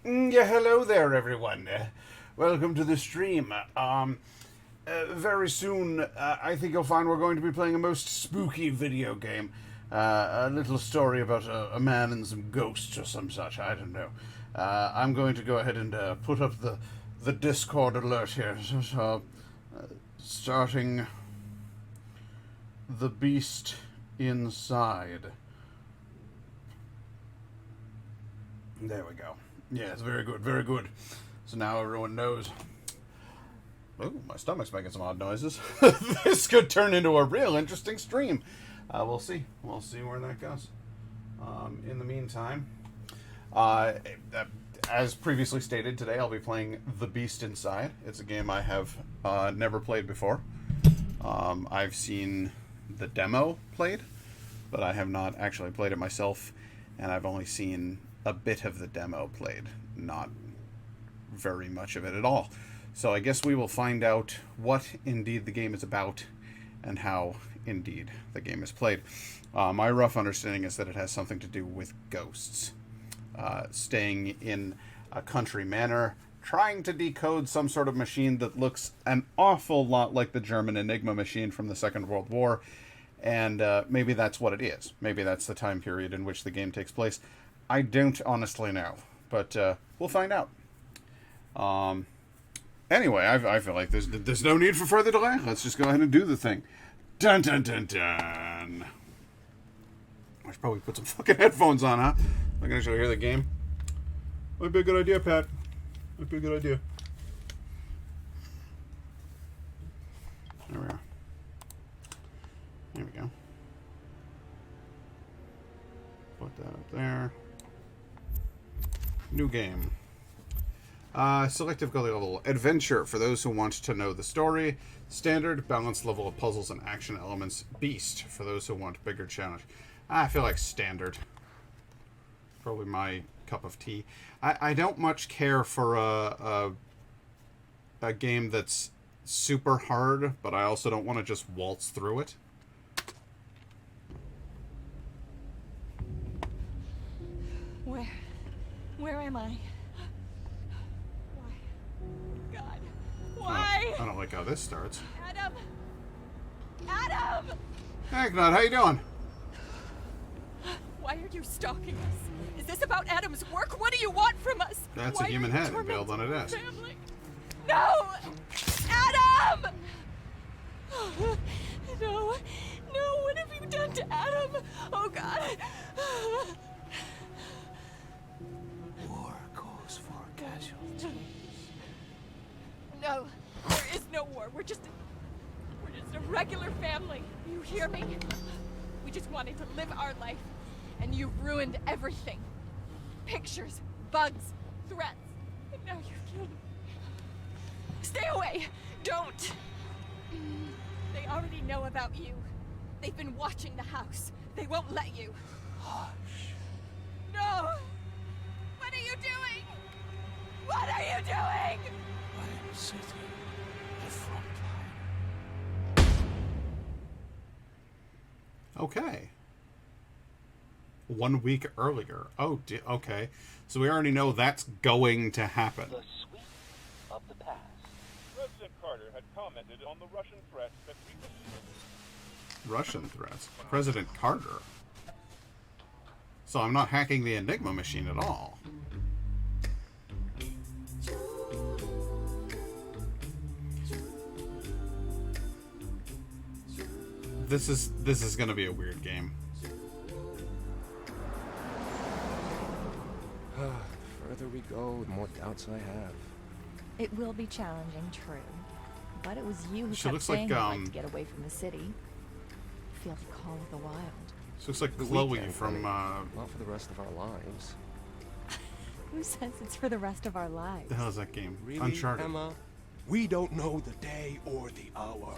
Yeah, hello there, everyone. Welcome to the stream. Very soon, I think you'll find we're going to be playing a most spooky video game. A little story about a man and some ghosts or some such. I don't know. I'm going to go ahead and put up the Discord alert here. Starting the beast inside. There we go. Yes, very good, very good. So now everyone knows. Oh, my stomach's making some odd noises. This could turn into a real interesting stream. We'll see. We'll see where that goes. In the meantime, as previously stated, today I'll be playing The Beast Inside. It's a game I have never played before. I've seen the demo played, but I have not actually played it myself, and I've only seen a bit of the demo played, not very much of it at all. So I guess we will find out what indeed the game is about and how indeed the game is played. My rough understanding is that it has something to do with ghosts. Staying in a country manor, trying to decode some sort of machine that looks an awful lot like the German Enigma machine from the Second World War, and maybe that's what it is. Maybe that's the time period in which the game takes place. I don't honestly know, but we'll find out. Anyway, I feel like there's no need for further delay. Let's just go ahead and do the thing. Dun dun dun dun. I should probably put some fucking headphones on, huh? I can actually hear the game. Might be a good idea, Pat. Might be a good idea. There we are. There we go. Put that up there. New game. Select difficulty level. Adventure, for those who want to know the story. Standard, balanced level of puzzles and action elements. Beast, for those who want bigger challenge. I feel like standard. Probably my cup of tea. I don't much care for a game that's super hard, but I also don't want to just waltz through it. Where am I? Why? God. Why? I don't like how this starts. Adam! Adam! Hey, Gnod, how you doing? Why are you stalking us? Is this about Adam's work? What do you want from us? That's Why a human are you head impaled on a desk. family? No! Adam! No. No, what have you done to Adam? Oh, God. War calls for casualties. No, there is no war. We're just a regular family. You hear me? We just wanted to live our life, and you ruined everything. Pictures, bugs, threats, and now you've killed me. Stay away! Don't! They already know about you. They've been watching the house. They won't let you. Hush. No! What are you doing? What are you doing? I am sitting the front line. Okay. 1 week earlier. Oh, okay. So we already know that's going to happen. The sweep of the past. President Carter had commented on the Russian threats that we Russian threats. President Carter. So I'm not hacking the Enigma machine at all. This is going to be a weird game. The further we go, the more doubts I have. It will be challenging, true. But it was you who She kept looks saying like, you'd like to get away from the city. Feel the call of the wild. This looks like The Chloe weekend, from, Not for the rest of our lives. Who says it's for the rest of our lives? the hell is that game? Really, Uncharted. Emma? We don't know the day or the hour.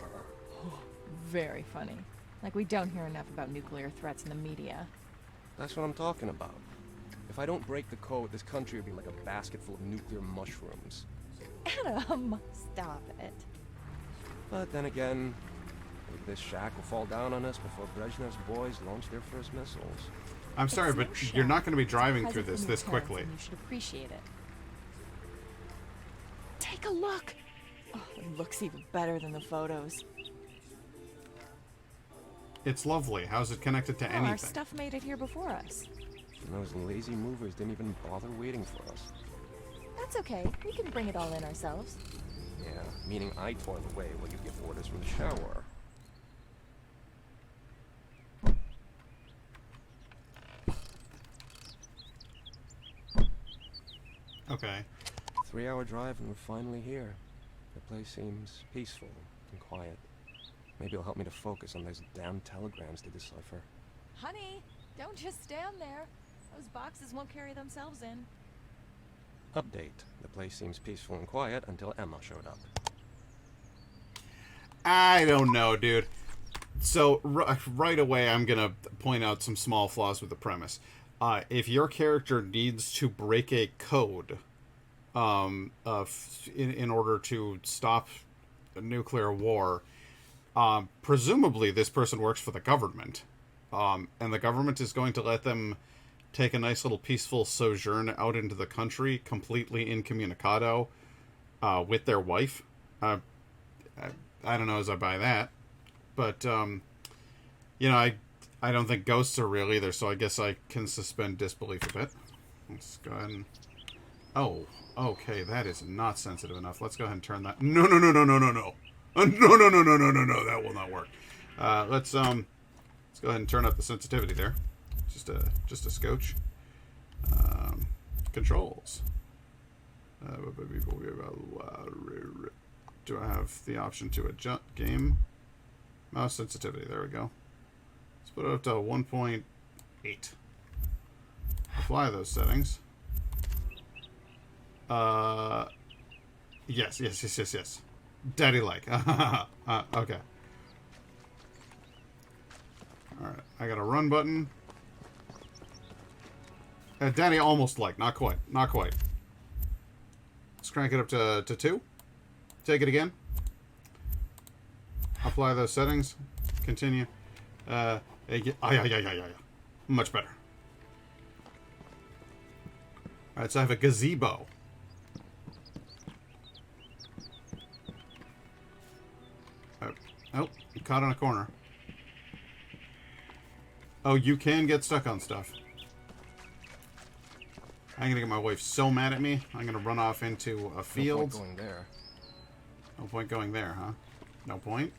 Very funny. Like we don't hear enough about nuclear threats in the media. That's what I'm talking about. If I don't break the code, this country will be like a basket full of nuclear mushrooms. Adam, stop it. But then again, maybe this shack will fall down on us before Brezhnev's boys launch their first missiles. I'm sorry, It's no but shack. you're not going to be driving It's a through present this from your parents, quickly. and you should appreciate it. Take a look. Oh, it looks even better than the photos. It's lovely. How's it connected to Oh, anything? our stuff made it here before us. And those lazy movers didn't even bother waiting for us. That's okay. We can bring it all in ourselves. Yeah, meaning I toil away while you give orders from the shower. Okay. 3-hour drive and we're finally here. The place seems peaceful and quiet. Maybe it'll help me to focus on those damn telegrams to decipher. Honey, don't just stand there. Those boxes won't carry themselves in. Update. The place seems peaceful and quiet until Emma showed up. I don't know, dude. So, right away, I'm going to point out some small flaws with the premise. If your character needs to break a code in order to stop a nuclear war, presumably this person works for the government. And the government is going to let them take a nice little peaceful sojourn out into the country, completely incommunicado, with their wife. I don't know as I buy that. But, you know, I don't think ghosts are real either, so I guess I can suspend disbelief a bit. Let's go ahead and... Oh, okay, that is not sensitive enough. Let's go ahead and turn that... No. No, no, that will not work. Let's go ahead and turn up the sensitivity there. Just a scotch. Controls. Do I have the option to adjust game? Mouse sensitivity, there we go. Let's put it up to 1.8. Apply those settings. Yes. Daddy-like. Okay. Alright, I got a run button. Daddy almost like, not quite. Let's crank it up to 2. Take it again. Apply those settings. Continue. Yeah. Much better. Alright, so I have a gazebo. Oh, I'm caught on a corner. Oh, you can get stuck on stuff. I'm gonna get my wife so mad at me, I'm gonna run off into a field. No point going there. No point going there, huh? No point?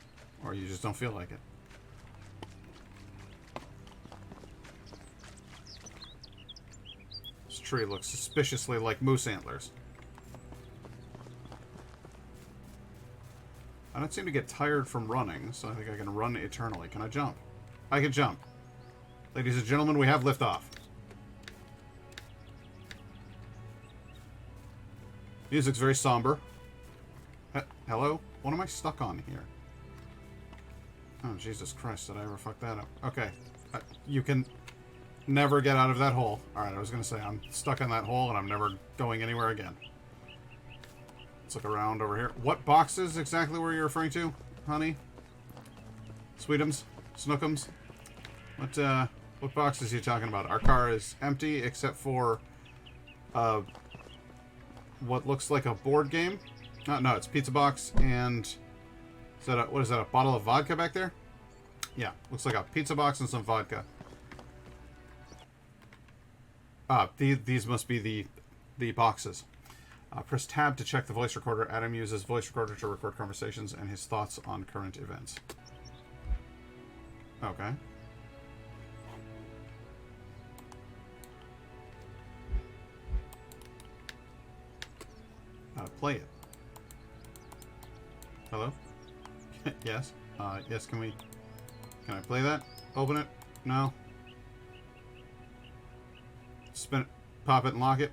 Or you just don't feel like it? This tree looks suspiciously like moose antlers. I don't seem to get tired from running, so I think I can run eternally. Can I jump? I can jump. Ladies and gentlemen, we have liftoff. Music's very somber. Hello? What am I stuck on here? Oh, Jesus Christ, did I ever fuck that up? Okay. You can never get out of that hole. Alright, I was going to say, I'm stuck in that hole and I'm never going anywhere again. Let's look around over here. What boxes exactly were you referring to, honey? Sweetums? Snookums? What boxes are you talking about? Our car is empty except for what looks like a board game. No, it's pizza box and is that what is that? A bottle of vodka back there? Yeah, looks like a pizza box and some vodka. These must be the boxes. Press tab to check the voice recorder. Adam uses voice recorder to record conversations and his thoughts on current events. Okay. Play it. Hello? Yes. Yes, can I play that? Open it? No. Spin it. Pop it and lock it.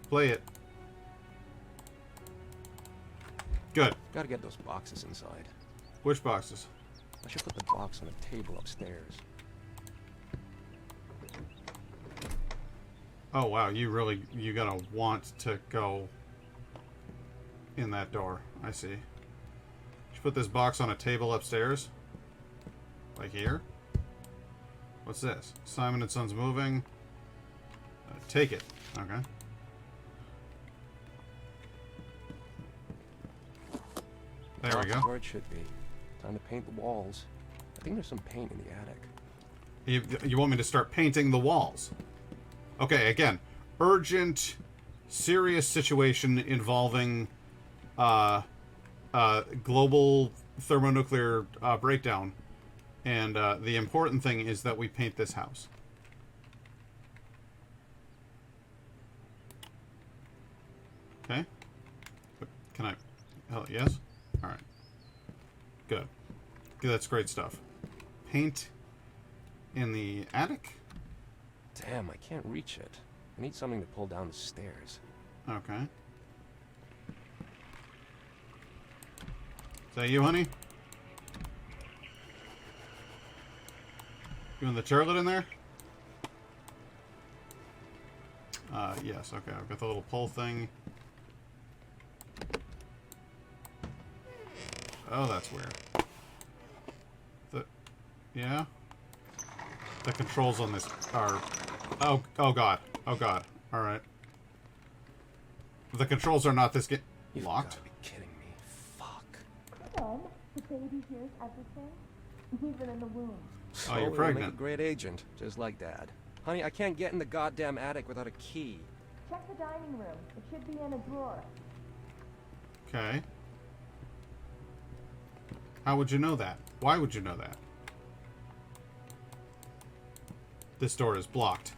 Play it. Good. Gotta get those boxes inside. Which boxes? I should put the box on a table upstairs. Oh wow, you gotta want to go in that door. I see. Should put this box on a table upstairs? Like here? What's this? Simon and Son's moving. Take it. Okay. There we Box go. is where it should be. Time to paint the walls. I think there's some paint in the attic. You want me to start painting the walls? Okay, again, urgent, serious situation involving global thermonuclear breakdown, and the important thing is that we paint this house. Okay. Can I? Hell, yes. All right. Good. That's great stuff. Paint in the attic. Damn, I can't reach it. I need something to pull down the stairs. Okay. Is that you, honey? You and the turlet in there? Yes, okay. I've got the little pull thing. Oh, that's weird. Yeah? The controls on this are... Oh god. Oh god. Alright. The controls are not this You've locked? gotta be kidding me. Fuck. Then, the baby hears everything, even in the womb. Oh, you're Slowly, I'll pregnant. Make a great agent, just like Dad. Honey, I can't get in the goddamn attic without a key. Check the dining room. It should be in a drawer. Okay. How would you know that? Why would you know that? This door is blocked.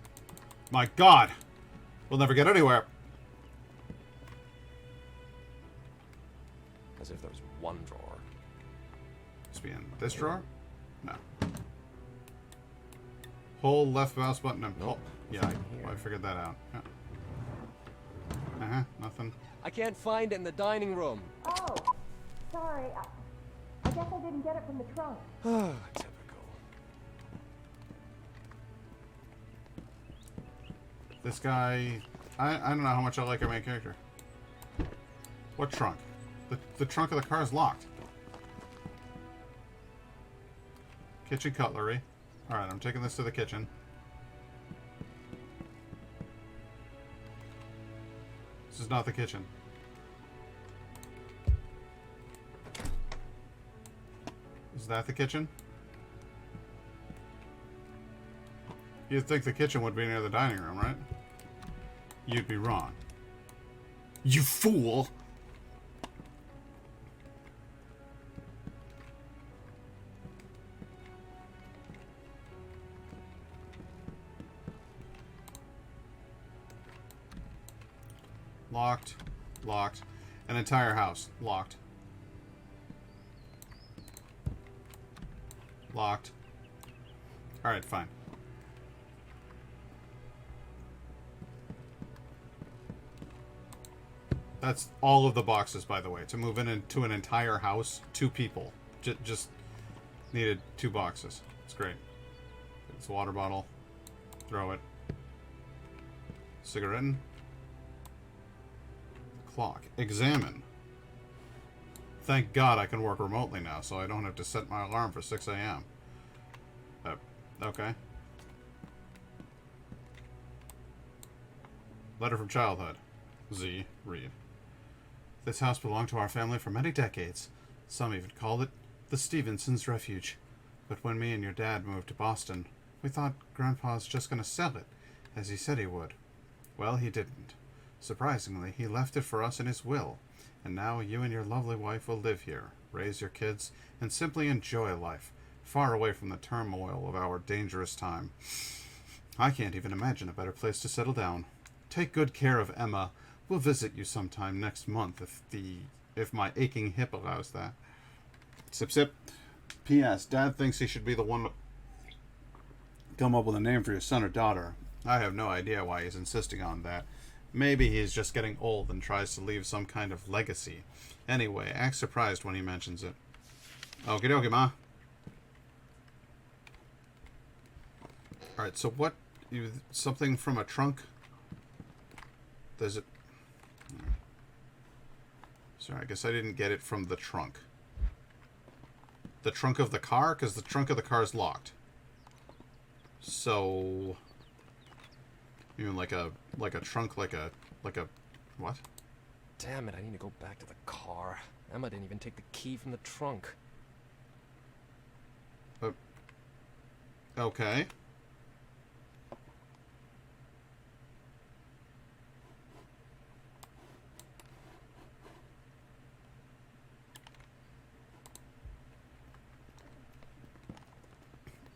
My god! We'll never get anywhere. As if there was one drawer. Must be in this drawer? No. Hold left mouse button and pull. Nope. Yeah, Nothing here. well, I figured that out. Yeah. Uh-huh, nothing. I can't find it in the dining room. Oh, sorry. I guess I didn't get it from the trunk. Typical. This guy... I don't know how much I like our main character. What trunk? The trunk of the car is locked. Kitchen cutlery. Alright, I'm taking this to the kitchen. This is not the kitchen. Is that the kitchen? You'd think the kitchen would be near the dining room, right? You'd be wrong. You fool! Locked. Locked. An entire house. Locked. Locked. Alright, fine. That's all of the boxes, by the way. To move into an entire house, 2 people. Just needed 2 boxes. It's great. It's a water bottle. Throw it. Cigarette. Clock. Examine. Thank God I can work remotely now, so I don't have to set my alarm for 6 a.m. Okay. Letter from childhood. Z. Read. This house belonged to our family for many decades. Some even called it the Stevenson's Refuge. But when me and your dad moved to Boston, we thought Grandpa's just gonna sell it, as he said he would. Well, he didn't. Surprisingly, he left it for us in his will, and now you and your lovely wife will live here, raise your kids, and simply enjoy life, far away from the turmoil of our dangerous time. I can't even imagine a better place to settle down. Take good care of Emma. We'll visit you sometime next month if my aching hip allows that. Sip sip. P.S. Dad thinks he should be the one to come up with a name for your son or daughter. I have no idea why he's insisting on that. Maybe he's just getting old and tries to leave some kind of legacy. Anyway, act surprised when he mentions it. Okie dokie, Ma. Alright, so what? Something from a trunk? Does it... Sorry, I guess I didn't get it from the trunk. The trunk of the car? Because the trunk of the car is locked. So... Even like a trunk, like a what? Damn it, I need to go back to the car. Emma didn't even take the key from the trunk. Okay.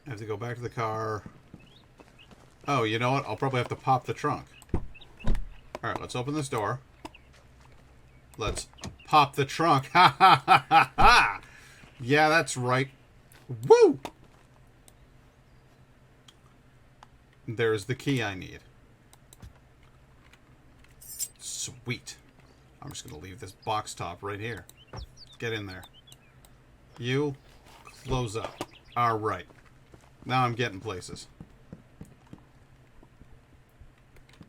I have to go back to the car. Oh, you know what? I'll probably have to pop the trunk. Alright, let's open this door. Let's pop the trunk. Ha ha ha ha ha! Yeah, that's right. Woo! There's the key I need. Sweet. I'm just going to leave this box top right here. Get in there. You, close up. Alright. Now I'm getting places.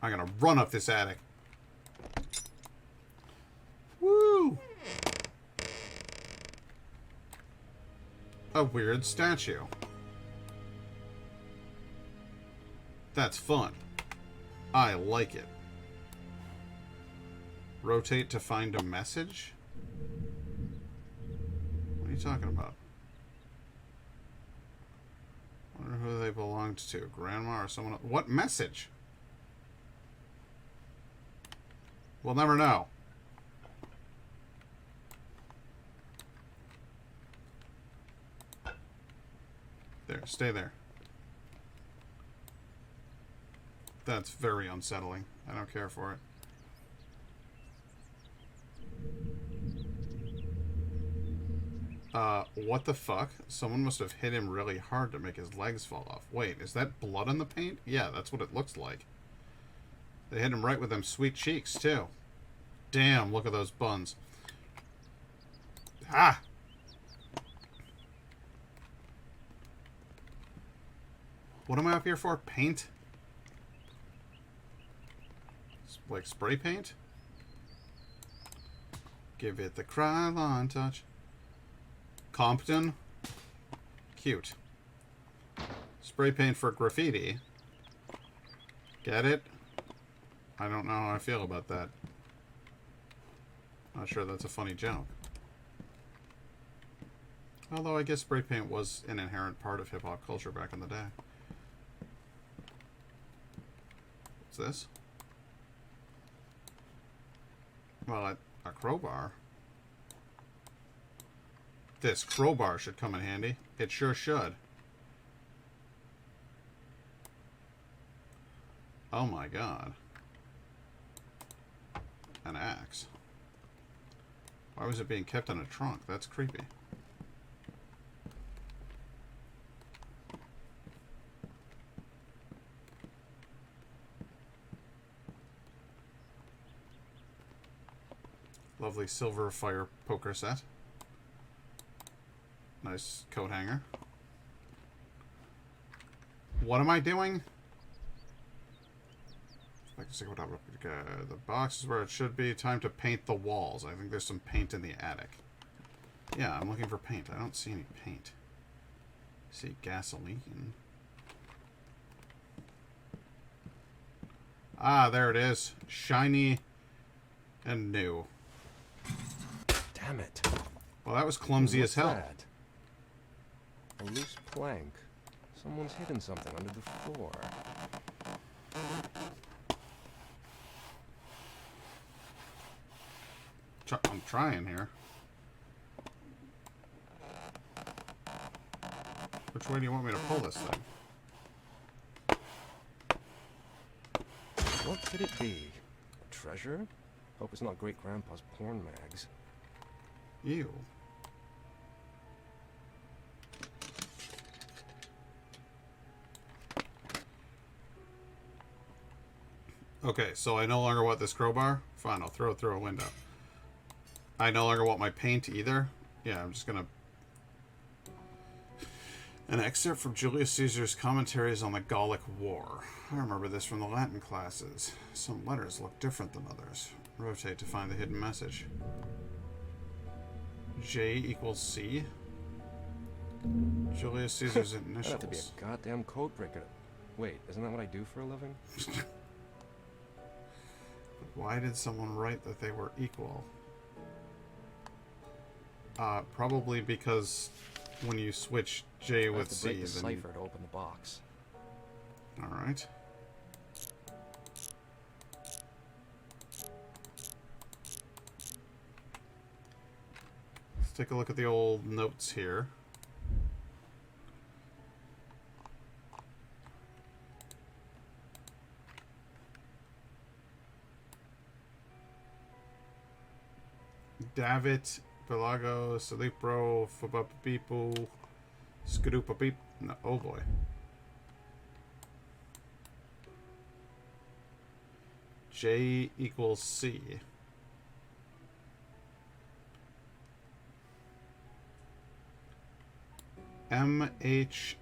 I'm going to run up this attic. Woo! A weird statue. That's fun. I like it. Rotate to find a message? What are you talking about? Wonder who they belonged to. Grandma or someone else? What message? We'll never know. There, stay there. That's very unsettling. I don't care for it. What the fuck? Someone must have hit him really hard to make his legs fall off. Wait, is that blood on the paint? Yeah, that's what it looks like. They hit him right with them sweet cheeks, too. Damn, look at those buns. Ah! What am I up here for? Paint? Like spray paint? Give it the Krylon touch. Compton? Cute. Spray paint for graffiti. Get it? I don't know how I feel about that. Not sure that's a funny joke. Although I guess spray paint was an inherent part of hip-hop culture back in the day. What's this? Well, a crowbar. This crowbar should come in handy. It sure should. Oh my god. An axe. Why was it being kept in a trunk? That's creepy. Lovely silver fire poker set. Nice coat hanger. What am I doing? The box is where it should be. Time to paint the walls. I think there's some paint in the attic. Yeah, I'm looking for paint. I don't see any paint. I see gasoline. Ah, there it is. Shiny and new. Damn it. Well, that was clumsy as hell. That? A loose plank. Someone's hidden something under the floor. I'm trying here. Which way do you want me to pull this thing? What could it be? A treasure? Hope it's not Great Grandpa's porn mags. Ew. Okay, so I no longer want this crowbar. Fine, I'll throw it through a window. I no longer want my paint either. Yeah, I'm just gonna... An excerpt from Julius Caesar's commentaries on the Gallic War. I remember this from the Latin classes. Some letters look different than others. Rotate to find the hidden message. J equals C? Julius Caesar's initials. I'd have to be a goddamn code breaker. Wait, isn't that what I do for a living? Why did someone write that they were equal? Probably because when you switch J I have with to C, break the then... cipher to open the box. Alright. Let's take a look at the old notes here. Davit, Pelago, Salipro, Fabapipu, Skadoopa Beep. No, oh boy. J equals C. M, H,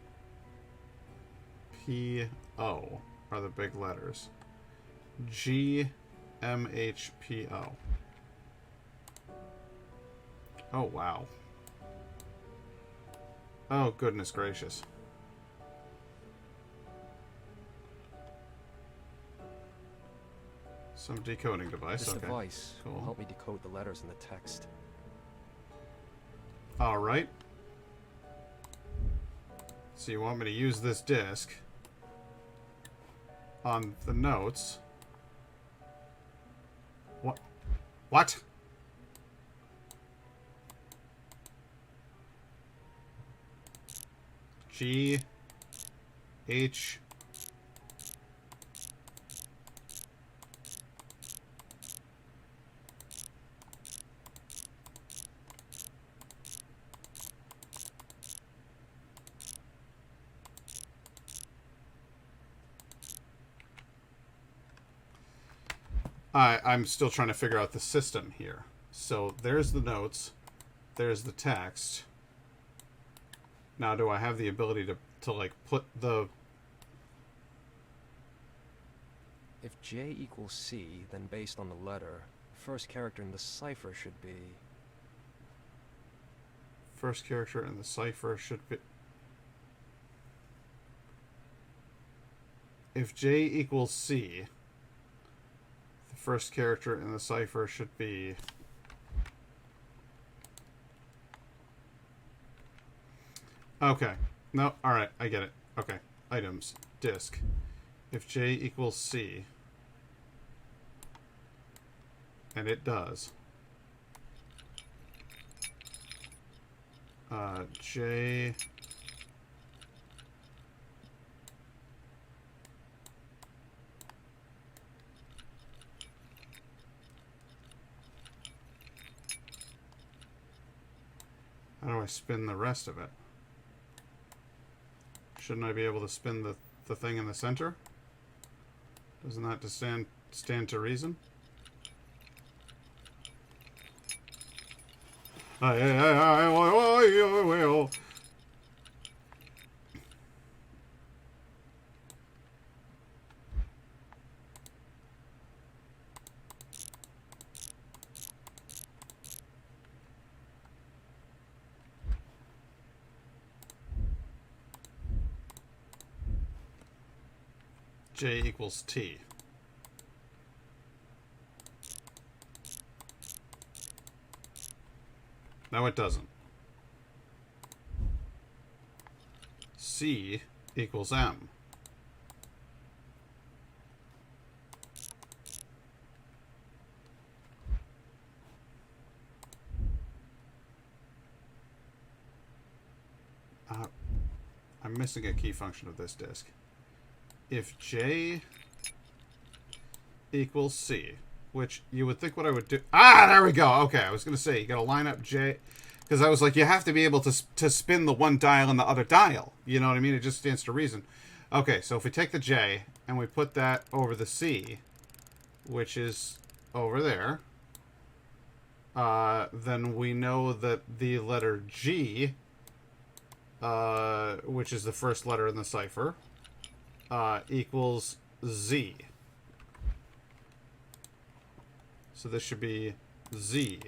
P, O are the big letters. G, M, H, P, O. Oh, wow. Oh, goodness gracious. Some decoding device. This Okay. device will Cool. help me decode the letters in the text. All right. So you want me to use this disc on the notes? What? What? G H I'm still trying to figure out the system here. So there's the notes, there's the text. Now, do I have the ability to like put the... If J equals C, then based on the letter, the first character in the cipher should be... First character in the cipher should be... If J equals C, the first character in the cipher should be... Okay. No, alright, I get it. Okay. Items. Disk. If J equals C, and it does, J... How do I spin the rest of it? Shouldn't I be able to spin the thing in the center? Doesn't that just stand to reason? I will. J equals T. No, it doesn't. C equals M. I'm missing a key function of this disk. If J equals C, which you would think what I would do... Ah, there we go. Okay, I was going to say, you got to line up J... Because I was like, you have to be able to spin the one dial and the other dial. You know what I mean? It just stands to reason. Okay, so if we take the J and we put that over the C, which is over there, then we know that the letter G, which is the first letter in the cipher, equals Z. So this should be Z.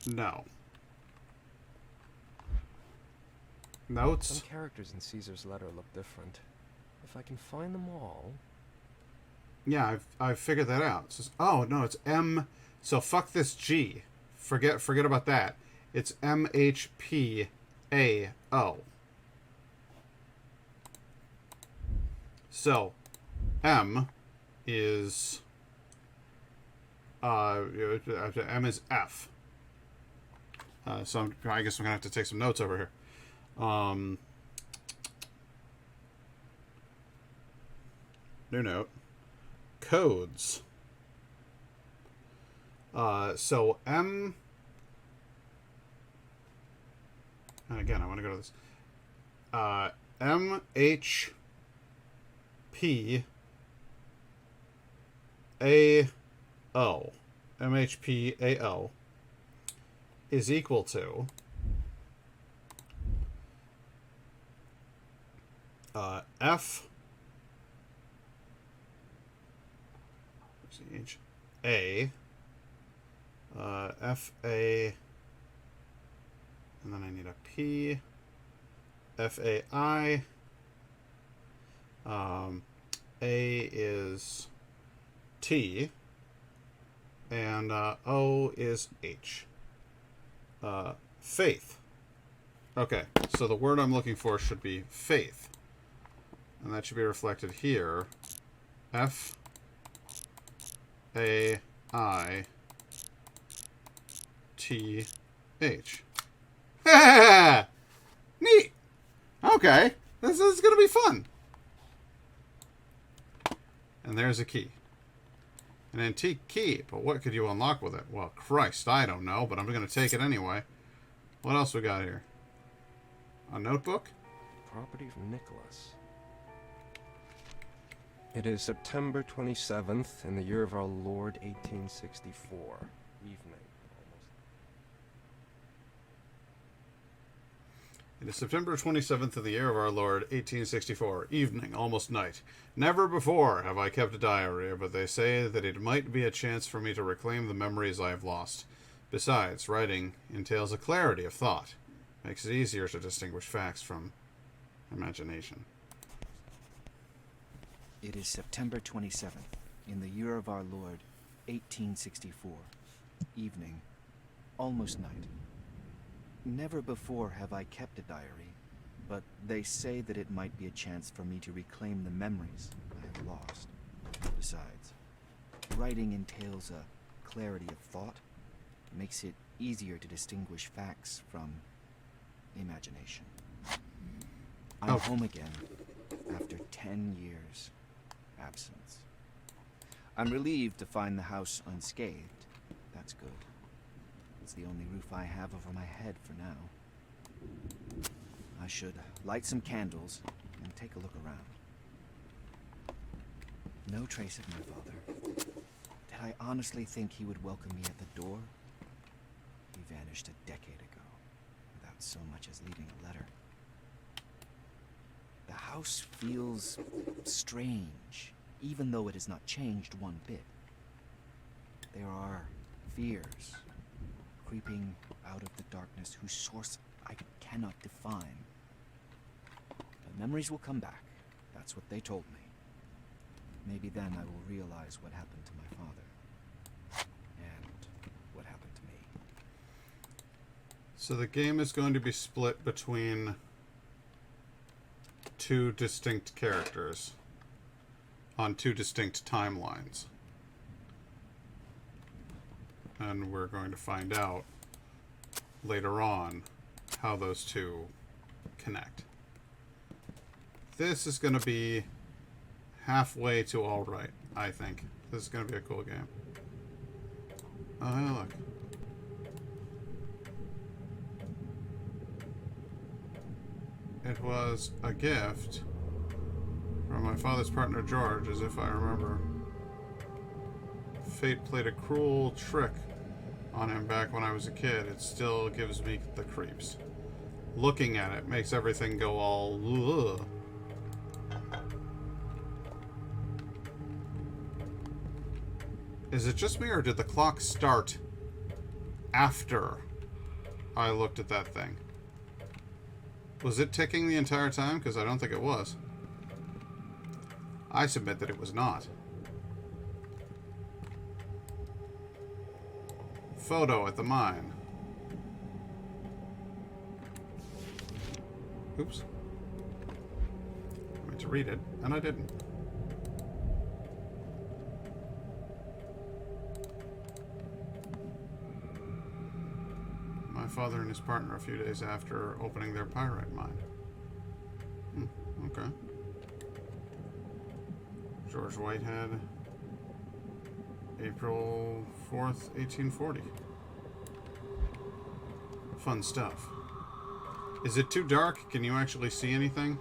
No. Notes? Some characters in Caesar's letter look different. If I can find them all... Yeah, I've figured that out. It says, oh, no, it's M. So fuck this G. Forget about that. It's MHPAO. So, M is... M is F. So I guess I'm going to have to take some notes over here. New note. Codes. So M... And again, I want to go to this. MHPAO is equal to F A F A, and then I need a P, F A I. A is T, and O is H. Faith. Okay, so the word I'm looking for should be faith. And that should be reflected here. F A I T H. Neat. Okay, this is going to be fun. And there's a key. An antique key, but what could you unlock with it? Well, Christ, I don't know, but I'm going to take it anyway. What else we got here? A notebook? Property of Nicholas. It is September 27th in the year of our Lord 1864. Evening. It is September 27th of the year of our Lord, 1864. Evening, almost night. Never before have I kept a diary, but they say that it might be a chance for me to reclaim the memories I have lost. Besides, writing entails a clarity of thought. Makes it easier to distinguish facts from imagination. It is September 27th, in the year of our Lord, 1864. Evening, almost night. Never before have I kept a diary, but they say that it might be a chance for me to reclaim the memories I have lost. Besides, writing entails a clarity of thought, makes it easier to distinguish facts from imagination. I'm home again after 10 years' absence. I'm relieved to find the house unscathed. That's good. It's the only roof I have over my head for now. I should light some candles and take a look around. No trace of my father. Did I honestly think he would welcome me at the door? He vanished a decade ago, without so much as leaving a letter. The house feels strange, even though it has not changed one bit. There are fears creeping out of the darkness whose source I cannot define. But memories will come back. That's what they told me. Maybe then I will realize what happened to my father. And what happened to me. So the game is going to be split between two distinct characters on two distinct timelines. And we're going to find out later on how those two connect. This is going to be halfway to alright, I think. This is going to be a cool game. Oh, hey, look. It was a gift from my father's partner George, as if I remember. Fate played a cruel trick on him back when I was a kid. It still gives me the creeps. Looking at it makes everything go all ugh. Is it just me, or did the clock start after I looked at that thing? Was it ticking the entire time? Because I don't think it was. I submit that it was not. Photo at the mine. Oops. I meant to read it, and I didn't. My father and his partner a few days after opening their pyrite mine. Okay. George Whitehead, April 4th, 1840. Fun stuff. Is it too dark? Can you actually see anything?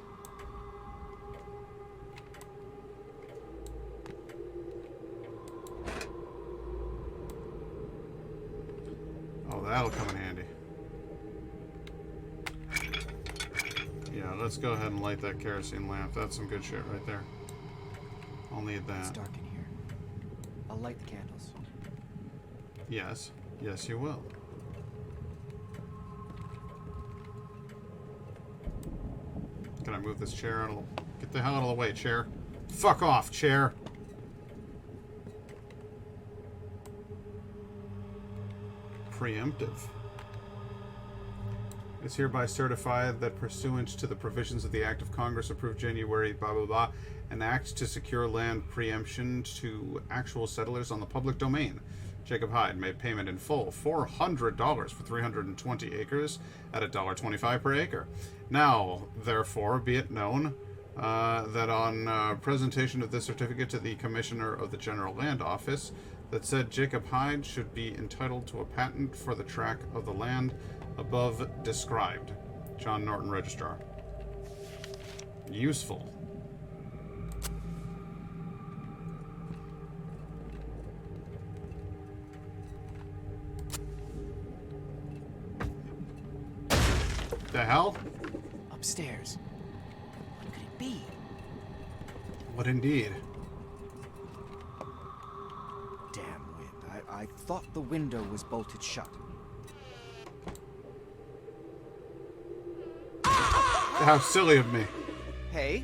Oh, that'll come in handy. Yeah, let's go ahead and light that kerosene lamp. That's some good shit right there. I'll need It's that. dark in here. I'll light the candles. Yes. Yes, you will. Can I move this chair out of the... Get the hell out of the way, chair. Fuck off, chair. Preemptive. It's hereby certified that pursuant to the provisions of the Act of Congress approved January blah blah blah, an act to secure land preemption to actual settlers on the public domain. Jacob Hyde made payment in full, $400 for 320 acres at $1.25 per acre. Now, therefore, be it known that on presentation of this certificate to the Commissioner of the General Land Office, that said Jacob Hyde should be entitled to a patent for the tract of the land above described. John Norton, Registrar. Useful. The hell? Upstairs. What could it be? What indeed? Damn wind. I thought the window was bolted shut. How silly of me. Hey,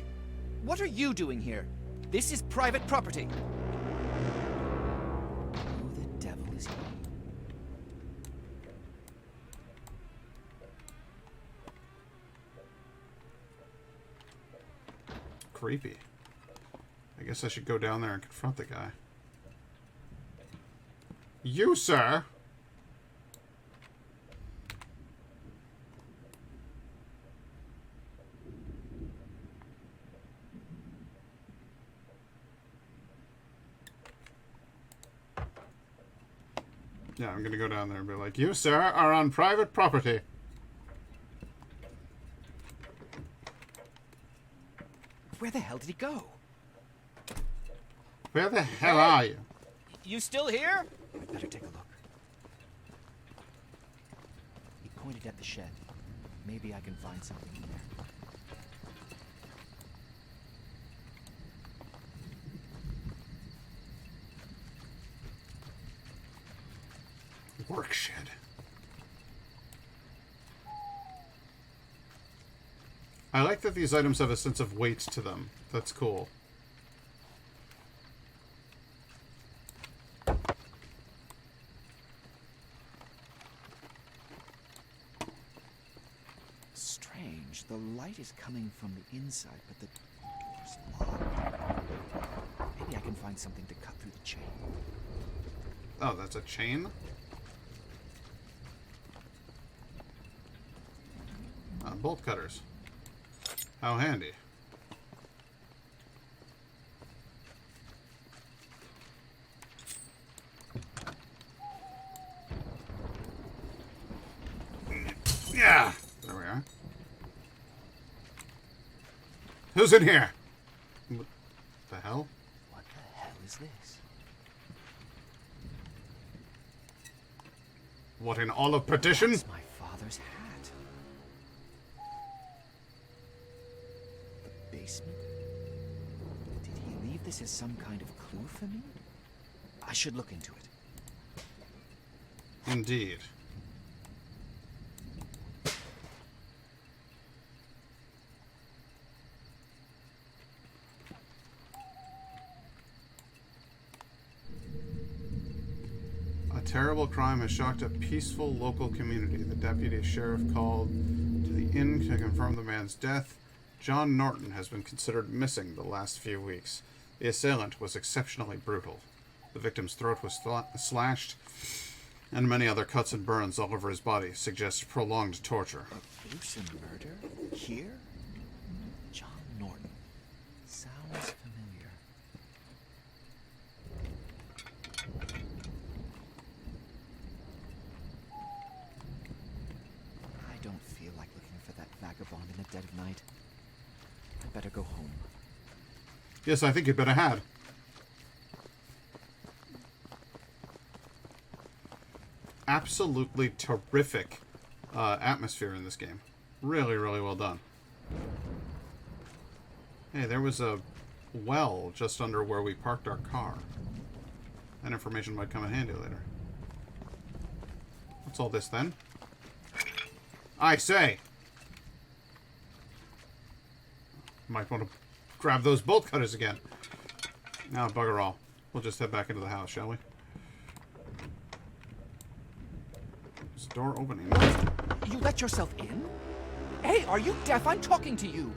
what are you doing here? This is private property. Who the devil is he? Creepy. I guess I should go down there and confront the guy. You, sir! Yeah, I'm gonna go down there and be like, you, sir, are on private property. Where the hell did he go? Where the hell are you? You still here? I'd better take a look. He pointed at the shed. Maybe I can find something in there. Work shed. I like that these items have a sense of weight to them. That's cool. Strange. The light is coming from the inside, but the door's locked. Maybe I can find something to cut through the chain. Oh, that's a chain? Bolt cutters. How handy. Yeah! There we are. Who's in here? What the hell? What the hell is this? What in all of perdition? That's my father's hat. The basement? Did he leave this as some kind of clue for me? I should look into it. Indeed. terrible crime has shocked a peaceful local community. The deputy sheriff called to the inn to confirm the man's death. John Norton has been considered missing the last few weeks. The assailant was exceptionally brutal. The victim's throat was slashed, and many other cuts and burns all over his body suggest prolonged torture. A gruesome murder? Here? John Norton. Sounds familiar. I don't feel like looking for that vagabond in the dead of night. I'd better go home. Yes, I think you better had. Absolutely terrific atmosphere in this game. Really, really well done. Hey, there was a well just under where we parked our car. That information might come in handy later. What's all this then? I say! Might want to grab those bolt cutters again. Now, bugger all. We'll just head back into the house, shall we? Is the door opening? You let yourself in? Hey, are you deaf? I'm talking to you.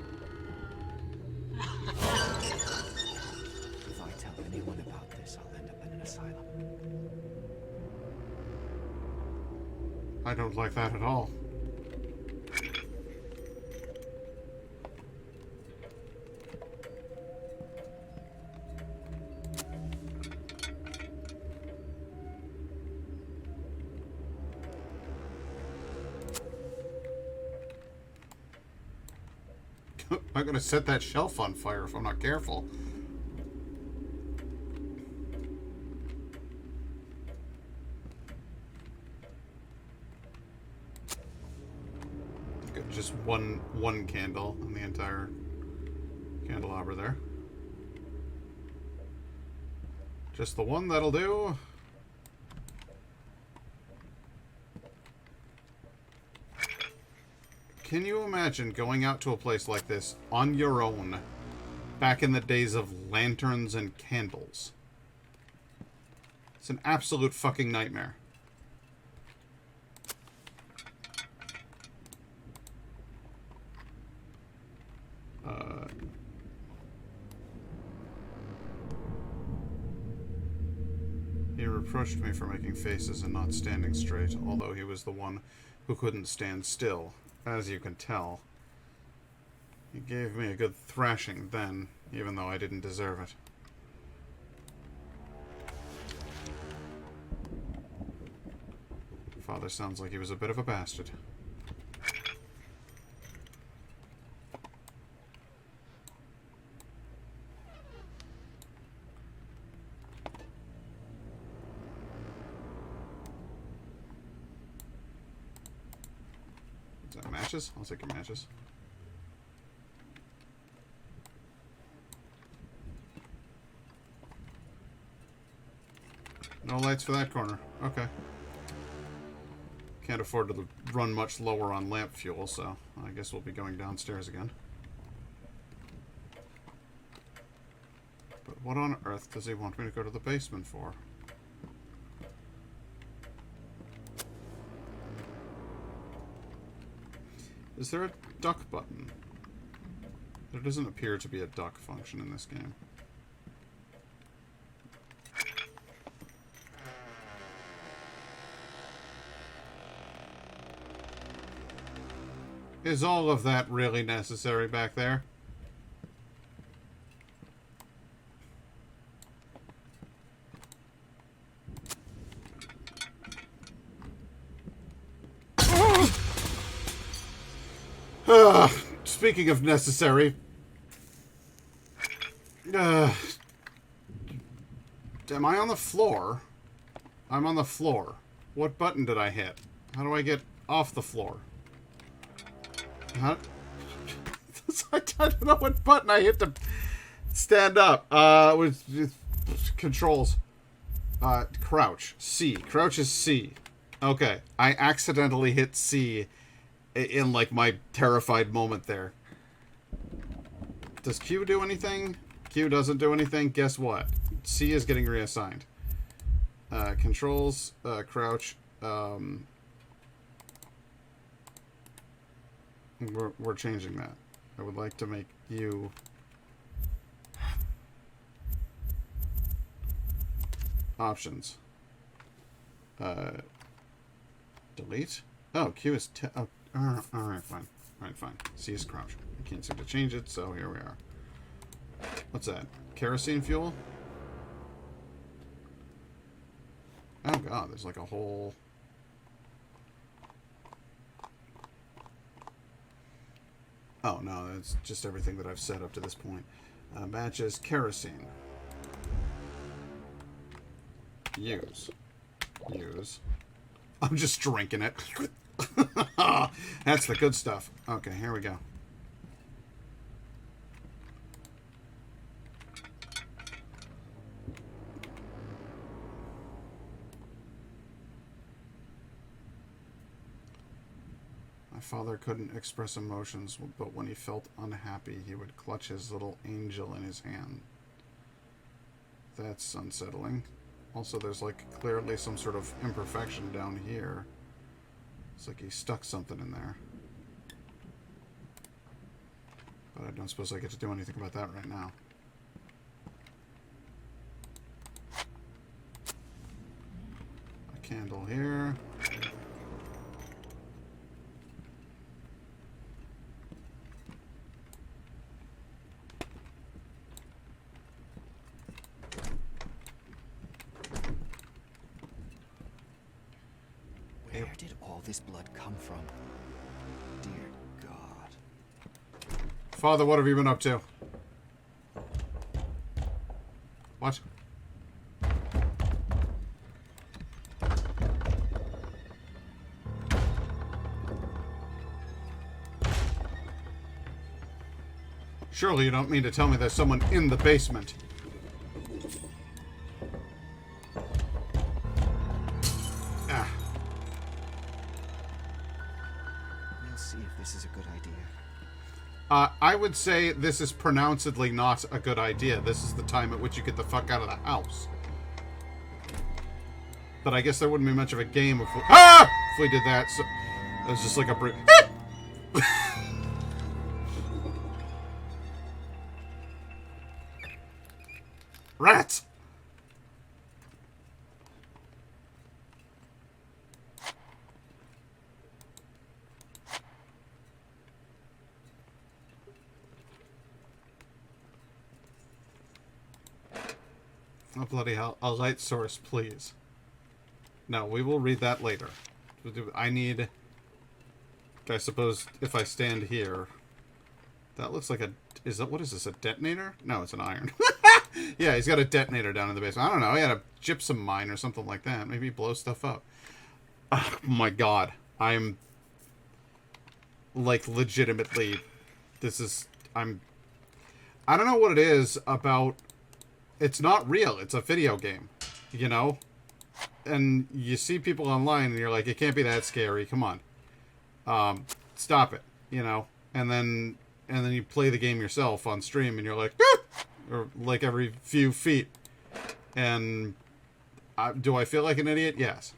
If I tell anyone about this, I'll end up in an asylum. I don't like that at all. I'm gonna set that shelf on fire if I'm not careful. Got just one candle in the entire candelabra there. Just the one, that'll do. Can you imagine going out to a place like this on your own back in the days of lanterns and candles? It's an absolute fucking nightmare. He reproached me for making faces and not standing straight, although he was the one who couldn't stand still. As you can tell, he gave me a good thrashing then, even though I didn't deserve it. Father sounds like he was a bit of a bastard. Matches? I'll take your matches. No lights for that corner. Okay. Can't afford to run much lower on lamp fuel, so I guess we'll be going downstairs again. But what on earth does he want me to go to the basement for? Is there a duck button? There doesn't appear to be a duck function in this game. Is all of that really necessary back there? Speaking of necessary, am I on the floor? I'm on the floor. What button did I hit? How do I get off the floor? How? I don't know what button I hit to stand up. With controls. Crouch. C. Crouch is C. Okay. I accidentally hit C in like my terrified moment there. Does Q do anything? Q doesn't do anything. Guess what? C is getting reassigned. Controls, crouch. We're changing that. I would like to make you options. Delete. Oh, Q is oh, all right, fine. All right, fine. C is crouch. I can't seem to change it, so here we are. What's that? Kerosene fuel? Oh god, there's like a whole... Oh no, that's just everything that I've set up to this point. Matches kerosene. Use. Use. I'm just drinking it. That's the good stuff. Okay, here we go. My father couldn't express emotions, but when he felt unhappy, he would clutch his little angel in his hand. That's unsettling. Also, there's like clearly some sort of imperfection down here. It's like he stuck something in there. But I don't suppose I get to do anything about that right now. A candle here. Where did all this blood come from? Dear God. Father, what have you been up to? What? Surely you don't mean to tell me there's someone in the basement. Ah. We'll see if this is a good idea. I would say this is pronouncedly not a good idea. This is the time at which you get the fuck out of the house. But I guess there wouldn't be much of a game if we did that. So it was just like a brief. Rats! Oh, bloody hell. A light source, please. No, we will read that later. I need... I suppose if I stand here... That looks like a... What is this, a detonator? No, it's an iron. Yeah, he's got a detonator down in the basement. I don't know, he had a gypsum mine or something like that. Maybe blow stuff up. Oh my god. I'm... Like, legitimately... This is... I don't know what it is about... It's not real. It's a video game. You know? And you see people online and you're like, it can't be that scary. Come on. Stop it. You know? And then you play the game yourself on stream and you're like, ah! Or like every few feet. And do I feel like an idiot? Yes.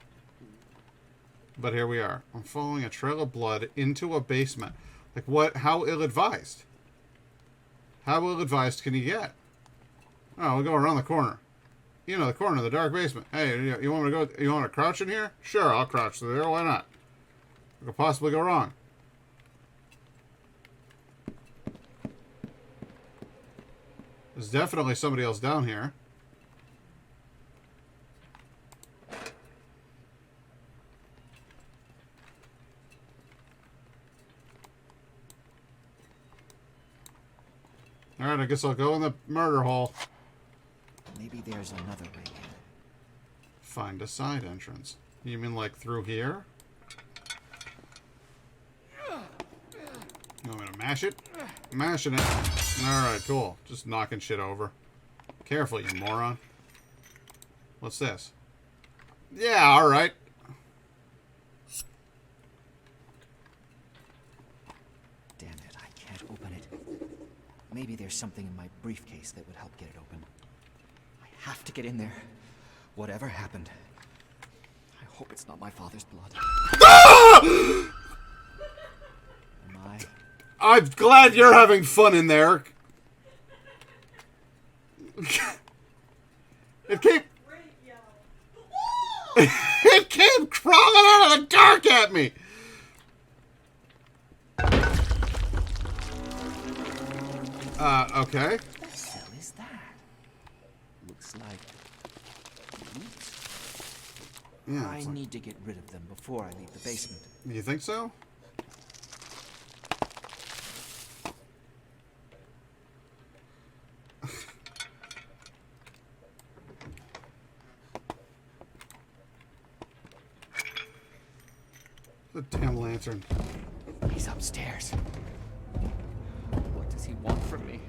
But here we are. I'm following a trail of blood into a basement. Like what? How ill-advised? How ill-advised can you get? Oh, we'll go around the corner. You know, the corner of the dark basement. Hey, you want me to go? You want to crouch in here? Sure, I'll crouch there. Why not? What could possibly go wrong? There's definitely somebody else down here. Alright, I guess I'll go in the murder hole. Maybe there's another way in. Find a side entrance. You mean like through here? You want me to mash it? Mashing it. Alright, cool. Just knocking shit over. Careful, you moron. What's this? Yeah, alright. Damn it, I can't open it. Maybe there's something in my briefcase that would help get it open. I have to get in there. Whatever happened, I hope it's not my father's blood. Am I? I'm glad you're having fun in there. It came. It came crawling out of the dark at me. Okay. What the hell is that? Looks like roots. Yeah. I It's like, need to get rid of them before I leave the basement. you think so? The damn lantern. He's upstairs. What does he want from me?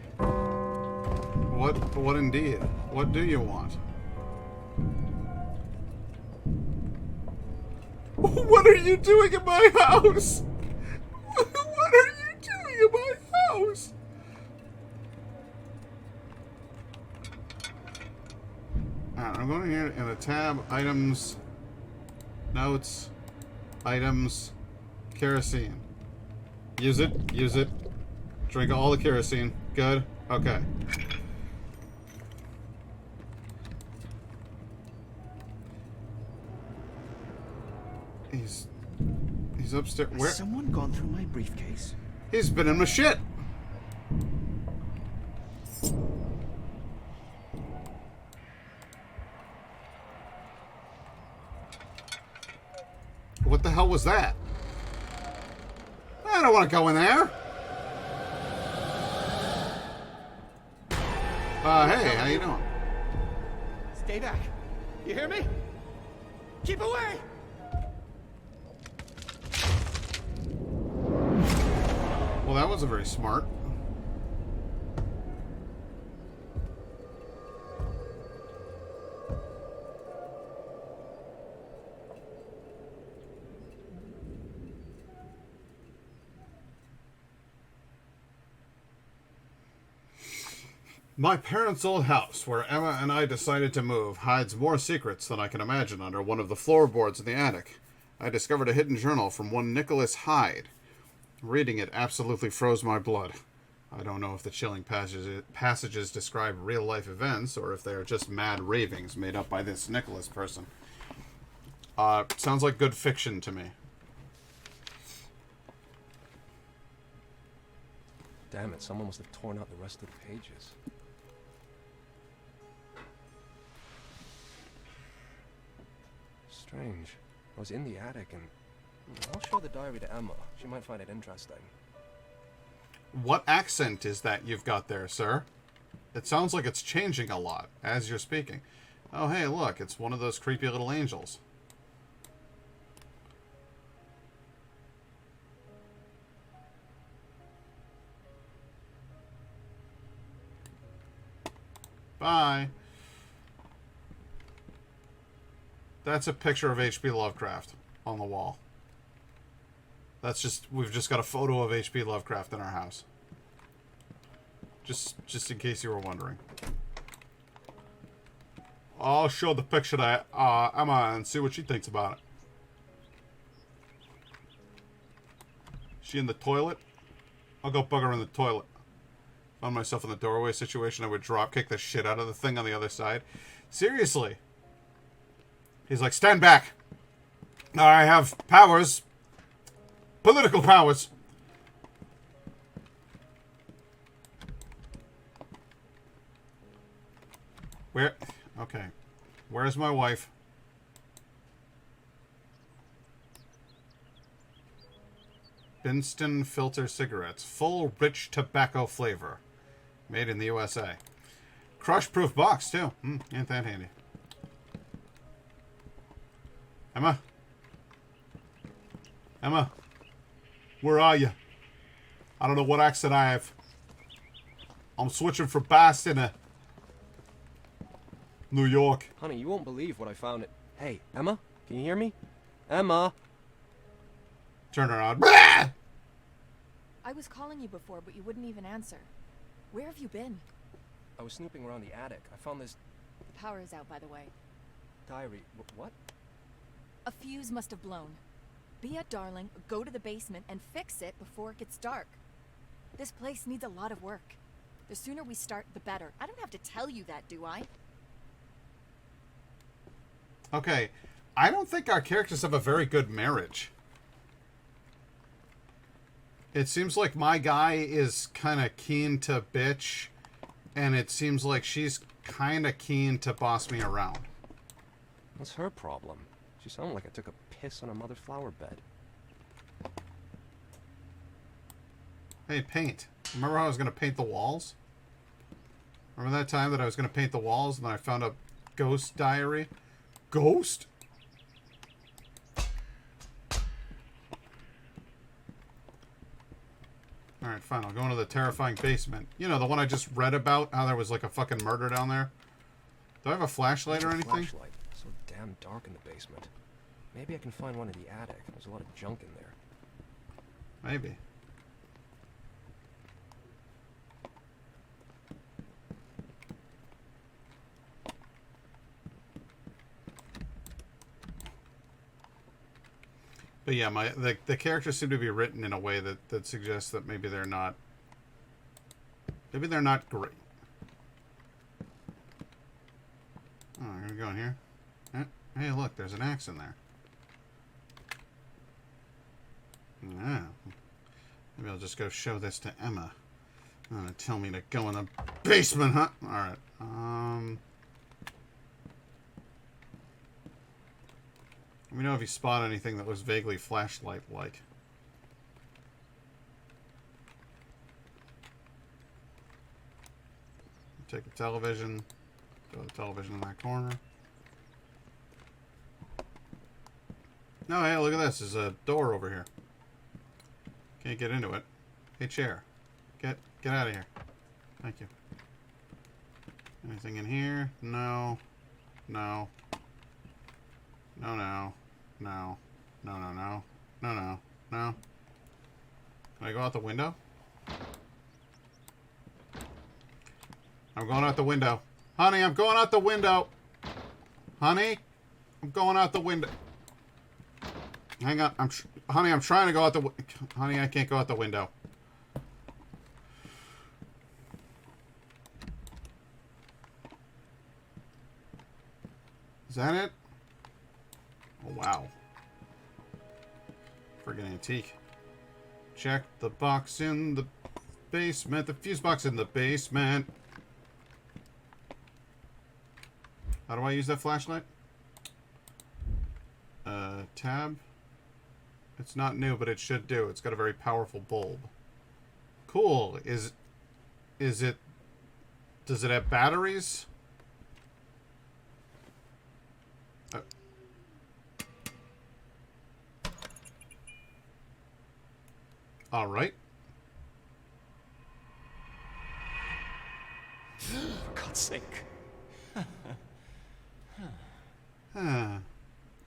What indeed? What do you want? What are you doing in my house? What are you doing in my house? Alright, I'm going here in the tab, items, notes, items, kerosene. Use it, use it. Drink all the kerosene. Good. Okay. He's upstairs. Where? Has someone gone through my briefcase? He's been in my shit. What the hell was that? I don't want to go in there. Hey, how you doing? Stay back. You hear me? Keep away! Well, that wasn't very smart. My parents' old house, where Emma and I decided to move, hides more secrets than I can imagine under one of the floorboards in the attic. I discovered a hidden journal from one Nicholas Hyde. Reading it absolutely froze my blood. I don't know if the chilling passages describe real-life events, or if they are just mad ravings made up by this Nicholas person. Sounds like good fiction to me. Damn it, someone must have torn out the rest of the pages. Strange. I was in the attic and... I'll show the diary to Emma. She might find it interesting. What accent is that you've got there, sir? It sounds like it's changing a lot as you're speaking. Oh, hey, look, it's one of those creepy little angels. Bye. That's a picture of H.P. Lovecraft on the wall. That's just, we've just got a photo of H.P. Lovecraft in our house. Just in case you were wondering. I'll show the picture to Emma and see what she thinks about it. She in the toilet? I'll go bug her in the toilet. Found myself in the doorway situation, I would drop kick the shit out of the thing on the other side. Seriously. He's like, stand back. I have powers. Political powers. Where? Okay. Where's my wife? Binston filter cigarettes. Full rich tobacco flavor. Made in the USA. Crush-proof box, too. Ain't that handy. Emma? Emma? Where are you? I don't know what accent I have. I'm switching from Boston to New York. Honey, you won't believe what I found. Hey, Emma? Can you hear me? Emma? Turn around. I was calling you before, but you wouldn't even answer. Where have you been? I was snooping around the attic. I found this... The power is out, by the way. Diary. What? A fuse must have blown. Be a darling, go to the basement and fix it before it gets dark. This place needs a lot of work. The sooner we start, the better. I don't have to tell you that, do I? Okay, I don't think our characters have a very good marriage. It seems like my guy is kind of keen to bitch, and it seems like she's kind of keen to boss me around. What's her problem? She sounded like I took a piss on a mother flower bed. Hey, paint. Remember how I was going to paint the walls? Remember that time that I was going to paint the walls and then I found a ghost diary? Ghost? Alright, fine. I'll go into the terrifying basement. You know, the one I just read about, how there was like a fucking murder down there. Do I have a flashlight or anything? Flashlight. So damn dark in the basement. Maybe I can find one in the attic. There's a lot of junk in there. Maybe. But yeah, the characters seem to be written in a way that suggests that maybe they're not great. Oh, I'm gonna go in here. Hey, look, there's an axe in there. Yeah. Maybe I'll just go show this to Emma. Tell me to go in the basement, huh? Alright. Let me know if you spot anything that was vaguely flashlight-like. Take the television. Throw the television in that corner. No, hey, look at this. There's a door over here. Can't get into it. Hey, chair. Get out of here. Thank you. Anything in here? No. No. No, no. No. No, no, no. No, no. No. Can I go out the window? I'm going out the window. Honey, I'm going out the window. Honey, I'm going out the window. Hang on. Honey, I'm trying to go out the... Honey, I can't go out the window. Is that it? Oh, wow. Friggin' antique. Check the box in the basement. The fuse box in the basement. How do I use that flashlight? Tab. It's not new, but it should do. It's got a very powerful bulb. Cool. Is it... Does it have batteries? All right. For God's sake.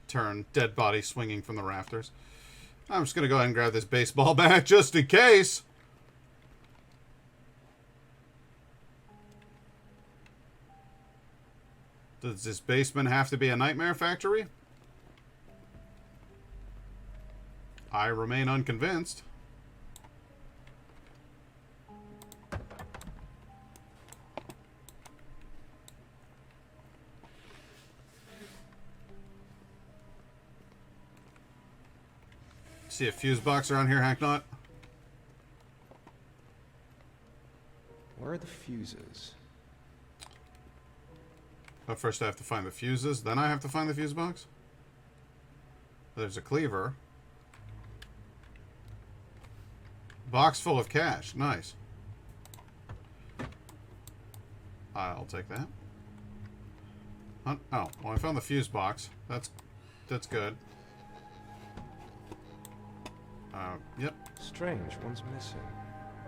Turn. Dead body swinging from the rafters. I'm just going to go ahead and grab this baseball bat just in case. Does this basement have to be a nightmare factory? I remain unconvinced. See a fuse box around here, Hacknot? Where are the fuses? But first I have to find the fuses, then I have to find the fuse box? There's a cleaver. Box full of cash. Nice. I'll take that. Oh, well, I found the fuse box. That's good. Yep. Strange, one's missing.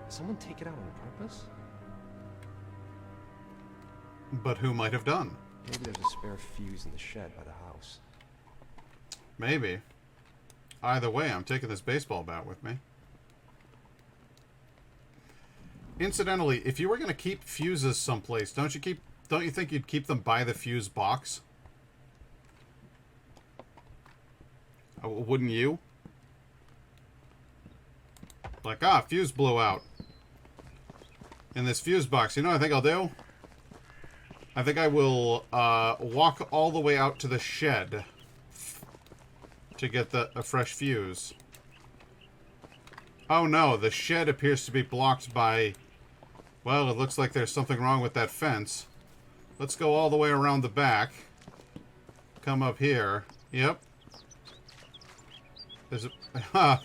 Did someone take it out on purpose? But who might have done? Maybe there's a spare fuse in the shed by the house. Maybe. Either way, I'm taking this baseball bat with me. Incidentally, if you were going to keep fuses someplace, don't you think you'd keep them by the fuse box? Wouldn't you? Like, fuse blew out. In this fuse box. You know what I think I'll do? I think I will walk all the way out to the shed to get a fresh fuse. Oh no, the shed appears to be blocked by... Well, it looks like there's something wrong with that fence. Let's go all the way around the back. Come up here. Yep. There's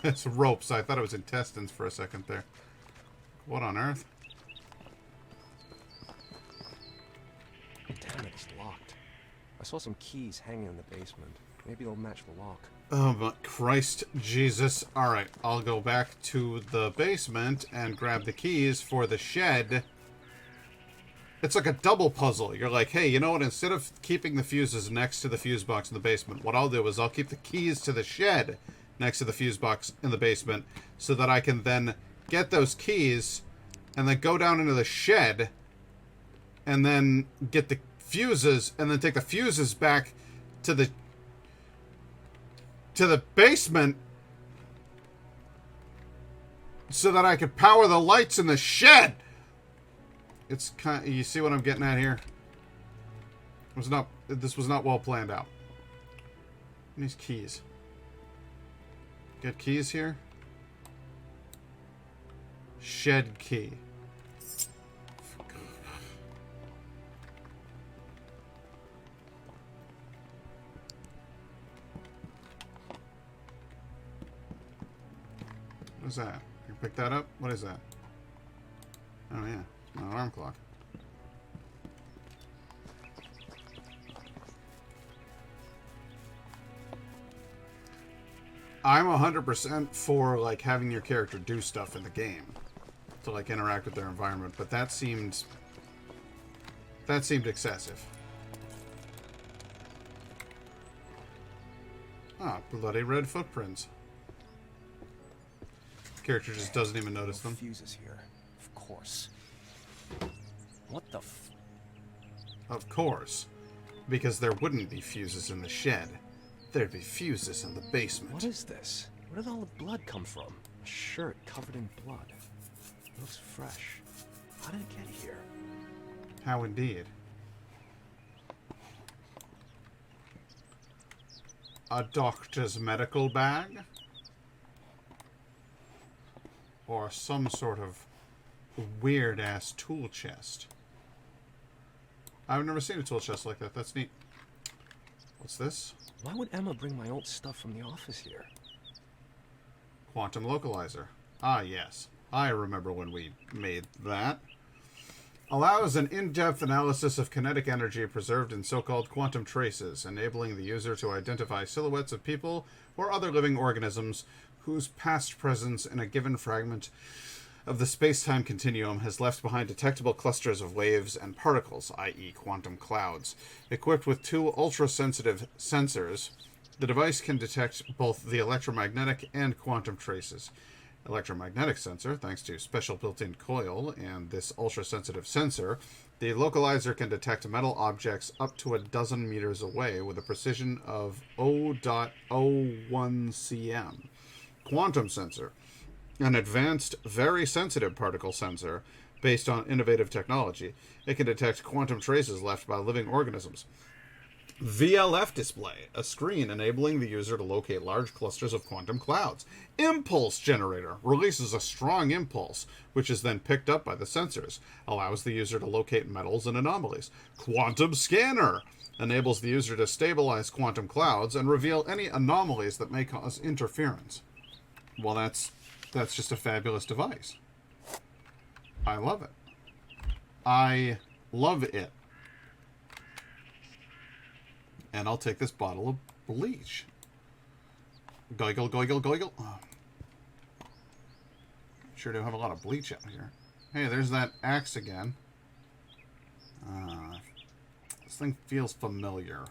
it's ropes. I thought it was intestines for a second there. What on earth? Damn it, it's locked. I saw some keys hanging in the basement. Maybe they'll match the lock. Oh, but Christ Jesus. Alright, I'll go back to the basement and grab the keys for the shed. It's like a double puzzle. You're like, hey, you know what? Instead of keeping the fuses next to the fuse box in the basement, what I'll do is I'll keep the keys to the shed next to the fuse box in the basement so that I can then get those keys and then go down into the shed and then get the fuses and then take the fuses back to the basement so that I could power the lights in the shed. It's kind of, you see what I'm getting at here? This was not well planned out. These keys. Get keys here. Shed key. What is that? You pick that up? What is that? Oh yeah, an alarm clock. I'm 100% for like having your character do stuff in the game to like interact with their environment, but that seemed excessive. Bloody red footprints. Character just doesn't even notice them. Fuses here, of course. What the f... Of course. Because there wouldn't be fuses in the shed. There'd be fuses in the basement. What is this? Where did all the blood come from? A shirt covered in blood. It looks fresh. How did it get here? How indeed. A doctor's medical bag? Or some sort of weird-ass tool chest. I've never seen a tool chest like that. That's neat. What's this? Why would Emma bring my old stuff from the office here? Quantum Localizer. Ah, yes. I remember when we made that. Allows an in-depth analysis of kinetic energy preserved in so-called quantum traces, enabling the user to identify silhouettes of people or other living organisms whose past presence in a given fragment of the space-time continuum has left behind detectable clusters of waves and particles, i.e. quantum clouds. Equipped with two ultra-sensitive sensors, the device can detect both the electromagnetic and quantum traces. Electromagnetic sensor, thanks to special built-in coil and this ultra-sensitive sensor, the localizer can detect metal objects up to 12 meters away with a precision of 0.01 cm. Quantum sensor, an advanced, very sensitive particle sensor based on innovative technology. It can detect quantum traces left by living organisms. VLF display, a screen enabling the user to locate large clusters of quantum clouds. Impulse generator, releases a strong impulse, which is then picked up by the sensors, allows the user to locate metals and anomalies. Quantum scanner, enables the user to stabilize quantum clouds and reveal any anomalies that may cause interference. Well, that's just a fabulous device. I love it. I love it. And I'll take this bottle of bleach. Goigle, goigle, goigle. Oh. Sure do have a lot of bleach out here. Hey, there's that axe again. This thing feels familiar.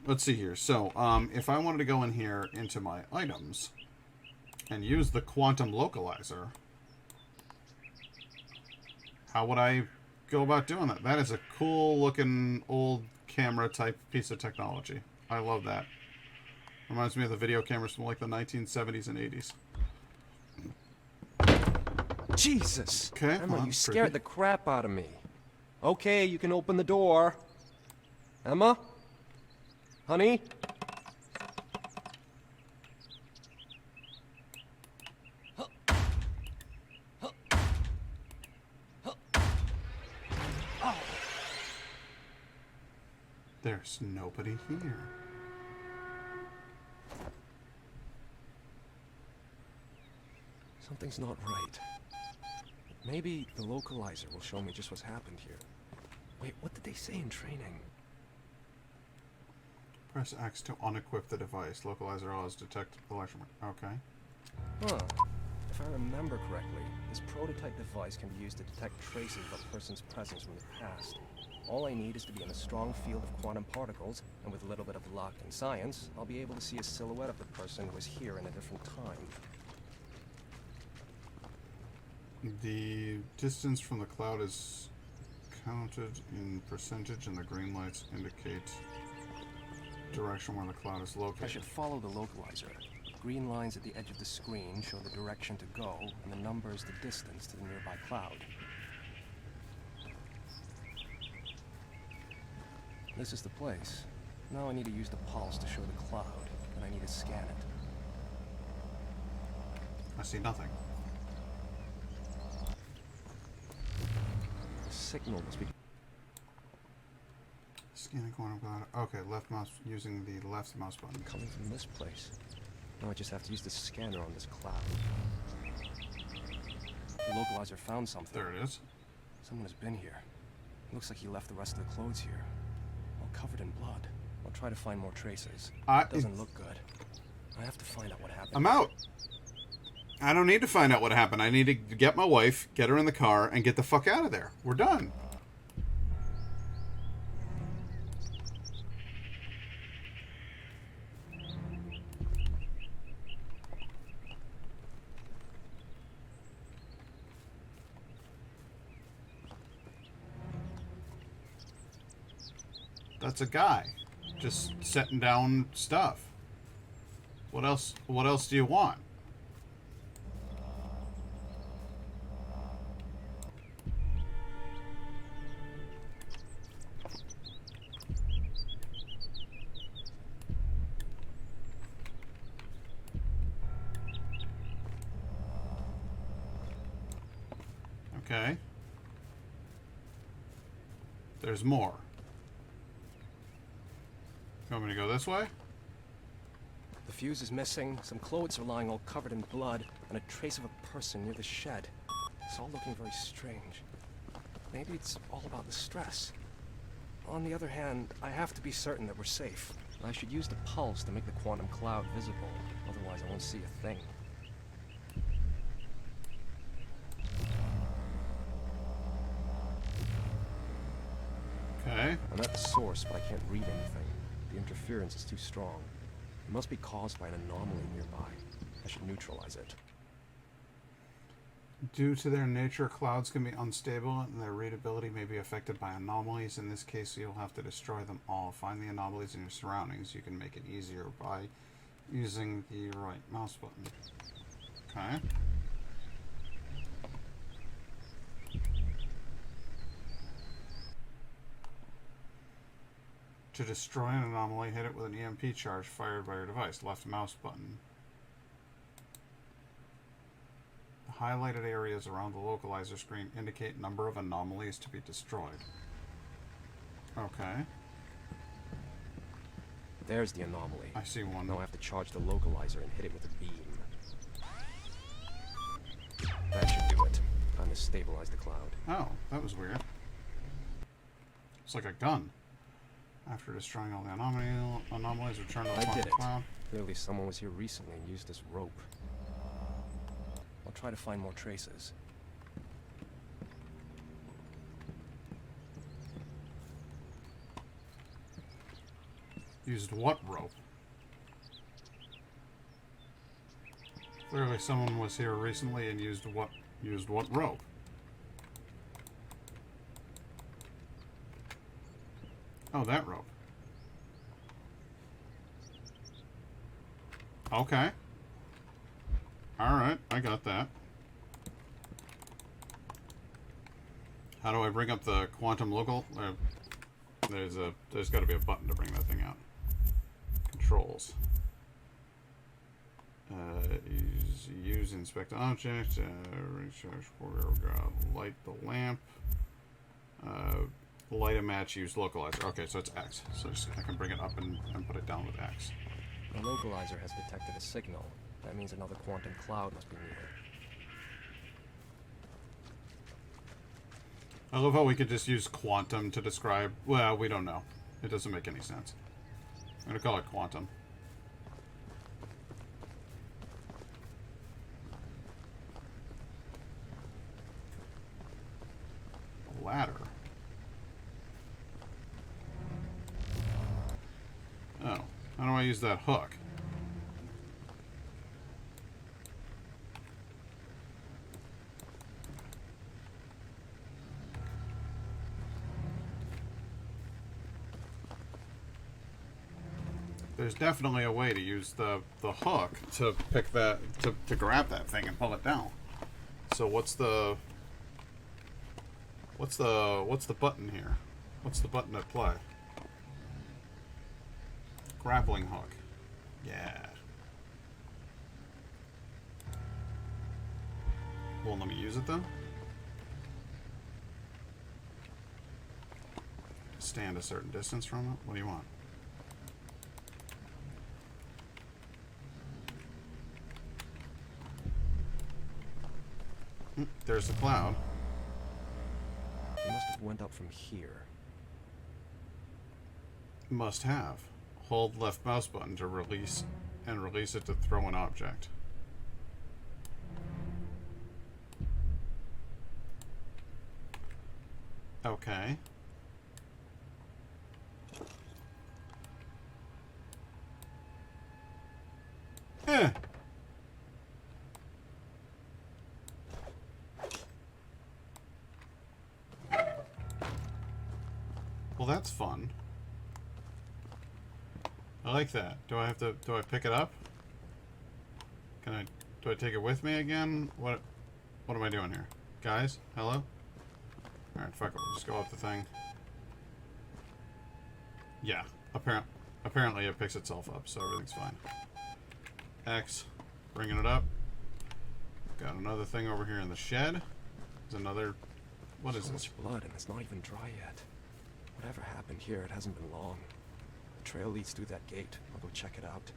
Let's see here. So, if I wanted to go in here into my items and use the quantum localizer, how would I go about doing that? That is a cool looking old camera type piece of technology. I love that. Reminds me of the video cameras from like the 1970s and 80s. Jesus! Okay, Emma, well, you scared creepy. the crap out of me. Okay, you can open the door. Emma? Honey? There's nobody here. Something's not right. Maybe the localizer will show me just what's happened here. Wait, what did they say in training? Press X to unequip the device. Localizer allows detect electron. Okay. Huh. If I remember correctly, this prototype device can be used to detect traces of a person's presence from the past. All I need is to be in a strong field of quantum particles, and with a little bit of luck and science, I'll be able to see a silhouette of the person who was here in a different time. The distance from the cloud is counted in percentage, and the green lights indicate direction where the cloud is I located. should follow the localizer. Green lines at the edge of the screen show the direction to go, and the numbers the distance to the nearby cloud. This is the place. Now I need to use the pulse to show the cloud, and I need to scan it. I see nothing. The signal must be... Scanning quantum cloud. Okay, left mouse using the left mouse button. coming from this place. Now I just have to use the scanner on this cloud. The localizer found something. There it is. Someone has been here. Looks like he left the rest of the clothes here. All covered in blood. I'll try to find more traces. It doesn't look good. I have to find out what happened. I'm out. I don't need to find out what happened. I need to get my wife, get her in the car, and get the fuck out of there. We're done. That's a guy just setting down stuff. What else do you want? Okay. There's more. You want me to go this way? The fuse is missing, some clothes are lying all covered in blood, and a trace of a person near the shed. It's all looking very strange. Maybe it's all about the stress. On the other hand, I have to be certain that we're safe. I should use the pulse to make the quantum cloud visible, otherwise I won't see a thing. Okay. I'm at the source, but I can't read anything. The interference is too strong. It must be caused by an anomaly nearby. I should neutralize it. Due to their nature, clouds can be unstable and their readability may be affected by anomalies. In this case, you'll have to destroy them all. Find the anomalies in your surroundings. You can make it easier by using the right mouse button. Okay. To destroy an anomaly, hit it with an EMP charge fired by your device. Left mouse button. The highlighted areas around the localizer screen indicate number of anomalies to be destroyed. Okay. There's the anomaly. I see one. Now I have to charge the localizer and hit it with a beam. That should do it. Time to stabilize the cloud. Oh, that was weird. It's like a gun. After destroying all the anomalies, return to the I quantum did it. cloud. Clearly someone was here recently and used this rope. I'll try to find more traces. Used what rope? Clearly someone was here recently and used what rope? Oh, that rope. Okay. Alright, I got that. How do I bring up the quantum local? There's got to be a button to bring that thing out. Controls. Use inspect object. Recharge light the lamp. Light a match. Use localizer. Okay, so it's X. So I can bring it up and put it down with X. The localizer has detected a signal. That means another quantum cloud must be near. I love how we could just use quantum to describe... Well, we don't know. It doesn't make any sense. I'm going to call it quantum. A ladder. Oh. How do I use that hook? There's definitely a way to use the hook to pick that to grab that thing and pull it down. So what's the button here? What's the button at play? Grappling hook. Yeah. Won't let me use it though. Stand a certain distance from it. What do you want? There's the cloud. It must have went up from here. Must have. Hold left mouse button to release it to throw an object. Okay. Eh. Well, that's fun. I like that. Do I pick it up? Do I take it with me again? What am I doing here? Guys, hello? Alright, fuck it, we'll just go up the thing. Yeah, apparently it picks itself up, so everything's fine. X, bringing it up. Got another thing over here in the shed. There's another... What is so this? much blood, and it's not even dry yet. Whatever happened here, it hasn't been long. The trail leads through that gate. I'll go check it out.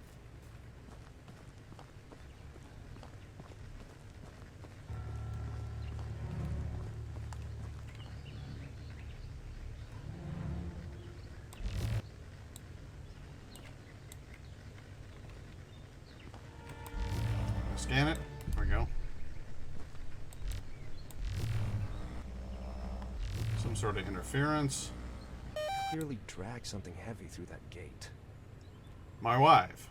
Scan it. There we go. Some sort of interference. Clearly dragged something heavy through that gate. My wife.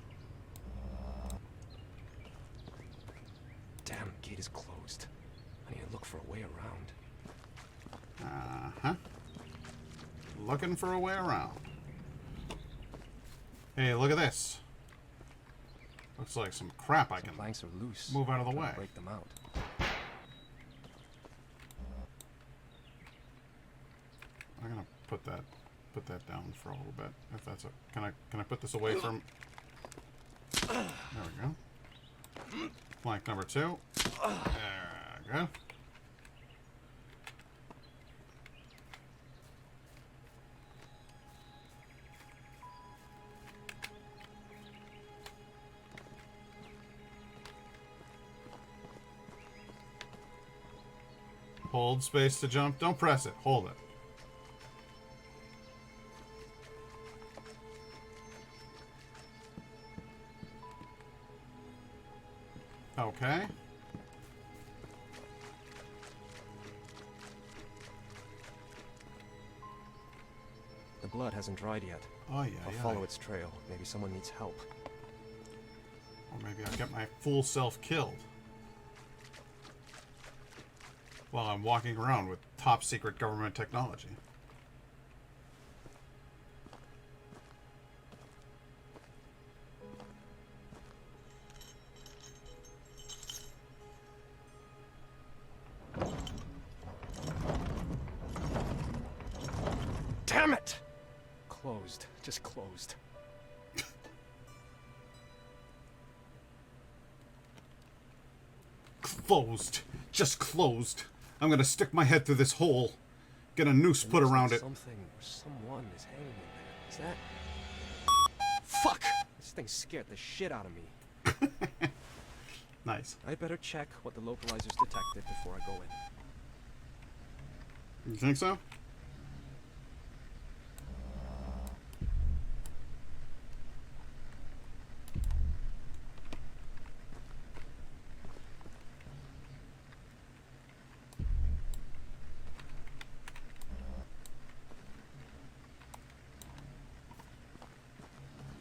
Damn, gate is closed. I need to look for a way around. Uh-huh. Looking for a way around. Hey, look at this. Looks like some crap I Some can planks are loose. move out of the Try way. to break them out. I'm gonna put that down for a little bit. If that's a can I put this away from? There we go. Plank number 2. There we go. Hold space to jump. Don't press it. Hold it. Okay. The blood hasn't dried yet. Oh yeah, I'll yeah. follow its trail. Maybe someone needs help. Or maybe I'll get my full self killed while I'm walking around with top secret government technology. Damn it! Closed. Just closed. Closed. Just closed. I'm gonna stick my head through this hole. Get a noose put around it. Something or someone is hanging in there. Is that... Fuck! This thing scared the shit out of me. Nice. I'd better check what the localizer's detected before I go in. You think so?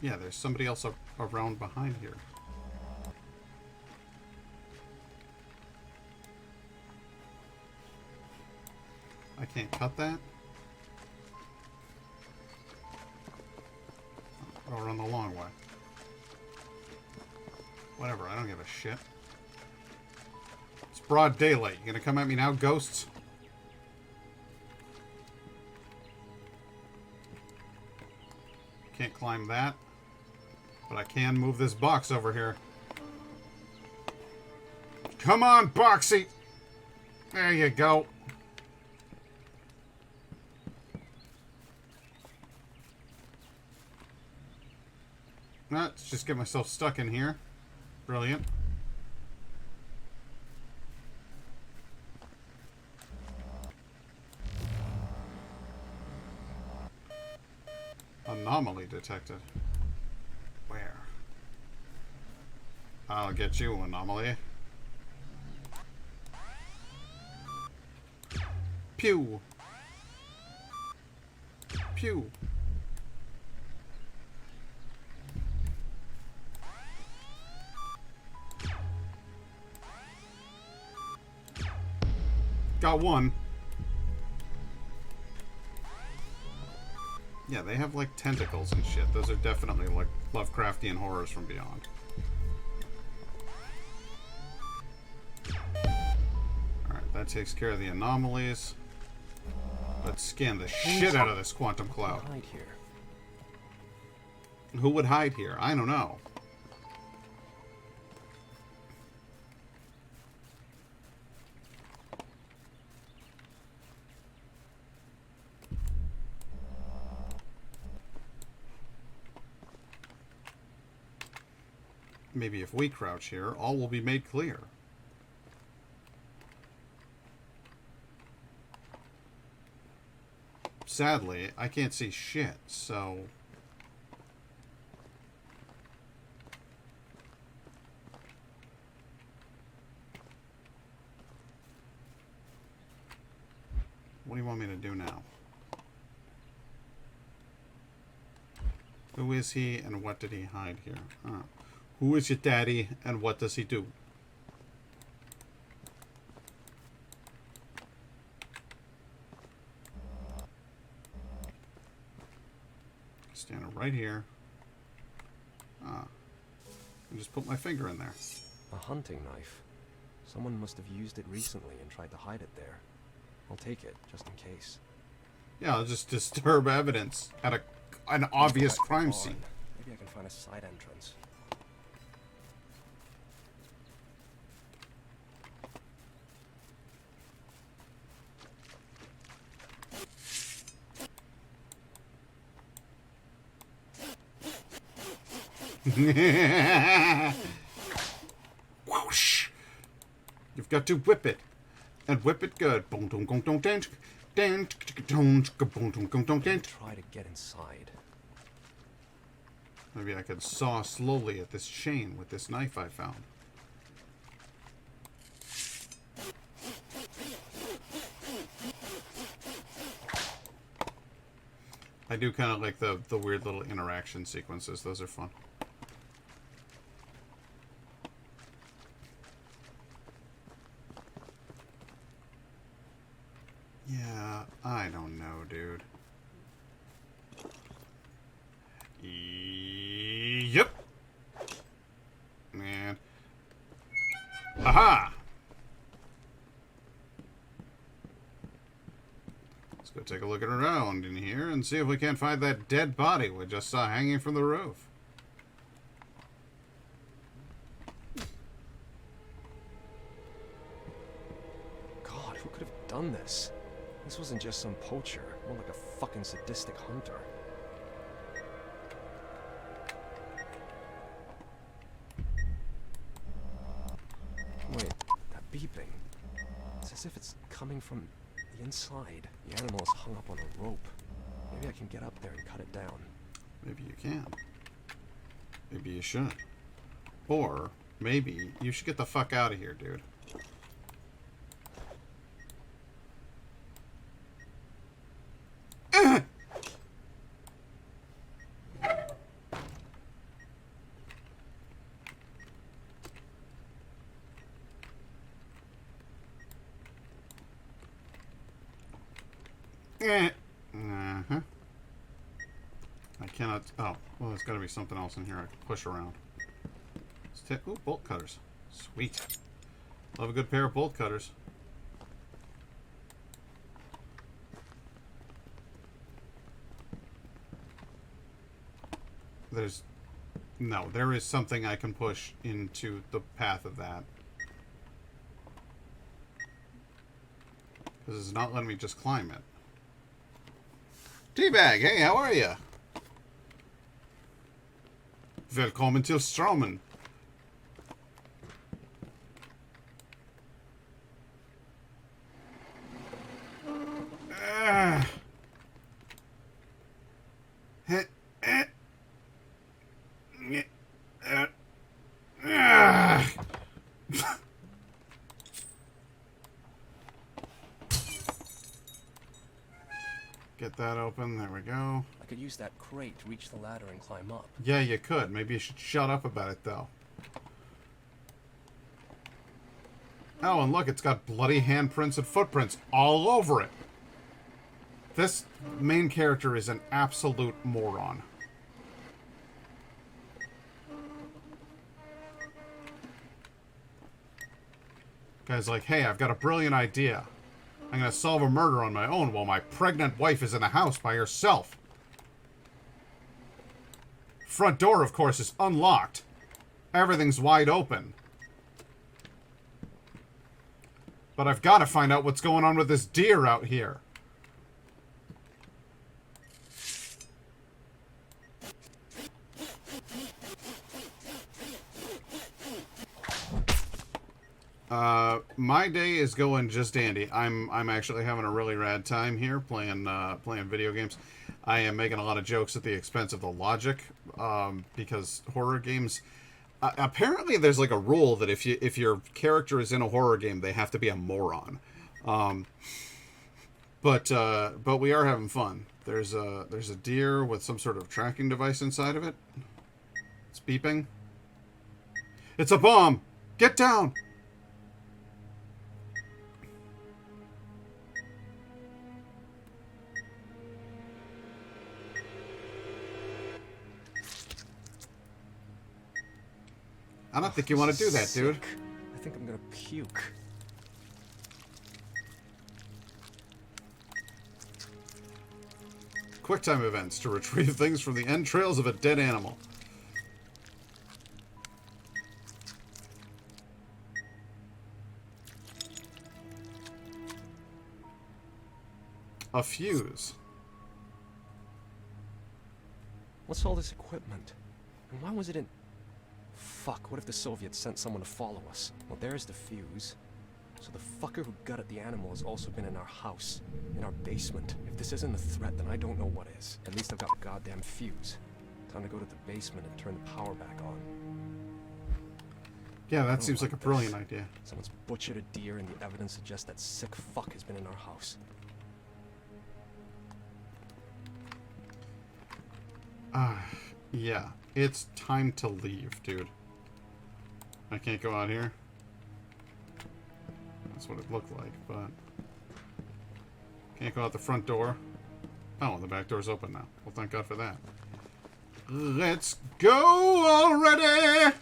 Yeah, there's somebody else around behind here. I can't cut that? I'll run the long way. Whatever, I don't give a shit. It's broad daylight. You gonna come at me now, ghosts? Can't climb that. But I can move this box over here. Come on, Boxy! There you go. Let's just get myself stuck in here. Brilliant. Anomaly detected. Where? I'll get you, anomaly. Pew! Pew! Got one. Yeah, they have like tentacles and shit. Those are definitely like Lovecraftian horrors from beyond. Alright, that takes care of the anomalies. Let's scan the shit out of this quantum cloud. Hide here. Who would hide here? I don't know. Maybe if we crouch here, all will be made clear. Sadly, I can't see shit, so... What do you want me to do now? Who is he and what did he hide here? Huh. Who is your daddy and what does he do? Standing right here. Ah. I just put my finger in there. A hunting knife. Someone must have used it recently and tried to hide it there. I'll take it, just in case. Yeah, I'll just disturb evidence at an obvious crime scene. Maybe I can find a side entrance. Whoosh! You've got to whip it. And whip it good. Try to get inside. Maybe I could saw slowly at this chain with this knife I found. I do kind of like the weird little interaction sequences. Those are fun. Yeah, I don't know, dude. Yep. Man. Aha! Let's go take a look around in here and see if we can't find that dead body we just saw hanging from the roof. God, who could have done this? This wasn't just some poacher, more like a fucking sadistic hunter. Wait, that beeping. It's as if it's coming from the inside. The animal is hung up on a rope. Maybe I can get up there and cut it down. Maybe you can. Maybe you should. Or maybe you should get the fuck out of here, dude. Uh-huh. I cannot... Oh, well, there's got to be something else in here I can push around. Ooh, bolt cutters. Sweet. Love a good pair of bolt cutters. There's... No, there is something I can push into the path of that. Because it's not letting me just climb it. Teabag, hey, how are you? Velkommen til Strømmen. Get that open. There we go. I could use that crate to reach the ladder and climb up. Yeah, you could. Maybe you should shut up about it, though. Oh, and look, it's got bloody handprints and footprints all over it. This main character is an absolute moron. Guy's like, hey, I've got a brilliant idea. I'm going to solve a murder on my own while my pregnant wife is in the house by herself. Front door, of course, is unlocked. Everything's wide open. But I've got to find out what's going on with this deer out here. My day is going just dandy. I'm actually having a really rad time here playing video games. I am making a lot of jokes at the expense of the logic, because horror games. Apparently, there's like a rule that if your character is in a horror game, they have to be a moron. But we are having fun. There's a deer with some sort of tracking device inside of it. It's beeping. It's a bomb. Get down. I don't think you want to do that, dude. I think I'm gonna puke. QuickTime events to retrieve things from the entrails of a dead animal. A fuse. What's all this equipment? And why was it in... Fuck, what if the Soviets sent someone to follow us? Well, there's the fuse. So the fucker who gutted the animal has also been in our house, in our basement. If this isn't a threat, then I don't know what is. At least I've got a goddamn fuse. Time to go to the basement and turn the power back on. Yeah, that seems like a brilliant idea. Someone's butchered a deer and the evidence suggests that sick fuck has been in our house. Yeah. It's time to leave, dude. I can't go out here. That's what it looked like, but... Can't go out the front door. Oh, the back door's open now. Well, thank God for that. Let's go already!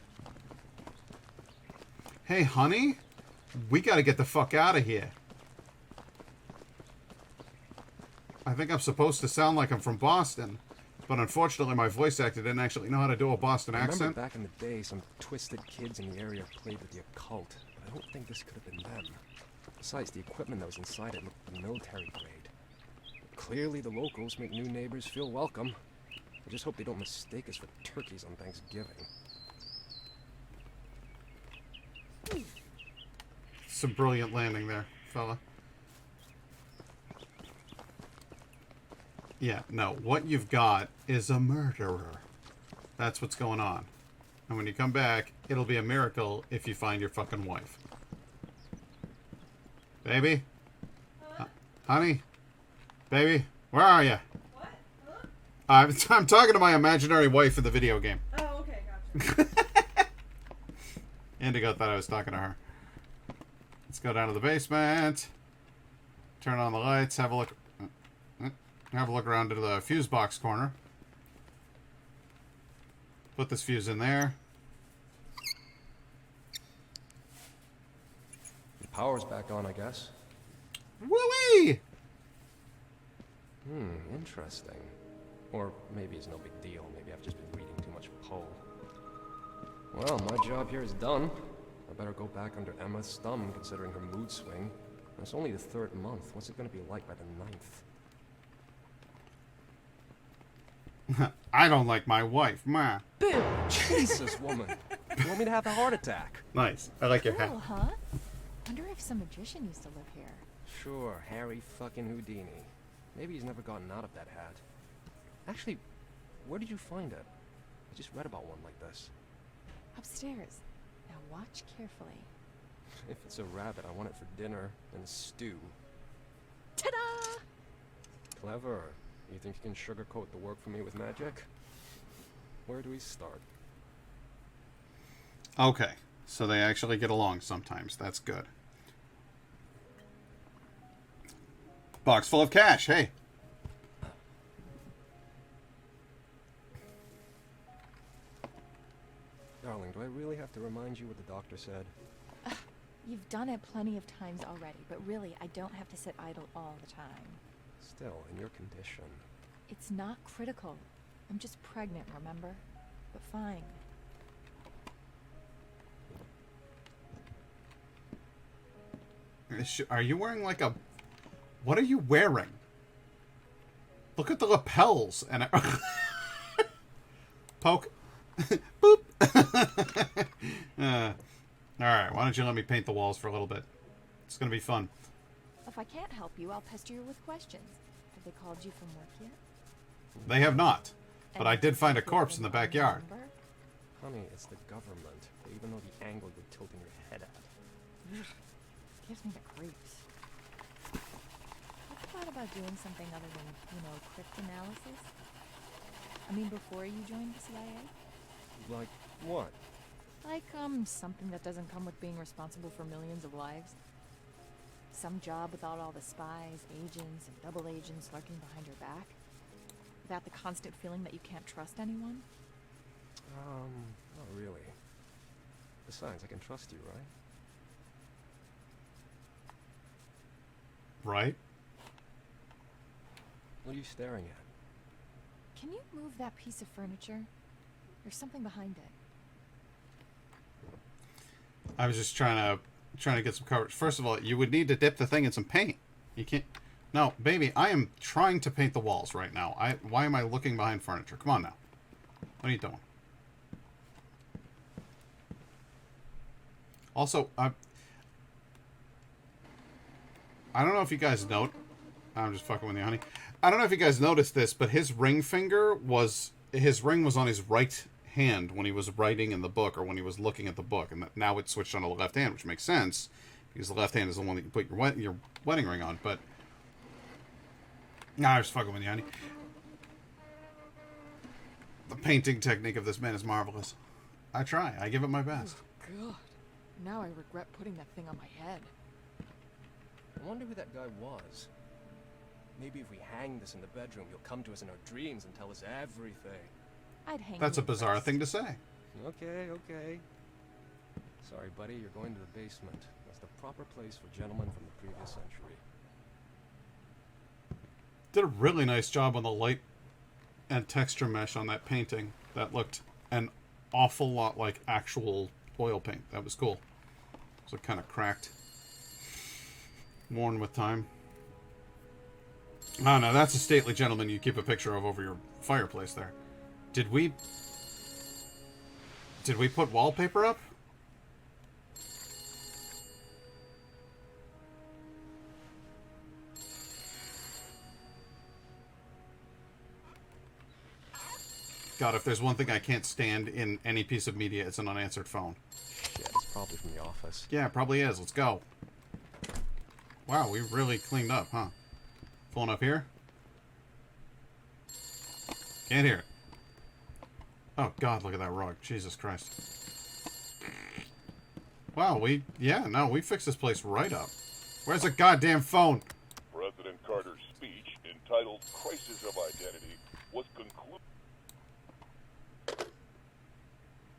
Hey, honey. We gotta get the fuck out of here. I think I'm supposed to sound like I'm from Boston, but unfortunately my voice actor didn't actually know how to do a Boston I remember accent. back in the day, some twisted kids in the area played with the occult, but I don't think this could have been them. Besides, the equipment that was inside it looked military grade. Clearly, the locals make new neighbors feel welcome. I just hope they don't mistake us for turkeys on Thanksgiving. It's a brilliant landing there, fella. Yeah, no, what you've got is a murderer. That's what's going on. And when you come back, it'll be a miracle if you find your fucking wife. Baby? Honey? Baby? Where are you? What? Huh? I'm talking to my imaginary wife in the video game. Oh, okay, gotcha. Indigo thought I was talking to her. Let's go down to the basement. Turn on the lights. Have a look. Have a look around to the fuse box corner. Put this fuse in there. The power's back on, I guess. Woo-wee! Interesting. Or maybe it's no big deal. Maybe I've just been reading too much Poe. Well, my job here is done. I better go back under Emma's thumb, considering her mood swing. It's only the 3rd month. What's it going to be like by the 9th? I don't like my wife. Ma. Boo! Jesus, woman. You want me to have a heart attack? Nice. I like your hat. Cool, huh? Wonder if some magician used to live here. Sure, Harry fucking Houdini. Maybe he's never gotten out of that hat. Actually, where did you find it? I just read about one like this. Upstairs. Now watch carefully. If it's a rabbit, I want it for dinner and stew. Ta-da! Clever. You think you can sugarcoat the work for me with magic? Where do we start? Okay. So they actually get along sometimes. That's good. Box full of cash. Hey. Darling, do I really have to remind you what the doctor said? You've done it plenty of times already, but really, I don't have to sit idle all the time. Still, in your condition. It's not critical. I'm just pregnant, remember? But fine. Are you wearing like a... What are you wearing? Look at the lapels and... Poke. Boop. Alright, why don't you let me paint the walls for a little bit? It's gonna be fun. If I can't help you, I'll pester you with questions. Have they called you from work yet? They have not. But I Any did find a particular corpse in the thing on your backyard. number? Honey, it's the government. They even know the angle you're tilting your head at. Gives me the creeps. Have you thought about doing something other than, cryptanalysis? I mean, before you joined the CIA? Like what? Like, something that doesn't come with being responsible for millions of lives. Some job without all the spies, agents, and double agents lurking behind your back. Without the constant feeling that you can't trust anyone. Not really. Besides, I can trust you, right? Right? What are you staring at? Can you move that piece of furniture? There's something behind it. I was just trying to get some coverage. First of all, you would need to dip the thing in some paint. You can't... No, baby, I am trying to paint the walls right now. Why am I looking behind furniture? Come on now. What are you doing? Also, I don't know if you guys note. I'm just fucking with you, honey. I don't know if you guys noticed this, but his ring finger was... His ring was on his right hand when he was writing in the book, or when he was looking at the book, and now it's switched onto the left hand, which makes sense, because the left hand is the one that you put your wedding ring on, but... Nah, I was fucking with you, honey. The painting technique of this man is marvelous. I try. I give it my best. Oh, God. Now I regret putting that thing on my head. I wonder who that guy was. Maybe if we hang this in the bedroom, he'll come to us in our dreams and tell us everything. I'd hang That's a you bizarre first. thing to say. Okay, okay. Sorry, buddy, you're going to the basement. That's the proper place for gentlemen from the previous century. Did a really nice job on the light and texture mesh on that painting. That looked an awful lot like actual oil paint. That was cool. So kind of cracked. Worn with time. Oh no, that's a stately gentleman you keep a picture of over your fireplace there. Did we put wallpaper up? God, if there's one thing I can't stand in any piece of media, it's an unanswered phone. Shit, it's probably from the office. Yeah, it probably is. Let's go. Wow, we really cleaned up, huh? Phone up here? Can't hear it. Oh, God, look at that rug. Jesus Christ. Wow, we fixed this place right up. Where's the goddamn phone? President Carter's speech, entitled Crisis of Identity, was concluded.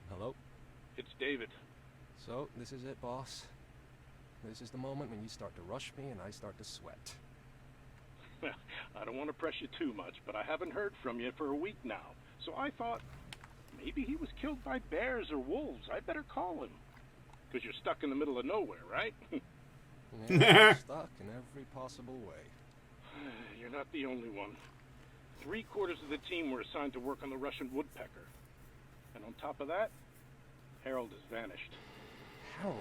Hello? It's David. So, this is it, boss. This is the moment when you start to rush me and I start to sweat. Well, I don't want to press you too much, but I haven't heard from you for a week now. So I thought, maybe he was killed by bears or wolves. I better call him. Because you're stuck in the middle of nowhere, right? Yeah, I'm stuck in every possible way. You're not the only one. 3/4 of the team were assigned to work on the Russian woodpecker. And on top of that, Harold has vanished. Harold?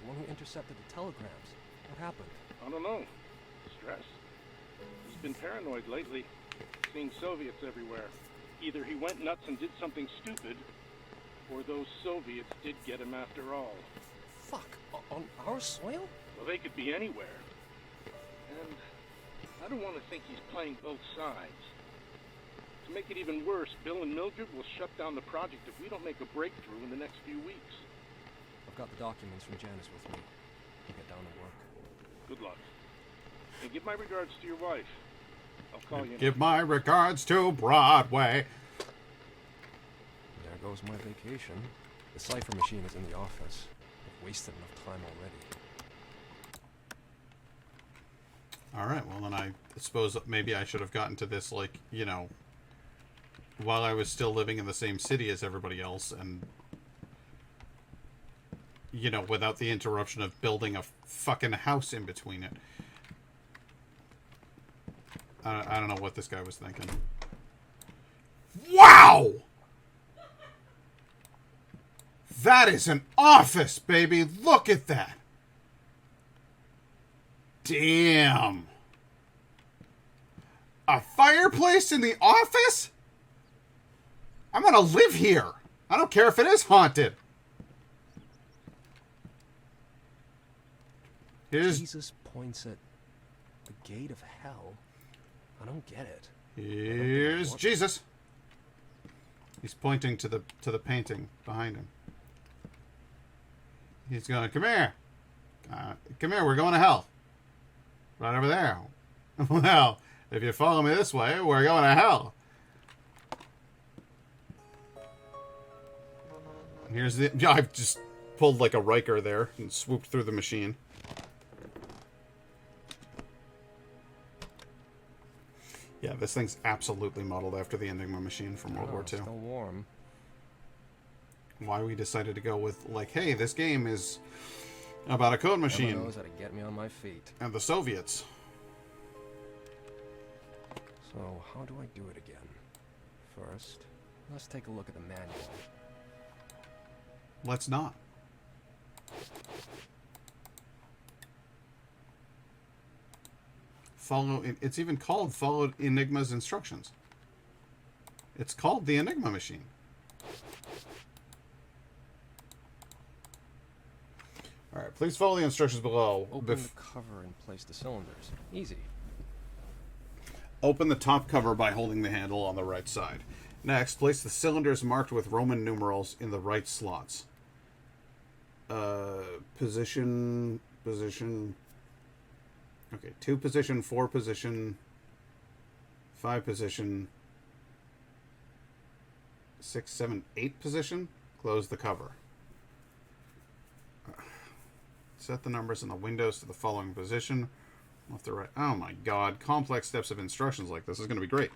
The one who intercepted the telegrams. What happened? I don't know. Stress. He's been paranoid lately, seeing Soviets everywhere. Either he went nuts and did something stupid, or those Soviets did get him after all. Fuck, on our soil? Well, they could be anywhere. And I don't want to think he's playing both sides. To make it even worse, Bill and Mildred will shut down the project if we don't make a breakthrough in the next few weeks. I've got the documents from Janice with me. I'll get down to work. Good luck. And give my regards to your wife. I'll call you. Give my regards to Broadway. There goes my vacation. The cipher machine is in the office. I've wasted enough time already. Alright, well then I suppose maybe I should have gotten to this, like, you know, while I was still living in the same city as everybody else, and, you know, without the interruption of building a fucking house in between it. I don't know what this guy was thinking. Wow! That is an office, baby! Look at that! Damn! A fireplace in the office? I'm gonna live here! I don't care if it is haunted! Jesus points at the gate of hell. I don't get it. Here's Jesus. He's pointing to the painting behind him. He's going, come here. Come here, we're going to hell. Right over there. Well, if you follow me this way, we're going to hell. Here's the... Yeah, I've just pulled like a Riker there and swooped through the machine. Yeah, this thing's absolutely modeled after the Enigma machine from World War II. Still warm. Why we decided to go with, like, hey, this game is about a code machine. Everyone knows how to get me on my feet. And the Soviets. So, how do I do it again? First, let's take a look at the manual. Let's not. It's even called Follow Enigma's Instructions. It's called the Enigma machine. Alright, please follow the instructions below. Open the cover and place the cylinders. Easy. Open the top cover by holding the handle on the right side. Next, place the cylinders marked with Roman numerals in the right slots. Position. Okay, 2 position, 4 position, 5 position, 6, 7, 8 position. Close the cover. Set the numbers in the windows to the following position. Left to right. Oh my god. Complex steps of instructions like this is going to be great.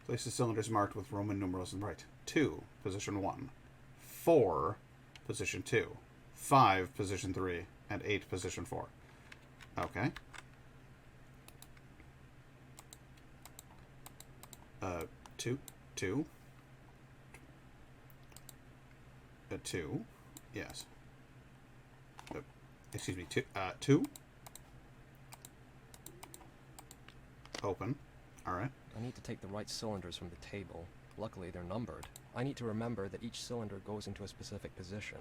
Place the cylinders marked with Roman numerals on the right. 2, position 1. 4, position 2. 5, position 3. And 8, position 4. Okay. 2. 2. 2. Yes. Excuse me. 2. 2. Open. Alright. I need to take the right cylinders from the table. Luckily, they're numbered. I need to remember that each cylinder goes into a specific position.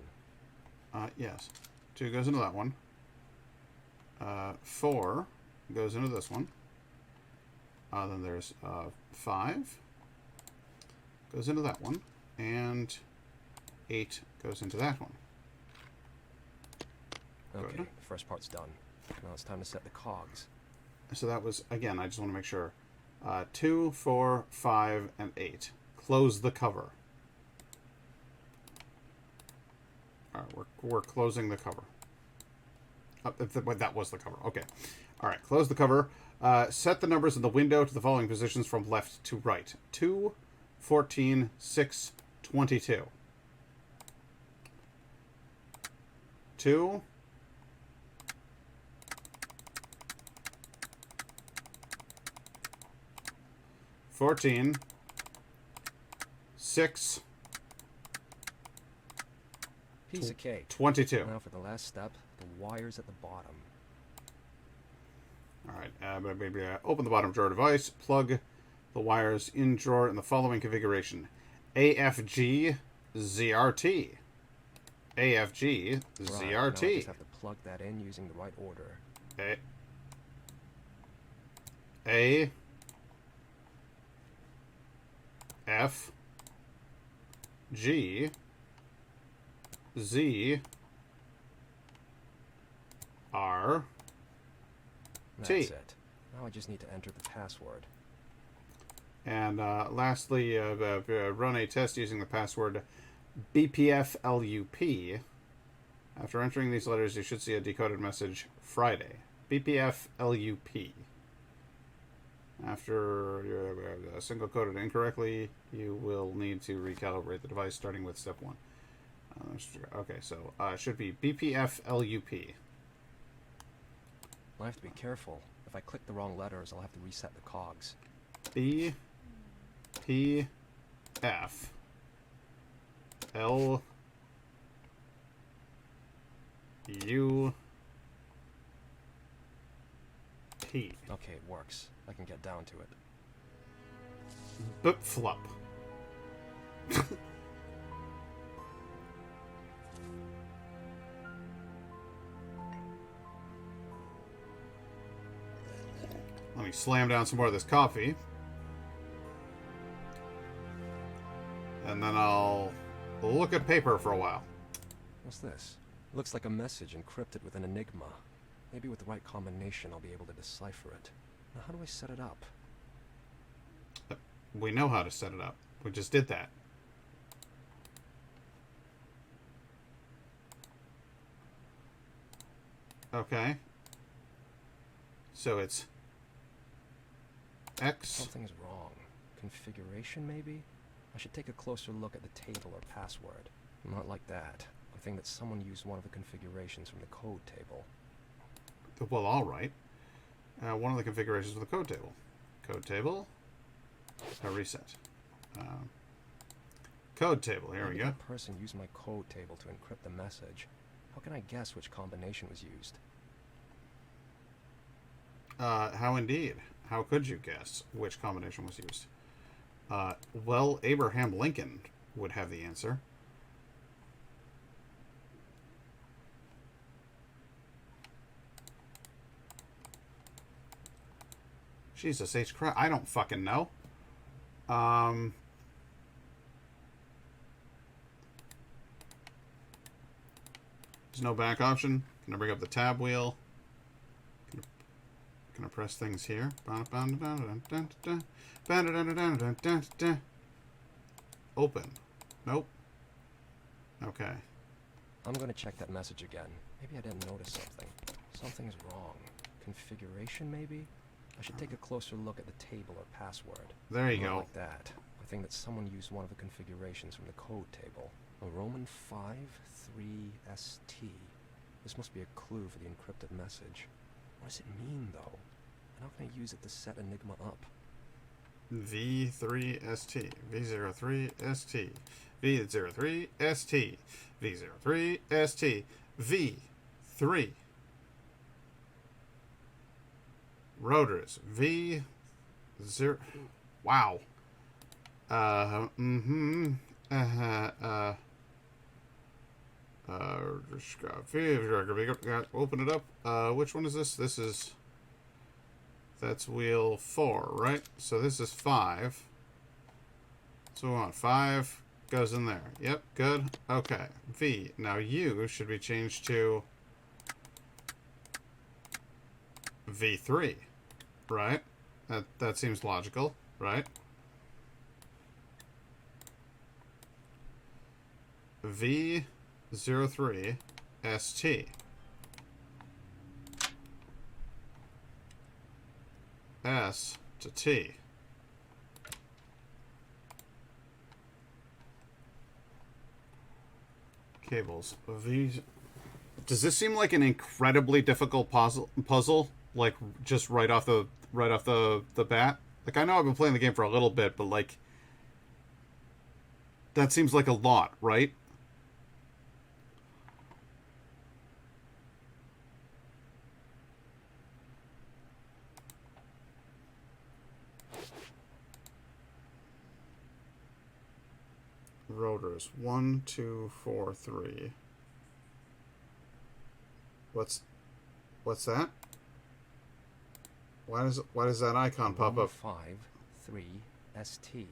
Yes. 2 goes into that one. 4 goes into this one. Then there's 5 goes into that one. And 8 goes into that one. Okay, the first part's done. Now it's time to set the cogs. So that was, again, I just want to make sure. 2, 4, 5, and 8. Close the cover. Alright, we're closing the cover. That was the cover. Okay. Alright, close the cover. Set the numbers in the window to the following positions from left to right. 2, 14, 6, 22. 2, 14, 6, Piece of cake. 22. Now for the last step, the wires at the bottom. Alright, open the bottom drawer device, plug the wires in drawer in the following configuration. AFG ZRT. AFG Right, now I ZRT. just have to plug that in using the right order. A F G Z R That's T. it. Now I just need to enter the password. And lastly, run a test using the password BPFLUP. After entering these letters, you should see a decoded message Friday. BPFLUP. After you're single coded incorrectly, you will need to recalibrate the device starting with step 1. Okay, so it should be BPFLUP. I have to be careful. If I click the wrong letters, I'll have to reset the cogs. B P F L U P. Okay, it works. I can get down to it. Bipflup. Let me slam down some more of this coffee. And then I'll look at paper for a while. What's this? Looks like a message encrypted with an enigma. Maybe with the right combination I'll be able to decipher it. Now how do I set it up? We know how to set it up. We just did that. Okay. So it's X. Something's wrong. Configuration, maybe? I should take a closer look at the table or password. Not like that. I think that someone used one of the configurations from the code table. Well, all right. One of the configurations of the code table. Code table. Reset. Code table. Here we go. That person used my code table to encrypt the message. How can I guess which combination was used? How indeed? How could you guess which combination was used? Well, Abraham Lincoln would have the answer. Jesus H. Christ, I don't fucking know. There's no back option. Can I bring up the tab wheel? Can I press things here? Open. Nope. Okay. I'm going to check that message again. Maybe I didn't notice something. Something's wrong. Configuration, maybe? I should take a closer look at the table or password. There you Not go. like that. I think that someone used one of the configurations from the code table. A Roman 5-3-ST. This must be a clue for the encrypted message. What does it mean, though? And how can I use it to set Enigma up? V3ST, V03ST, V03ST, V03ST, V3. Rotors, V0. Wow. Open it up. Which one is this? This is. That's wheel 4, right? So this is 5. So we want 5 goes in there. Yep, good. Okay. V. Now U should be changed to V3, right? That seems logical, right? V03 ST. S to T. Cables. V. Does this seem like an incredibly difficult puzzle? Like just right off the bat? Like I know I've been playing the game for a little bit, but like that seems like a lot, right? Rotors 1, 2, 4, 3. What's that? Why does that icon pop up? 5-3-ST.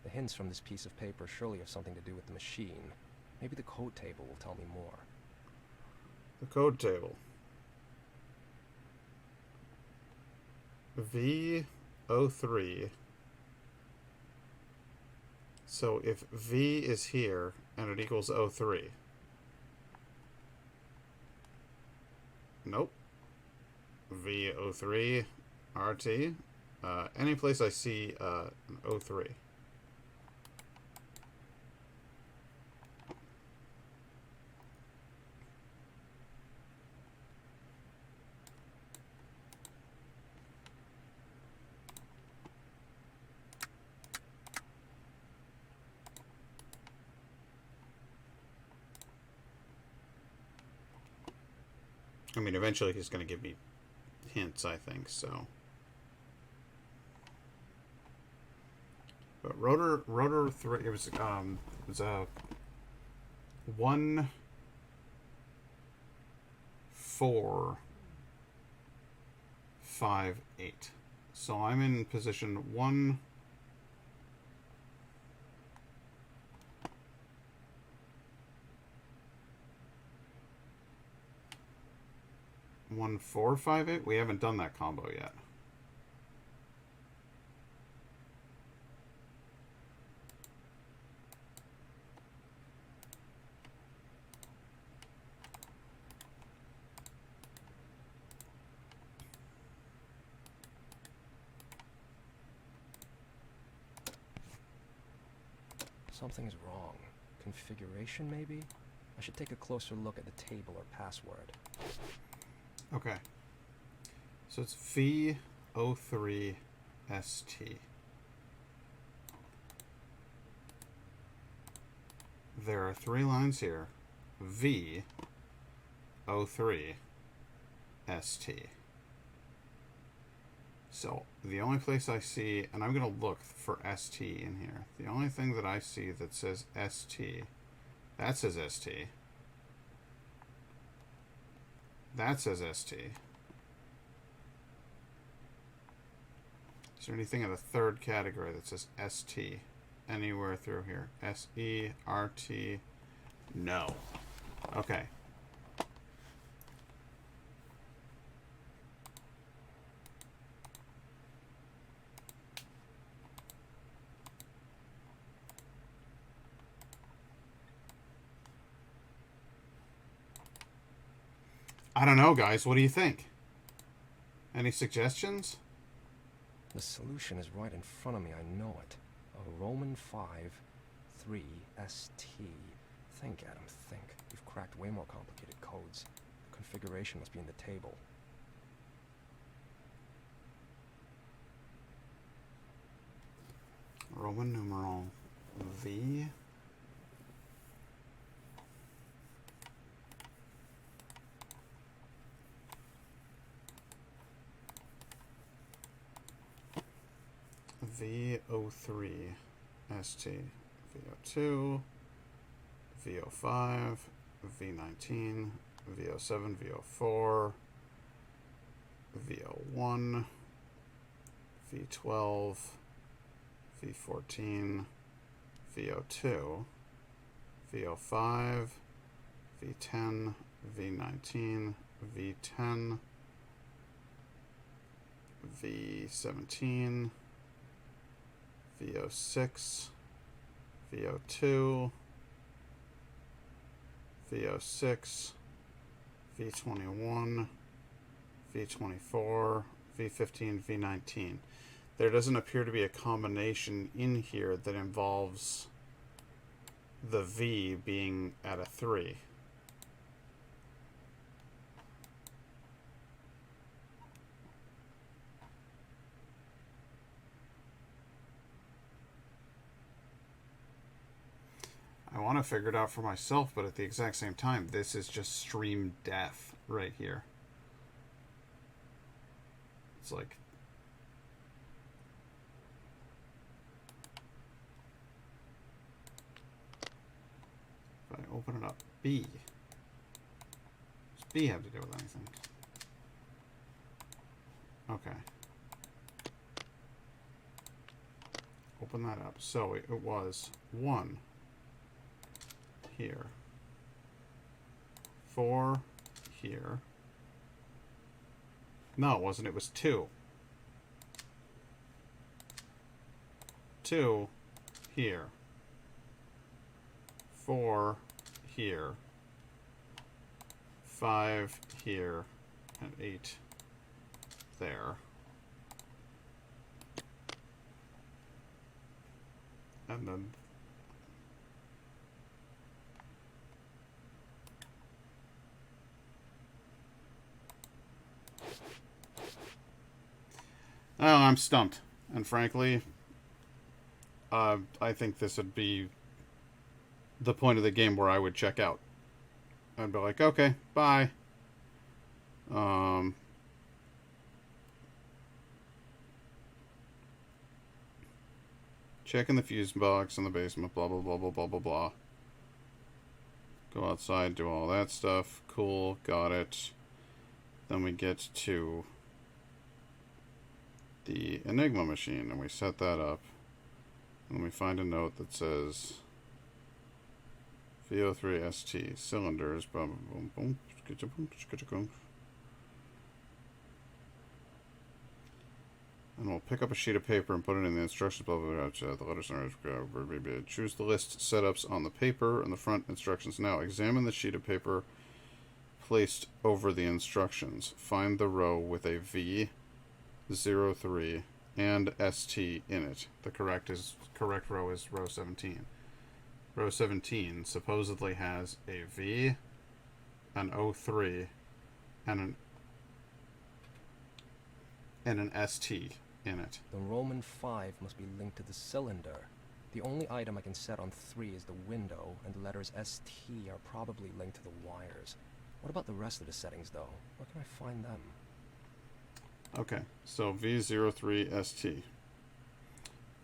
The hints from this piece of paper surely have something to do with the machine. Maybe the code table will tell me more. The code table. V03. So if V is here and it equals 03. Nope. V03 RT. Any place I see an 03. I mean, eventually he's going to give me hints, I think, so. But rotor 3, it was a 1, 4, 5, 8. So I'm in position 1. One, 4, 5, 8. We haven't done that combo yet. Something's wrong. Configuration, maybe? I should take a closer look at the table or password. Okay. So it's V03ST. There are 3 lines here. V03ST. So the only place I see, and I'm going to look for ST in here. The only thing that I see that says ST, that says ST. That says ST. Is there anything in the third category that says ST anywhere through here? SE, RT, no. Okay. I don't know, guys. What do you think? Any suggestions? The solution is right in front of me, I know it. A Roman 5, 3, ST. Think, Adam, think. You've cracked way more complicated codes. The configuration must be in the table. Roman numeral V. V03 ST, V02, V05, V19, V07, V04, V01, V12, V14, V02, V05, V10, V19, V10, V17, V06, V02, V06, V21, V24, V15, V19. There doesn't appear to be a combination in here that involves the V being at a 3. I want to figure it out for myself, but at the exact same time, this is just stream death right here. It's like... if I open it up, B. Does B have to do with anything? Okay. Open that up. So it was 1 here, 4 here. No, it wasn't. It was 2. 2 here. 4 here. 5 here. And 8 there. And then oh, I'm stumped. And frankly, I think this would be the point of the game where I would check out. I'd be like, okay, bye. Checking the fuse box in the basement, blah, blah, blah, blah, blah, blah, blah. Go outside, do all that stuff. Cool, got it. Then we get to the Enigma machine, and we set that up. And we find a note that says VO3 ST cylinders, boom, boom, boom, boom. And we'll pick up a sheet of paper and put it in the instructions. Blah, blah, blah, the letters are choose the list setups on the paper and the front instructions. Now examine the sheet of paper placed over the instructions. Find the row with a V, 03, and ST in it. The correct row is row 17. Row 17 supposedly has a V, an 03, and an ST in it. The Roman 5 must be linked to the cylinder. The only item I can set on 3 is the window, and the letters ST are probably linked to the wires. What about the rest of the settings, though? Where can I find them? Okay, so V03 ST.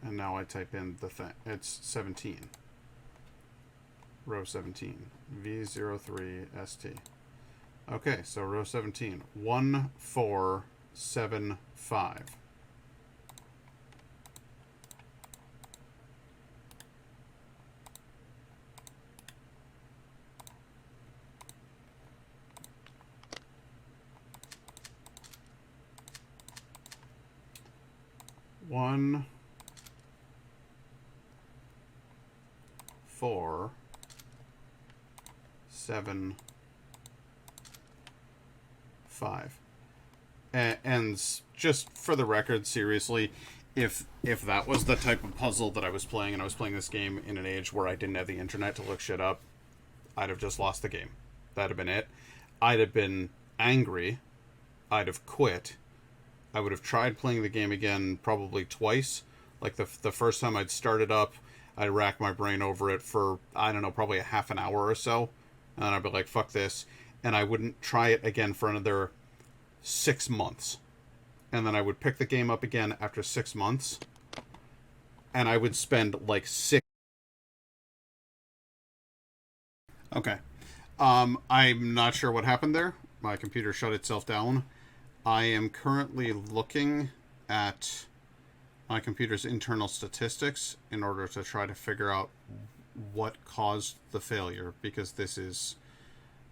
And now I type in the thing. It's 17. Row 17. V03 ST. Okay, so row 17. 1475. One, 4, 7, PS5. And just for the record, seriously, if that was the type of puzzle that I was playing, and I was playing this game in an age where I didn't have the internet to look shit up, I'd have just lost the game. That'd have been it. I'd have been angry. I'd have quit. I would have tried playing the game again probably twice. Like the first time I'd start it up, I'd rack my brain over it for, I don't know, probably a half an hour or so. And I'd be like, fuck this. And I wouldn't try it again for another 6 months. And then I would pick the game up again after 6 months. And I would spend like 6... Okay. I'm not sure what happened there. My computer shut itself down. I am currently looking at my computer's internal statistics in order to try to figure out what caused the failure, because this is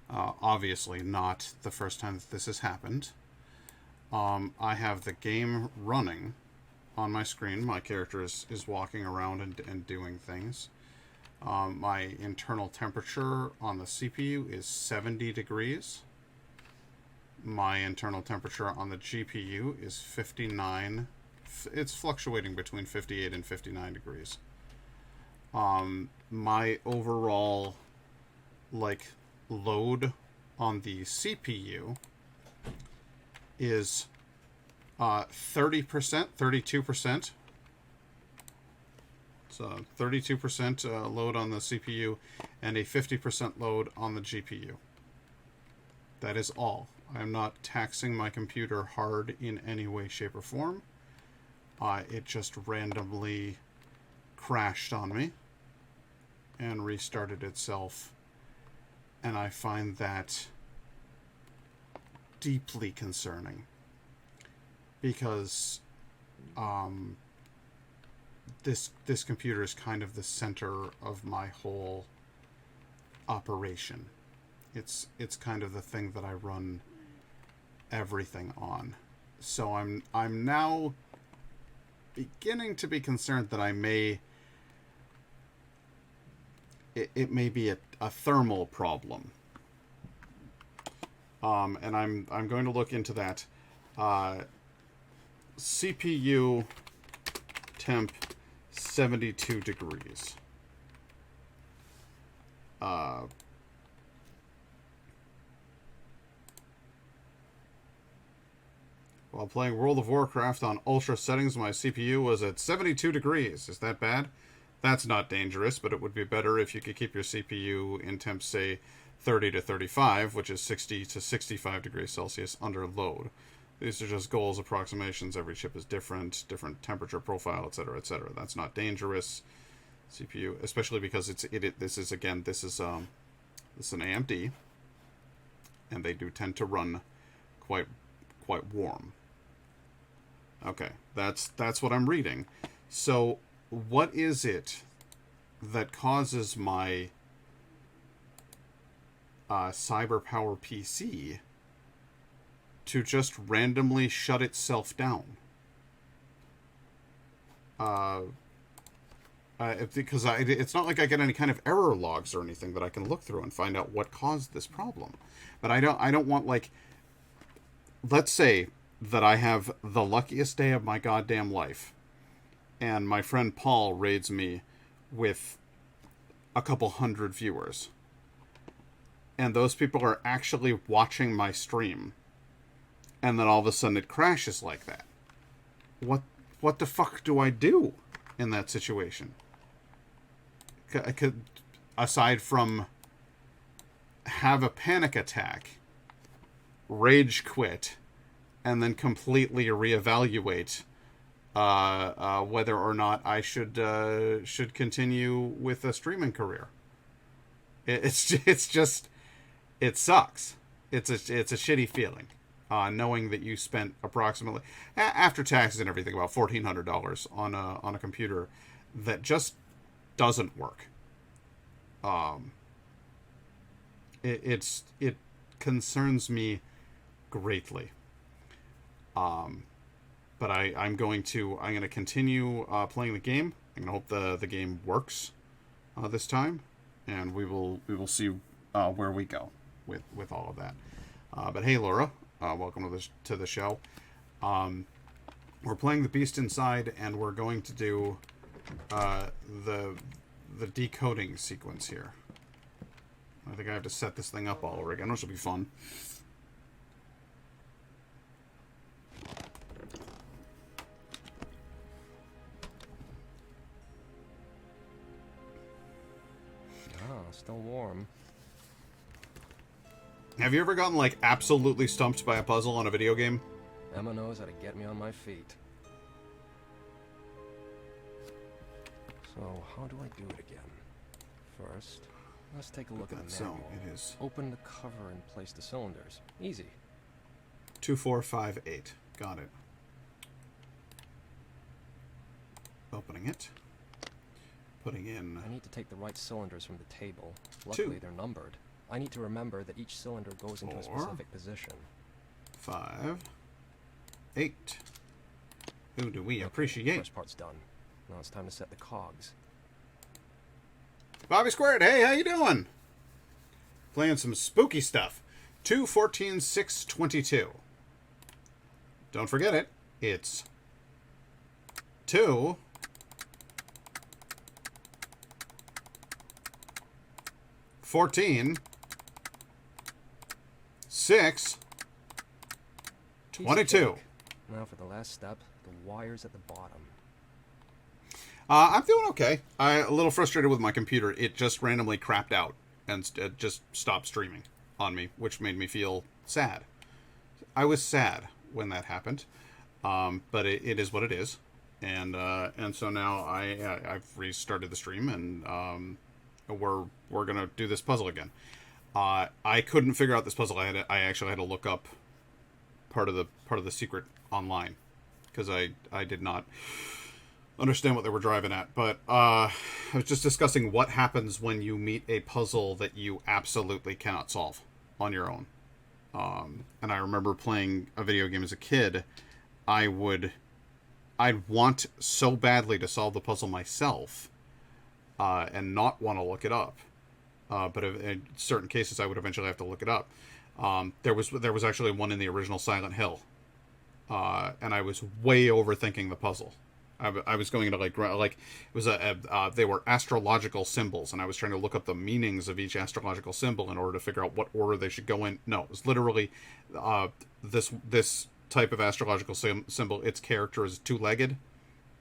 obviously not the first time that this has happened. I have the game running on my screen. My character is walking around and doing things. My internal temperature on the CPU is 70 degrees. My internal temperature on the GPU is 59. It's fluctuating between 58 and 59 degrees. My overall, load on the CPU is 30%, 32%. So 32% load on the CPU and a 50% load on the GPU. That is all. I'm not taxing my computer hard in any way, shape, or form. It just randomly crashed on me and restarted itself. And I find that deeply concerning. Because this computer is kind of the center of my whole operation. It's kind of the thing that I run everything on. So I'm now beginning to be concerned that I may it may be a thermal problem. And I'm going to look into that. CPU temp 72 degrees. While playing World of Warcraft on ultra settings, my CPU was at 72 degrees. Is that bad? That's not dangerous, but it would be better if you could keep your CPU in temps, say, 30 to 35, which is 60 to 65 degrees Celsius under load. These are just goals, approximations. Every chip is different temperature profile, etc., etc. That's not dangerous. CPU, especially because this is an AMD, and they do tend to run quite warm. Okay, that's what I'm reading. So, what is it that causes my CyberPower PC to just randomly shut itself down? Because it's not like I get any kind of error logs or anything that I can look through and find out what caused this problem. But I don't want, let's say that I have the luckiest day of my goddamn life, and my friend Paul raids me with a couple hundred viewers, and those people are actually watching my stream, and then all of a sudden it crashes like that. What the fuck do I do in that situation? I could, aside from have a panic attack, rage quit, and then completely reevaluate whether or not I should continue with a streaming career. It sucks. It's a shitty feeling, knowing that you spent approximately, after taxes and everything, about $1,400 on a computer that just doesn't work. It concerns me greatly. But I'm going to continue playing the game. I'm gonna hope the game works this time, and we will see where we go with all of that. But hey, Laura, welcome to the show. We're playing The Beast Inside, and we're going to do the decoding sequence here. I think I have to set this thing up all over again, which will be fun. Still warm. Have you ever gotten, like, absolutely stumped by a puzzle on a video game? Emma knows how to get me on my feet. So, how do I do it again? First, let's take a look at the manual. So, it is... Open the cover and place the cylinders. Easy. 2, 4, 5, 8. Got it. Opening it. Putting in... I need to take the right cylinders from the table. Luckily, 2. They're numbered. I need to remember that each cylinder goes into a 4, specific position. 5, 8. Who do we Okay, appreciate? First part's done. Now it's time to set the cogs. Bobby Squared, hey, how you doing? Playing some spooky stuff. 2, 14, 6, 22. Don't forget it. It's 2... 14, 6, 22. Now for the last step, the wires at the bottom. I'm feeling okay. I'm a little frustrated with my computer. It just randomly crapped out and just stopped streaming on me, which made me feel sad. I was sad when that happened, but it is what it is. And so now I've restarted the stream, and we're gonna do this puzzle again. I couldn't figure out this puzzle. I actually had to look up part of the secret online because I did not understand what they were driving at. But I was just discussing what happens when you meet a puzzle that you absolutely cannot solve on your own. And I remember playing a video game as a kid. I'd want so badly to solve the puzzle myself. And not want to look it up, but in certain cases I would eventually have to look it up. There was actually one in the original Silent Hill, and I was way overthinking the puzzle. I was going into like it was they were astrological symbols, and I was trying to look up the meanings of each astrological symbol in order to figure out what order they should go in. No, it was literally this type of astrological symbol. Its character is 2-legged.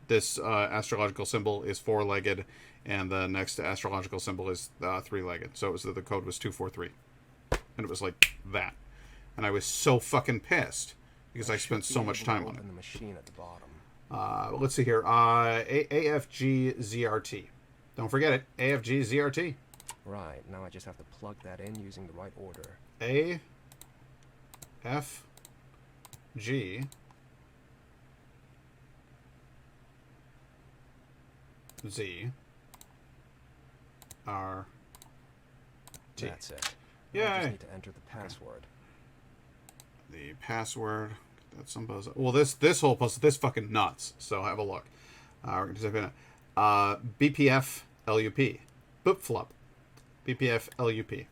This astrological symbol is 4-legged. And the next astrological symbol is 3-legged. So it was the code was 243. And it was like that. And I was so fucking pissed because I spent so much time on it. The machine at the bottom. Let's see here. AFG ZRT. Don't forget it. AFG ZRT. Right. Now I just have to plug that in using the right order. A F G Z R T. That's it. Yeah. I just need to enter the password. The password. That's some puzzle. Well, this whole puzzle, this fucking nuts. So have a look. We're gonna type in BPF LUP. Boop flop. BPF LUP.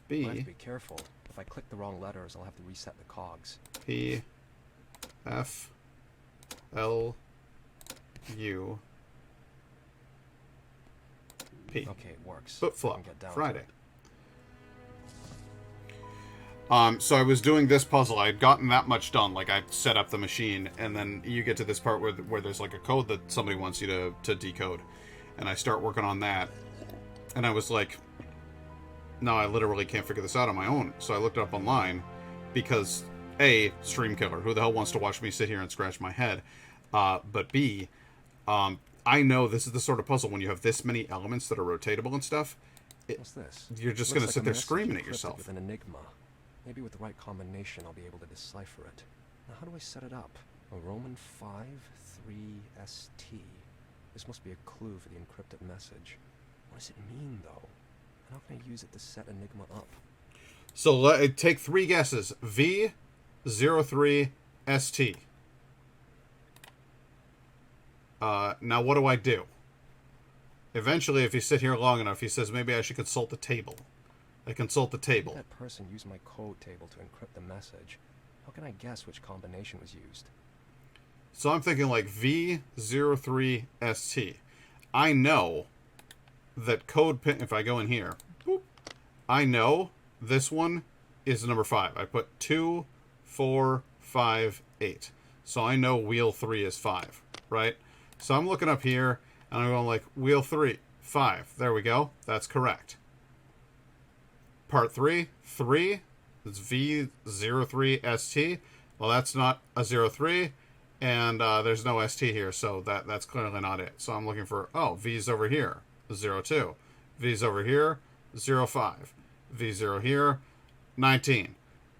B. I have to be careful. If I click the wrong letters, I'll have to reset the cogs. P F L U P. Okay, it works. Boop flop. Friday. So I was doing this puzzle. I had gotten that much done. Like, I set up the machine, and then you get to this part where there's like a code that somebody wants you to decode. And I start working on that. And I was like, no, I literally can't figure this out on my own. So I looked it up online because, A, stream killer. Who the hell wants to watch me sit here and scratch my head? But B, I know this is the sort of puzzle when you have this many elements that are rotatable and stuff. What's this? You're just going to sit there screaming at yourself. With an enigma. Maybe with the right combination, I'll be able to decipher it. Now, how do I set it up? A Roman 5, 3, ST. This must be a clue for the encrypted message. What does it mean, though? And how can I use it to set Enigma up? So take 3 guesses. V03ST. Now, what do I do? Eventually, if you sit here long enough, he says, maybe I should consult the table. I consult the table. That person used my code table to encrypt the message. How can I guess which combination was used? So I'm thinking like V03ST. I know that code pin, if I go in here, boop, I know this one is number 5. I put 2, 4, 5, 8. So I know wheel 3 is 5, right? So I'm looking up here, and I'm going like, wheel 3, 5. There we go. That's correct. Part 3, 3. It's V03ST. Well, that's not a 03, and there's no ST here, so that's clearly not it. So I'm looking for, oh, V's over here, 02. V's over here, 05. V0 here, 19.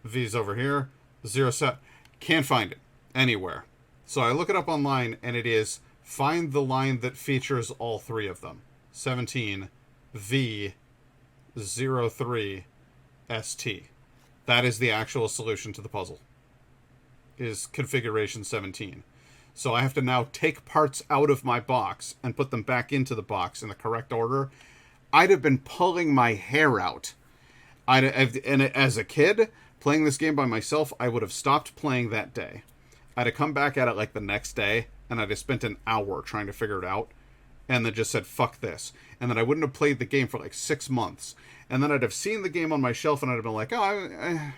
V's over here, 07. Can't find it anywhere. So I look it up online, and it is find the line that features all 3 of them. 17 V03 ST. That is the actual solution to the puzzle. Is configuration 17. So I have to now take parts out of my box and put them back into the box in the correct order. I'd have been pulling my hair out. And as a kid, playing this game by myself, I would have stopped playing that day. I'd have come back at it like the next day, and I'd have spent an hour trying to figure it out, and then just said, fuck this. And then I wouldn't have played the game for like 6 months. And then I'd have seen the game on my shelf, and I'd have been like, oh,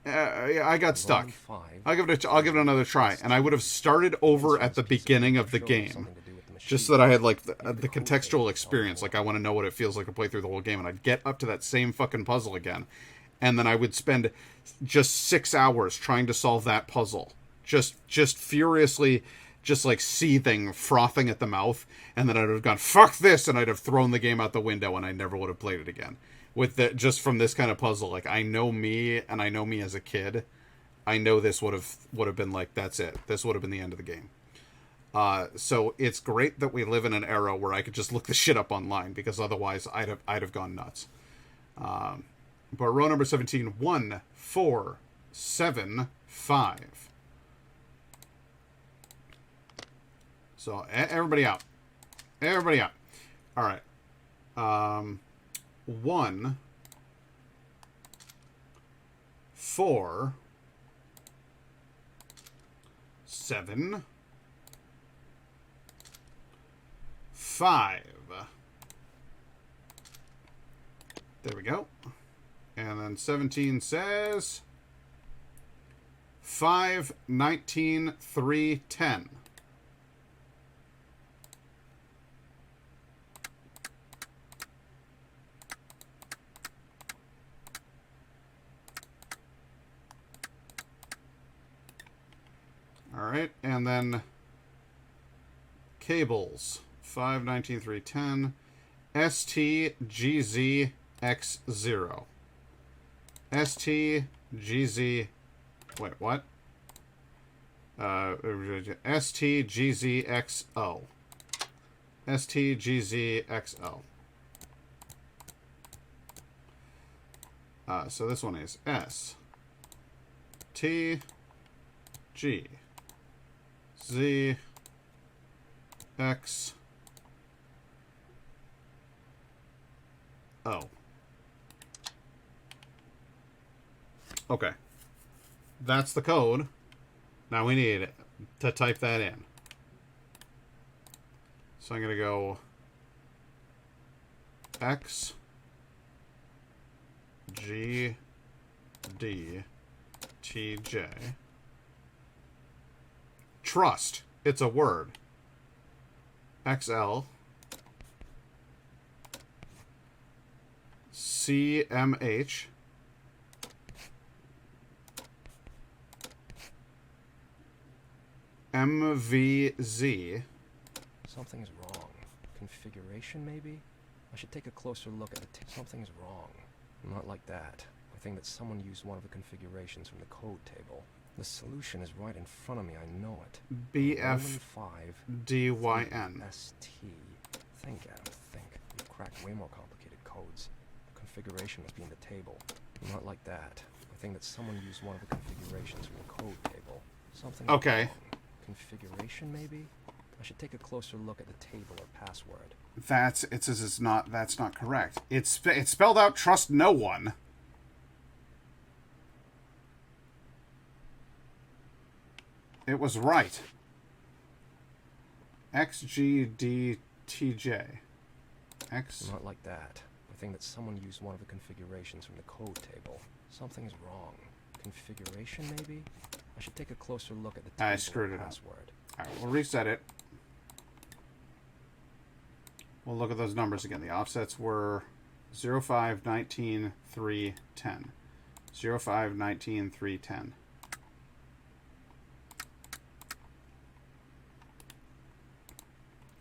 I got stuck. I'll give it another try. And I would have started over at the beginning of the game, just so that I had like the contextual experience. Like, I want to know what it feels like to play through the whole game. And I'd get up to that same fucking puzzle again, and then I would spend just 6 hours trying to solve that puzzle, just furiously, just like seething, frothing at the mouth. And then I'd have gone, fuck this, and I'd have thrown the game out the window, and I never would have played it again. With just from this kind of puzzle, like, I know me, and I know me as a kid. I know this would have been like, that's it. This would have been the end of the game. So it's great that we live in an era where I could just look the shit up online, because otherwise I'd have gone nuts. But row number 17, 1, 4, 7, 5. So everybody out. Everybody out. All right. 1, 4, 7, 5. There we go. And then 17 says 5, 19, 3, 10. Alright, and then cables. 5, 19, 3, 10. STGZX0. STGZ... Wait, what? STGZXO. STGZXO. So this one is S T G Z X O. Okay. That's the code. Now we need to type that in. So I'm going to go X G D T J. Trust. It's a word. XL CMH MVZ. Something's wrong. Configuration, maybe? I should take a closer look at it. Something's wrong. Not like that. I think that someone used one of the configurations from the code table. The solution is right in front of me. I know it. BFDYN. ST. Think, Adam, think. You've cracked way more complicated codes. The configuration must be in the table. Not like that. I think that someone used one of the configurations from the code table. Something. Okay. Wrong. Configuration, maybe? I should take a closer look at the table or password. It says that's not correct. It's spelled out trust no one. It was right. XGDTJ. Not like that. I think that someone used one of the configurations from the code table. Something's wrong. Configuration, maybe? I should take a closer look at the table I screwed it password. Up. Alright, we'll reset it. We'll look at those numbers again. The offsets were 05, 19, 3, 10. 05, 19, 3, 10.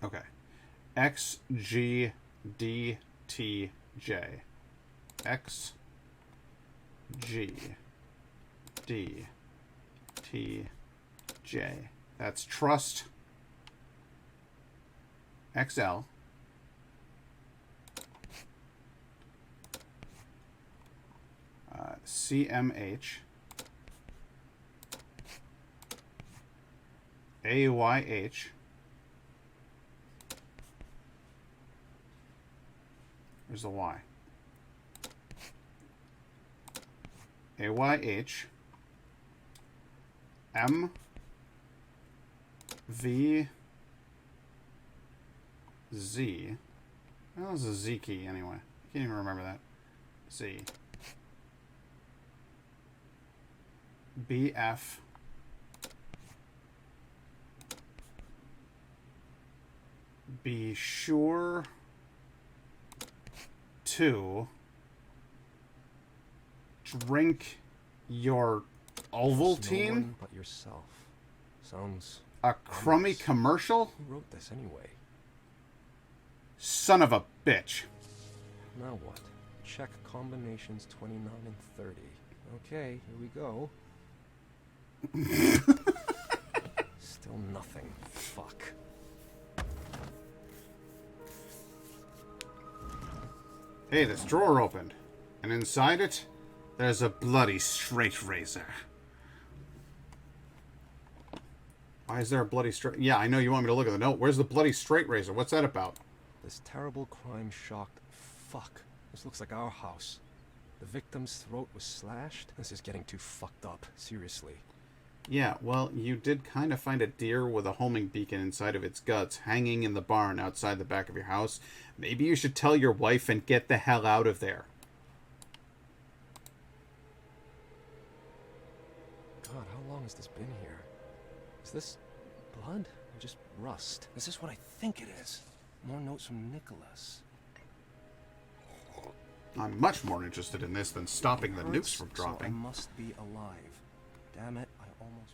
Okay. XGDTJ. XGDTJ. That's trust XL. CMH. AYH. There's the Y. AYH. M. V. Z. That was a Z key anyway. Can't even remember that. Z. BF. Be sure to drink your Ovaltine. No one but yourself. Sounds a crummy ominous. Commercial? Who wrote this anyway? Son of a bitch. Now what? Check combinations 29 and 30. Okay, here we go. Still nothing. Fuck. Hey, this drawer opened. And inside it, there's a bloody straight razor. Why is there a bloody straight... Yeah, I know you want me to look at the note. Where's the bloody straight razor? What's that about? This terrible crime shocked... Fuck. This looks like our house. The victim's throat was slashed? This is getting too fucked up. Seriously. Yeah, well, you did kind of find a deer with a homing beacon inside of its guts hanging in the barn outside the back of your house. Maybe you should tell your wife and get the hell out of there. God, how long has this been here? Is this blood or just rust? This is what I think it is. More notes from Nicholas. I'm much more interested in this than stopping the nukes from So I dropping. must be alive. Damn it, I almost...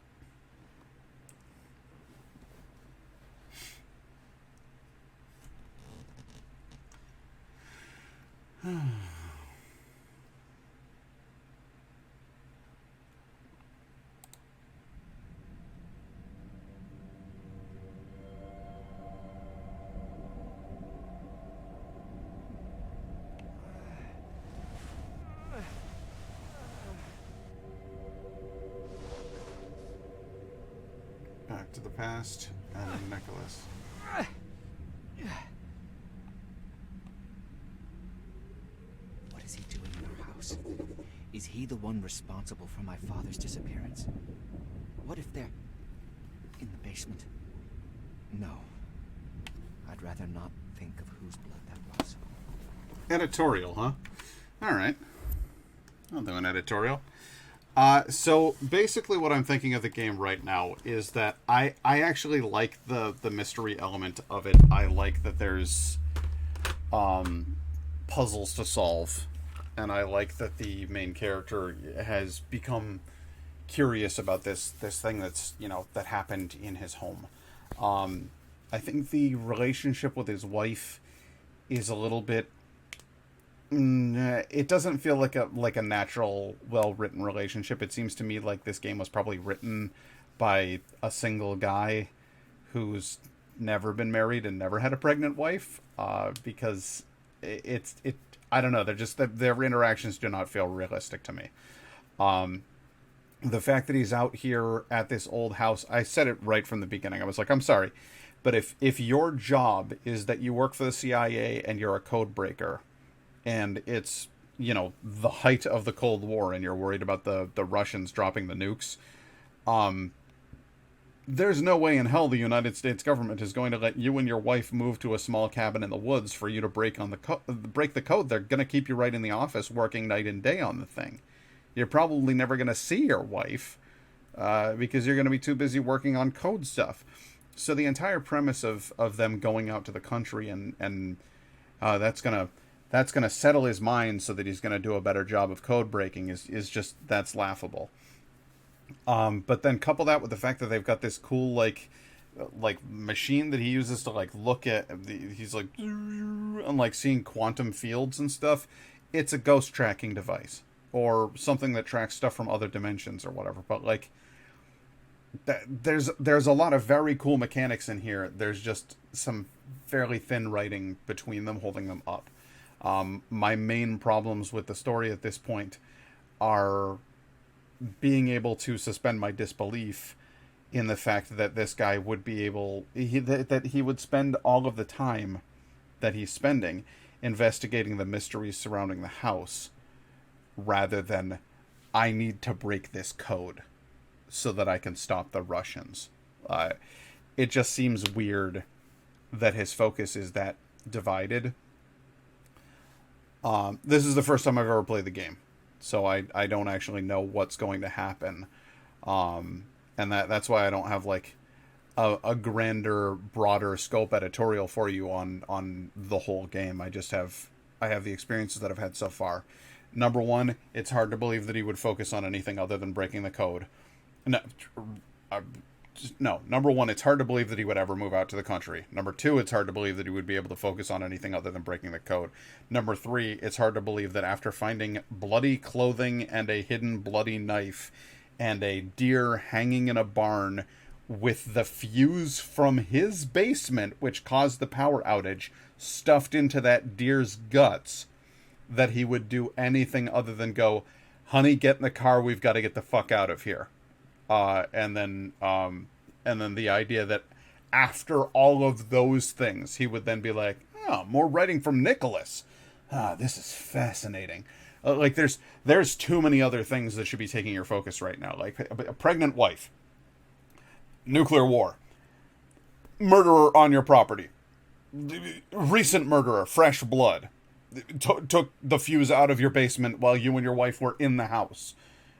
Back to the past and Nicholas. What is he doing in our house? Is he the one responsible for my father's disappearance? What if they're in the basement? No. I'd rather not think of whose blood that was. Editorial, huh? Alright. I'll do an editorial. So basically what I'm thinking of the game right now is that I actually like the mystery element of it. I like that there's puzzles to solve, and I like that the main character has become curious about this thing that's, you know, that happened in his home. I think the relationship with his wife is a little bit... it doesn't feel like a natural, well-written relationship. It seems to me like this game was probably written by a single guy who's never been married and never had a pregnant wife, because it I don't know, they're just their interactions do not feel realistic to me. The fact that he's out here at this old house, I said it right from the beginning. I was like, I'm sorry. But if your job is that you work for the CIA and you're a code breaker, and it's, you know, the height of the Cold War and you're worried about the Russians dropping the nukes, there's no way in hell the United States government is going to let you and your wife move to a small cabin in the woods for you to break the code. They're going to keep you right in the office working night and day on the thing. You're probably never going to see your wife because you're going to be too busy working on code stuff. So the entire premise of them going out to the country and that's gonna settle his mind so that he's gonna do a better job of code breaking is just, that's laughable. But then couple that with the fact that they've got this cool like machine that he uses to like look at he's like and like seeing quantum fields and stuff. It's a ghost tracking device or something that tracks stuff from other dimensions or whatever. But like, there's a lot of very cool mechanics in here. There's just some fairly thin writing between them holding them up. My main problems with the story at this point are being able to suspend my disbelief in the fact that this guy would be able, that he would spend all of the time that he's spending investigating the mysteries surrounding the house, rather than, I need to break this code so that I can stop the Russians. It just seems weird that his focus is that divided. This is the first time I've ever played the game, so I don't actually know what's going to happen. And that's why I don't have like a grander, broader scope editorial for you on the whole game. I have the experiences that I've had so far. Number one, it's hard to believe that he would focus on anything other than breaking the code. No. Number one, it's hard to believe that he would ever move out to the country. Number two, it's hard to believe that he would be able to focus on anything other than breaking the code. Number three, it's hard to believe that after finding bloody clothing and a hidden bloody knife and a deer hanging in a barn with the fuse from his basement, which caused the power outage, stuffed into that deer's guts, that he would do anything other than go, honey, get in the car, we've got to get the fuck out of here. And then the idea that after all of those things, he would then be like, oh, more writing from Nicholas. This is fascinating. Like there's too many other things that should be taking your focus right now. Like a pregnant wife, nuclear war, murderer on your property, recent murderer, fresh blood, took the fuse out of your basement while you and your wife were in the house,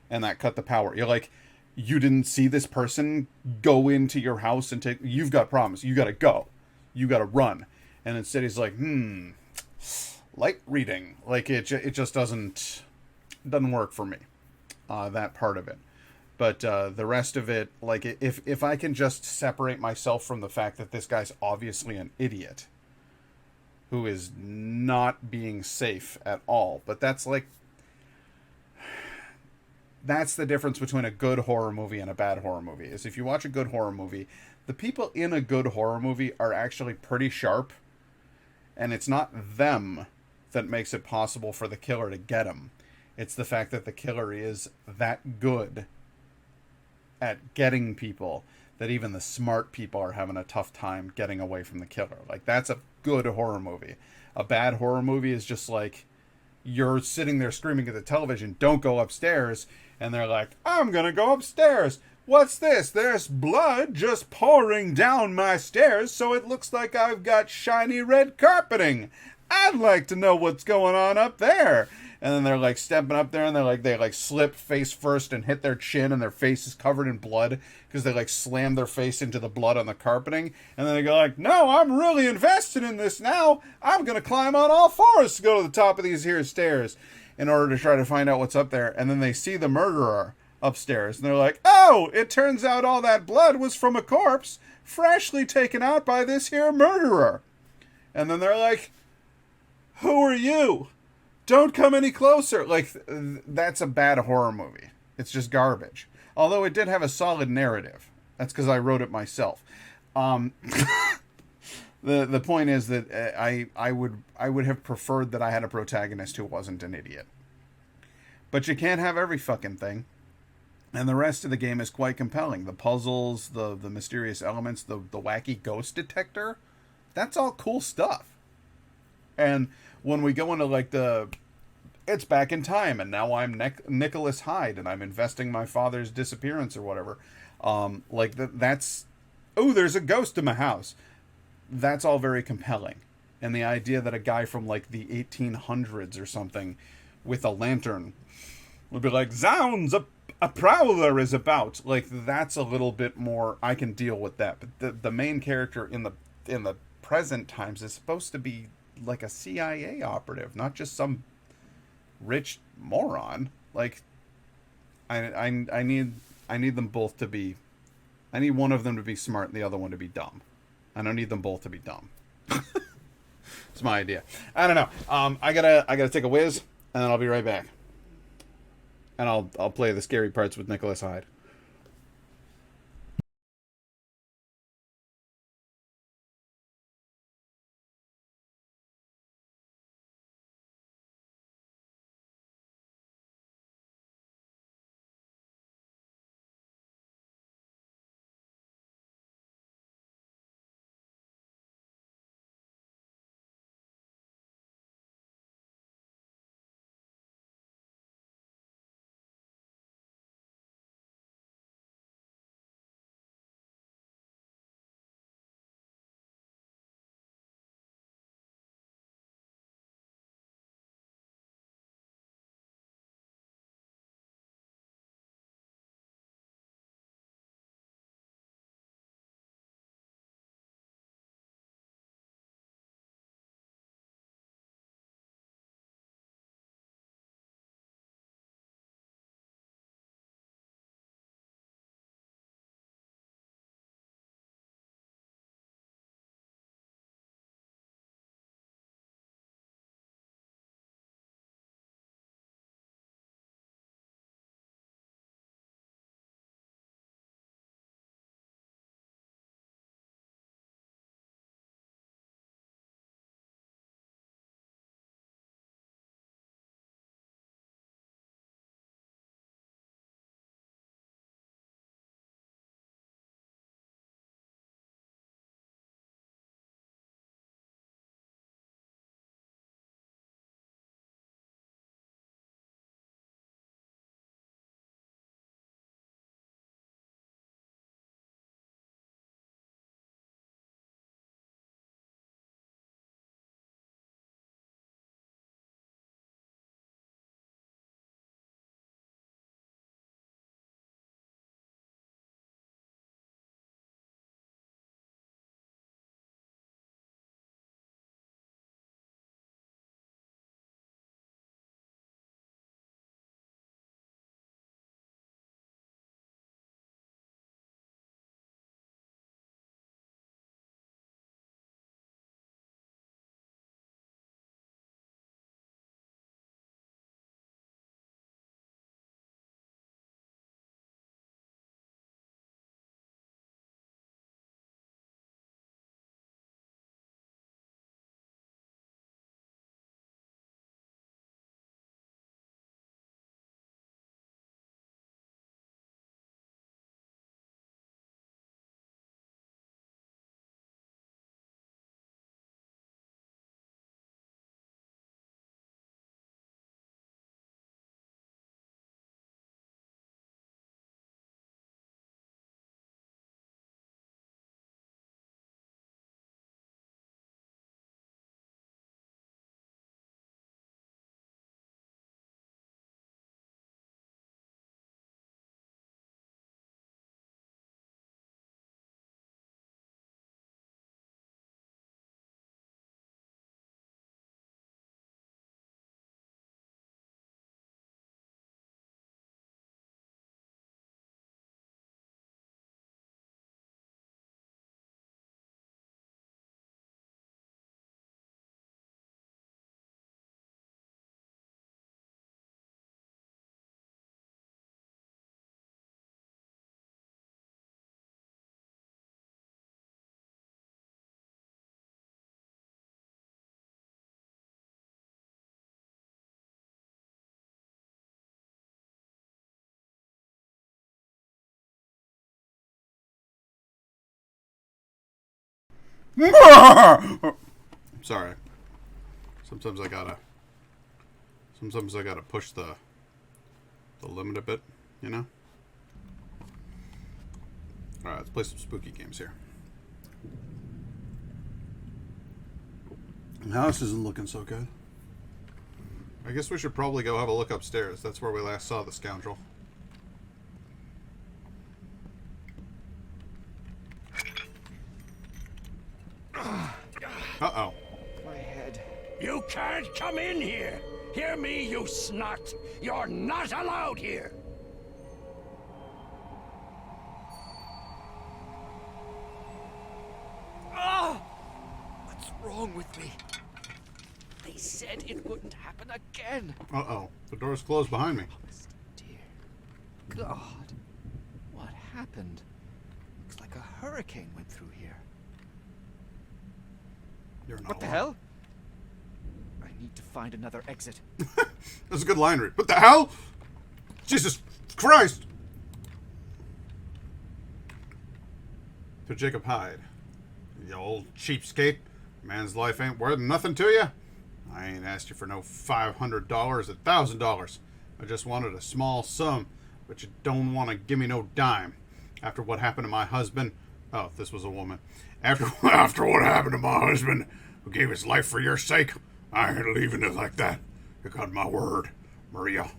and that cut the power. You're like, you didn't see this person go into your house and take, you've got problems, you gotta go, you gotta run. And instead he's like, light reading. Like it just doesn't work for me, that part of it. But the rest of it, like if I can just separate myself from the fact that this guy's obviously an idiot who is not being safe at all. But that's the difference between a good horror movie and a bad horror movie. Is if you watch a good horror movie, the people in a good horror movie are actually pretty sharp, and it's not them that makes it possible for the killer to get him. It's the fact that the killer is that good at getting people that even the smart people are having a tough time getting away from the killer. Like, that's a good horror movie. A bad horror movie is just like, you're sitting there screaming at the television, don't go upstairs, and they're like, I'm gonna go upstairs. What's this? There's blood just pouring down my stairs, so it looks like I've got shiny red carpeting. I'd like to know what's going on up there. And then they're like stepping up there, and they slip face first and hit their chin, and their face is covered in blood because they like slam their face into the blood on the carpeting. And then they go like, no, I'm really invested in this now. I'm gonna climb on all fours to go to the top of these here stairs in order to try to find out what's up there. And then they see the murderer upstairs, and they're like, oh, it turns out all that blood was from a corpse freshly taken out by this here murderer. And then they're like, who are you? Don't come any closer. Like, that's a bad horror movie. It's just garbage. Although it did have a solid narrative. That's because I wrote it myself. The point is that I would have preferred that I had a protagonist who wasn't an idiot. But you can't have every fucking thing. And the rest of the game is quite compelling. The puzzles, the mysterious elements, the wacky ghost detector, that's all cool stuff. And when we go into like it's back in time, and now I'm Nicholas Hyde, and I'm investing my father's disappearance or whatever. That's, oh, there's a ghost in my house. That's all very compelling. And the idea that a guy from like the 1800s or something with a lantern would be like, zounds, a prowler is about. Like, that's a little bit more, I can deal with that. But the main character in the present times is supposed to be like a CIA operative, not just some rich moron. Like, I need them both to be, I need one of them to be smart and the other one to be dumb. I don't need them both to be dumb. It's my idea. I don't know. I gotta take a whiz, and then I'll be right back. And I'll play the scary parts with Nicholas Hyde. Sorry. Sometimes I gotta push the limit a bit, you know? Alright, let's play some spooky games here. The house isn't looking so good. I guess we should probably go have a look upstairs. That's where we last saw the scoundrel. Uh-oh. My head. You can't come in here! Hear me, you snot! You're not allowed here! Ah! What's wrong with me? They said it wouldn't happen again. Uh-oh. The door's closed behind me. Honest dear God. What happened? Looks like a hurricane went through here. You're not What the alone. hell? I need to find another exit. That's a good line read. What the hell? Jesus Christ! To Jacob Hyde. You old cheapskate. Man's life ain't worth nothing to you. I ain't asked you for no $500 or $1,000. I just wanted a small sum, but you don't want to give me no dime. After what happened to my husband... Oh, this was a woman. After what happened to my husband, who gave his life for your sake, I ain't leaving it like that. You got my word, Maria.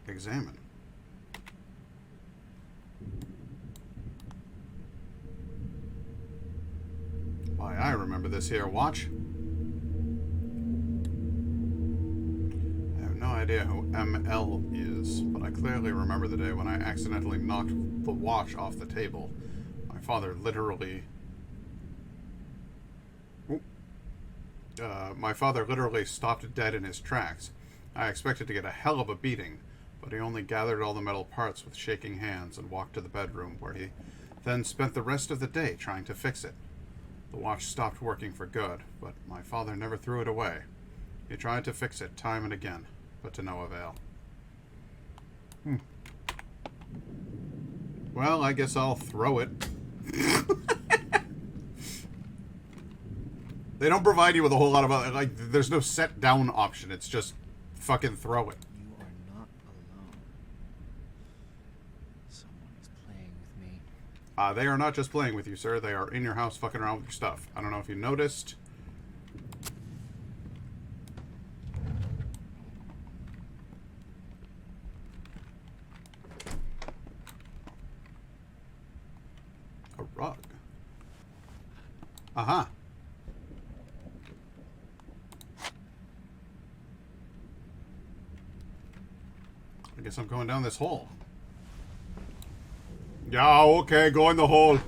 Examine. Why, I remember this here watch. I have no idea who ML is, but I clearly remember the day when I accidentally knocked the watch off the table. My father literally stopped dead in his tracks. I expected to get a hell of a beating, but he only gathered all the metal parts with shaking hands and walked to the bedroom, where he then spent the rest of the day trying to fix it. The watch stopped working for good, but my father never threw it away. He tried to fix it time and again, but to no avail. Well, I guess I'll throw it. They don't provide you with a whole lot of other, like, there's no set down option. It's just fucking throw it. You are not alone. Someone is playing with me. They are not just playing with you, sir. They are in your house fucking around with your stuff. I don't know if you noticed. A rug. Uh-huh. I guess I'm going down this hole. Yeah, okay, go in the hole.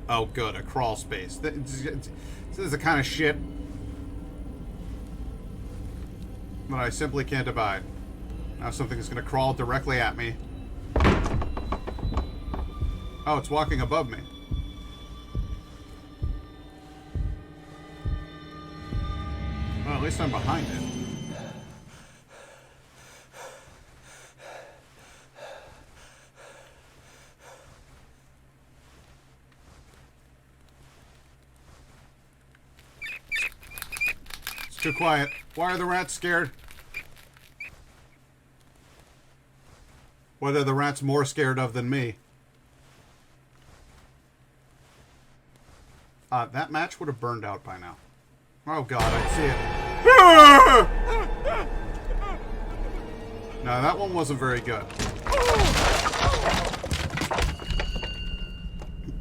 Oh, good, a crawl space. This is the kind of shit that I simply can't abide. Now something's gonna crawl directly at me. Oh, it's walking above me. Well, at least I'm behind it. Too quiet. Why are the rats scared? What are the rats more scared of than me? That match would have burned out by now. Oh god, I see it. No, that one wasn't very good.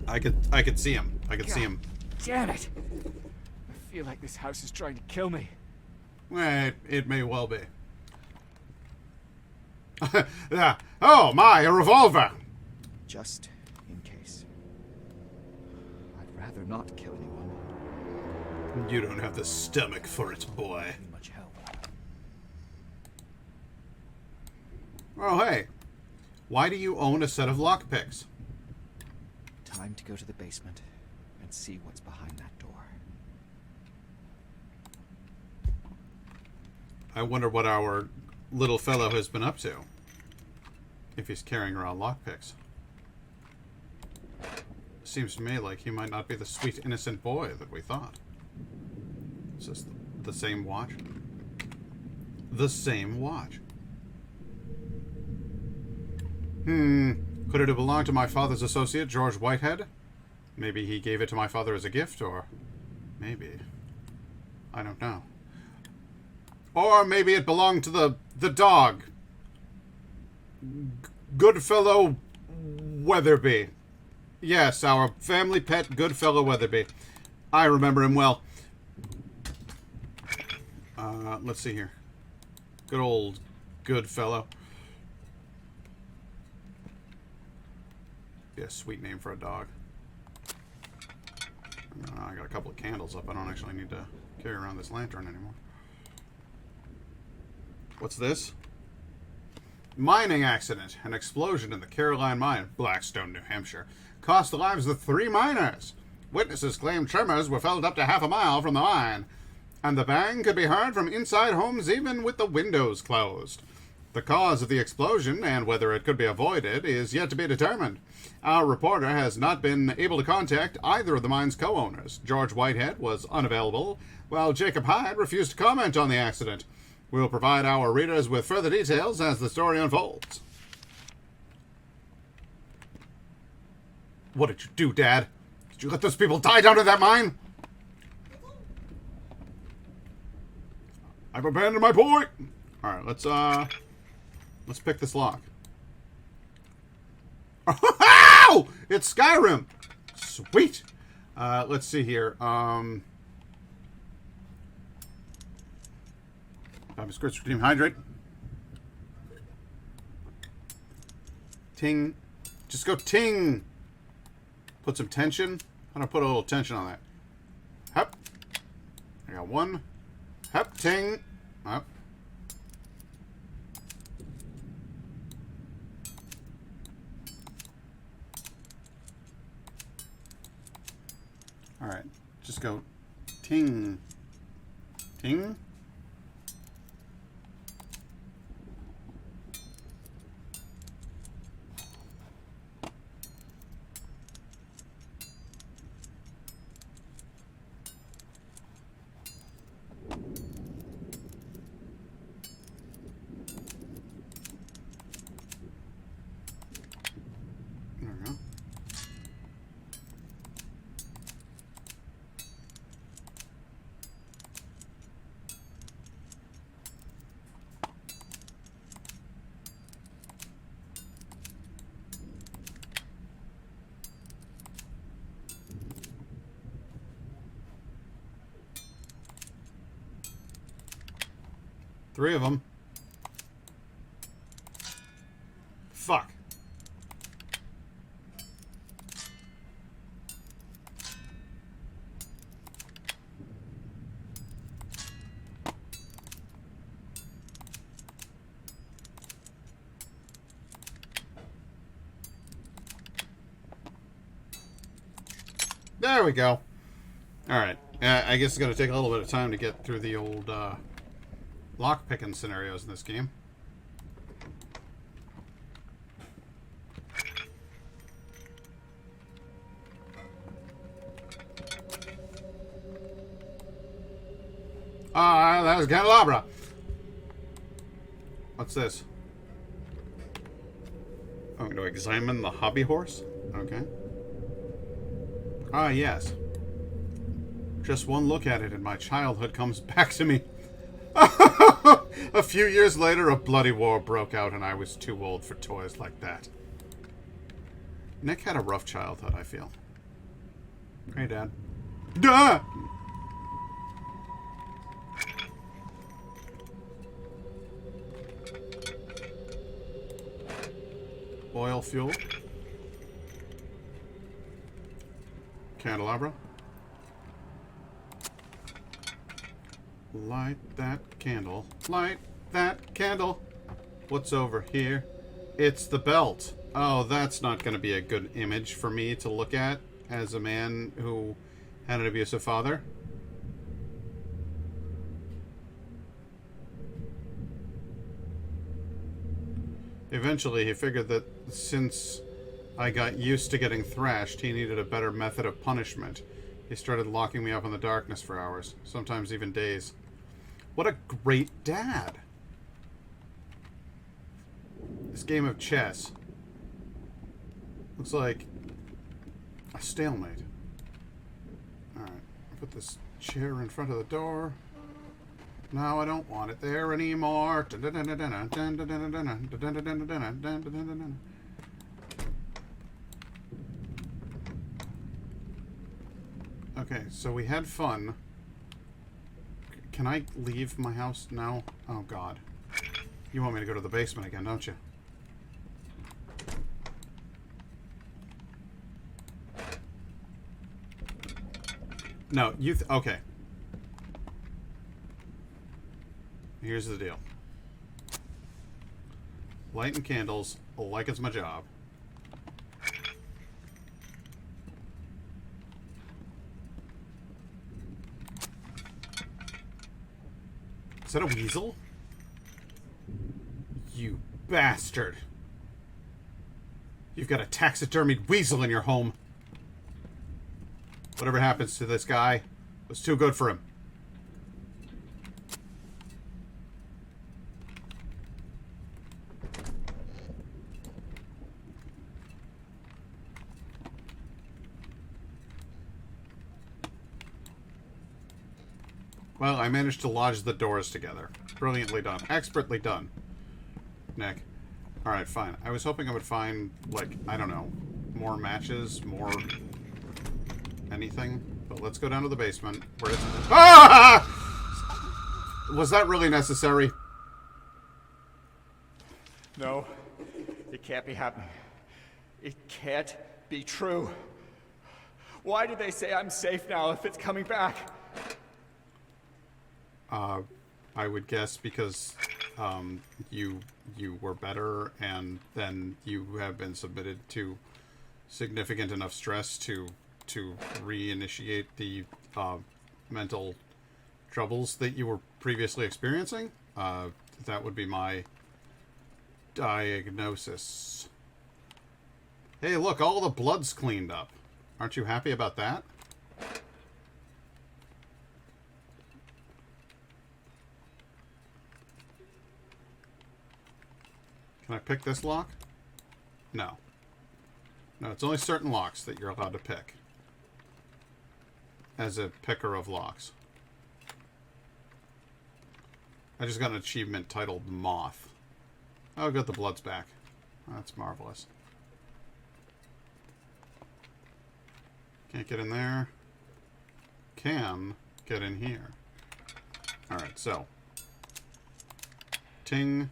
I could see him. I could see him. Damn it! I feel like this house is trying to kill me. It may well be. Yeah. Oh my, a revolver! Just in case. I'd rather not kill anyone. You don't have the stomach for it, boy. Need much help. Oh, hey. Why do you own a set of lockpicks? Time to go to the basement and see what's behind that door. I wonder what our little fellow has been up to. If he's carrying around lockpicks. Seems to me like he might not be the sweet, innocent boy that we thought. Is this the same watch? The same watch. Could it have belonged to my father's associate, George Whitehead? Maybe he gave it to my father as a gift, or maybe. I don't know. Or maybe it belonged to the dog. Goodfellow Weatherby. Yes, our family pet, Goodfellow Weatherby. I remember him well. Let's see here. Good old Goodfellow. Be a sweet name for a dog. I got a couple of candles up. I don't actually need to carry around this lantern anymore. What's this? Mining accident. An explosion in the Caroline mine, Blackstone, New Hampshire, cost the lives of 3 miners. Witnesses claim tremors were felt up to half a mile from the mine, and the bang could be heard from inside homes even with the windows closed. The cause of the explosion, and whether it could be avoided, is yet to be determined. Our reporter has not been able to contact either of the mine's co-owners. George Whitehead was unavailable, while Jacob Hyde refused to comment on the accident. We'll provide our readers with further details as the story unfolds. What did you do, Dad? Did you let those people die down in that mine? I've abandoned my boy! Alright, let's pick this lock. Ow! It's Skyrim! Sweet! Let's see here. Squirts Redeem Hydrate. Ting. Just go ting! Put some tension. I'm gonna put a little tension on that. Hup. I got one. Hup, ting. Hup. Alright. Just go ting. Ting. There we go. Three of them. Fuck. There we go. Alright. I guess it's going to take a little bit of time to get through the old lock-picking scenarios in this game. That was candelabra. What's this? I'm going to examine the hobby horse. Okay. Ah, yes. Just one look at it and my childhood comes back to me. A few years later, a bloody war broke out and I was too old for toys like that. Nick had a rough childhood, I feel. Hey, Dad. Duh! Oil fuel. Candelabra. Light that candle. Light that candle. What's over here? It's the belt. Oh, that's not going to be a good image for me to look at as a man who had an abusive father. Eventually, he figured that since I got used to getting thrashed, he needed a better method of punishment. He started locking me up in the darkness for hours, sometimes even days. What a great dad! This game of chess looks like a stalemate. Alright, put this chair in front of the door. No, I don't want it there anymore. Okay, so we had fun. Can I leave my house now? Oh, God. You want me to go to the basement again, don't you? No, okay. Here's the deal. Lighting candles like it's my job. Is that a weasel? You bastard. You've got a taxidermied weasel in your home. Whatever happens to this guy was too good for him. Well, I managed to lodge the doors together. Brilliantly done. Expertly done. Nick. Alright, fine. I was hoping I would find, like, I don't know, more matches, more anything. But let's go down to the basement where it's... Ah! Was that really necessary? No. It can't be happening. It can't be true. Why do they say I'm safe now if it's coming back? I would guess because you were better, and then you have been submitted to significant enough stress to reinitiate the mental troubles that you were previously experiencing. That would be my diagnosis. Hey, look, all the blood's cleaned up. Aren't you happy about that? Can I pick this lock? No. No, it's only certain locks that you're allowed to pick. As a picker of locks. I just got an achievement titled Moth. Oh, good, the blood's back. That's marvelous. Can't get in there. Can get in here. Alright, so. Ting.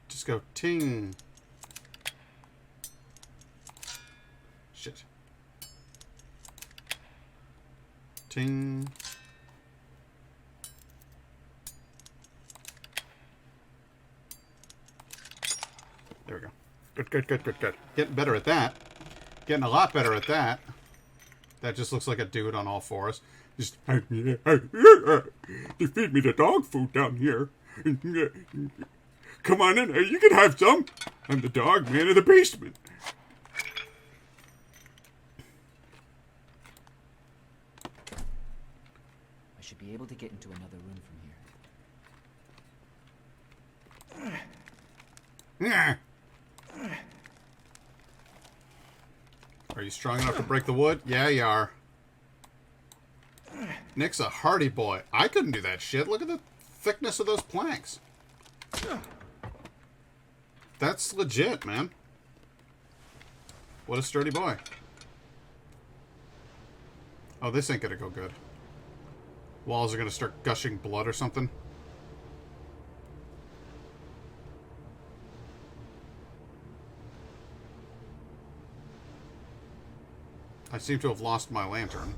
Just go ting. Shit. Ting. There we go. Good. Getting better at that. Getting a lot better at that. That just looks like a dude on all fours. Just, they feed me the dog food down here. Come on in, you can have some. I'm the dog man of the basement. I should be able to get into another room from here. Are you strong enough to break the wood? Yeah, you are. Nick's a hardy boy. I couldn't do that shit. Look at the thickness of those planks. That's legit, man. What a sturdy boy. Oh, this ain't gonna go good. Walls are gonna start gushing blood or something. I seem to have lost my lantern.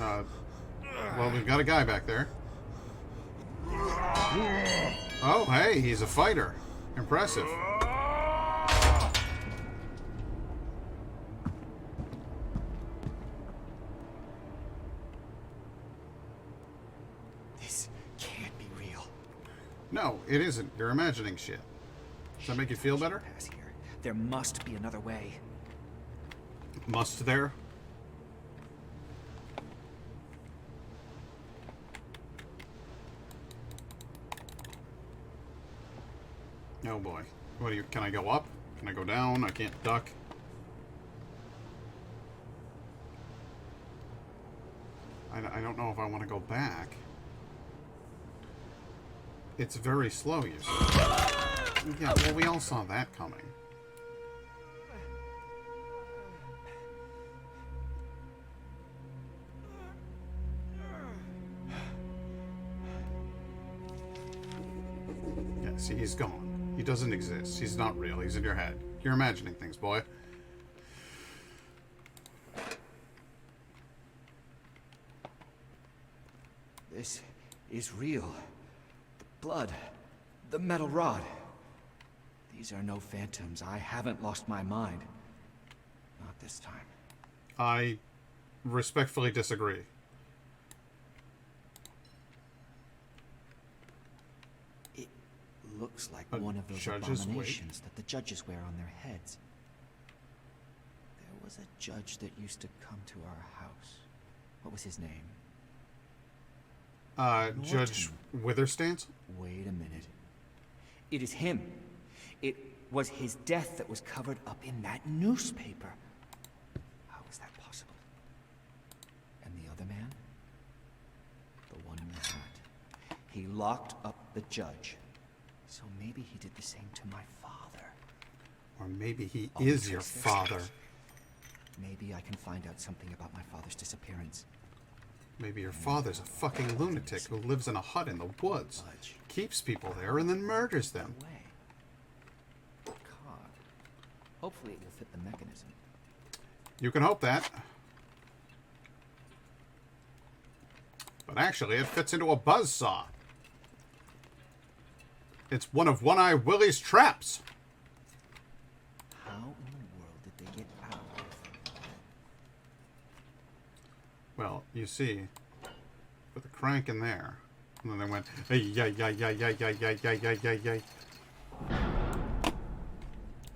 Well, we've got a guy back there. Oh, hey, he's a fighter. Impressive. This No, it isn't. You're imagining shit. Does that make you feel better? Pass here. There must be another way. Must there? Oh boy. What do you... Can I go up? Can I go down? I can't duck. I don't know if I want to go back. It's very slow, you see. Yeah, well, we all saw that coming. Yeah, see, he's gone. He doesn't exist. He's not real. He's in your head. You're imagining things, boy. This is real. The blood. The metal rod. These are no phantoms. I haven't lost my mind. Not this time. I respectfully disagree. It looks like one of those abominations that the judges wear on their heads. There was a judge that used to come to our house. What was his name? Judge Witherstance? Wait a minute. It is him. It was his death that was covered up in that newspaper. How is that possible? And the other man? The one in the hat. He locked up the judge. So maybe he did the same to my father. Or maybe he is your father. Maybe I can find out something about my father's disappearance. Maybe your father's a fucking lunatic who lives in a hut in the woods, keeps people there, and then murders them. Card. Hopefully it will fit the mechanism. You can hope that. But actually, it fits into a buzzsaw. It's one of One-Eye Willie's traps. How in the world did they get out of it? Well, you see, with the crank in there, and then they went, hey, yay.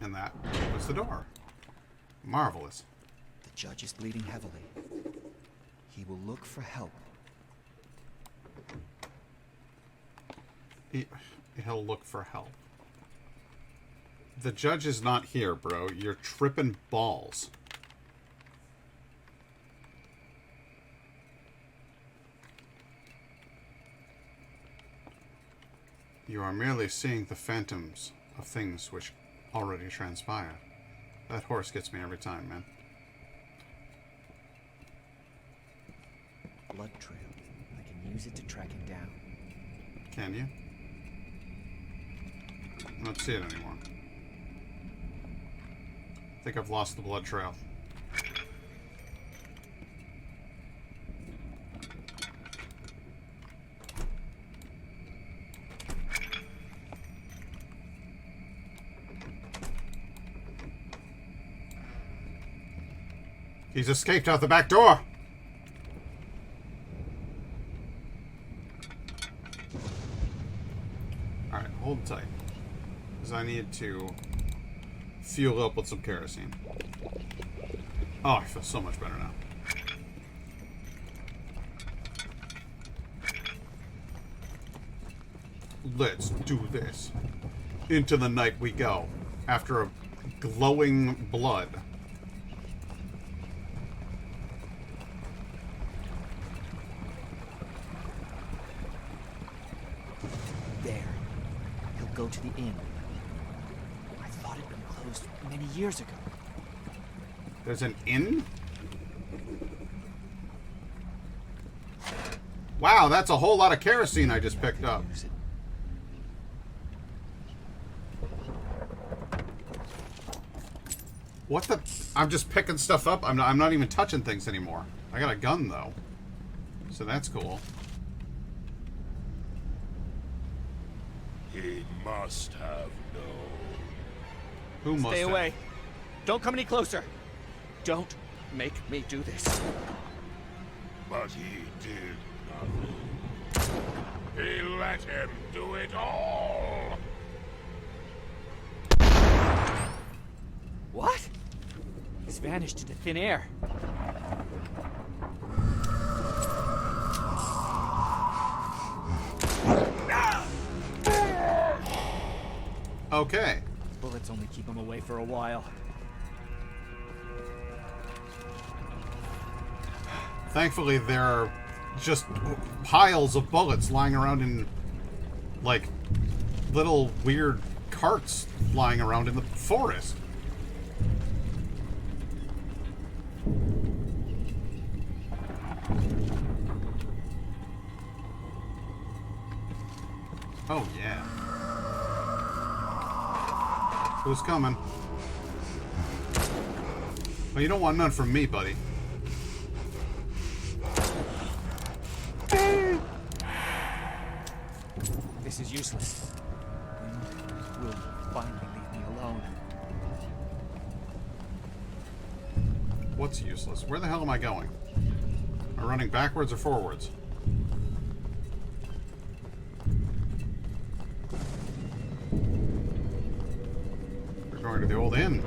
And that was the door. Marvelous. The judge is bleeding heavily. He will look for help. He'll look for help. The judge is not here, bro. You're tripping balls. You are merely seeing the phantoms of things which already transpired. That horse gets me every time, man. Blood trail. I can use it to track him down. Can you? I don't see it anymore. I think I've lost the blood trail. He's escaped out the back door! Alright, hold tight. Because I need to fuel up with some kerosene. Oh, I feel so much better now. Let's do this. Into the night we go. After a glowing blood. There. He'll go to the inn. I thought it'd been closed many years ago. There's an inn? Wow, that's a whole lot of kerosene I just picked up. What the? I'm just picking stuff up. I'm not even touching things anymore. I got a gun, though. So that's cool. He must have known. Who must Stay have? away. Don't come any closer. Don't make me do this. But he did nothing. He let him do it all! What? He's vanished into thin air. Okay. Bullets only keep him away for a while. Thankfully, there are just piles of bullets lying around in, like, little weird carts lying around in the forest. Oh, yeah. Who's coming? Well, you don't want none from me, buddy. This is useless. Wind will finally leave me alone. What's useless? Where the hell am I going? Am I running backwards or forwards? We're going to the old inn.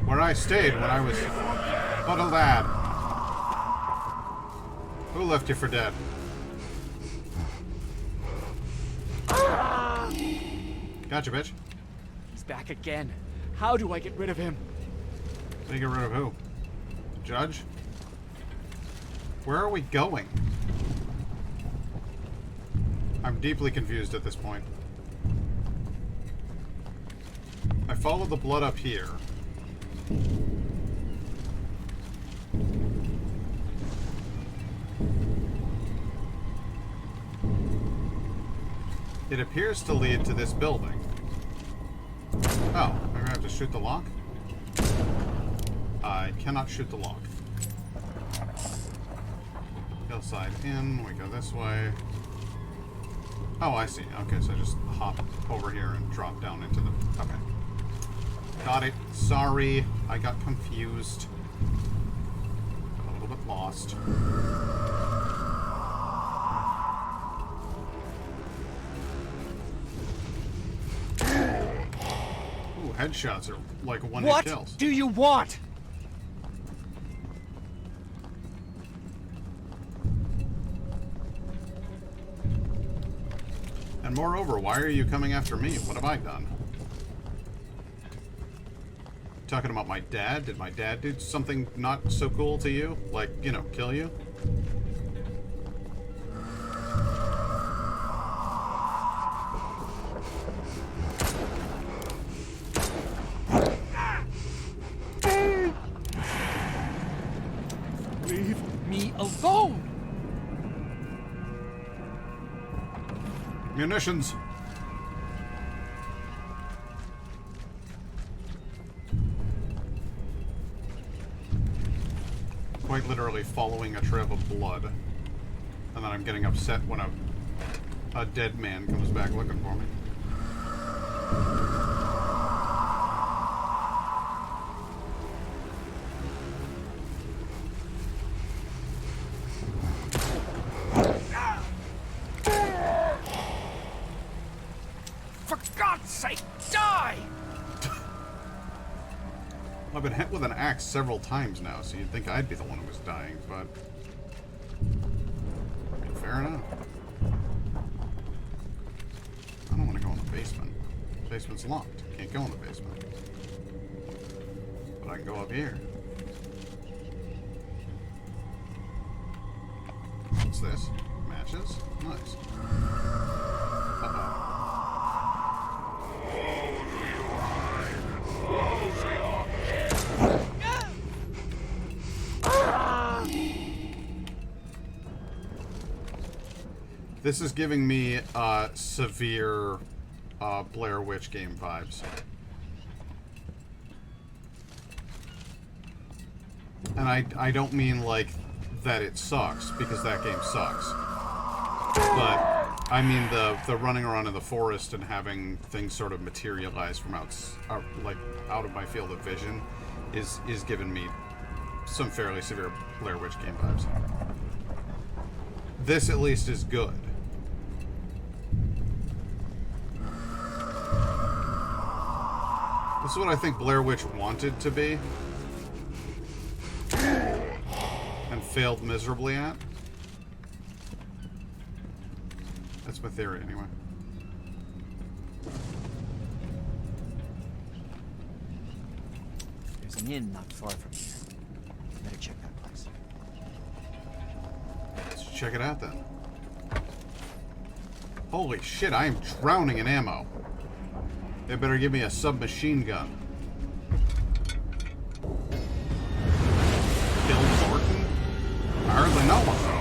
Where I stayed when I was but a lad. Who left you for dead? Gotcha, bitch. He's back again. How do I get rid of him? Get rid of who? Judge? Where are we going? I'm deeply confused at this point. I follow the blood up here. It appears to lead to this building. Oh, I'm gonna have to shoot the lock? I cannot shoot the lock. Hillside Inn, we go this way. Oh, I see. Okay, so I just hop over here and drop down into the... Okay. Got it. Sorry, I got confused. Got a little bit lost. Ooh, headshots are like one-hit kills. What do you want? And moreover, why are you coming after me? What have I done? Talking about my dad? Did my dad do something not so cool to you? Like, you know, kill you? Leave me alone! Munitions! Quite literally following a trail of blood. And then I'm getting upset when a dead man comes back looking for me. For God's sake, die! I've been hit with an axe several times now, so you'd think I'd be the one who was dying, but... I mean, fair enough. I don't want to go in the basement. The basement's locked. Can't go in the basement. But I can go up here. What's this? Matches? Nice. Uh-oh. This is giving me severe Blair Witch game vibes. And I don't mean like that it sucks, because that game sucks. But I mean the running around in the forest and having things sort of materialize from out of my field of vision is giving me some fairly severe Blair Witch game vibes. This at least is good. This is what I think Blair Witch wanted to be. And failed miserably at. That's my theory, anyway. There's an inn not far from here. Better check that place. Let's check it out, then. Holy shit, I am drowning in ammo. They better give me a submachine gun. Bill Thornton? I hardly know him.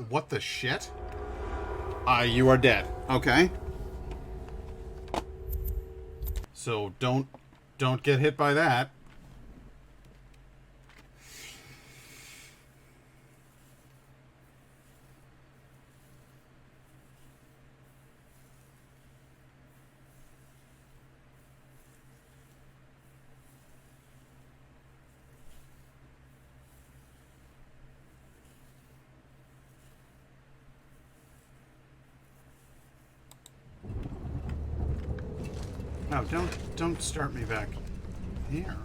What the shit? You are dead. Okay. So don't get hit by that. No, don't start me back here.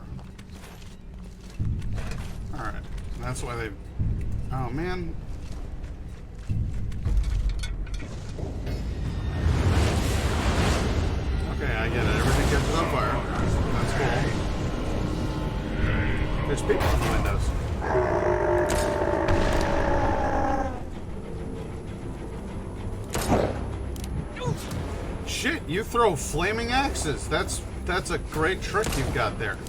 Alright. That's why they... Oh, man. Okay, I get it. Everything catches on fire. That's cool. There's people in the windows. Shit, you throw flaming axes. That's a great trick you've got there.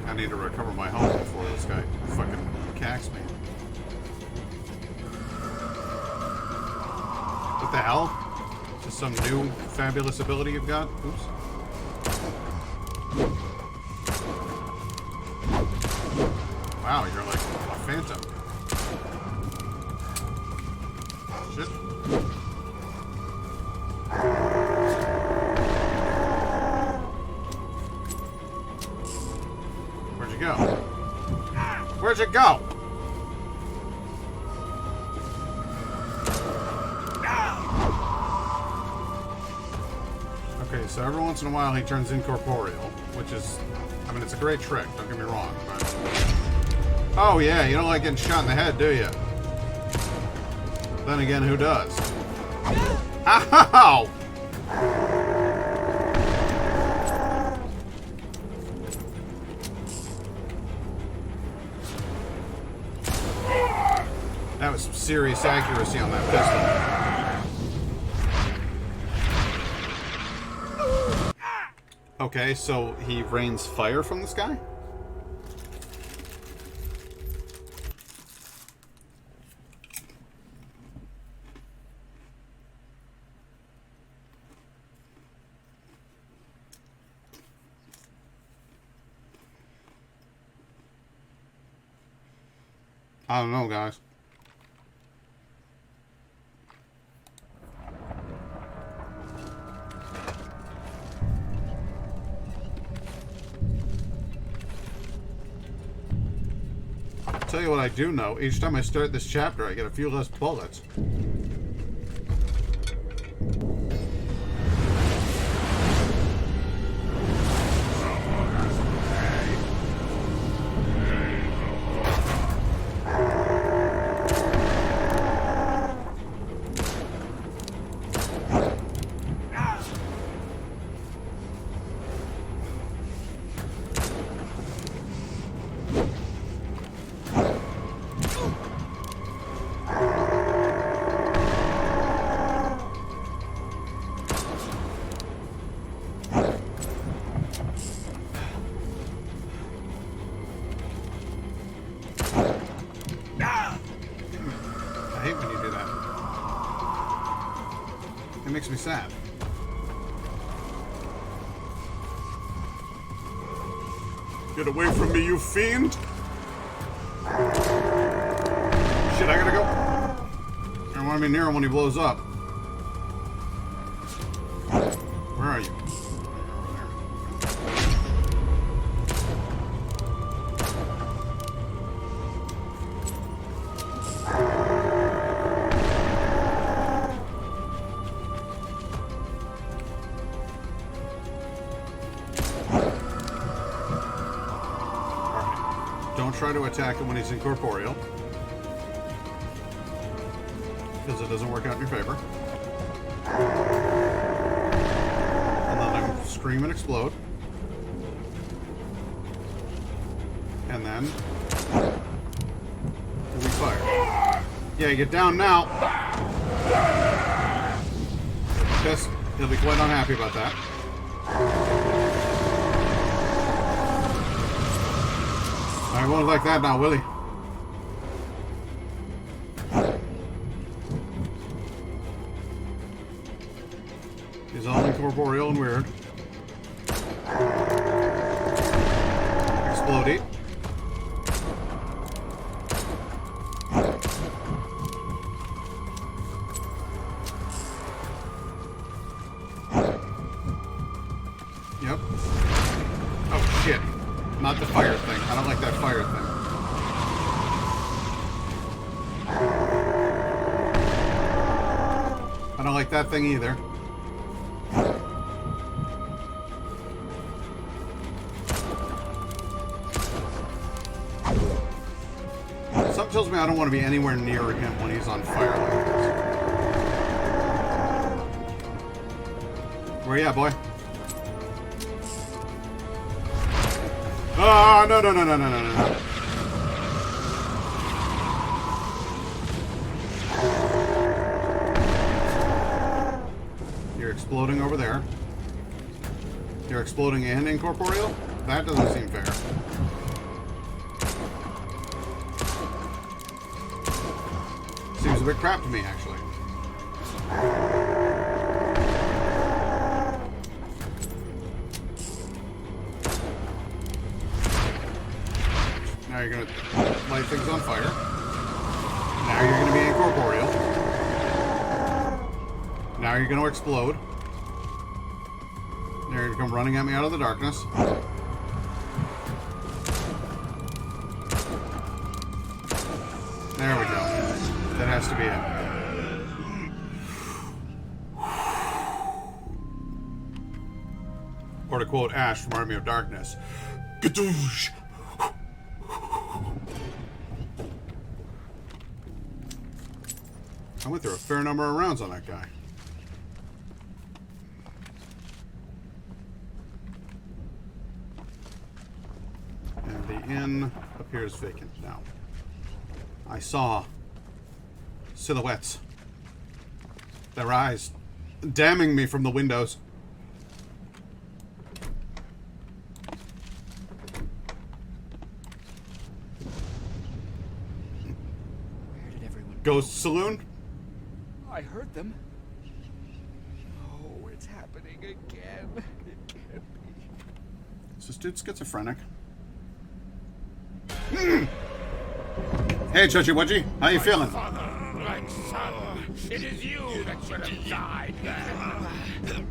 I need to recover my health before this guy fucking cacks me. What the hell? Is this some new fabulous ability you've got? Oops. Wow, you're like a phantom. Shit. Where'd you go? Where'd you go? Okay, so every once in a while he turns incorporeal, which is, I mean, it's a great trick, don't get me wrong, but... Oh yeah, you don't like getting shot in the head, do you? Then again, who does? Ow! That was some serious accuracy on that pistol. Okay, so he rains fire from the sky? I don't know, guys. I'll tell you what I do know. Each time I start this chapter, I get a few less bullets. I hate when you do that. It makes me sad. Get away from me, you fiend! Shit, I gotta go. I don't want to be near him when he blows up. Where are you? Don't try to attack him when he's incorporeal, because it doesn't work out in your favor. And then I scream and explode. And then we fire. Yeah, get down now. Yes, he'll be quite unhappy about that. I won't like that now, will he? He's all incorporeal and weird. Explodey. Yep. Oh shit. Not the fire thing. I don't like that fire thing. I don't like that thing either. Something tells me I don't want to be anywhere near him when he's on fire like this. Where you at, boy? Oh, no. You're exploding over there. You're exploding and incorporeal? That doesn't seem fair. Seems a bit crap to me, actually. Now you're going to light things on fire. Now you're going to be incorporeal. Now you're going to explode. Now you're going to come running at me out of the darkness. There we go. That has to be it. Or to quote Ash from Army of Darkness, Gadoosh! I went through a fair number of rounds on that guy. And the inn appears vacant now. I saw silhouettes. Their eyes damning me from the windows. Where did everyone Ghost Saloon? I heard them. Oh, it's happening again. It can't be. Is this dude schizophrenic? Hey, Chuchi Wudgy, how you feeling? Father, my son, it is you that should have died then.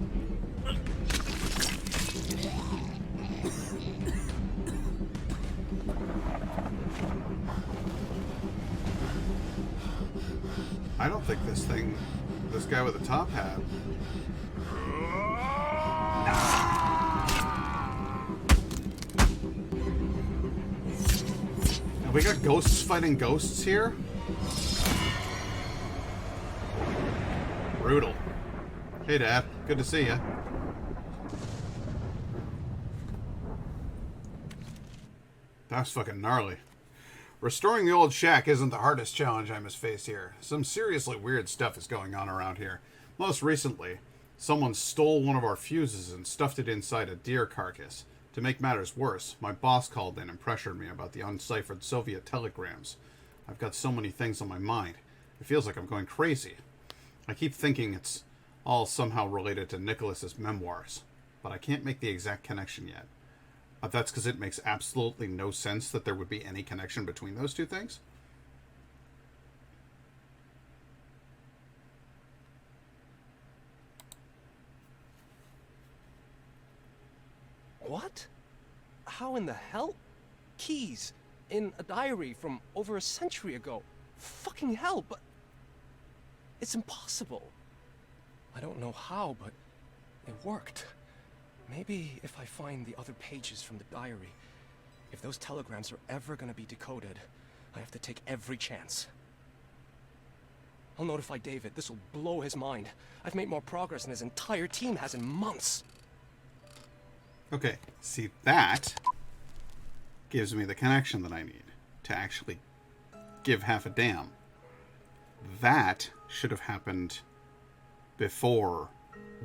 I don't think this guy with the top hat. Have we got ghosts fighting ghosts here? Brutal. Hey, Dad. Good to see you. That's fucking gnarly. Restoring the old shack isn't the hardest challenge I must face here. Some seriously weird stuff is going on around here. Most recently, someone stole one of our fuses and stuffed it inside a deer carcass. To make matters worse, my boss called in and pressured me about the unciphered Soviet telegrams. I've got so many things on my mind. It feels like I'm going crazy. I keep thinking it's all somehow related to Nicholas's memoirs, but I can't make the exact connection yet. That's because it makes absolutely no sense that there would be any connection between those two things. What? How in the hell? Keys in a diary from over a century ago. Fucking hell, but it's impossible. I don't know how, but it worked. Maybe if I find the other pages from the diary, if those telegrams are ever gonna be decoded, I have to take every chance. I'll notify David. This will blow his mind. I've made more progress than his entire team has in months. Okay, see, that gives me the connection that I need to actually give half a damn. That should have happened before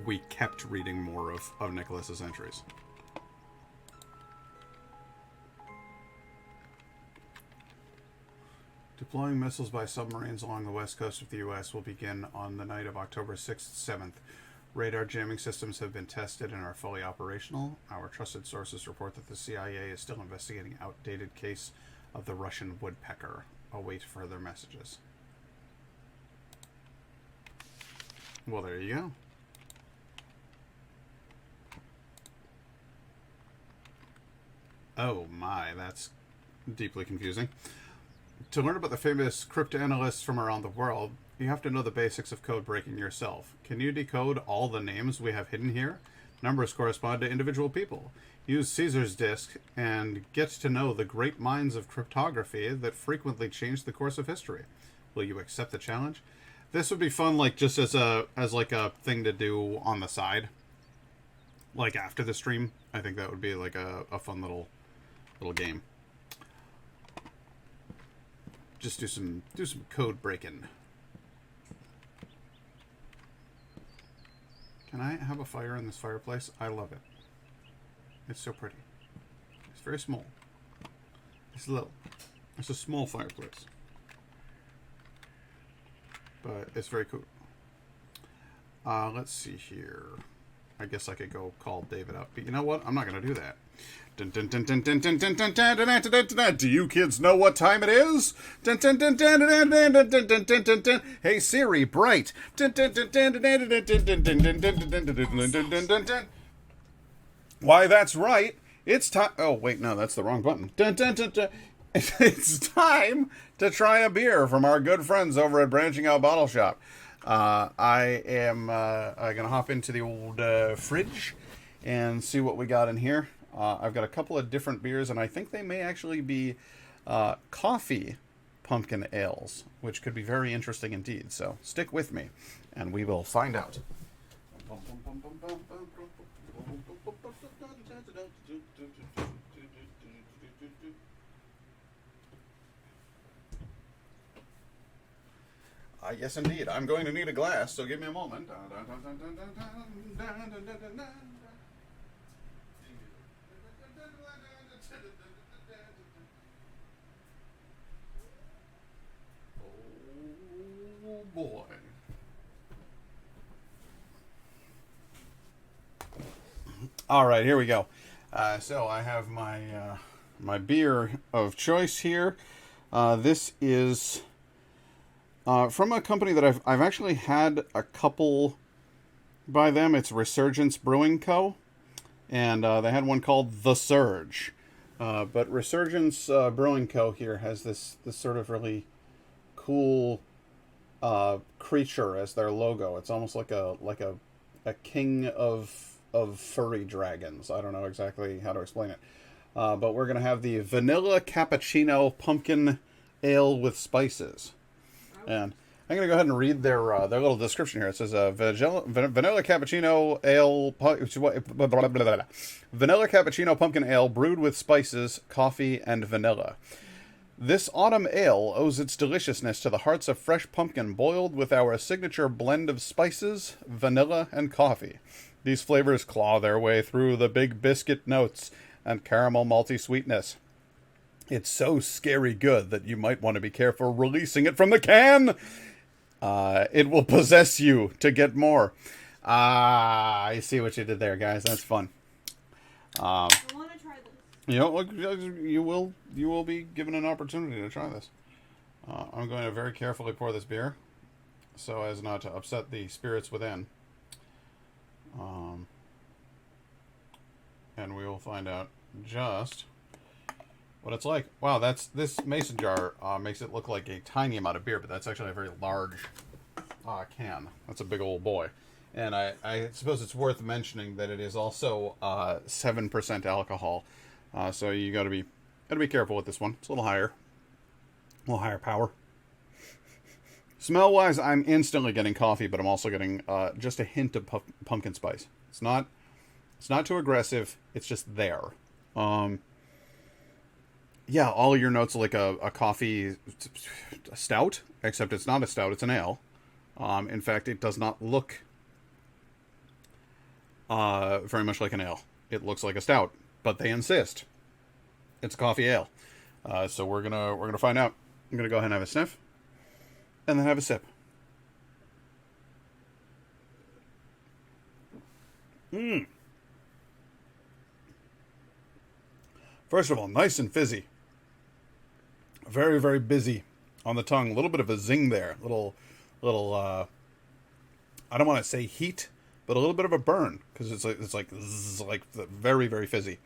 we kept reading more of Nicholas's entries. Deploying missiles by submarines along the west coast of the U.S. will begin on the night of October 6th, 7th. Radar jamming systems have been tested and are fully operational. Our trusted sources report that the CIA is still investigating outdated case of the Russian woodpecker. Await further messages. Well, there you go. Oh my, that's deeply confusing. To learn about the famous cryptanalysts from around the world, you have to know the basics of code breaking yourself. Can you decode all the names we have hidden here? Numbers correspond to individual people. Use Caesar's disk and get to know the great minds of cryptography that frequently change the course of history. Will you accept the challenge? This would be fun, like, just as a thing to do on the side. Like, after the stream. I think that would be, like, a fun little game. Just do some code breaking. Can I have a fire in this fireplace? I love it. It's so pretty. It's very small. It's little. It's a small fireplace. But it's very cool. Let's see here. I guess I could go call David up. But you know what? I'm not going to do that. Do you kids know what time it is? Hey Siri, bright. Why, that's right. It's time. Oh, wait, no, that's the wrong button. It's time to try a beer from our good friends over at Branching Out Bottle Shop. I am going to hop into the old fridge and see what we got in here. I've got a couple of different beers, and I think they may actually be coffee pumpkin ales, which could be very interesting indeed. So stick with me, and we will find out. Yes, indeed. I'm going to need a glass, so give me a moment. Oh, boy. All right, here we go. So I have my my beer of choice here. This is from a company that I've actually had a couple by them. It's Resurgence Brewing Co. And they had one called The Surge. But Resurgence Brewing Co. here has this sort of really cool creature as their logo. It's almost like a king of furry dragons. I don't know exactly how to explain it. But we're going to have the Vanilla Cappuccino Pumpkin Ale with Spices. And I'm going to go ahead and read their little description here. It says Vanilla Cappuccino Ale... Vanilla Cappuccino Pumpkin Ale brewed with spices, coffee, and vanilla. This autumn ale owes its deliciousness to the hearts of fresh pumpkin boiled with our signature blend of spices, vanilla, and coffee. These flavors claw their way through the big biscuit notes and caramel malty sweetness. It's so scary good that you might want to be careful releasing it from the can. It will possess you to get more. I see what you did there, guys. That's fun. I want to try this. You know, look, you will be given an opportunity to try this. I'm going to very carefully pour this beer, so as not to upset the spirits within. And we will find out just what it's like. Wow, this mason jar makes it look like a tiny amount of beer, but that's actually a very large can. That's a big old boy. And I suppose it's worth mentioning that it is also 7% alcohol. So you gotta be careful with this one. It's a little higher power. Smell wise, I'm instantly getting coffee, but I'm also getting just a hint of pumpkin spice. It's not too aggressive. It's just there. Yeah, all your notes are like a coffee stout, except it's not a stout. It's an ale. In fact, it does not look very much like an ale. It looks like a stout, but they insist it's a coffee ale. So we're gonna find out. I'm gonna go ahead and have a sniff, and then have a sip. First of all, nice and fizzy. Very, very busy on the tongue. A little bit of a zing there. Little. I don't want to say heat, but a little bit of a burn because it's like very, very fizzy.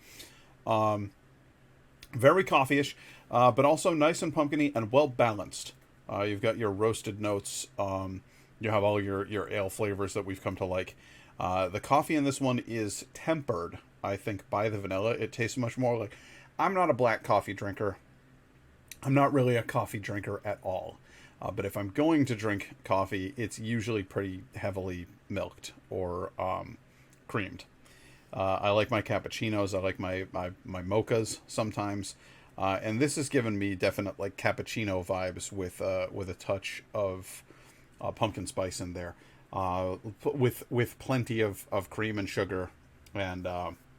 Very coffee-ish, but also nice and pumpkiny and well balanced. You've got your roasted notes. You have all your ale flavors that we've come to like. The coffee in this one is tempered, I think, by the vanilla. It tastes much more like... I'm not a black coffee drinker. I'm not really a coffee drinker at all. But if I'm going to drink coffee, it's usually pretty heavily milked or creamed. I like my cappuccinos. I like my mochas sometimes. And this has given me definite like cappuccino vibes with a touch of pumpkin spice in there. With plenty of cream and sugar. And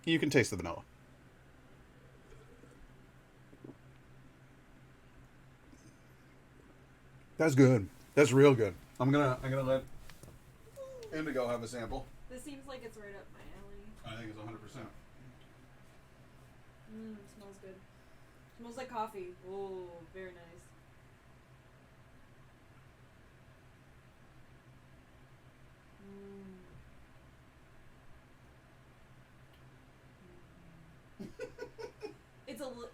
you can taste the vanilla. That's good. That's real good. I'm gonna let Indigo have a sample. This seems like it's right up my alley. I think it's 100%. Smells good. Smells like coffee. Oh, very nice.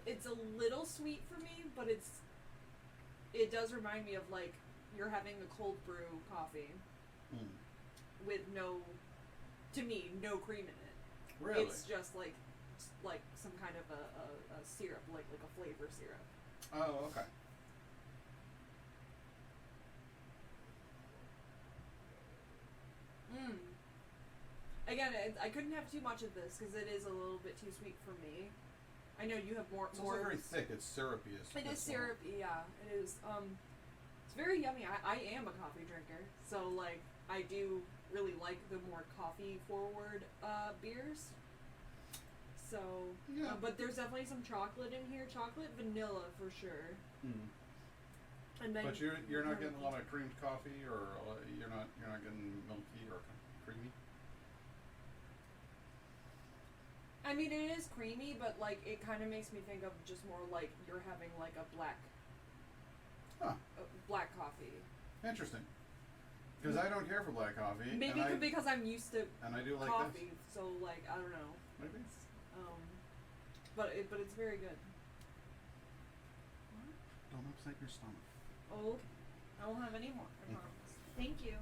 It's a little sweet for me, but it does remind me of like you're having a cold brew coffee with no cream in it. Really? It's just like some kind of a syrup, like a flavor syrup. Oh, okay. Again, I couldn't have too much of this because it is a little bit too sweet for me. I know you have more. It's also very thick. It's syrupy. It is syrupy, yeah. It is. It's very yummy. I am a coffee drinker, so like I do really like the more coffee forward beers. So, yeah. But there's definitely some chocolate in here. Chocolate, vanilla for sure. And then but you're not getting a lot of creamed coffee, or you're not getting milky or creamy. I mean, it is creamy, but like it kind of makes me think of just more like you're having like a black coffee. Interesting. Because I don't care for black coffee. Maybe because I'm used to and I do like coffee, this. so like I don't know. Maybe. But it's very good. Don't upset your stomach. Oh, okay. I won't have any more. I promise. Thank you.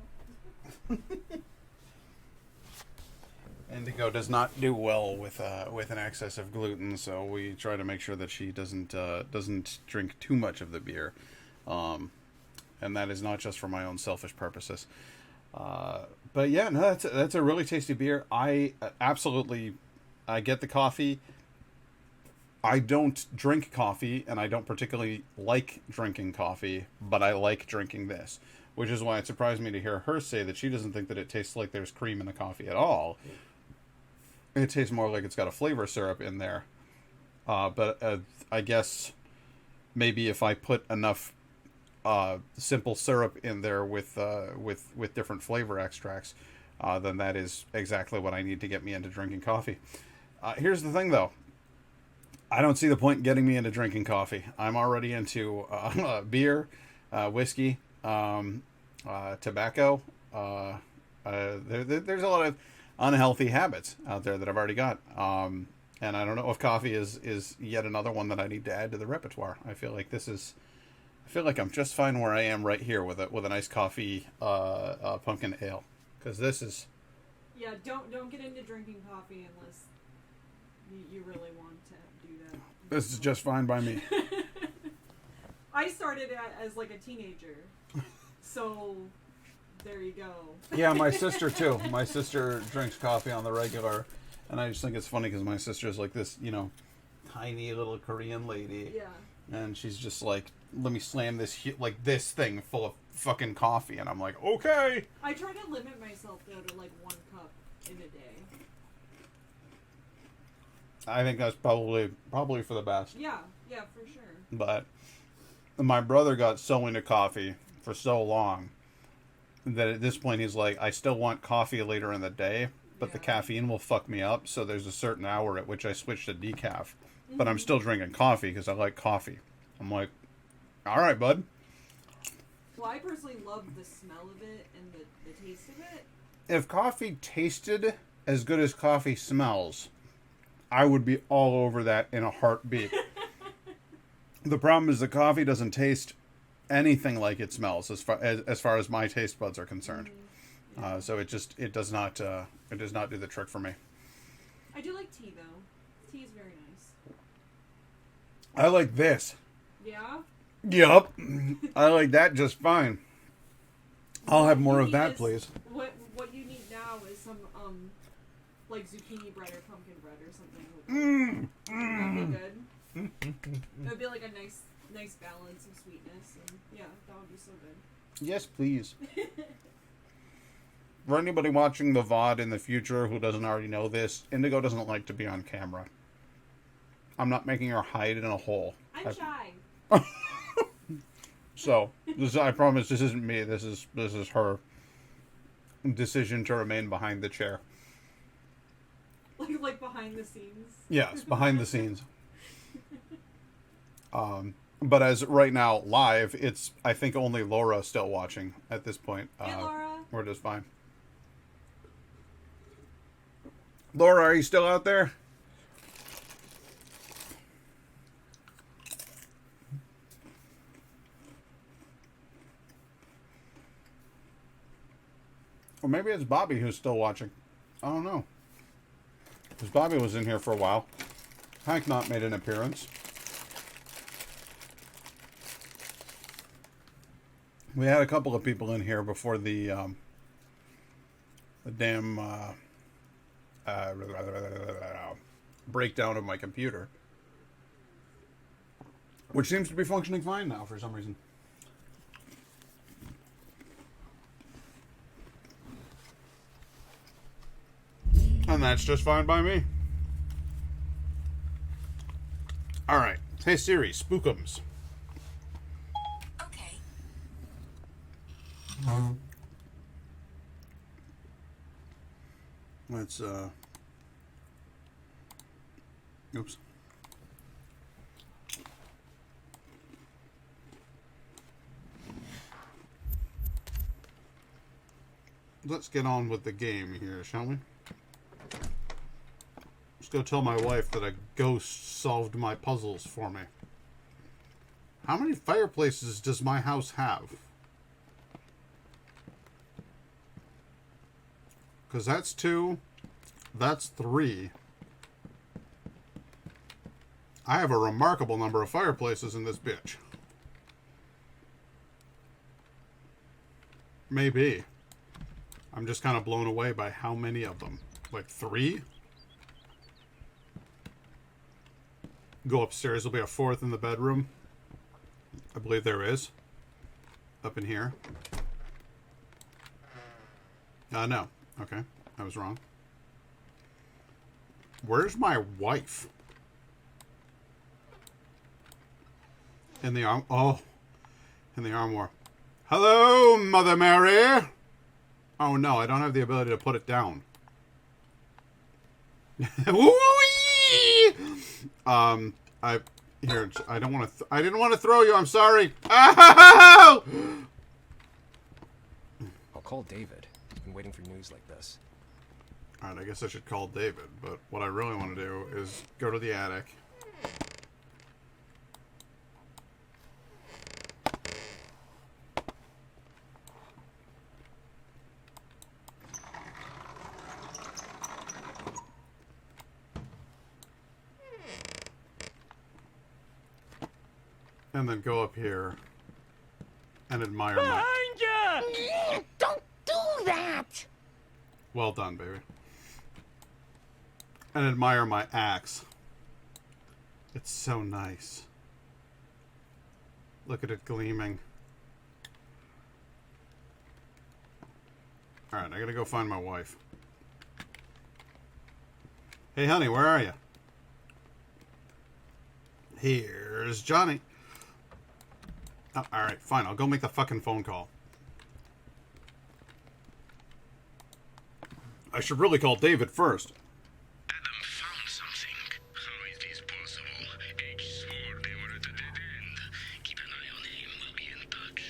Indigo does not do well with an excess of gluten, so we try to make sure that she doesn't drink too much of the beer, and that is not just for my own selfish purposes. But yeah, no, that's a really tasty beer. I get the coffee. I don't drink coffee, and I don't particularly like drinking coffee, but I like drinking this, which is why it surprised me to hear her say that she doesn't think that it tastes like there's cream in the coffee at all. It tastes more like it's got a flavor syrup in there. But I guess maybe if I put enough simple syrup in there with different flavor extracts, then that is exactly what I need to get me into drinking coffee. Here's the thing, though. I don't see the point in getting me into drinking coffee. I'm already into beer, whiskey, tobacco. There's a lot of unhealthy habits out there that I've already got. And I don't know if coffee is yet another one that I need to add to the repertoire. I feel like I'm just fine where I am right here with a nice coffee pumpkin ale, because this is. Yeah, don't get into drinking coffee unless you really want to do that. This is just fine by me. I started as like a teenager, so there you go. Yeah, my sister too. My sister drinks coffee on the regular, and I just think it's funny because my sister's like this, tiny little Korean lady. Yeah. And she's just like, let me slam this thing full of fucking coffee, and I'm like, okay. I try to limit myself though to like 1 cup in a day. I think that's probably for the best. Yeah, for sure. But my brother got so into coffee for so long that at this point he's like, I still want coffee later in the day, but the caffeine will fuck me up. So there's a certain hour at which I switch to decaf, but I'm still drinking coffee because I like coffee. I'm like, all right, bud. Well, I personally love the smell of it and the taste of it. If coffee tasted as good as coffee smells, I would be all over that in a heartbeat. The problem is the coffee doesn't taste anything like it smells as far as my taste buds are concerned. Yeah. So it does not do the trick for me. I do like tea though. Tea is very nice. I like this. Yeah? Yup. I like that just fine. I'll have more of that, please. What you need now is some like zucchini bread or pumpkin bread or something. That'd be good. It would be like a nice balance of sweetness, and yeah, that would be so good. Yes, please. For anybody watching the VOD in the future who doesn't already know this, Indigo doesn't like to be on camera. I'm not making her hide in a hole. I'm shy. So, I promise this isn't me. This is her decision to remain behind the chair. Like behind the scenes? Yes, behind the scenes. But as right now, live, it's, I think, only Laura still watching at this point. Hey, Laura. We're just fine. Laura, are you still out there? Or maybe it's Bobby who's still watching. I don't know. Because Bobby was in here for a while. Hank not made an appearance. We had a couple of people in here before the damn breakdown of my computer, which seems to be functioning fine now for some reason. And that's just fine by me. Alright. Hey Siri, spookums. Okay. Let's, oops. Let's get on with the game here, shall we? Let's go tell my wife that a ghost solved my puzzles for me. How many fireplaces does my house have? Because that's 2. That's 3. I have a remarkable number of fireplaces in this bitch. Maybe. I'm just kind of blown away by how many of them. Like 3? Go upstairs. There'll be a 4th in the bedroom. I believe there is. Up in here. No. Okay. I was wrong. Where's my wife? In the arm. Oh. In the armoire. Hello, Mother Mary. Oh no, I don't have the ability to put it down. Here, I don't want to. I didn't want to throw you. I'm sorry. Oh! I'll call David. He's been waiting for news like this. All right, I guess I should call David. But what I really want to do is go to the attic. And then go up here and admire my... Don't do that! Well done, baby. And admire my axe. It's so nice. Look at it gleaming. Alright, I gotta go find my wife. Hey, honey, where are you? Here's Johnny. Oh, alright, fine. I'll go make the fucking phone call. I should really call David first. Adam found something. How is this possible? H swore they were at a dead end. Keep an eye on him. We'll be in touch.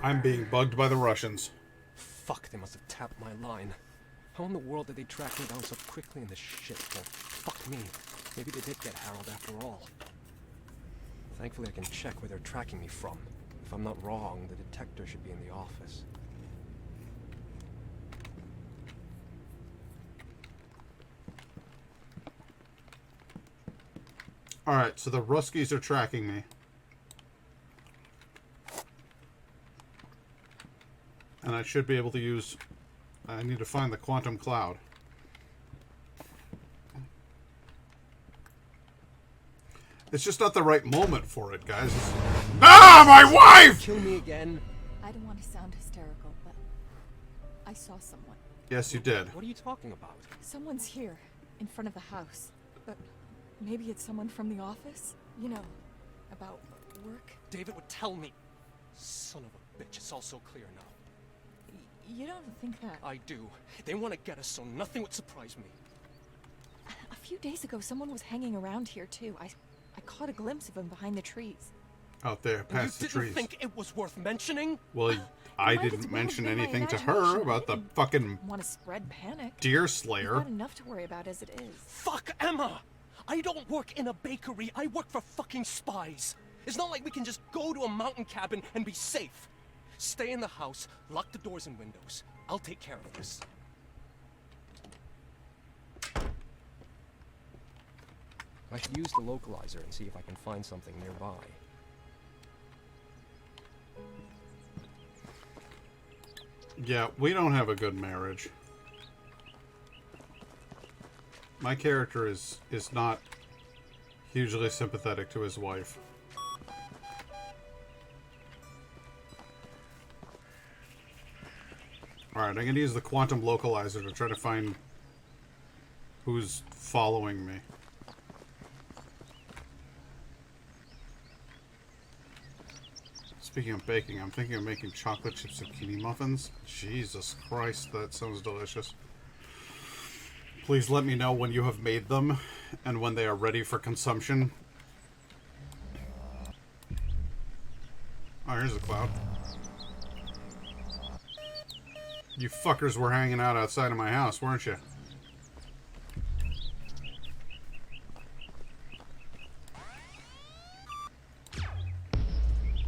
I'm being bugged by the Russians. Fuck, they must have tapped my line. How in the world did they track me down so quickly in this shit? Well, fuck me. Maybe they did get Harold after all. Thankfully, I can check where they're tracking me from. If I'm not wrong, the detector should be in the office. Alright, so the Ruskies are tracking me. And I should be able to use... I need to find the quantum cloud. It's just not the right moment for it, guys. Ah, my wife! Kill me again. I don't want to sound hysterical, but I saw someone. Yes, you did. What are you talking about? Someone's here, in front of the house. But maybe it's someone from the office? You know, about work? David would tell me. Son of a bitch, it's all so clear now. You don't think that... I do. They want to get us so nothing would surprise me. A few days ago, someone was hanging around here, too. I caught a glimpse of him behind the trees. Out there, past the trees. You didn't think it was worth mentioning? Well, I didn't mention anything to her about the fucking... Want to spread panic? Deer Slayer. We've got enough to worry about as it is. Fuck Emma! I don't work in a bakery. I work for fucking spies. It's not like we can just go to a mountain cabin and be safe. Stay in the house, lock the doors and windows. I'll take care of this. I should use the localizer and see if I can find something nearby. Yeah, we don't have a good marriage. My character is not hugely sympathetic to his wife. Alright, I'm gonna use the quantum localizer to try to find who's following me. Speaking of baking, I'm thinking of making chocolate chip zucchini muffins. Jesus Christ, that sounds delicious. Please let me know when you have made them and when they are ready for consumption. Oh, here's the cloud. You fuckers were hanging out outside of my house, weren't you?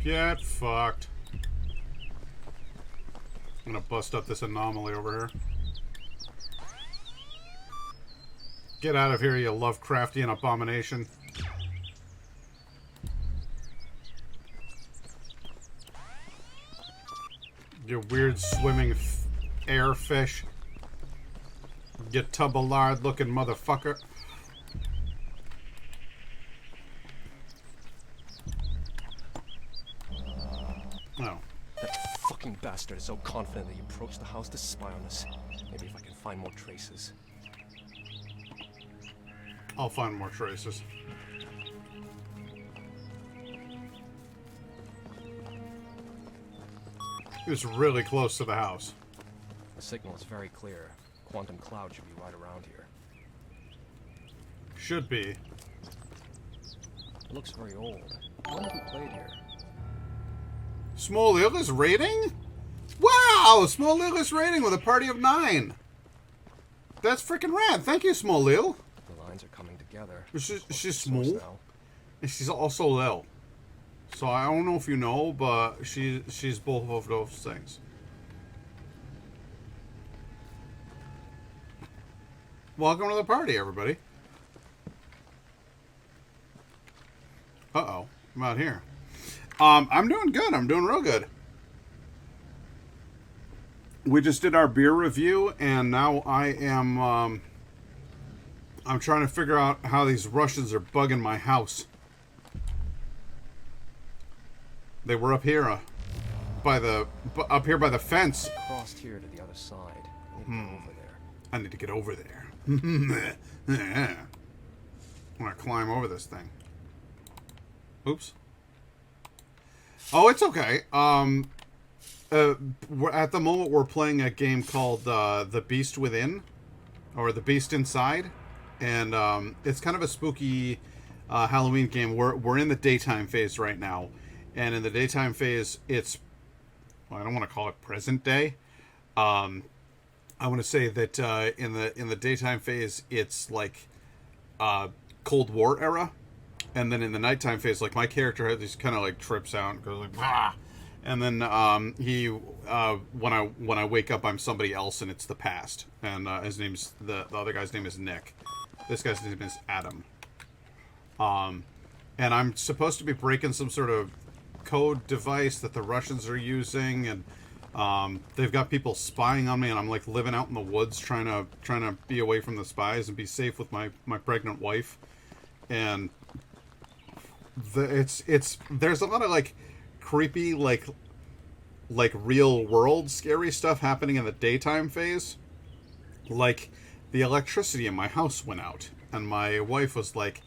Get fucked. I'm gonna bust up this anomaly over here. Get out of here, you Lovecraftian abomination. You weird swimming air fish. You tuballard looking motherfucker. Oh. That fucking bastard is so confident that he approached the house to spy on us. Maybe if I can find more traces. I'll find more traces. He was really close to the house. The signal is very clear. Quantum cloud should be right around here. Should be. It looks very old. I wonder who played here. Small Illis rating? Wow! Small Illis rating with a party of 9. That's freaking rad. Thank you, Small Lil. The lines are coming together. She's small. And she's also Lil. So I don't know if you know, but she's both of those things. Welcome to the party, everybody. Uh-oh. I'm out here. I'm doing good. I'm doing real good. We just did our beer review, and now I am, I'm trying to figure out how these Russians are bugging my house. They were up here, by the fence. I crossed here to the other side. I need to get over there. I'm gonna climb over this thing. Oops. Oh, it's okay. At the moment, we're playing a game called The Beast Within, or The Beast Inside, and it's kind of a spooky Halloween game. We're in the daytime phase right now, and in the daytime phase, it's, well, I don't want to call it present day. I want to say that in the daytime phase, it's like Cold War era, and then in the nighttime phase, like my character has these kind of like trips out and goes like, bah! And then when I wake up, I'm somebody else, and it's the past. And his name's the other guy's name is Nick. This guy's name is Adam. And I'm supposed to be breaking some sort of code device that the Russians are using, and they've got people spying on me, and I'm like living out in the woods trying to be away from the spies and be safe with my pregnant wife. And there's a lot of like creepy, like real world scary stuff happening in the daytime phase. Like the electricity in my house went out, and my wife was like,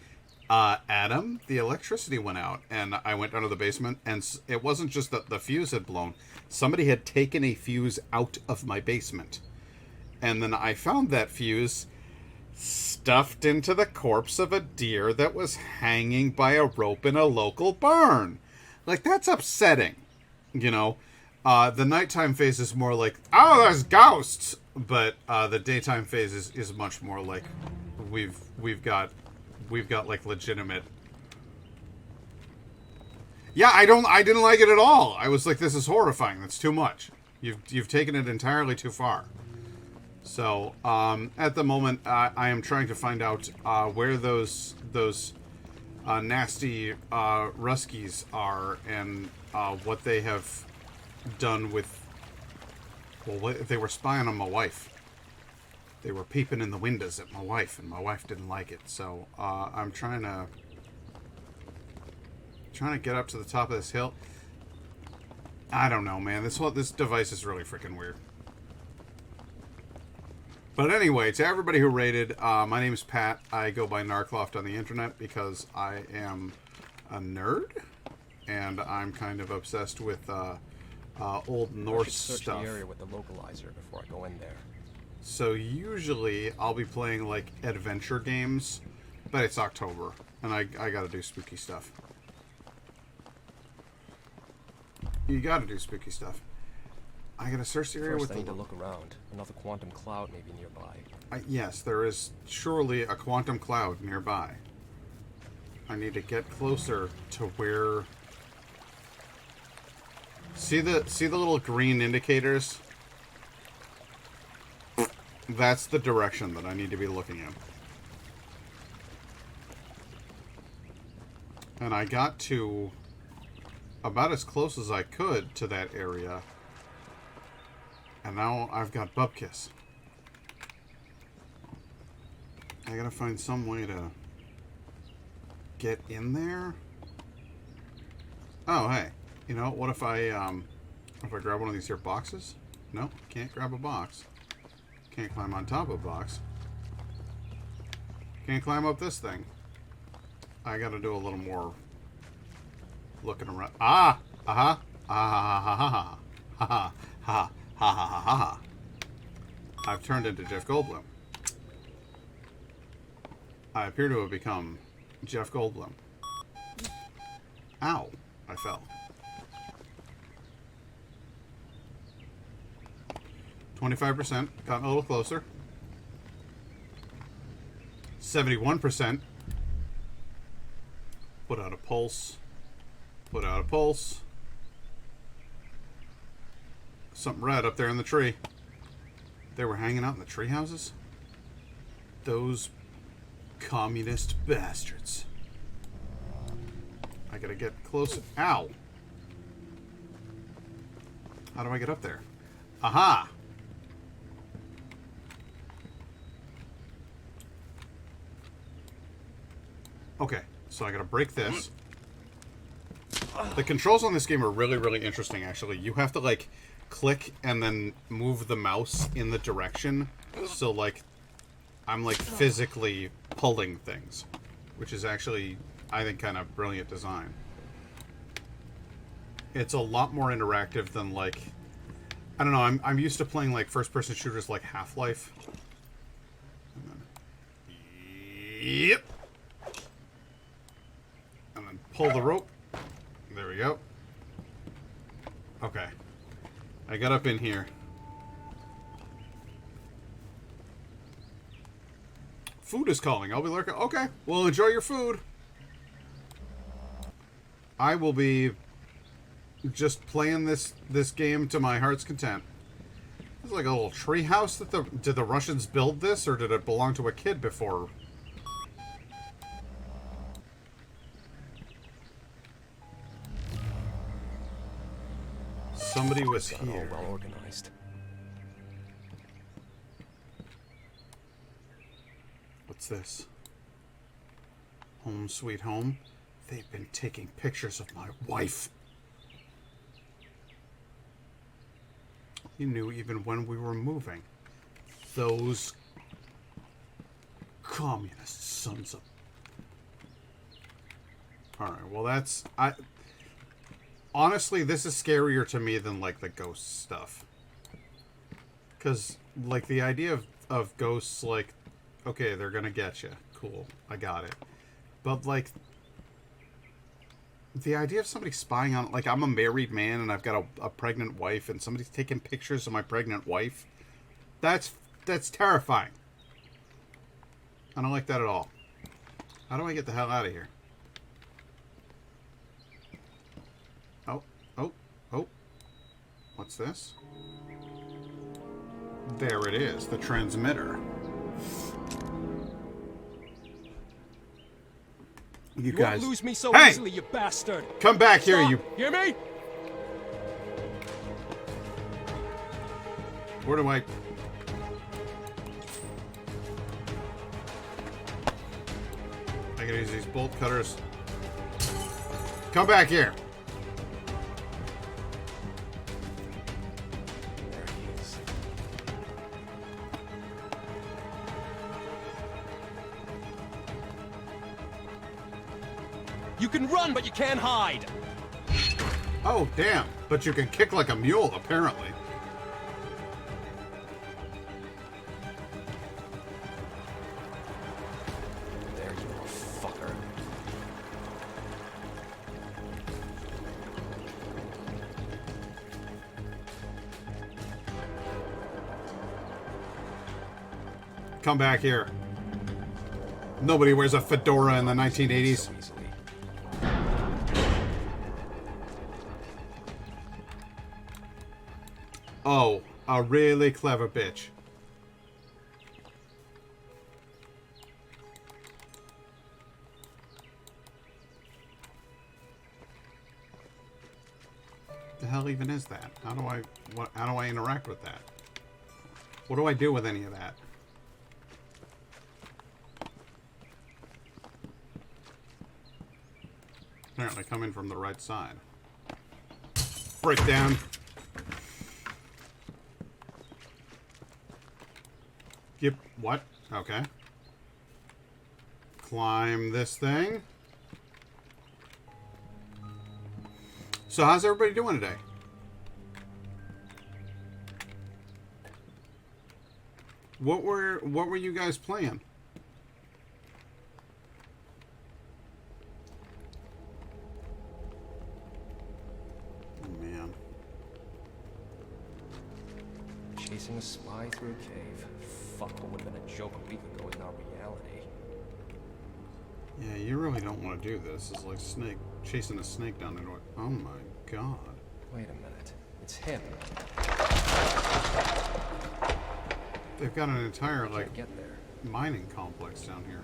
Adam, the electricity went out. And I went down to the basement, and it wasn't just that the fuse had blown. Somebody had taken a fuse out of my basement. And then I found that fuse stuffed into the corpse of a deer that was hanging by a rope in a local barn. Like, that's upsetting, you know. The nighttime phase is more like, oh, there's ghosts. But the daytime phase is much more like we've got like legitimate. Yeah, I didn't like it at all. I was like, this is horrifying. That's too much. You've taken it entirely too far. So at the moment, I am trying to find out where those nasty Ruskies are, and what they have done with. Well, they were spying on my wife. They were peeping in the windows at my wife, and my wife didn't like it. So I'm trying to get up to the top of this hill. I don't know, man. This device is really freaking weird. But anyway, to everybody who rated, my name is Pat. I go by Narcloft on the internet because I am a nerd, and I'm kind of obsessed with old Norse stuff. Search the area with the localizer before I go in there. So usually I'll be playing like adventure games, but it's October, and I gotta do spooky stuff. You gotta do spooky stuff. I gotta search the area with I need to look around. Another quantum cloud may be nearby. Yes, there is surely a quantum cloud nearby. I need to get closer to where. See the little green indicators? That's the direction that I need to be looking in. And I got to about as close as I could to that area. And now I've got Bubkiss. I gotta find some way to get in there. Oh, hey. You know, what if I grab one of these here boxes? No, can't grab a box. Can't climb on top of a box. Can't climb up this thing. I gotta do a little more looking around. Ah! Aha! Ah ha ha ha ha ha ha ha ha ha ha. I've turned into Jeff Goldblum. I appear to have become Jeff Goldblum. Ow. I fell. 25%. Got a little closer. 71%. Put out a pulse. Put out a pulse. Something red up there in the tree. They were hanging out in the tree houses? Those communist bastards. I gotta get close. Ow! How do I get up there? Aha! Okay, so I gotta break this. The controls on this game are really, really interesting, actually. You have to, like, click and then move the mouse in the direction. So, like, I'm, like, physically pulling things. Which is actually, I think, kind of brilliant design. It's a lot more interactive than, like... I don't know, I'm used to playing, like, first-person shooters like Half-Life. Yep. And then pull the rope. There we go. Okay. I got up in here. Food is calling. I'll be lurking. Okay. Well, enjoy your food. I will be just playing this game to my heart's content. It's like a little tree house that did the Russians build this, or did it belong to a kid before? Somebody was here. Well organized. What's this? Home sweet home. They've been taking pictures of my wife. He knew even when we were moving. Those communist sons of... Alright, well that's... Honestly, this is scarier to me than, like, the ghost stuff. Because, like, the idea of ghosts, like, okay, they're gonna get you. Cool, I got it. But, like, the idea of somebody spying on... Like, I'm a married man and I've got a pregnant wife and somebody's taking pictures of my pregnant wife. That's terrifying. I don't like that at all. How do I get the hell out of here? Oh. What's this? There it is, the transmitter. You guys won't lose me so hey! easily, you bastard! Come back here, Stop. you... Hear me? Where do I... I gotta use these bolt cutters. Come back here. You can run, but you can't hide. Oh, damn. But you can kick like a mule, apparently. There you are, fucker. Come back here. Nobody wears a fedora in the 1980s. Oh, a really clever bitch. The hell even is that? How do I interact with that? What do I do with any of that? Apparently coming from the right side. Break down. Yep. What? Okay. Climb this thing. So how's everybody doing today? What were you guys playing? spy through a cave. Fuck, what would have been a joke a week ago is now reality. Yeah, you really don't want to do this. It's like chasing a snake down the door. Oh my god. Wait a minute. It's him. They've got an entire, like, Get there. mining complex down here.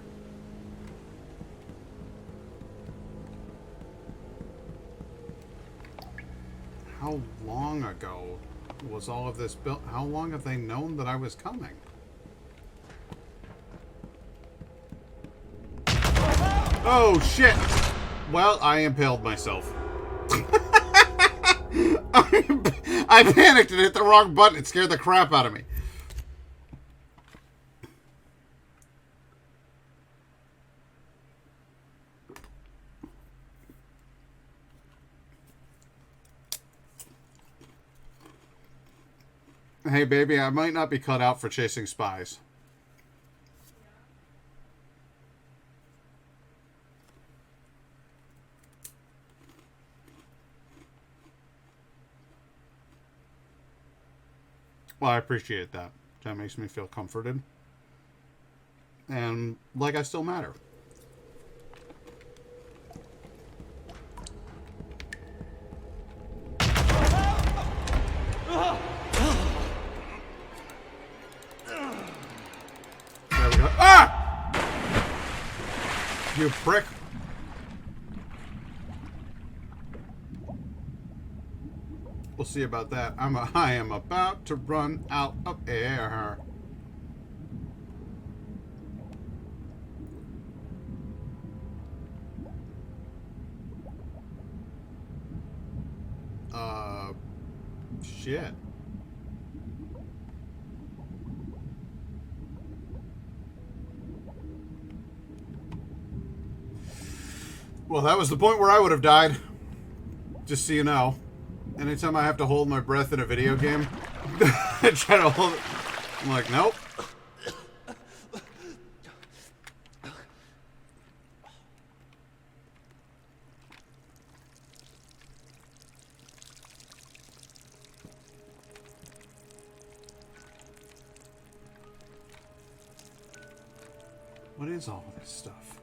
How long ago was all of this built? How long have they known that I was coming? Oh shit! Well, I impaled myself. I panicked and hit the wrong button. It scared the crap out of me. Hey, baby, I might not be cut out for chasing spies. Well, I appreciate that. That makes me feel comforted. And like I still matter. There we go. Ah! You prick. We'll see about that. I am about to run out of air. Shit. Well, that was the point where I would have died. Just so you know. Anytime I have to hold my breath in a video game, I try to hold it. I'm like, nope. What is all of this stuff?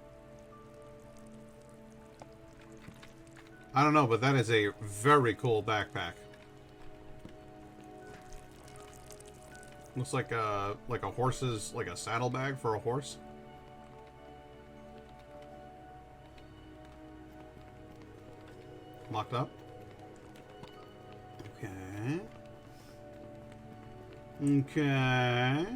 I don't know, but that is a very cool backpack. Looks like a horse's, like a saddlebag for a horse. Locked up. Okay. Okay.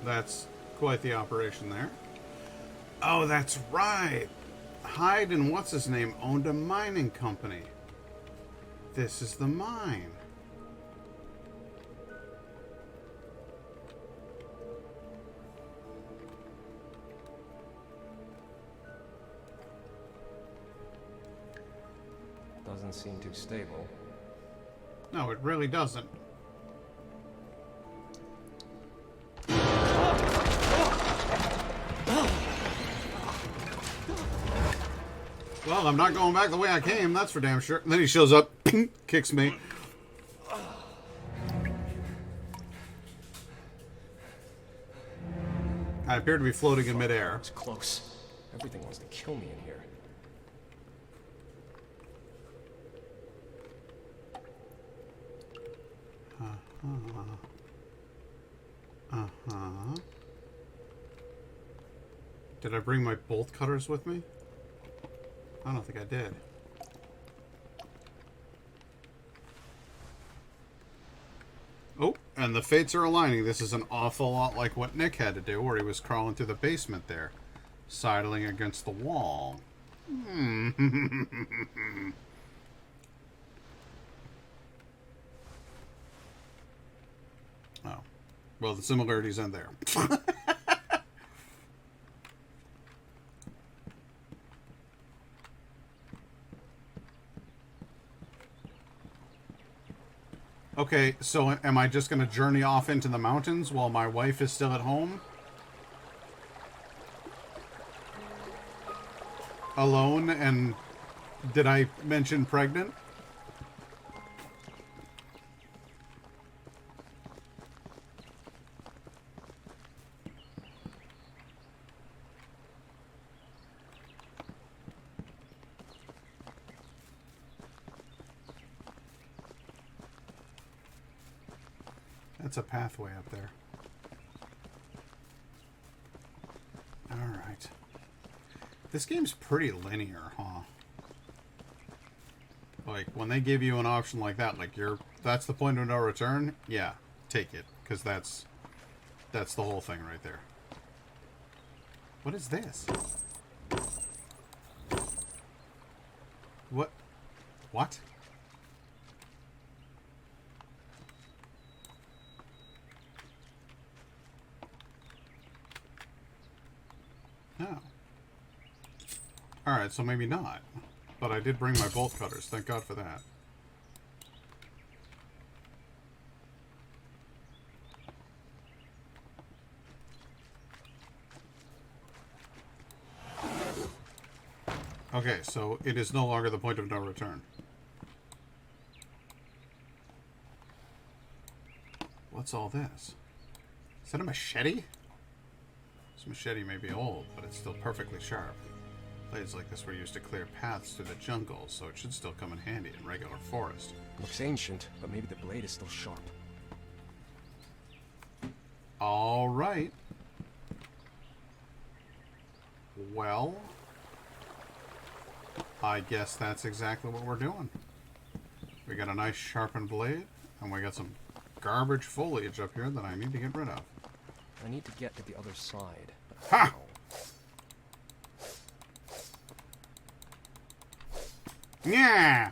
That's quite the operation there. Oh, that's right. Hyde and what's-his-name owned a mining company. This is the mine. Doesn't seem too stable. No, it really doesn't. Well, I'm not going back the way I came, that's for damn sure. And then he shows up, kicks me. I appear to be floating in midair. It's close. Everything wants to kill me in here. Did I bring my bolt cutters with me? I don't think I did. Oh, and the fates are aligning. This is an awful lot like what Nick had to do, where he was crawling through the basement there, sidling against the wall. Oh. Well, the similarities end there. Okay, so am I just going to journey off into the mountains while my wife is still at home? Alone and Did I mention pregnant? That's a pathway up there. Alright. This game's pretty linear, huh? Like, when they give you an option like that, like, that's the point of no return, yeah, take it. Because that's the whole thing right there. What is this? What? What? Oh. Alright, so maybe not. But I did bring my bolt cutters. Thank God for that. Okay, so it is no longer the point of no return. What's all this? Is that a machete? This machete may be old, but it's still perfectly sharp. Blades like this were used to clear paths through the jungle, so it should still come in handy in regular forest. Looks ancient, but maybe the blade is still sharp. All right. Well, I guess that's exactly what we're doing. We got a nice sharpened blade, and we got some garbage foliage up here that I need to get rid of. I need to get to the other side. Ha! Yeah!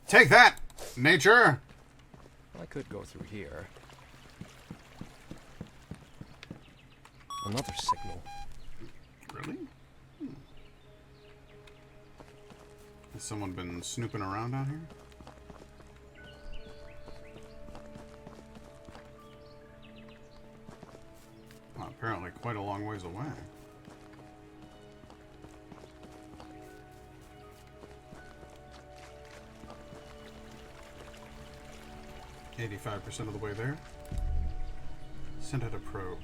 Take that, nature! I could go through here. Another signal. Really? Has someone been snooping around down here? Well, apparently quite a long ways away. %, of the way there. Send out a probe.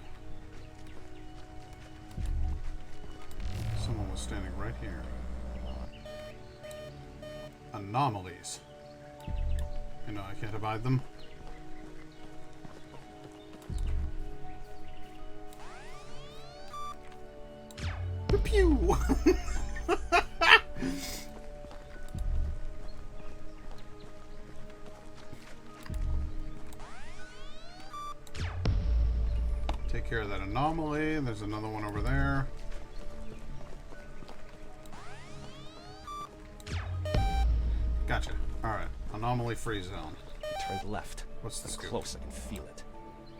Someone was standing right here. Anomalies. You know, I can't abide them. Pew! Take care of that anomaly. There's another one over there. Gotcha. Alright. Anomaly-free zone. Turn left. What's the scoop? Close, I can feel it.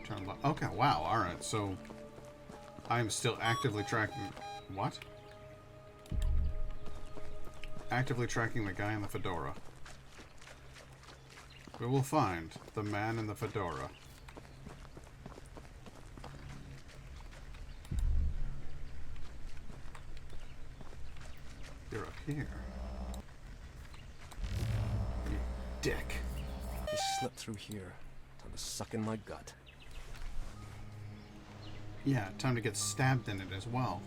Turn left. Okay, wow. Alright, so I'm still actively tracking... What? Actively tracking the guy in the fedora. We will find the man in the fedora. You're up here. You dick. He slipped through here. Time to suck in my gut. Yeah, time to get stabbed in it as well.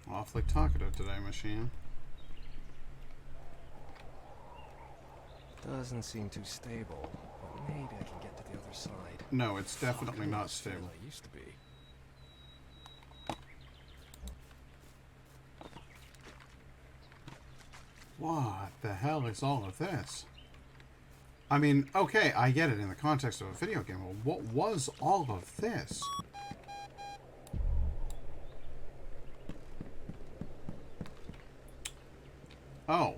Awfully talkative today, machine. Doesn't seem too stable, but maybe I can get to the other side. No, it's definitely not stable. I used to be. What the hell is all of this? I mean, okay, I get it in the context of a video game, but what was all of this? Oh.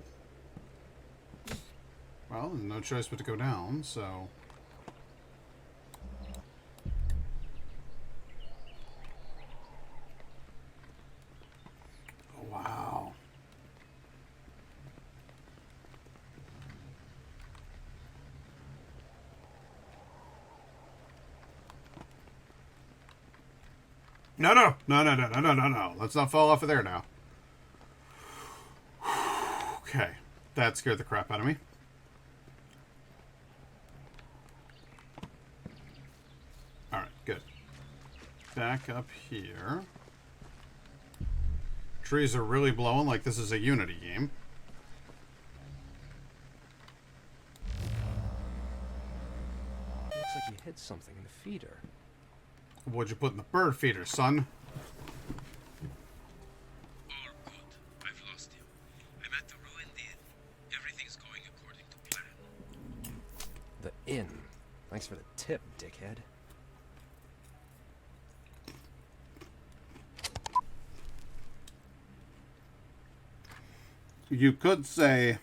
Well, there's no choice but to go down, so... No. Let's not fall off of there now. Okay. That scared the crap out of me. Alright, good. Back up here. Trees are really blowing like this is a Unity game. Looks like you hid something in the feeder. What'd you put in the bird feeder, son? All good. I've lost him. I'm at the ruined inn. Everything's going according to plan. The inn. Thanks for the tip, dickhead. You could say,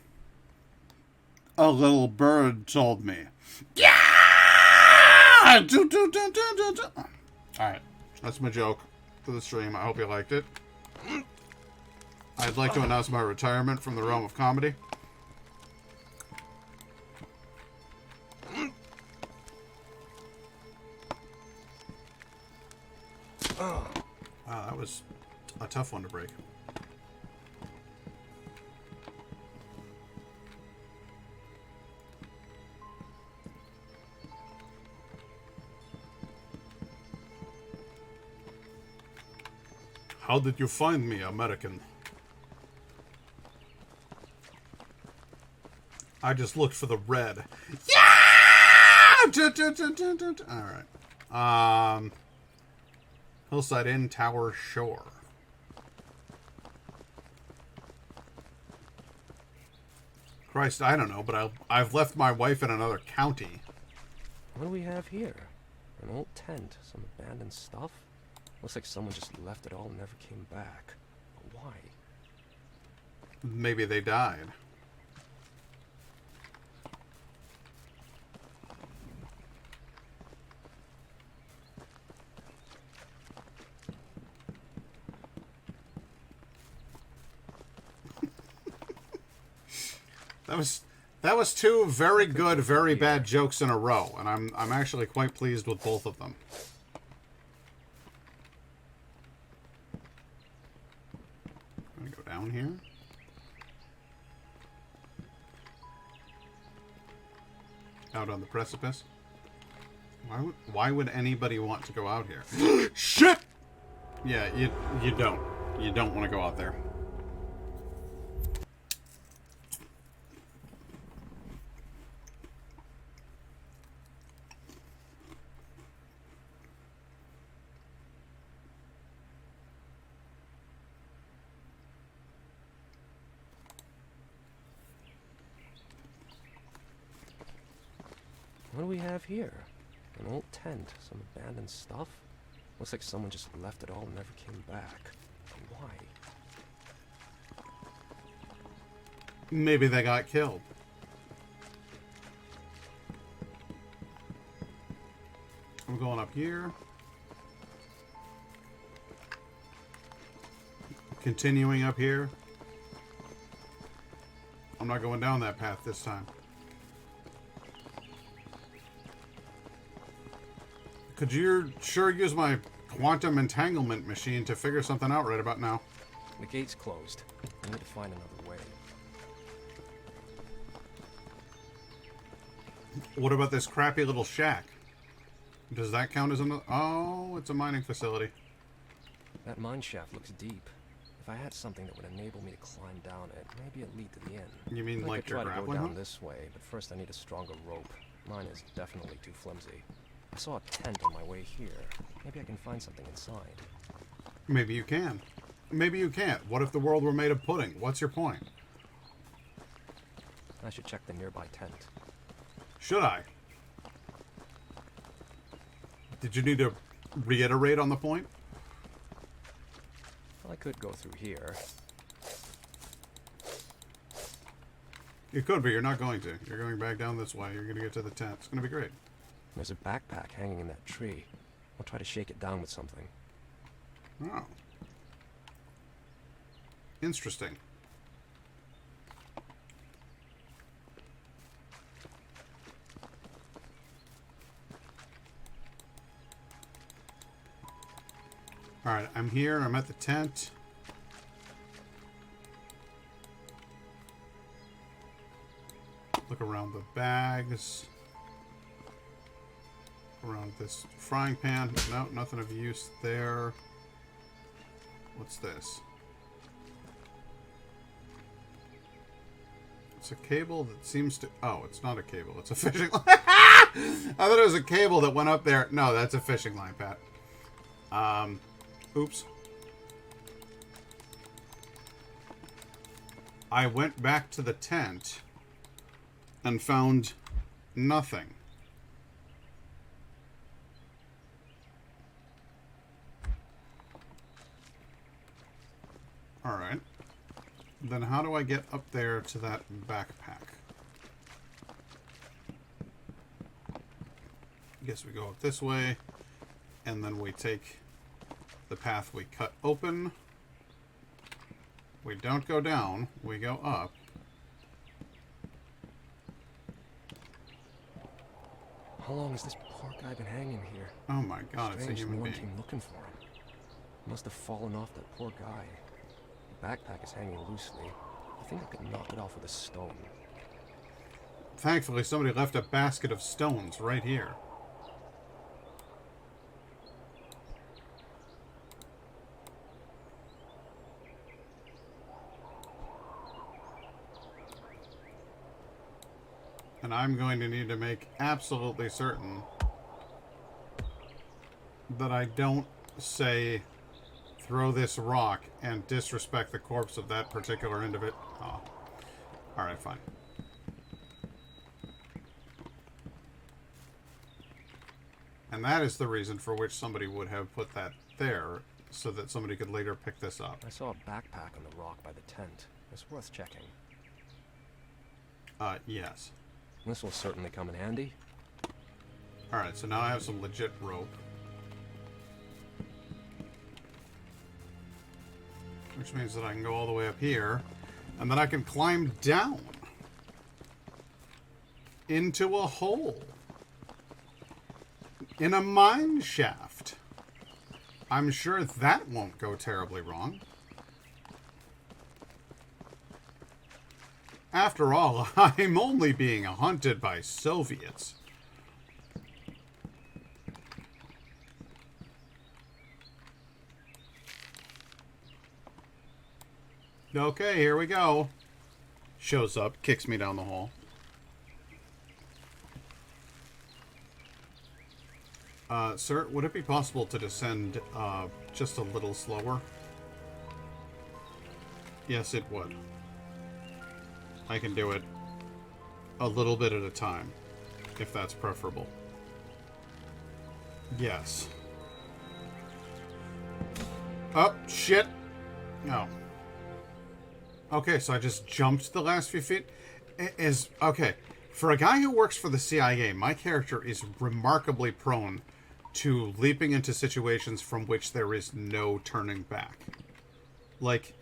a little bird told me. Yeah! Alright, that's my joke for the stream. I hope you liked it. I'd like to announce my retirement from the realm of comedy. Wow, that was a tough one to break. How did you find me, American? I just looked for the red. Yeah! Alright. Hillside Inn, Tower Shore. Christ, I don't know, but I've left my wife in another county. What do we have here? An old tent, some abandoned stuff? Looks like someone just left it all and never came back. But why? Maybe they died. That was two very good, very bad jokes in a row, and I'm actually quite pleased with both of them. I'm gonna go down here. Out on the precipice. Why would anybody want to go out here? Shit! Yeah, you don't. You don't want to go out there. What do we have here? An old tent, some abandoned stuff? Looks like someone just left it all and never came back. But why? Maybe they got killed. I'm going up here. Continuing up here. I'm not going down that path this time. Could you sure use my quantum entanglement machine to figure something out right about now? The gate's closed. I need to find another way. What about this crappy little shack? Does that count as another? Oh, it's a mining facility. That mine shaft looks deep. If I had something that would enable me to climb down it, maybe it'd lead to the inn. You mean I like could your try to go grappling down hook? this way, but first I need a stronger rope. Mine is definitely too flimsy. I saw a tent on my way here. Maybe I can find something inside. Maybe you can. Maybe you can't. What if the world were made of pudding? What's your point? I should check the nearby tent. Should I? Did you need to reiterate on the point? Well, I could go through here. You could, but you're not going to. You're going back down this way. You're going to get to the tent. It's going to be great. There's a backpack hanging in that tree. I'll try to shake it down with something. Oh. Interesting. Alright, I'm here. I'm at the tent. Look around the bags. Around this frying pan. No, nothing of use there. What's this? It's a cable that seems to... Oh, it's not a cable. It's a fishing line. I thought it was a cable that went up there. No, that's a fishing line, Pat. Oops. I went back to the tent and found nothing. Alright. Then how do I get up there to that backpack? I guess we go up this way, and then we take the path we cut open. We don't go down, we go up. How long has this poor guy been hanging here? Oh my god, Strange, it's a human no one being. came looking for him. He must have fallen off that poor guy. The backpack is hanging loosely. I think I could knock it off with a stone. Thankfully, somebody left a basket of stones right here. And I'm going to need to make absolutely certain that I don't say throw this rock and disrespect the corpse of that particular individual. Oh. Alright, fine. And that is the reason for which somebody would have put that there, so that somebody could later pick this up. I saw a backpack on the rock by the tent. It's worth checking. Yes. This will certainly come in handy. Alright, so now I have some legit rope. Which means that I can go all the way up here, and then I can climb down into a hole in a mine shaft. I'm sure that won't go terribly wrong. After all, I'm only being hunted by Soviets. Okay, here we go. Shows up, kicks me down the hall. Sir, would it be possible to descend just a little slower? Yes, it would. I can do it a little bit at a time, if that's preferable. Yes. Oh, shit. No. Okay, so I just jumped the last few feet. Okay, for a guy who works for the CIA, my character is remarkably prone to leaping into situations from which there is no turning back. Like,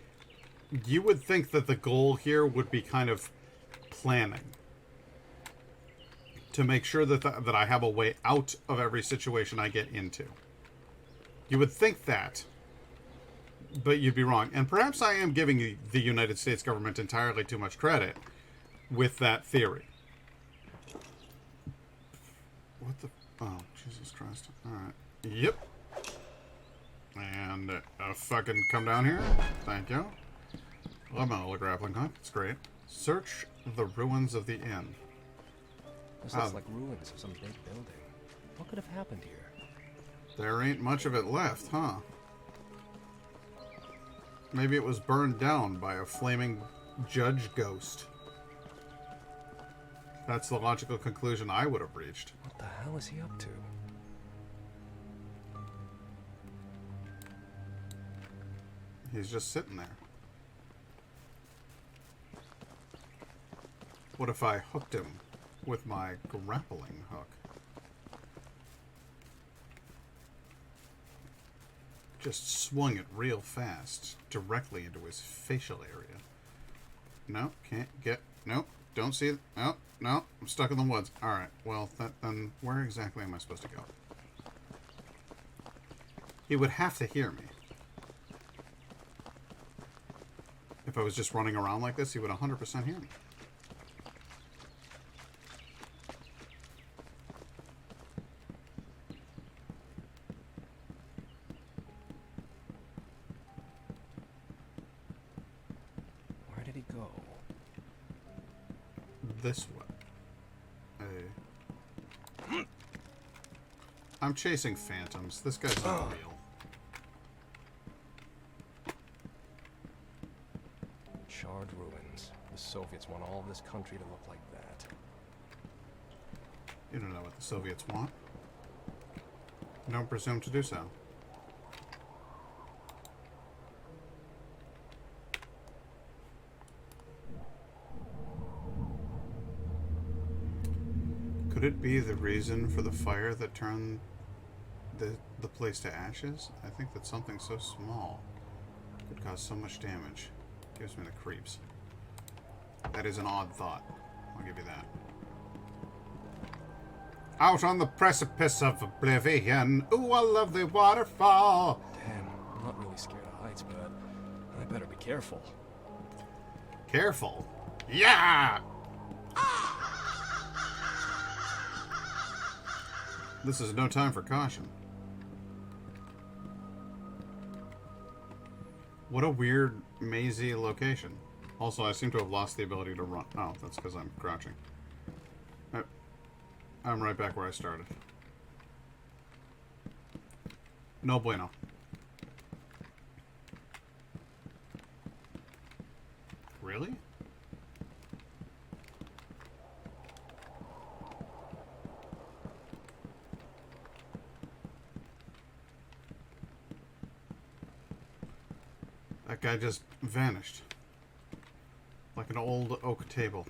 you would think that the goal here would be kind of planning to make sure that that I have a way out of every situation I get into. You would think that, but you'd be wrong. And perhaps I am giving the United States government entirely too much credit with that theory. What the... Oh, Jesus Christ. Alright. Yep. And fucking come down here. Thank you. Love my little grappling hook. It's great. Search the ruins of the inn. This looks like ruins of some big building. What could have happened here? There ain't much of it left, huh? Maybe it was burned down by a flaming judge ghost. That's the logical conclusion I would have reached. What the hell is he up to? He's just sitting there. What if I hooked him with my grappling hook? Just swung it real fast, directly into his facial area. No, can't get... Nope, don't see it. No, no, I'm stuck in the woods. Alright, well, then where exactly am I supposed to go? He would have to hear me. If I was just running around like this, he would 100% hear me. Where did he go? This way. I'm chasing phantoms. This guy's not real. Charred ruins. The Soviets want all of this country to look like that. You don't know what the Soviets want. Don't presume to do so. Could it be the reason for the fire that turned the place to ashes? I think that something so small could cause so much damage. Gives me the creeps. That is an odd thought. I'll give you that. Out on the precipice of oblivion. Ooh, I love the waterfall. Damn, I'm not really scared of heights, but I better be careful. Careful? Yeah! This is no time for caution. What a weird, mazy location. Also, I seem to have lost the ability to run. Oh, that's because I'm crouching. I'm right back where I started. No bueno. Really? That guy just vanished. Like an old oak table.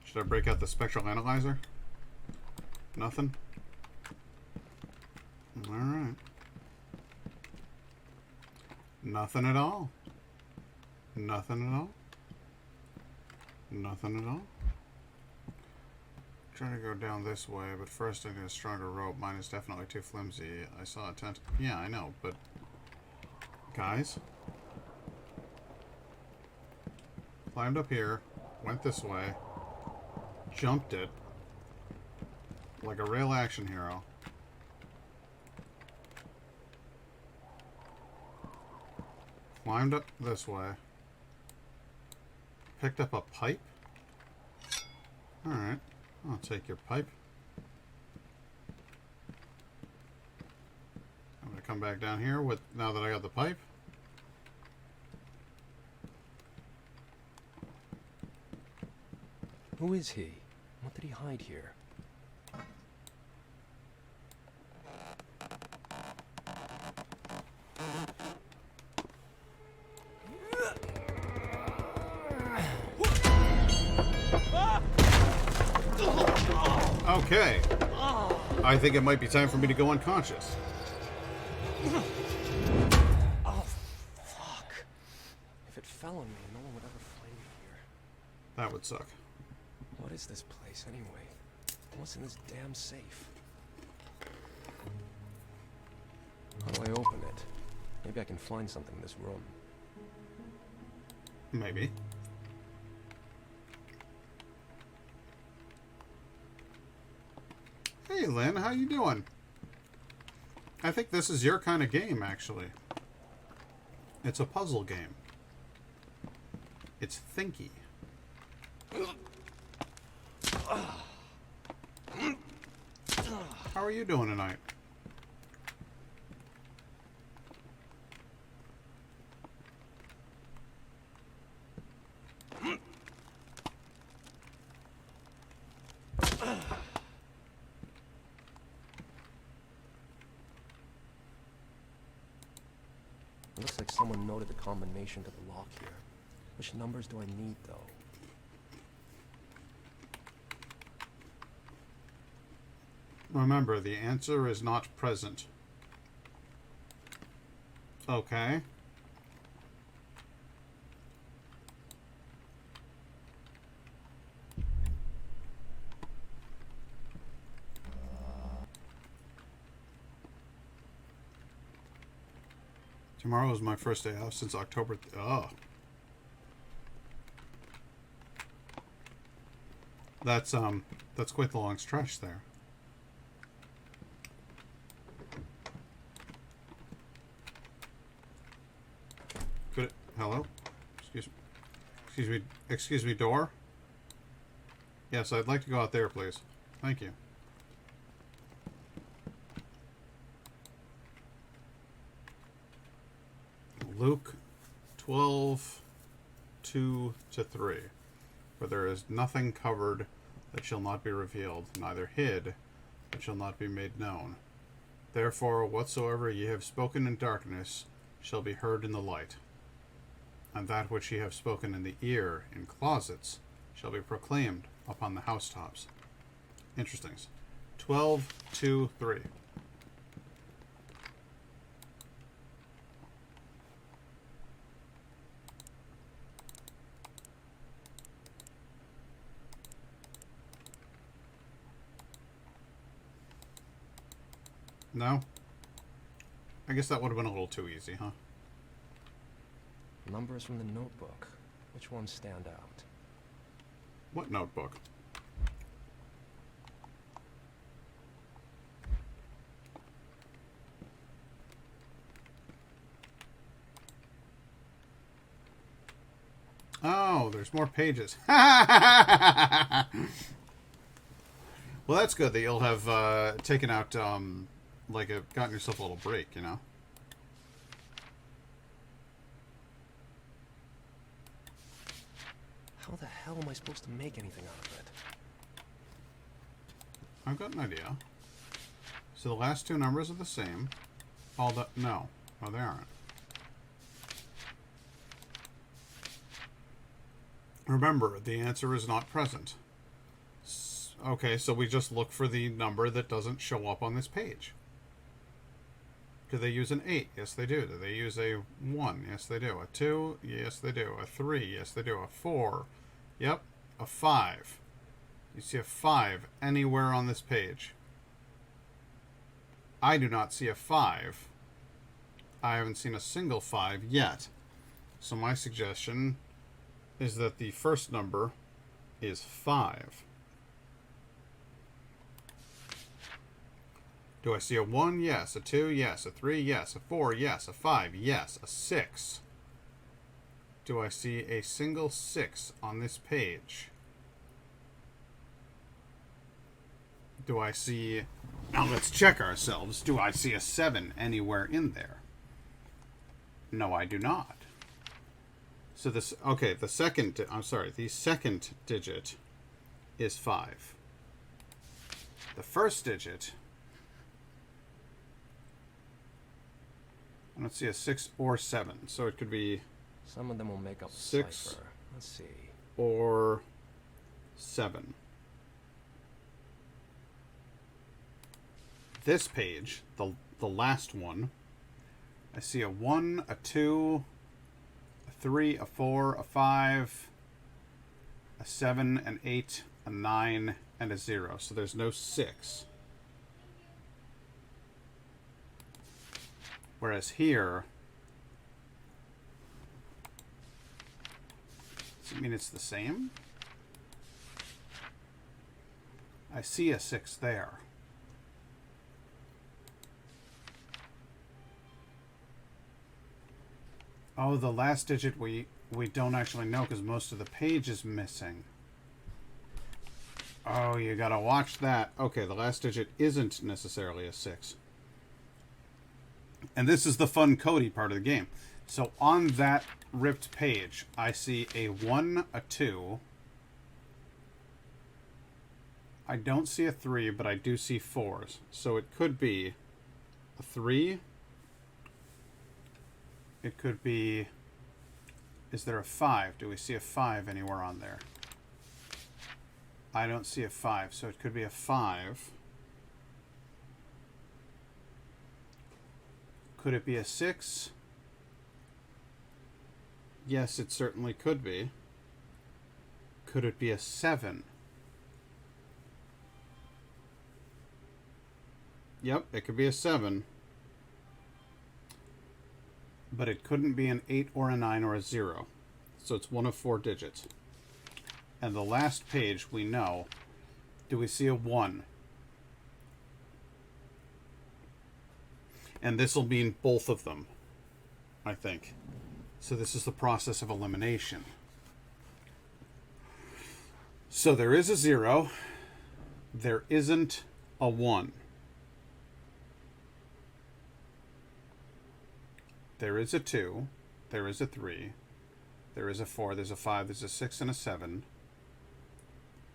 Should I break out the spectral analyzer? Nothing? Alright. Nothing at all. Nothing at all. Nothing at all. Trying to go down this way, but first I need a stronger rope. Mine is definitely too flimsy. I saw a tent. Yeah, I know, but... Guys? Climbed up here, went this way, jumped it, like a real action hero. Climbed up this way, picked up a pipe. Alright. I'll take your pipe. I'm going to come back down here with now that I got the pipe. Who is he? What did he hide here? Okay. I think it might be time for me to go unconscious. Oh, fuck. If it fell on me, no one would ever find me here. That would suck. What is this place, anyway? What's in this damn safe? How do I open it? Maybe I can find something in this room. Maybe. Hey, Lynn, how you doing? I think this is your kind of game, actually. It's a puzzle game. It's thinky. How are you doing tonight? It looks like someone noted the combination to the lock here. Which numbers do I need, though? Remember, the answer is not present. Okay. Tomorrow is my first day off since October. Oh. That's quite the long stretch there. Could it, hello? Excuse me, door? Yes, I'd like to go out there, please. Thank you. Luke 12:2-3. For there is nothing covered that shall not be revealed, neither hid that shall not be made known. Therefore, whatsoever ye have spoken in darkness shall be heard in the light, and that which ye have spoken in the ear in closets shall be proclaimed upon the housetops. Interesting. 12:2-3. No? I guess that would have been a little too easy, huh? Numbers from the notebook. Which ones stand out? What notebook? Oh, there's more pages. Well, that's good that you'll have taken out, like, gotten yourself a little break, you know? How the hell am I supposed to make anything out of it? I've got an idea. So the last two numbers are the same. No, they aren't. Remember, the answer is not present. Okay, so we just look for the number that doesn't show up on this page. Do they use an 8? Yes, they do. Do they use a 1? Yes, they do. A 2? Yes, they do. A 3? Yes, they do. A 4? Yep. A 5. You see a 5 anywhere on this page. I do not see a 5. I haven't seen a single 5 yet. So my suggestion is that the first number is 5. Do I see a 1? Yes. A 2? Yes. A 3? Yes. A 4? Yes. A 5? Yes. A 6. Do I see a single 6 on this page? Do I see... Now let's check ourselves. Do I see a 7 anywhere in there? No, I do not. So this... Okay, the second digit is 5. The first digit... I don't see a 6 or 7, so it could be... Some of them will make up 6 cipher. Let's see. Or 7. This page, the last one, I see a 1, a 2, a 3, a 4, a 5, a 7, an 8, a 9, and a 0. So there's no 6. Whereas here, does it mean it's the same? I see a 6 there. Oh, the last digit we don't actually know because most of the page is missing. Oh, you gotta watch that. Okay, the last digit isn't necessarily a 6. And this is the fun Cody part of the game. So on that ripped page, I see a 1, a 2. I don't see a 3, but I do see 4s. So it could be a 3. It could be... Is there a 5? Do we see a 5 anywhere on there? I don't see a 5, so it could be a 5. Could it be a 6? Yes, it certainly could be. Could it be a 7? Yep, it could be a 7. but it couldn't be an 8 or a 9 or a 0. So it's one of 4 digits. And the last page, we know, do we see a 1? And this will mean both of them, I think. So this is the process of elimination. So there is a 0. There isn't a 1. There is a 2. There is a 3. There is a 4. There's a 5. There's a 6 and a 7.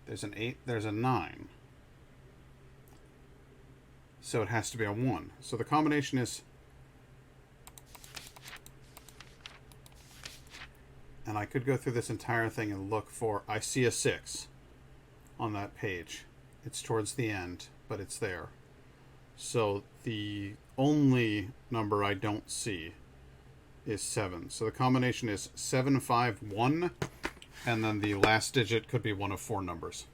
There's an 8. There's a 9. So it has to be a 1. So the combination is... And I could go through this entire thing and look for... I see a 6 on that page. It's towards the end, but it's there. So the only number I don't see is 7. So the combination is 751, and then the last digit could be one of 4 numbers.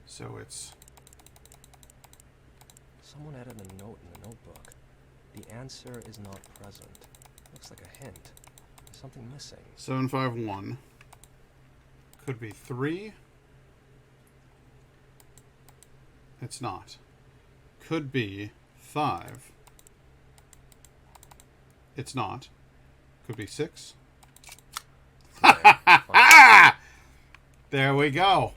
So it's... Someone added a note in the notebook. The answer is not present. Looks like a hint. There's something missing. 751. Could be 3. It's not. Could be 5. It's not. Could be 6. There we go.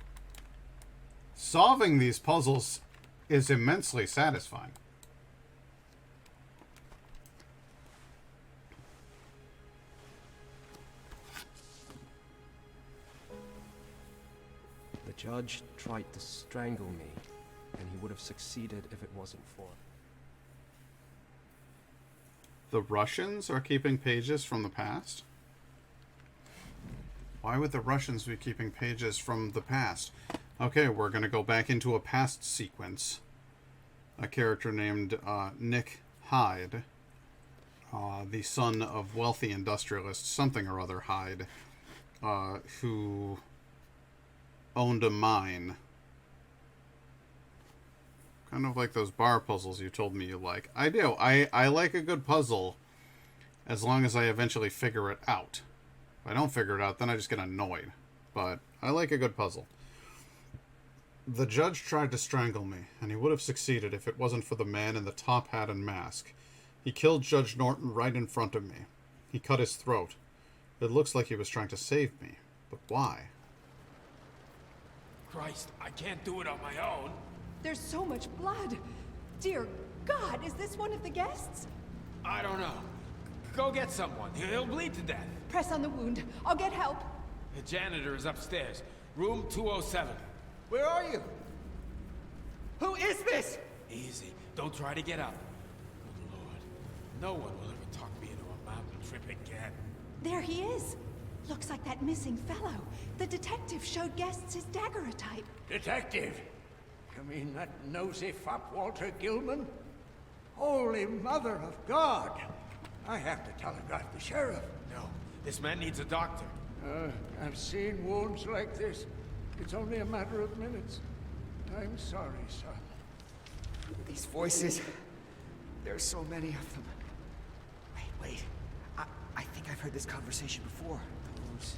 Solving these puzzles is immensely satisfying. The judge tried to strangle me, and he would have succeeded if it wasn't for... The Russians are keeping pages from the past? Why would the Russians be keeping pages from the past? Okay, we're going to go back into a past sequence. A character named Nick Hyde, the son of wealthy industrialist something or other Hyde, who owned a mine. Kind of like those bar puzzles you told me you like. I do. I like a good puzzle as long as I eventually figure it out. If I don't figure it out, then I just get annoyed. But I like a good puzzle. The judge tried to strangle me, and he would have succeeded if it wasn't for the man in the top hat and mask. He killed Judge Norton right in front of me. He cut his throat. It looks like he was trying to save me. But why? Christ, I can't do it on my own. There's so much blood. Dear God, is this one of the guests? I don't know. Go get someone. He'll bleed to death. Press on the wound. I'll get help. The janitor is upstairs. Room 207. Where are you? Who is this? Easy. Don't try to get up. Good Lord. No one will ever talk me into a mountain trip again. There he is. Looks like that missing fellow. The detective showed guests his daguerreotype. Detective? You mean that nosy fop Walter Gilman? Holy Mother of God! I have to telegraph the sheriff. No, this man needs a doctor. I've seen wounds like this. It's only a matter of minutes. I'm sorry, son. These voices. There's so many of them. Wait. I think I've heard this conversation before. Those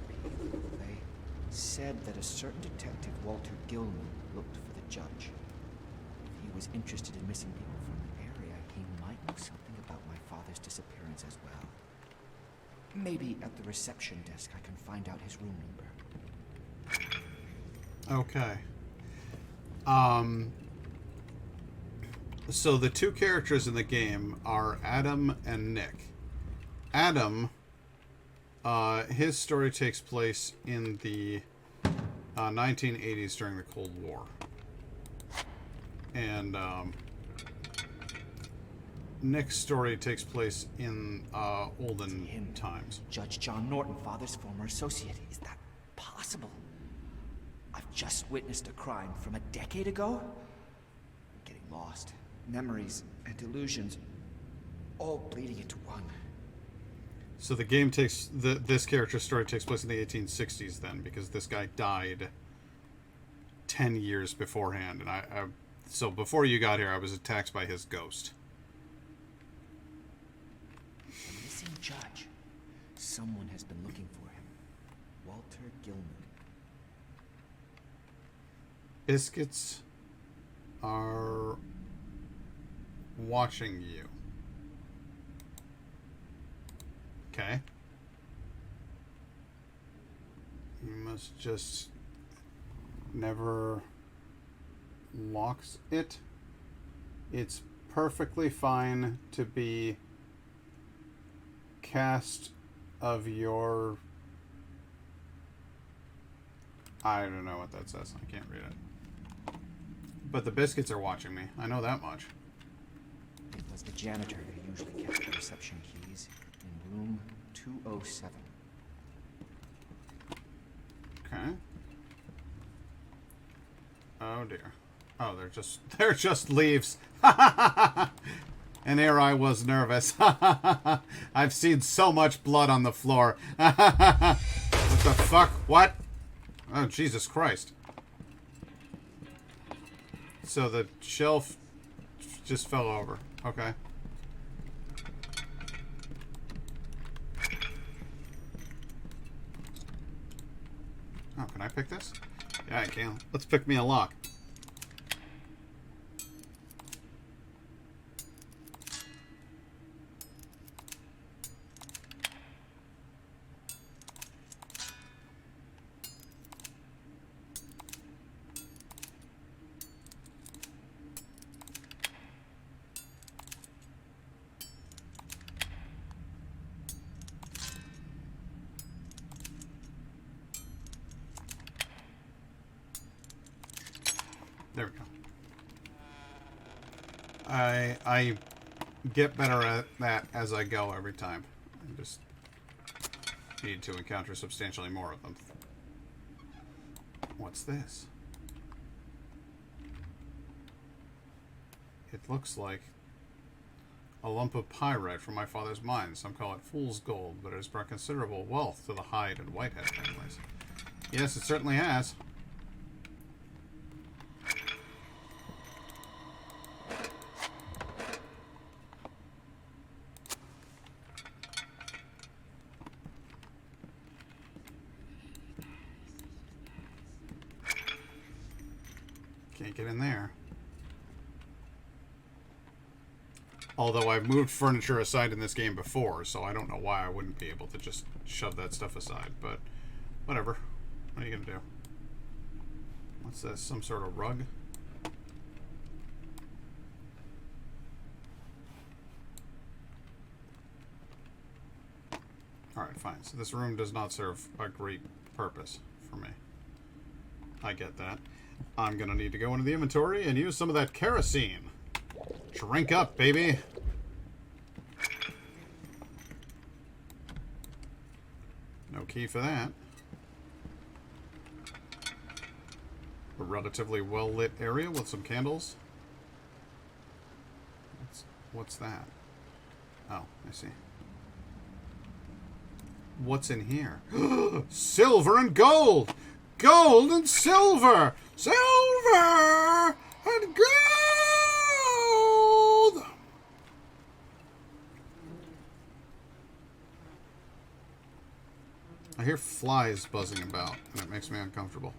people, they said that a certain detective, Walter Gilman, looked for the judge. If he was interested in missing people from the area, he might know something about my father's disappearance as well. Maybe at the reception desk I can find out his room number. Okay. So the two characters in the game are Adam and Nick. Adam, his story takes place in the 1980s during the Cold War. And Nick's story takes place in olden times. Judge John Norton, father's former associate. Is that possible? I've just witnessed a crime from a decade ago. I'm getting lost. Memories and delusions, all bleeding into one. So the game takes this character's story takes place in the 1860s then, because this guy died 10 years beforehand, and so before you got here, I was attacked by his ghost. The missing judge. Someone has been looking for him. Walter Gilman. Biscuits are watching you. Okay. You must just never locks it. It's perfectly fine to be cast of your... I don't know what that says. I can't read it. But the biscuits are watching me. I know that much. It was the janitor who usually kept the reception keys in room 207. Okay. Oh dear. Oh, they're just leaves. And here I was nervous. I've seen so much blood on the floor. What the fuck? What? Oh, Jesus Christ. So the shelf just fell over. Okay. Oh, can I pick this? Yeah, I can. Let's pick me a lock. There we go. I get better at that as I go every time. I just need to encounter substantially more of them. What's this? It looks like a lump of pyrite from my father's mine. Some call it fool's gold, but it has brought considerable wealth to the Hyde and Whitehead families. Yes, it certainly has. Can't get in there. Although I've moved furniture aside in this game before, so I don't know why I wouldn't be able to just shove that stuff aside, but whatever. What are you gonna do? What's this? Some sort of rug? Alright, fine. So this room does not serve a great purpose for me. I get that. I'm gonna need to go into the inventory and use some of that kerosene. Drink up, baby! No key for that. A relatively well-lit area with some candles. What's that? Oh, I see. What's in here? Silver and gold! Gold and silver! Silver and gold! I hear flies buzzing about, and it makes me uncomfortable.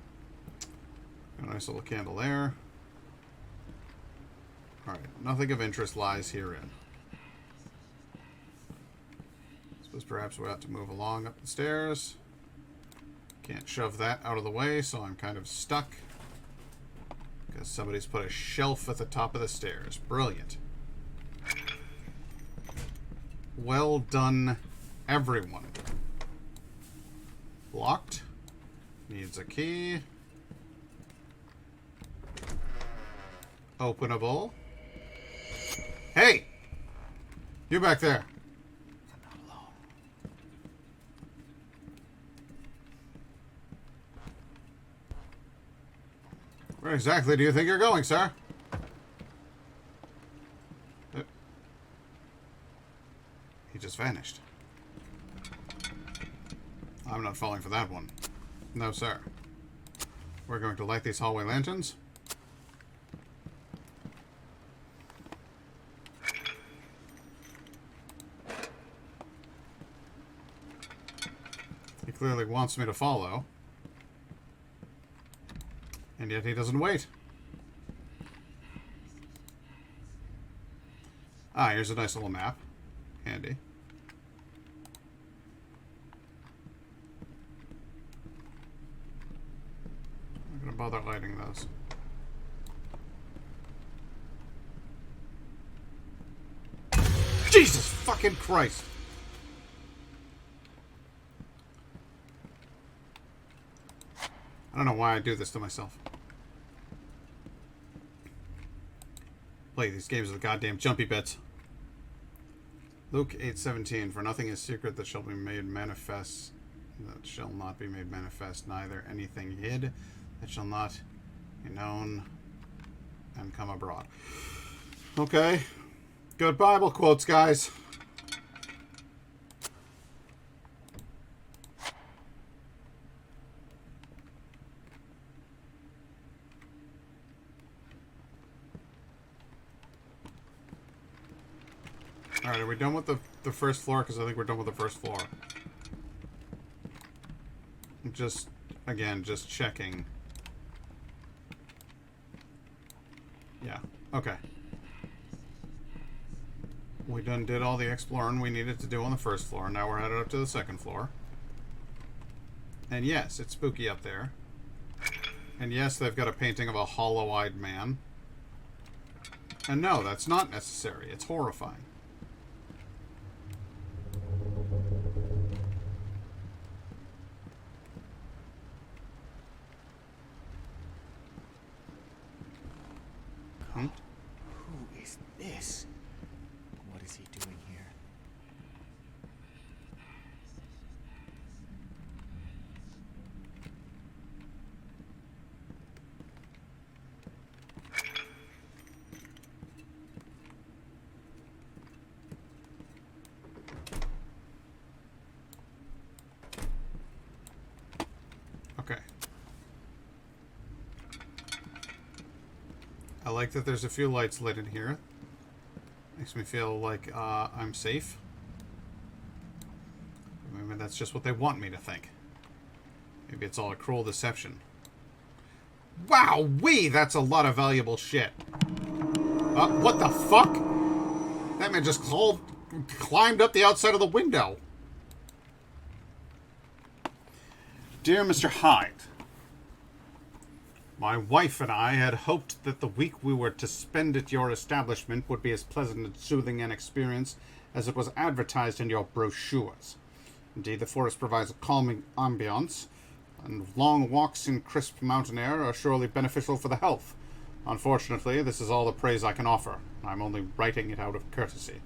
Got a nice little candle there. Alright, nothing of interest lies herein. Suppose perhaps we have to move along up the stairs. Can't shove that out of the way, so I'm kind of stuck. Because somebody's put a shelf at the top of the stairs. Brilliant. Well done, everyone. Locked. Needs a key. Openable. Hey! You back there. I'm not alone. Where exactly do you think you're going, sir? He just vanished. I'm not falling for that one. No, sir. We're going to light these hallway lanterns. He clearly wants me to follow. And yet he doesn't wait. Ah, here's a nice little map. Handy. I'm not gonna bother lighting those. Jesus fucking Christ! I don't know why I do this to myself. Play these games with goddamn jumpy bits. Luke 8:17, for nothing is secret that shall be made manifest, that shall not be made manifest, neither anything hid that shall not be known and come abroad. Okay. Good Bible quotes, guys. Alright, are we done with the first floor? Because I think we're done with the first floor. Just, again, just checking. Yeah, okay. We done did all the exploring we needed to do on the first floor. Now we're headed up to the second floor. And yes, it's spooky up there. And yes, they've got a painting of a hollow-eyed man. And no, that's not necessary. It's horrifying. Who is this? What is he doing here? Okay. I like that there's a few lights lit in here. Makes me feel like I'm safe. Maybe that's just what they want me to think. Maybe it's all a cruel deception. Wow-wee! That's a lot of valuable shit. What the fuck? That man just climbed up the outside of the window. Dear Mr. Hyde, my wife and I had hoped that the week we were to spend at your establishment would be as pleasant and soothing an experience as it was advertised in your brochures. Indeed, the forest provides a calming ambiance, and long walks in crisp mountain air are surely beneficial for the health. Unfortunately, this is all the praise I can offer. I'm only writing it out of courtesy.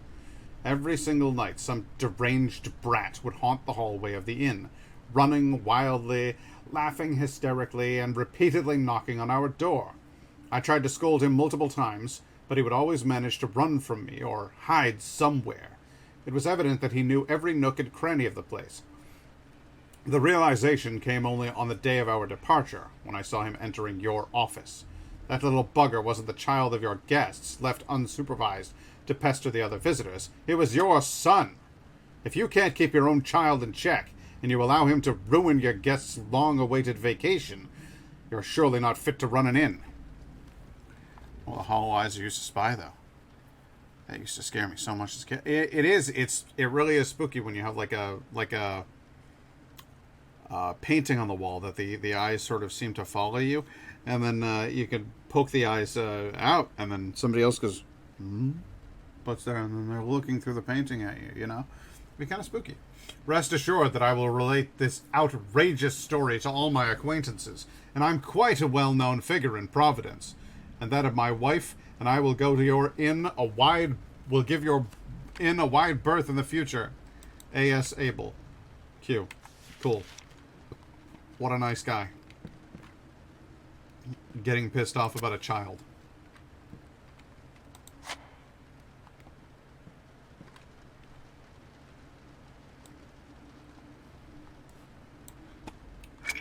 Every single night, some deranged brat would haunt the hallway of the inn, running wildly, laughing hysterically, and repeatedly knocking on our door. I tried to scold him multiple times, but he would always manage to run from me or hide somewhere. It was evident that he knew every nook and cranny of the place. The realization came only on the day of our departure, when I saw him entering your office. That little bugger wasn't the child of your guests, left unsupervised to pester the other visitors. It was your son. If you can't keep your own child in check, and you allow him to ruin your guest's long-awaited vacation, you're surely not fit to run an inn. Well, the Localizer used to spy, though. That used to scare me so much. It really is spooky when you have like a painting on the wall that the eyes sort of seem to follow you, and then you can poke the eyes out, and then somebody else goes, what's there? And then they're looking through the painting at you, you know? It'd be kind of spooky. Rest assured that I will relate this outrageous story to all my acquaintances, and I'm quite a well-known figure in Providence. And that of my wife and I will go to your inn will give your inn a wide berth in the future. A.S. Abel. Q. Cool. What a nice guy. Getting pissed off about a child.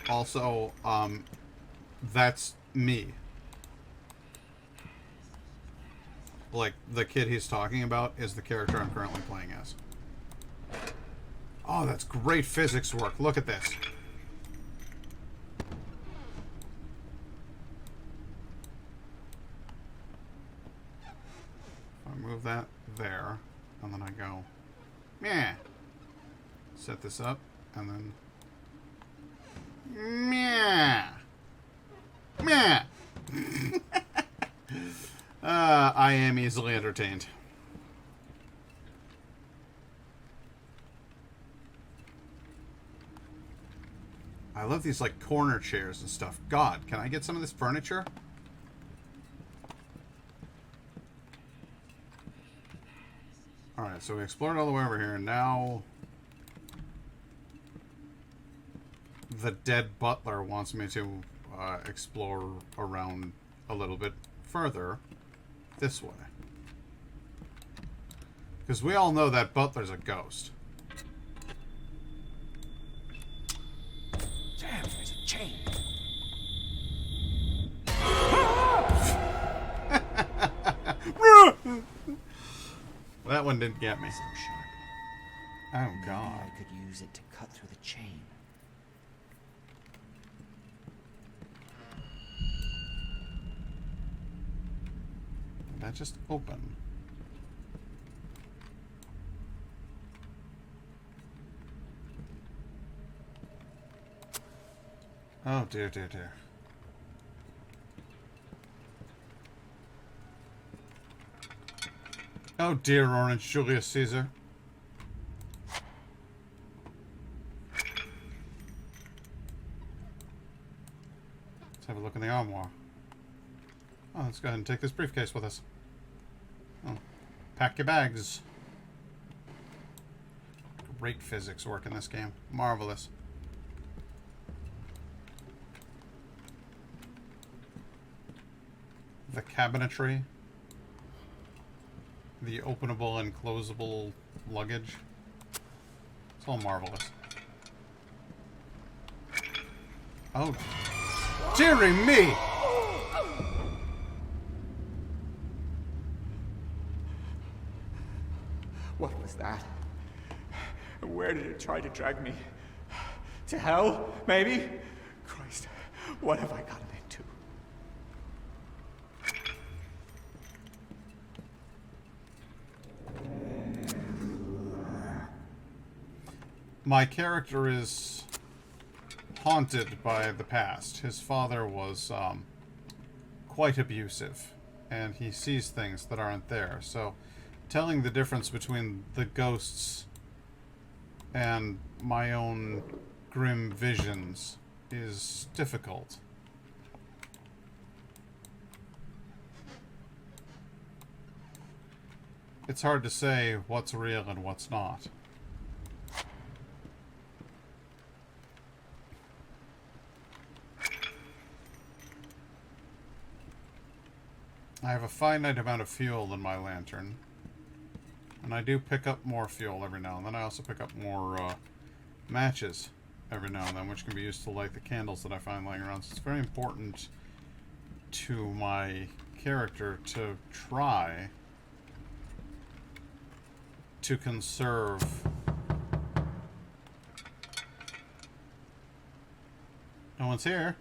Also, that's me. Like, the kid he's talking about is the character I'm currently playing as. Oh, that's great physics work. Look at this. I move that there, and then I go, meh. Set this up, and then, meh. Meh. I am easily entertained. I love these, like, corner chairs and stuff. God, can I get some of this furniture? Alright, so we explored all the way over here, and now the dead butler wants me to explore around a little bit further this way. Because we all know that butler's a ghost. Damn, there's a chain. That one didn't get me. So sharp. Oh, God. Maybe I could use it to cut through the chain. Did that just open? Oh, dear, dear, dear. Oh, dear, Orange Julius Caesar. Let's have a look in the armoire. Oh, let's go ahead and take this briefcase with us. Oh, pack your bags. Great physics work in this game. Marvelous. The cabinetry. The openable and closable luggage. It's all marvelous. Oh, dearie me! What was that? Where did it try to drag me? To hell, maybe? Christ, what have I gotten into? My character is haunted by the past. His father was quite abusive, and he sees things that aren't there. So telling the difference between the ghosts and my own grim visions is difficult. It's hard to say what's real and what's not. I have a finite amount of fuel in my lantern. And I do pick up more fuel every now and then. I also pick up more matches every now and then, which can be used to light the candles that I find laying around. So it's very important to my character to try to conserve no one's here.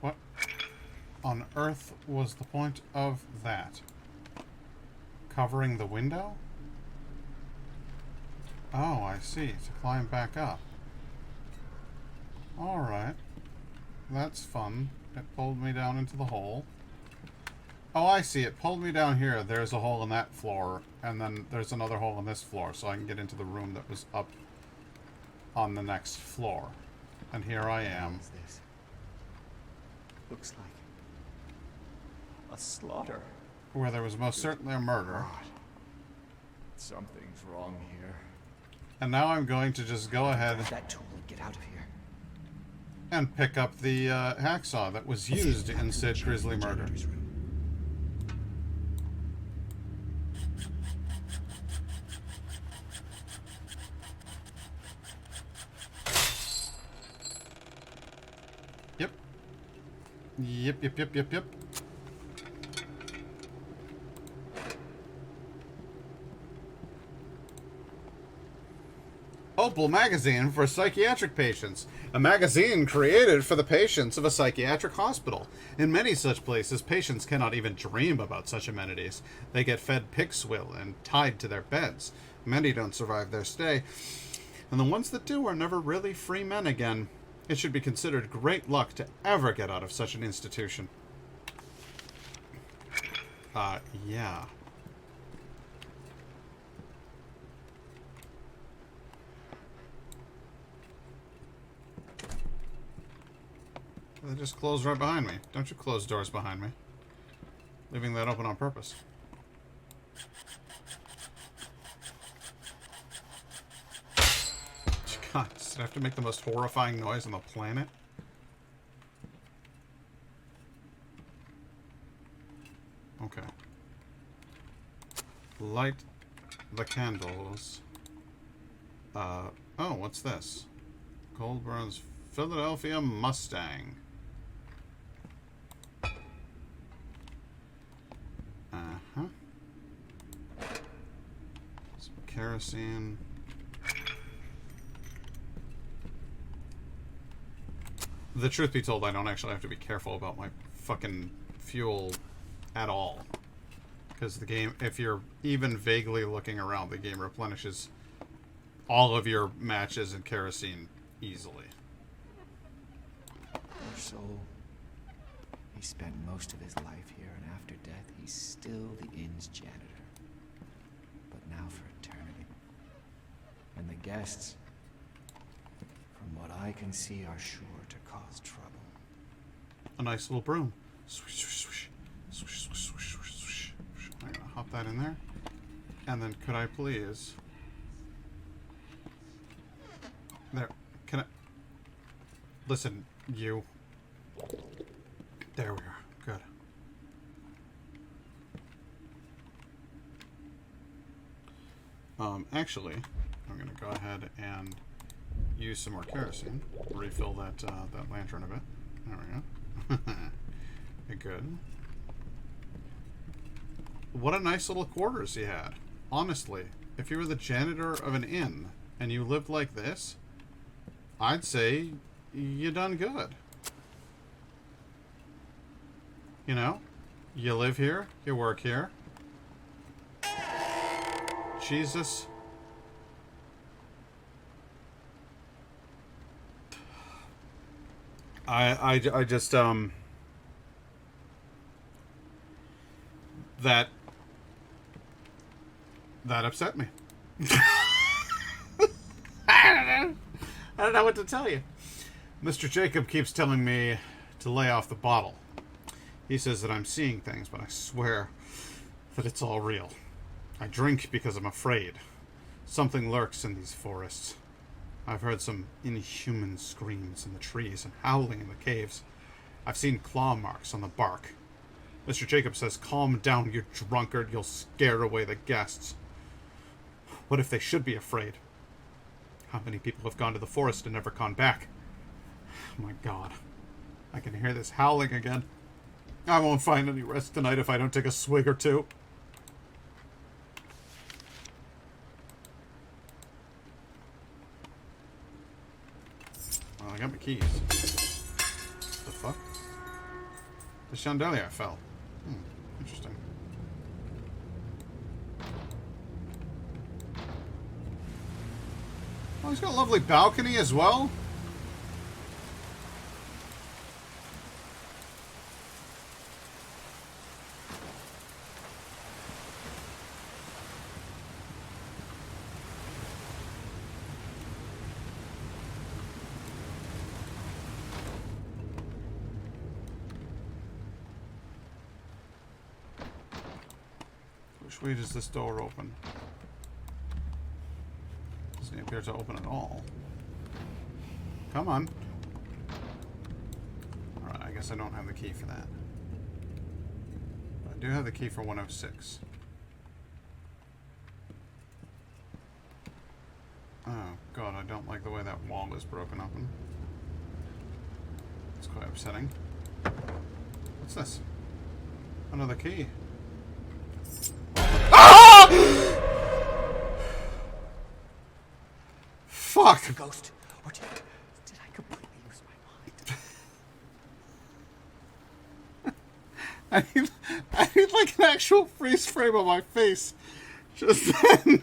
What on earth was the point of that? Covering the window? Oh, I see. To climb back up. Alright. That's fun. It pulled me down into the hole. Oh, I see. It pulled me down here. There's a hole in that floor. And then there's another hole in this floor. So I can get into the room that was up on the next floor. And here I am. What is this? Looks like a slaughter. Where there was most certainly a murder. God. Something's wrong here. And now I'm going to just go ahead That tool and get out of here. and pick up the hacksaw that was used in Sid Grizzly Murder. Room. Yep. Opal magazine for psychiatric patients. A magazine created for the patients of a psychiatric hospital. In many such places, patients cannot even dream about such amenities. They get fed pig swill and tied to their beds. Many don't survive their stay, and the ones that do are never really free men again. It should be considered great luck to ever get out of such an institution. Yeah. They just closed right behind me. Don't you close doors behind me. Leaving that open on purpose. God, does it have to make the most horrifying noise on the planet? Okay. Light the candles. Oh, what's this? Goldburn's Philadelphia Mustang. Uh-huh. Some kerosene. The truth be told, I don't actually have to be careful about my fucking fuel at all. Because the game, if you're even vaguely looking around, the game replenishes all of your matches and kerosene easily. Poor soul. He spent most of his life here, and after death, he's still the inn's janitor. But now for eternity. And the guests, from what I can see, are sure to cause trouble. A nice little broom. Swish, swish, swish, swish, swish, swish, swish. I'm gonna hop that in there. And then could I please... There. Can I... Listen, you... There we are. Good. Actually, I'm gonna go ahead and use some more kerosene. Refill that that lantern a bit. There we go. Good. What a nice little quarters he had. Honestly, if you were the janitor of an inn and you lived like this, I'd say you done good. You know, you live here, you work here. Jesus. I just, that upset me. I don't know what to tell you. Mr. Jacob keeps telling me to lay off the bottle. He says that I'm seeing things, but I swear that it's all real. I drink because I'm afraid. Something lurks in these forests. I've heard some inhuman screams in the trees and howling in the caves. I've seen claw marks on the bark. Mr. Jacob says, calm down, you drunkard. You'll scare away the guests. What if they should be afraid? How many people have gone to the forest and never gone back? Oh my God. I can hear this howling again. I won't find any rest tonight if I don't take a swig or two. Well, I got my keys. The fuck? The chandelier fell. Interesting. Oh, he's got a lovely balcony as well. Which way does this door open? Doesn't appear to open at all. Come on. Alright, I guess I don't have the key for that. But I do have the key for 106. Oh, God, I don't like the way that wall is broken open. It's quite upsetting. What's this? Another key. Ah! Fuck! A ghost. Or did I completely lose my mind? I need like an actual freeze frame of my face. Just then.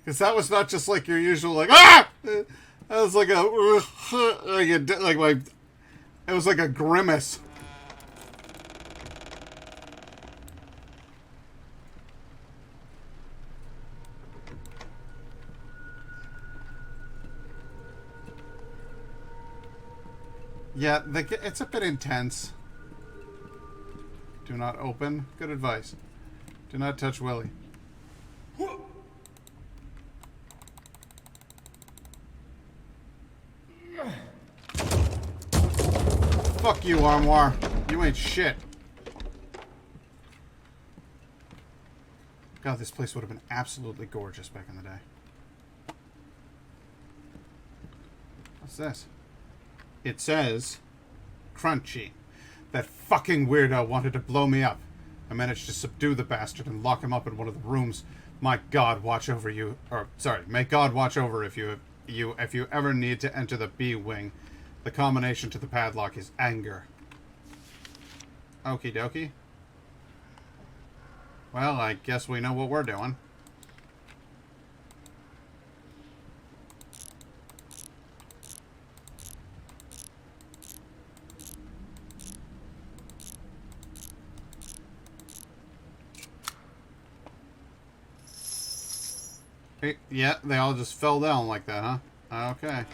Because that was not just like your usual like ah. That was like it was like a grimace. Yeah, it's a bit intense. Do not open. Good advice. Do not touch Willie. Fuck you, Armoire. You ain't shit. God, this place would have been absolutely gorgeous back in the day. What's this? It says Crunchy. That fucking weirdo wanted to blow me up. I managed to subdue the bastard and lock him up in one of the rooms. My God, watch over you. Or sorry, may God watch over if you ever need to enter the B wing. The combination to the padlock is anger. Okie dokie. Well, I guess we know what we're doing. Yeah, they all just fell down like that, huh? Okay.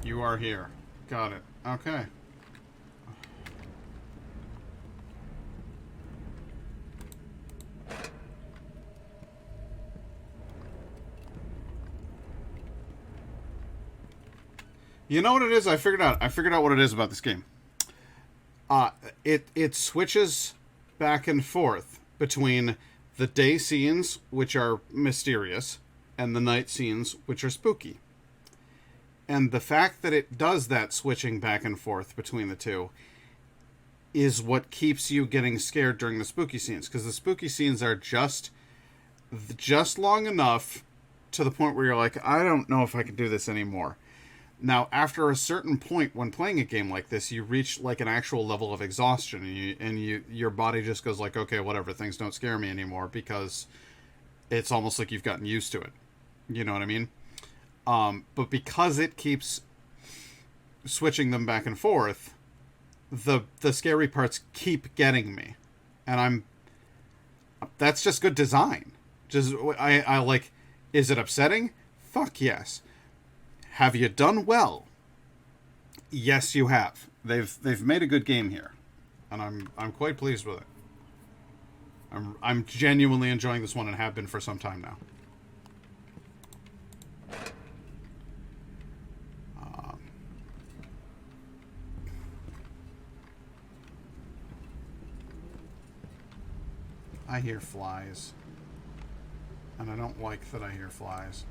You are here. Got it. Okay. You know what it is? I figured out what it is about this game. It switches back and forth between the day scenes, which are mysterious, and the night scenes, which are spooky. And the fact that it does that switching back and forth between the two is what keeps you getting scared during the spooky scenes, because the spooky scenes are just long enough to the point where you're like, I don't know if I can do this anymore. Now, after a certain point when playing a game like this, you reach like an actual level of exhaustion, and your body just goes like, okay, whatever, things don't scare me anymore, because it's almost like you've gotten used to it. You know what I mean? But because it keeps switching them back and forth, the scary parts keep getting me, and that's just good design. Just I like. Is it upsetting? Fuck yes. Have you done well? Yes, you have. They've made a good game here, and I'm quite pleased with it. I'm genuinely enjoying this one and have been for some time now. I hear flies, and I don't like that I hear flies.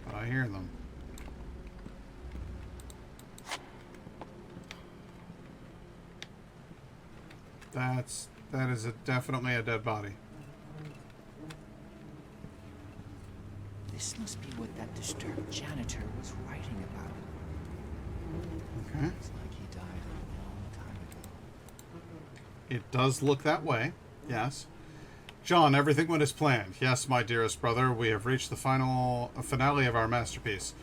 But I hear them. That is definitely a dead body. This must be what that disturbed janitor was writing about. Okay. It's like he died a long time ago. It does look that way, yes. John, everything went as planned. Yes, my dearest brother, we have reached the finale of our masterpiece.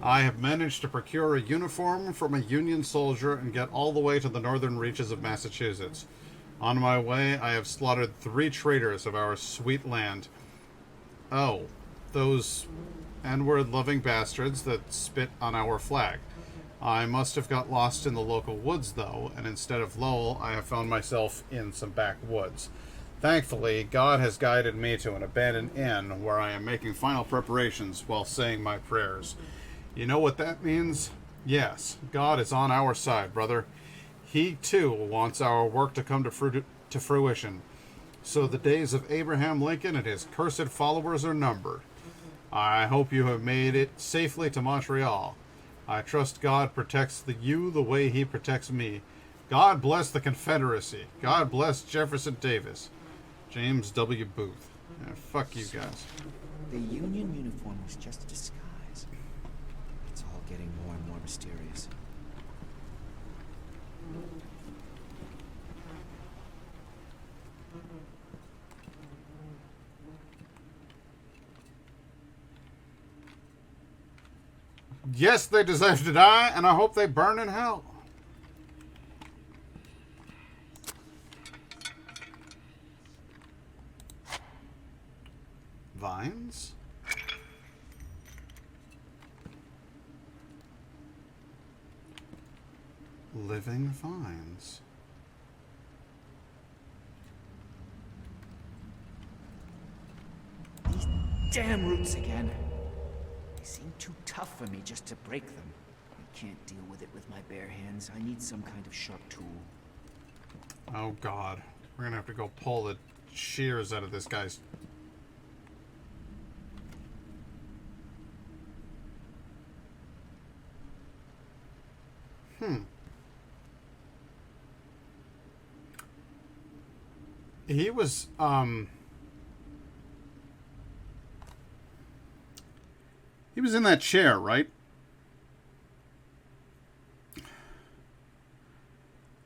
I have managed to procure a uniform from a Union soldier and get all the way to the northern reaches of Massachusetts. On my way, I have slaughtered 3 traitors of our sweet land. Oh, those N-word-loving bastards that spit on our flag. I must have got lost in the local woods, though, and instead of Lowell, I have found myself in some backwoods. Thankfully, God has guided me to an abandoned inn where I am making final preparations while saying my prayers. You know what that means? Yes, God is on our side, brother. He, too, wants our work to come to fruition. So the days of Abraham Lincoln and his cursed followers are numbered. I hope you have made it safely to Montreal. I trust God protects you the way he protects me. God bless the Confederacy. God bless Jefferson Davis. James W. Booth. Yeah, fuck you guys. The Union uniform was just a disguise. It's all getting more and more mysterious. Yes, they deserve to die, and I hope they burn in hell. Vines? Living vines. These damn roots again. They seem too tough for me just to break them. I can't deal with it with my bare hands. I need some kind of sharp tool. Oh god. We're gonna have to go pull the shears out of this guy's... He was, he was in that chair, right?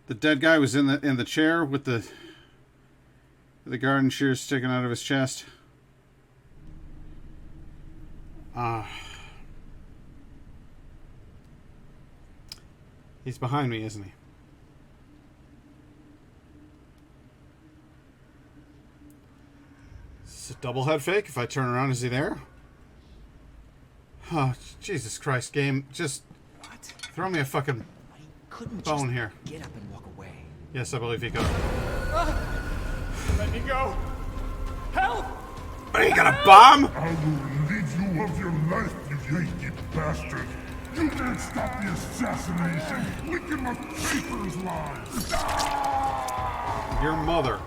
The dead guy was in the chair with the garden shears sticking out of his chest. He's behind me, isn't he? Is it a double head fake? If I turn around, is he there? Oh, Jesus Christ, game. Just throw me a fucking bone here. Get up and walk away. Yes, I believe he could. Let me go. Help! Are you gonna bomb? I will leave you of your life, you Yankee bastard. You can't stop the assassination. Lincoln must pay for his lies. Your mother.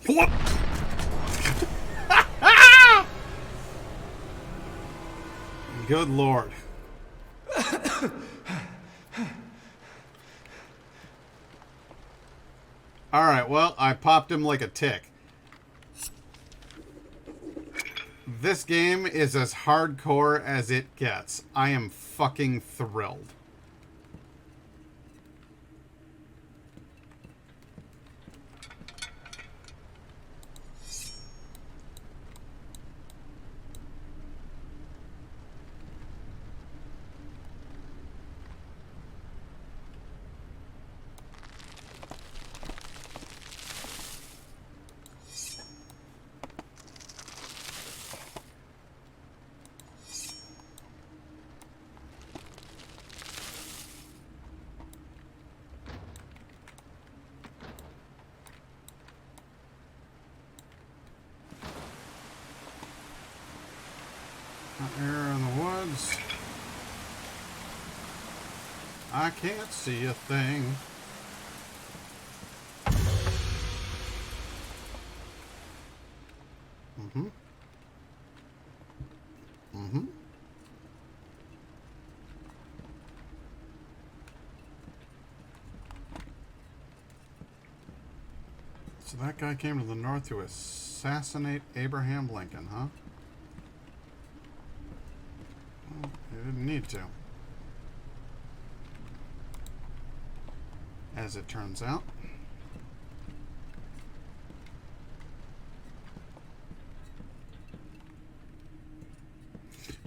What? Good Lord. Alright, well, I popped him like a tick. This game is as hardcore as it gets. I am fucking thrilled. Here in the woods. I can't see a thing. Mm-hmm. Mm-hmm. So that guy came to the north to assassinate Abraham Lincoln, huh? Well, he didn't need to. As it turns out.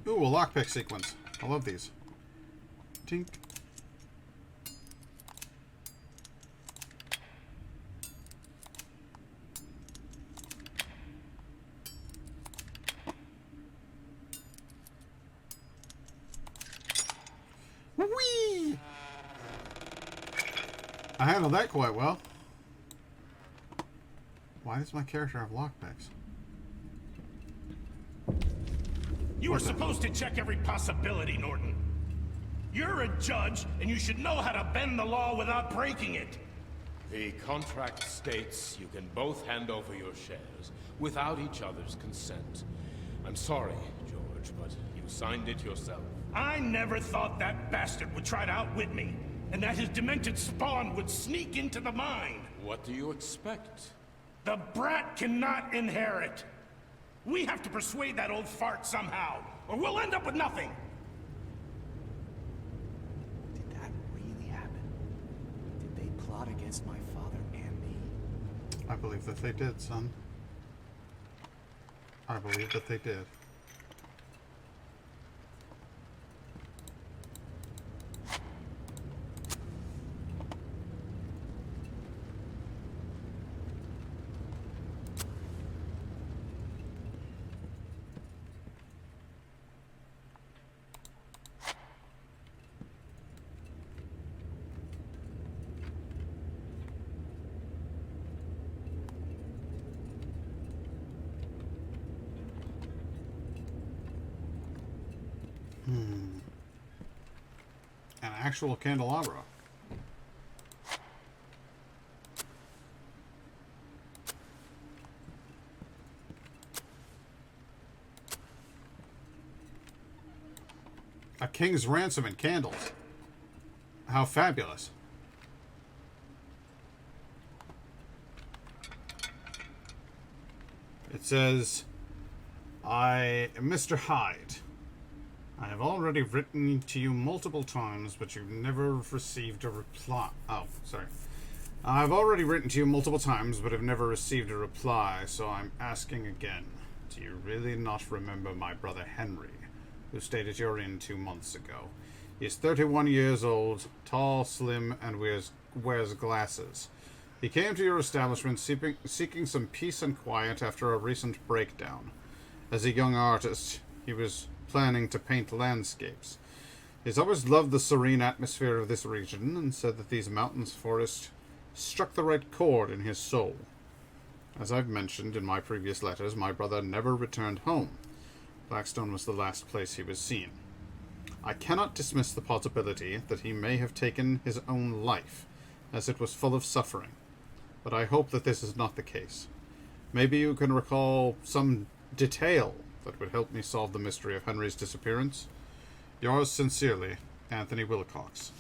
Ooh, a lockpick sequence. I love these. Tink. handled that quite well. Why does my character have lockpicks? You were supposed to check every possibility, Norton. You're a judge, and you should know how to bend the law without breaking it. The contract states you can both hand over your shares without each other's consent. I'm sorry, George, but you signed it yourself. I never thought that bastard would try to outwit me, and that his demented spawn would sneak into the mine. What do you expect? The brat cannot inherit. We have to persuade that old fart somehow, or we'll end up with nothing. Did that really happen? Did they plot against my father and me? I believe that they did, son. I believe that they did. An actual candelabra. A king's ransom and candles. How fabulous. It says, Mr. Hyde, I have already written to you multiple times, but you've never received a reply. Oh, sorry. I've already written to you multiple times, but have never received a reply, so I'm asking again. Do you really not remember my brother Henry, who stayed at your inn 2 months ago? He is 31 years old, tall, slim, and wears glasses. He came to your establishment seeking some peace and quiet after a recent breakdown. As a young artist, he was planning to paint landscapes. He's always loved the serene atmosphere of this region and said that these mountains forest struck the right chord in his soul. As I've mentioned in my previous letters, my brother never returned home. Blackstone was the last place he was seen. I cannot dismiss the possibility that he may have taken his own life, as it was full of suffering, but I hope that this is not the case. Maybe you can recall some detail that would help me solve the mystery of Henry's disappearance. Yours sincerely, Anthony Wilcox.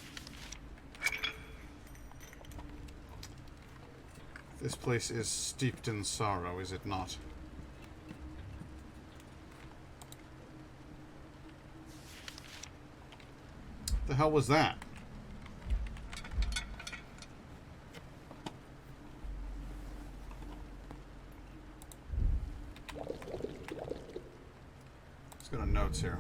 This place is steeped in sorrow, is it not? The hell was that? Let's go to notes here.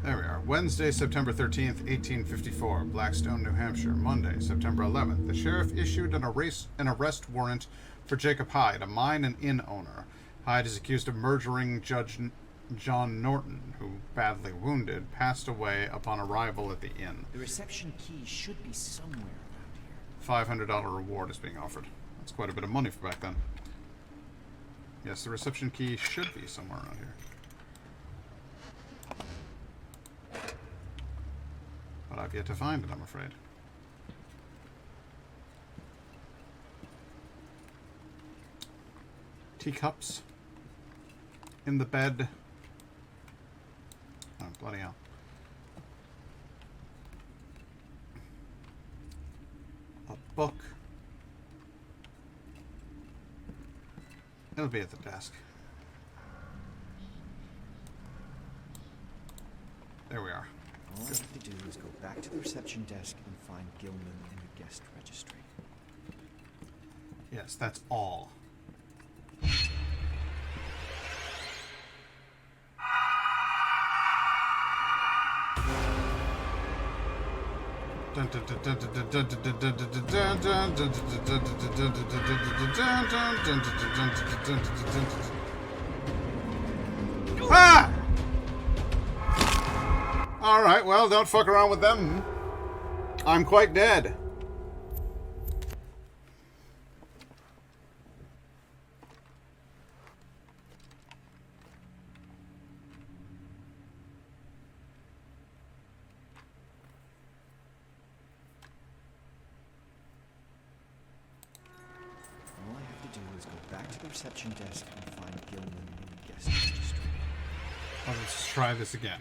There we are. Wednesday, September 13th, 1854, Blackstone, New Hampshire. Monday, September 11th. The sheriff issued an arrest warrant for Jacob Hyde, a mine and inn owner. Hyde is accused of murdering Judge John Norton, who, badly wounded, passed away upon arrival at the inn. The reception key should be somewhere around here. $500 reward is being offered. That's quite a bit of money for back then. Yes, the reception key should be somewhere around here. But I've yet to find it, I'm afraid. Teacups in the bed. Oh, bloody hell. A book. It'll be at the desk. There we are. All I have to do is go back to the reception desk and find Gilman in the guest registry. Yes, that's all. Ah! Alright, well, don't fuck around with them. I'm quite dead. back to the reception desk and find Gilman in the guest registry. Let's try this again.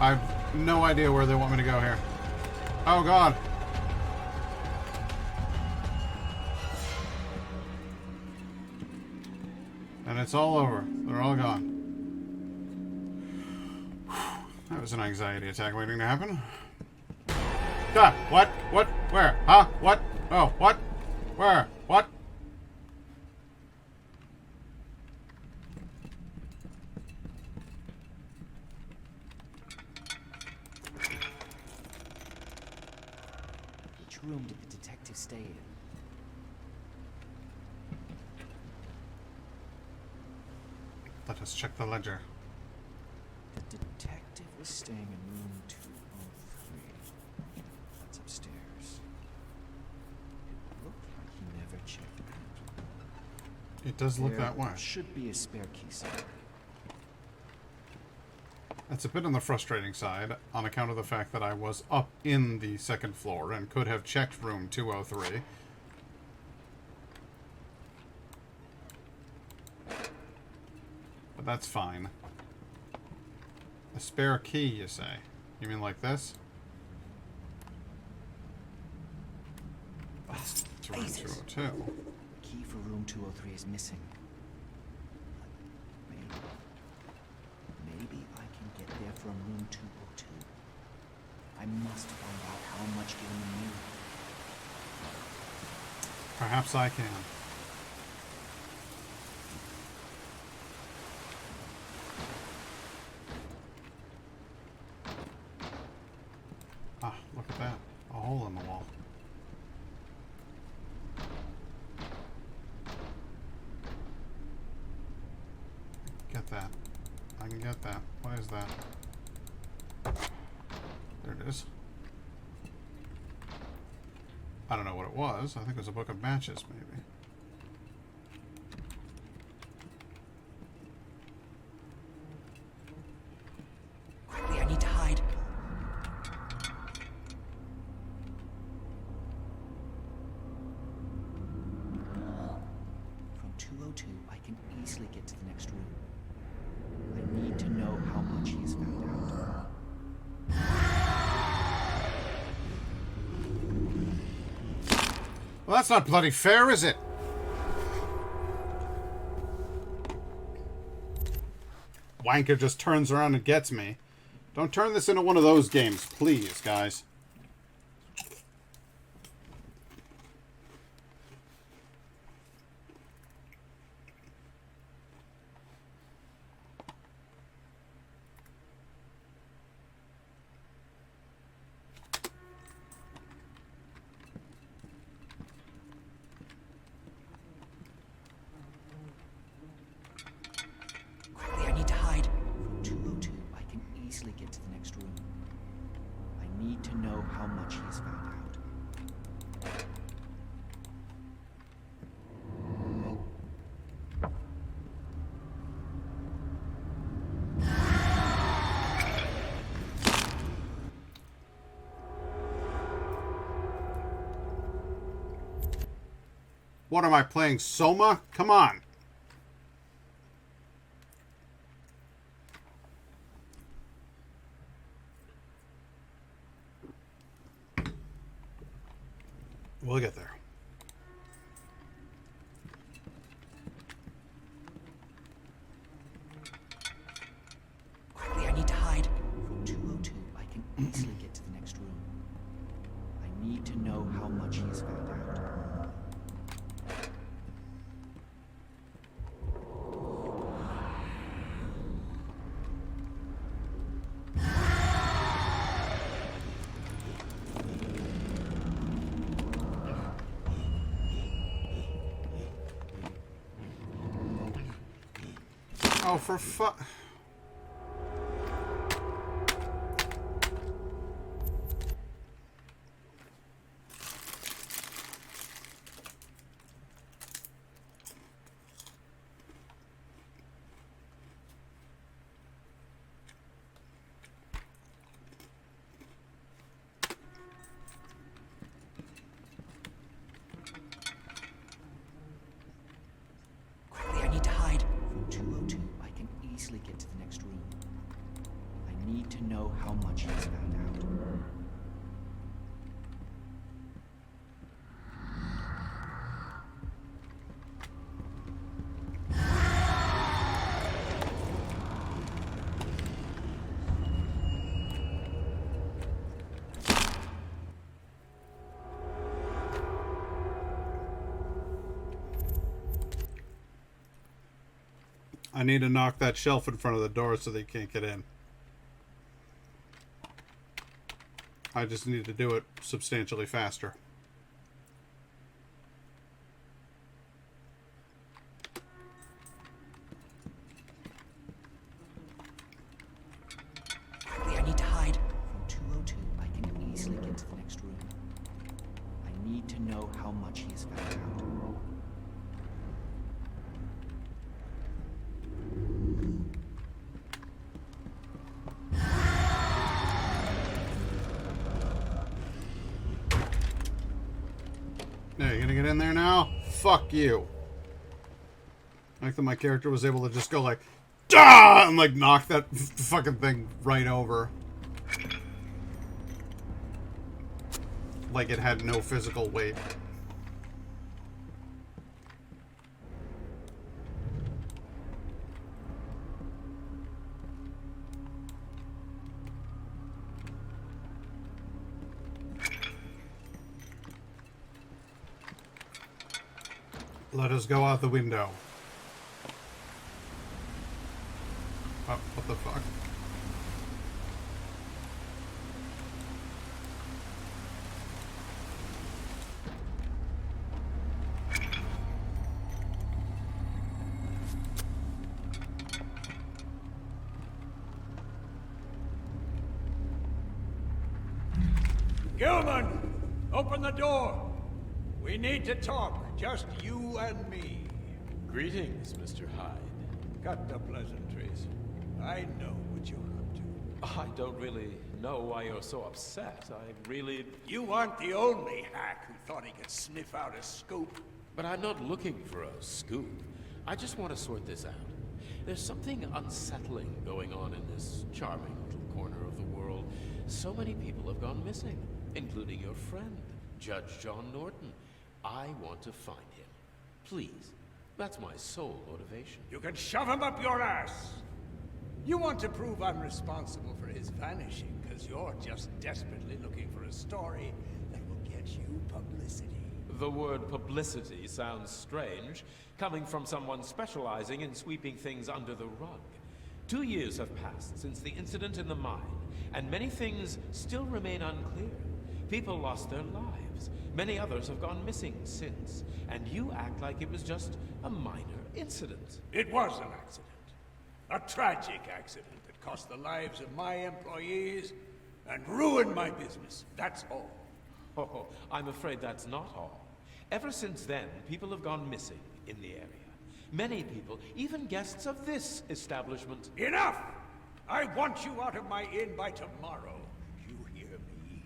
I have no idea where they want me to go here. Oh God. And it's all over. They're all gone. That was an anxiety attack waiting to happen. Ah, what? What? Where? Huh? What? Oh, what? Where? What? Which room did the detective stay in? Let us check the ledger. The detective was staying in room 203. That's upstairs. It looked like he never checked out. It does look There that way. Should be a spare key somewhere. That's a bit on the frustrating side, on account of the fact that I was up in the second floor and could have checked room 203. But that's fine. A spare key, you say? You mean like this? That's to room 202. The key for room 203 is missing. Maybe I can get there from room 202. I must find out how much Gilman knew. Perhaps I can. Ah, look at that. A hole in the wall. Get that. I can get that. What is that? There it is. I don't know what it was. I think it was a book of matches, maybe. Quickly, I need to hide. From 202, I can easily get to the next room. I need to know how much he has found out. Well, that's not bloody fair, is it? Wanker just turns around and gets me. Don't turn this into one of those games, please, guys. Quickly, I need to hide. From 202, I can easily get to the next room. I need to know how much he has found out. What am I playing, Soma? Come on. We'll get there. Quickly, I need to hide. From 202, I can easily get to the next room. I need to know how much he has found out. Oh, for fuck. Quickly, I need to hide. From 202, I can easily get to the next room. I need to know how much he's found out. I need to knock that shelf in front of the door so they can't get in. I just need to do it substantially faster. Quickly, I need to hide. From 202, I can easily get to the next room. I need to know how much he's found out. Yeah, you gonna get in there now? Fuck you. I like that my character was able to just go like, "Dah!" and like knock that fucking thing right over. Like it had no physical weight. Let us go out the window. Oh, what the fuck? Gilman, open the door. We need to talk, just you and me. Greetings, Mr. Hyde. Cut the pleasantries. I know what you're up to. I don't really know why you're so upset. I really... You aren't the only hack who thought he could sniff out a scoop. But I'm not looking for a scoop. I just want to sort this out. There's something unsettling going on in this charming little corner of the world. So many people have gone missing, including your friend, Judge John Norton. I want to find him. Please. That's my sole motivation. You can shove him up your ass. You want to prove I'm responsible for his vanishing, because you're just desperately looking for a story that will get you publicity. The word publicity sounds strange, coming from someone specializing in sweeping things under the rug. 2 years have passed since the incident in the mine, and many things still remain unclear. People lost their lives. Many others have gone missing since, and you act like it was just a minor incident. It was an accident. A tragic accident that cost the lives of my employees and ruined my business. That's all. Oh, I'm afraid that's not all. Ever since then, people have gone missing in the area. Many people, even guests of this establishment. Enough! I want you out of my inn by tomorrow. You hear me?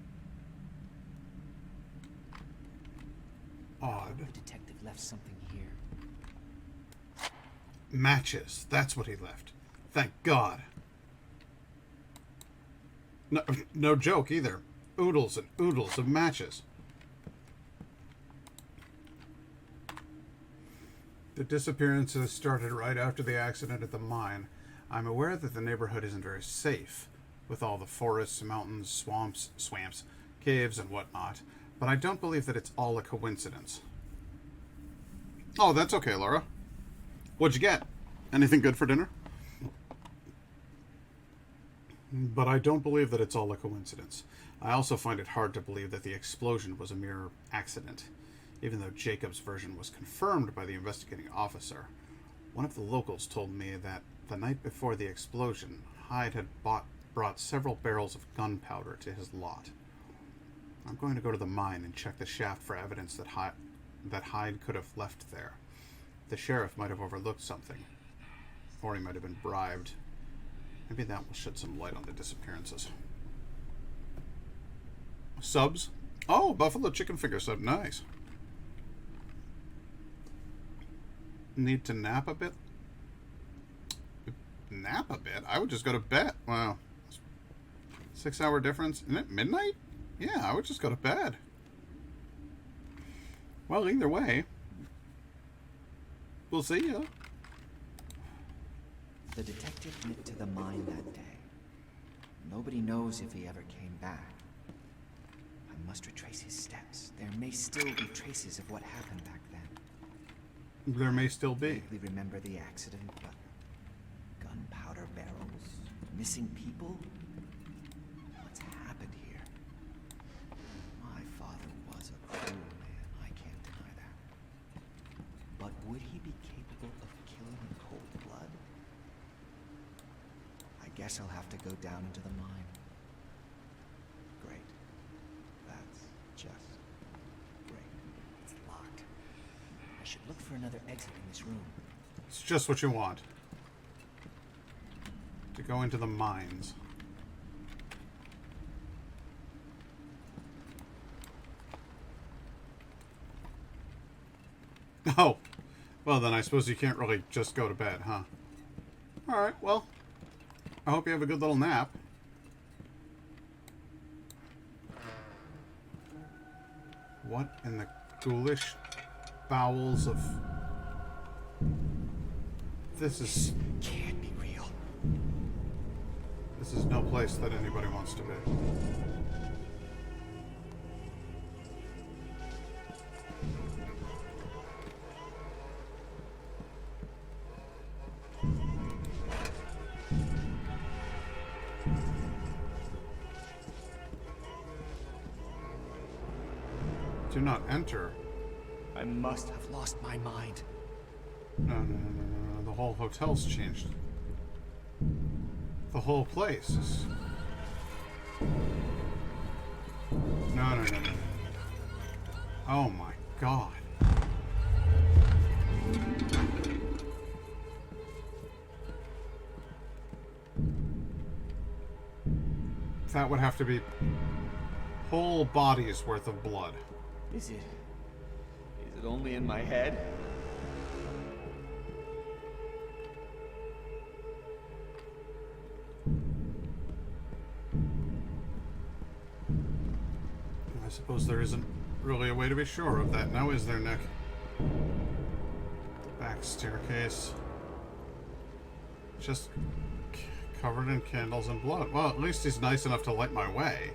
Odd. The detective left something here. Matches. That's what he left. Thank God. No joke either. Oodles and oodles of matches. The disappearances started right after the accident at the mine. I'm aware that the neighborhood isn't very safe, with all the forests, mountains, swamps, caves, and whatnot, but I don't believe that it's all a coincidence. Oh, that's okay, Laura. What'd you get? Anything good for dinner? But I don't believe that it's all a coincidence. I also find it hard to believe that the explosion was a mere accident, even though Jacob's version was confirmed by the investigating officer. One of the locals told me that The night before the explosion, Hyde had brought several barrels of gunpowder to his lot. I'm going to go to the mine and check the shaft for evidence that Hyde could have left there. The sheriff might have overlooked something. Or he might have been bribed. Maybe that will shed some light on the disappearances. Subs? Oh, buffalo chicken finger sub. Nice. Need to nap a bit? Nap a bit? I would just go to bed. Wow. 6 hour difference. Isn't it midnight? Yeah, I would just go to bed. Well, either way. We'll see ya. The detective went to the mine that day. Nobody knows if he ever came back. I must retrace his steps. There may still be traces of what happened back then. There may still be. I vaguely remember the accident, but gunpowder barrels, missing people. What's happened here? My father was a cruel man. I can't deny that. But would he be capable of killing in cold blood? I guess I'll have to go down into the mine. Great. That's just great. It's locked. I should look for another exit in this room. It's just what you want. To go into the mines. Oh. Well, then I suppose you can't really just go to bed, huh? Alright, well. I hope you have a good little nap. What in the ghoulish bowels of... This is... Can't be real. This is no place that anybody wants to be. Do not enter. I must have lost my mind. No. The whole hotel's changed. The whole place is... No. Oh my god. That would have to be whole bodies worth of blood. Is it only in my head? I suppose there isn't really a way to be sure of that now, is there, Nick? Back staircase. Just covered in candles and blood. Well, at least he's nice enough to light my way.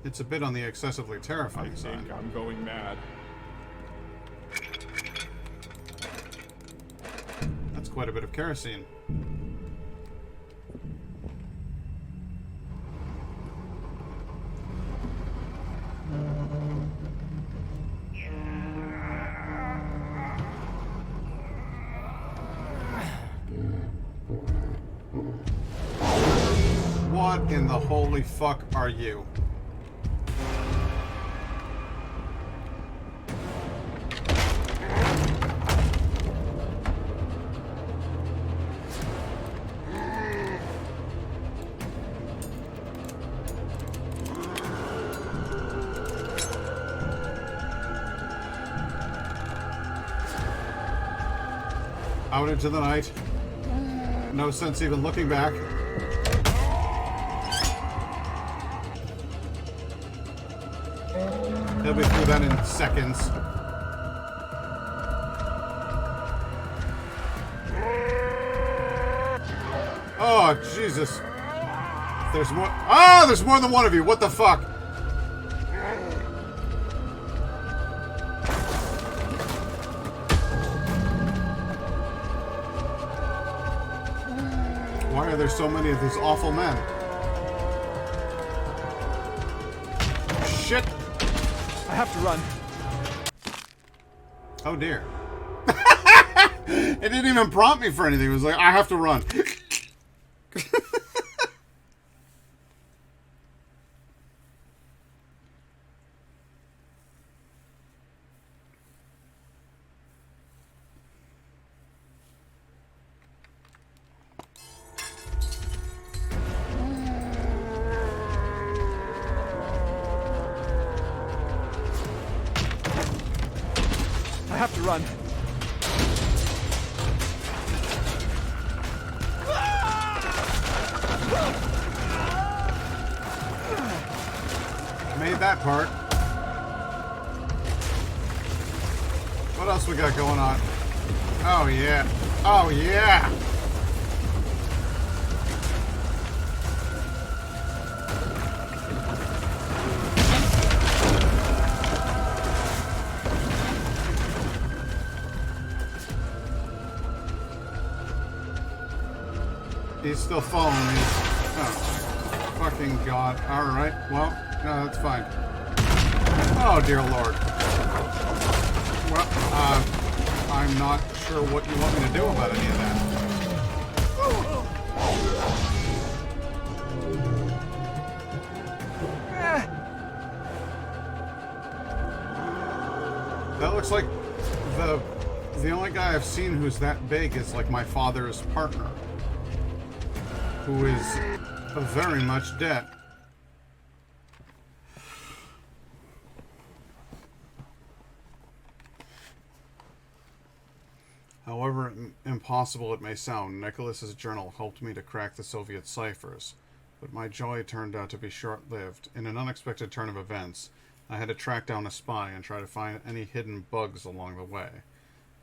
It's a bit on the excessively terrifying side. I think I'm going mad. That's quite a bit of kerosene. What in the holy fuck are you? Out into the night. No sense even looking back. He'll be through that in seconds. Oh, Jesus. There's more. Ah, there's more than one of you. What the fuck? Why are there so many of these awful men? Shit! I have to run. Oh dear. It didn't even prompt me for anything. It was like, I have to run. I have to run. Made that part. What else we got going on? Oh yeah. Oh yeah. He's still following me. Oh, fucking God. Alright, well, no, that's fine. Oh, dear Lord. Well, I'm not sure what you want me to do about any of that. That looks like the only guy I've seen who's that big is like my father's partner, who is very much dead. However impossible it may sound, Nicholas's journal helped me to crack the Soviet ciphers, but my joy turned out to be short-lived. In an unexpected turn of events, I had to track down a spy and try to find any hidden bugs along the way.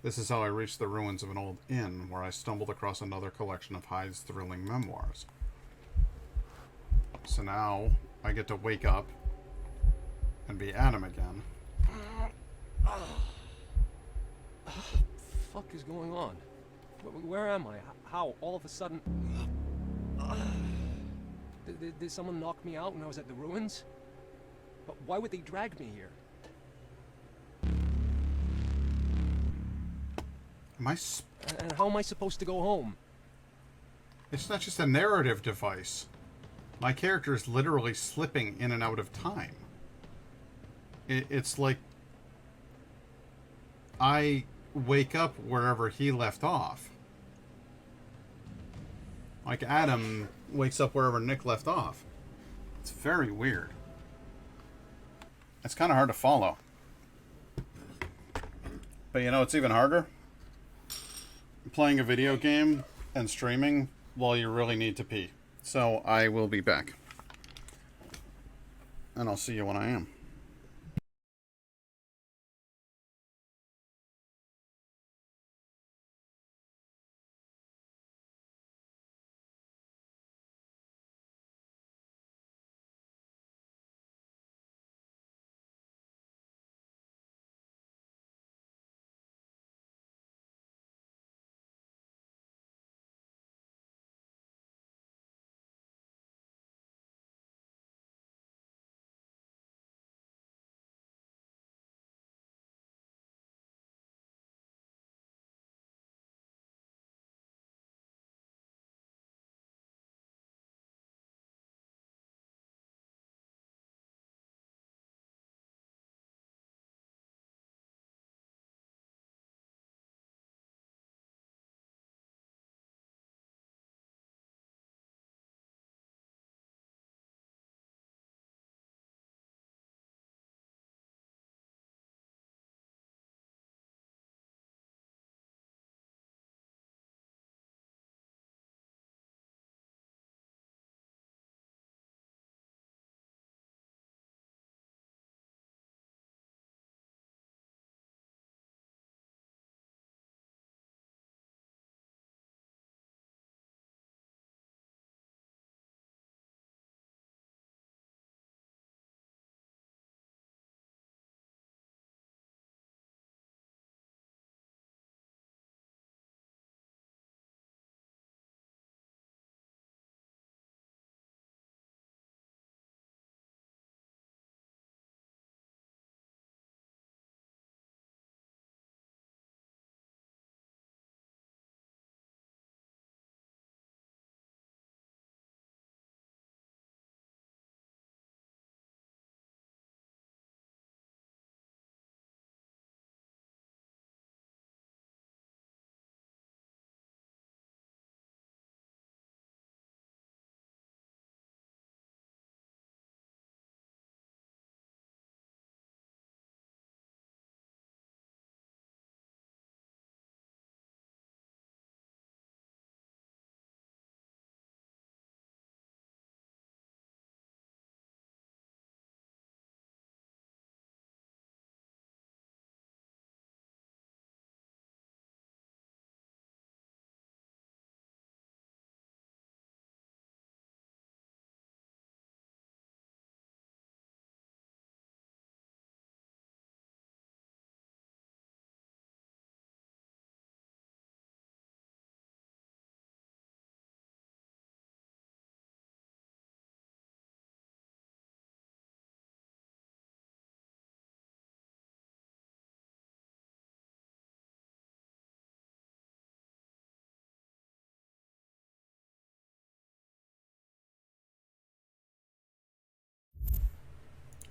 This is how I reached the ruins of an old inn, where I stumbled across another collection of Hyde's thrilling memoirs. So now, I get to wake up and be Adam again. What the fuck is going on? Where am I? How? All of a sudden... Did someone knock me out when I was at the ruins? But why would they drag me here? And how am I supposed to go home? It's not just a narrative device. My character is literally slipping in and out of time. It's like I wake up wherever he left off. Like Adam wakes up wherever Nick left off. It's very weird. It's kind of hard to follow. But you know, it's even harder playing a video game and streaming while you really need to pee. So I will be back. And I'll see you when I am.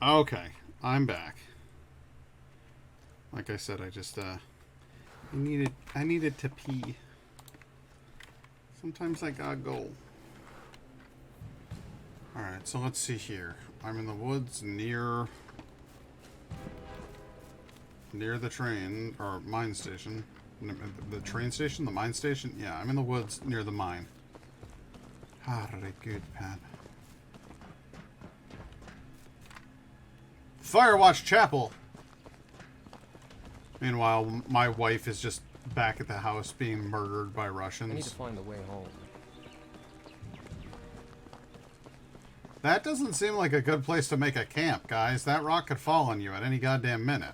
Okay, I'm back. Like I said, I just I needed to pee. Sometimes I gotta go. Alright, so let's see here. I'm in the woods near the train, or mine station. The train station? The mine station? Yeah, I'm in the woods near the mine. Herregud, Pat. Firewatch Chapel! Meanwhile, my wife is just back at the house being murdered by Russians. I need to find the way home. That doesn't seem like a good place to make a camp, guys. That rock could fall on you at any goddamn minute.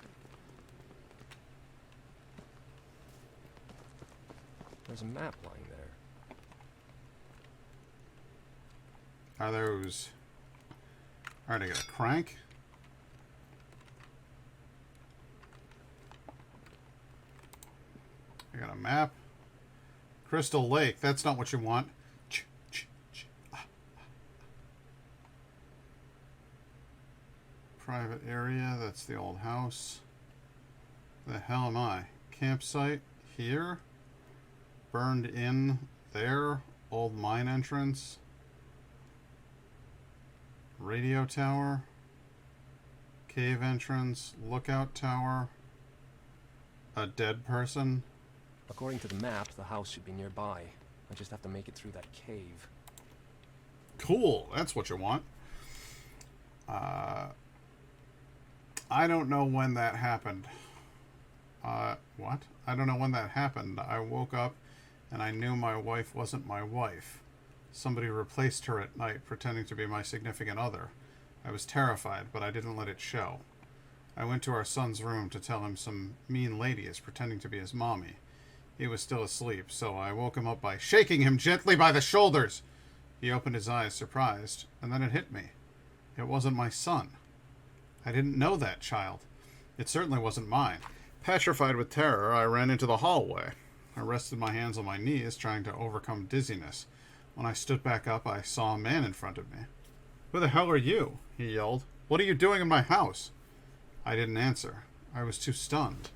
There's a map lying there. Are those... Alright, I got a crank. I got a map. Crystal Lake. That's not what you want. Private area. That's the old house. The hell am I? Campsite here. Burned in there. Old mine entrance. Radio tower. Cave entrance. Lookout tower. A dead person. According to the map, the house should be nearby. I just have to make it through that cave. Cool. That's what you want. I don't know when that happened. What? I don't know when that happened. I woke up and I knew my wife wasn't my wife. Somebody replaced her at night, pretending to be my significant other. I was terrified, but I didn't let it show. I went to our son's room to tell him some mean lady is pretending to be his mommy. He was still asleep, so I woke him up by shaking him gently by the shoulders. He opened his eyes, surprised, and then it hit me. It wasn't my son. I didn't know that child. It certainly wasn't mine. Petrified with terror, I ran into the hallway. I rested my hands on my knees, trying to overcome dizziness. When I stood back up, I saw a man in front of me. "Who the hell are you?" he yelled. "What are you doing in my house?" I didn't answer. I was too stunned.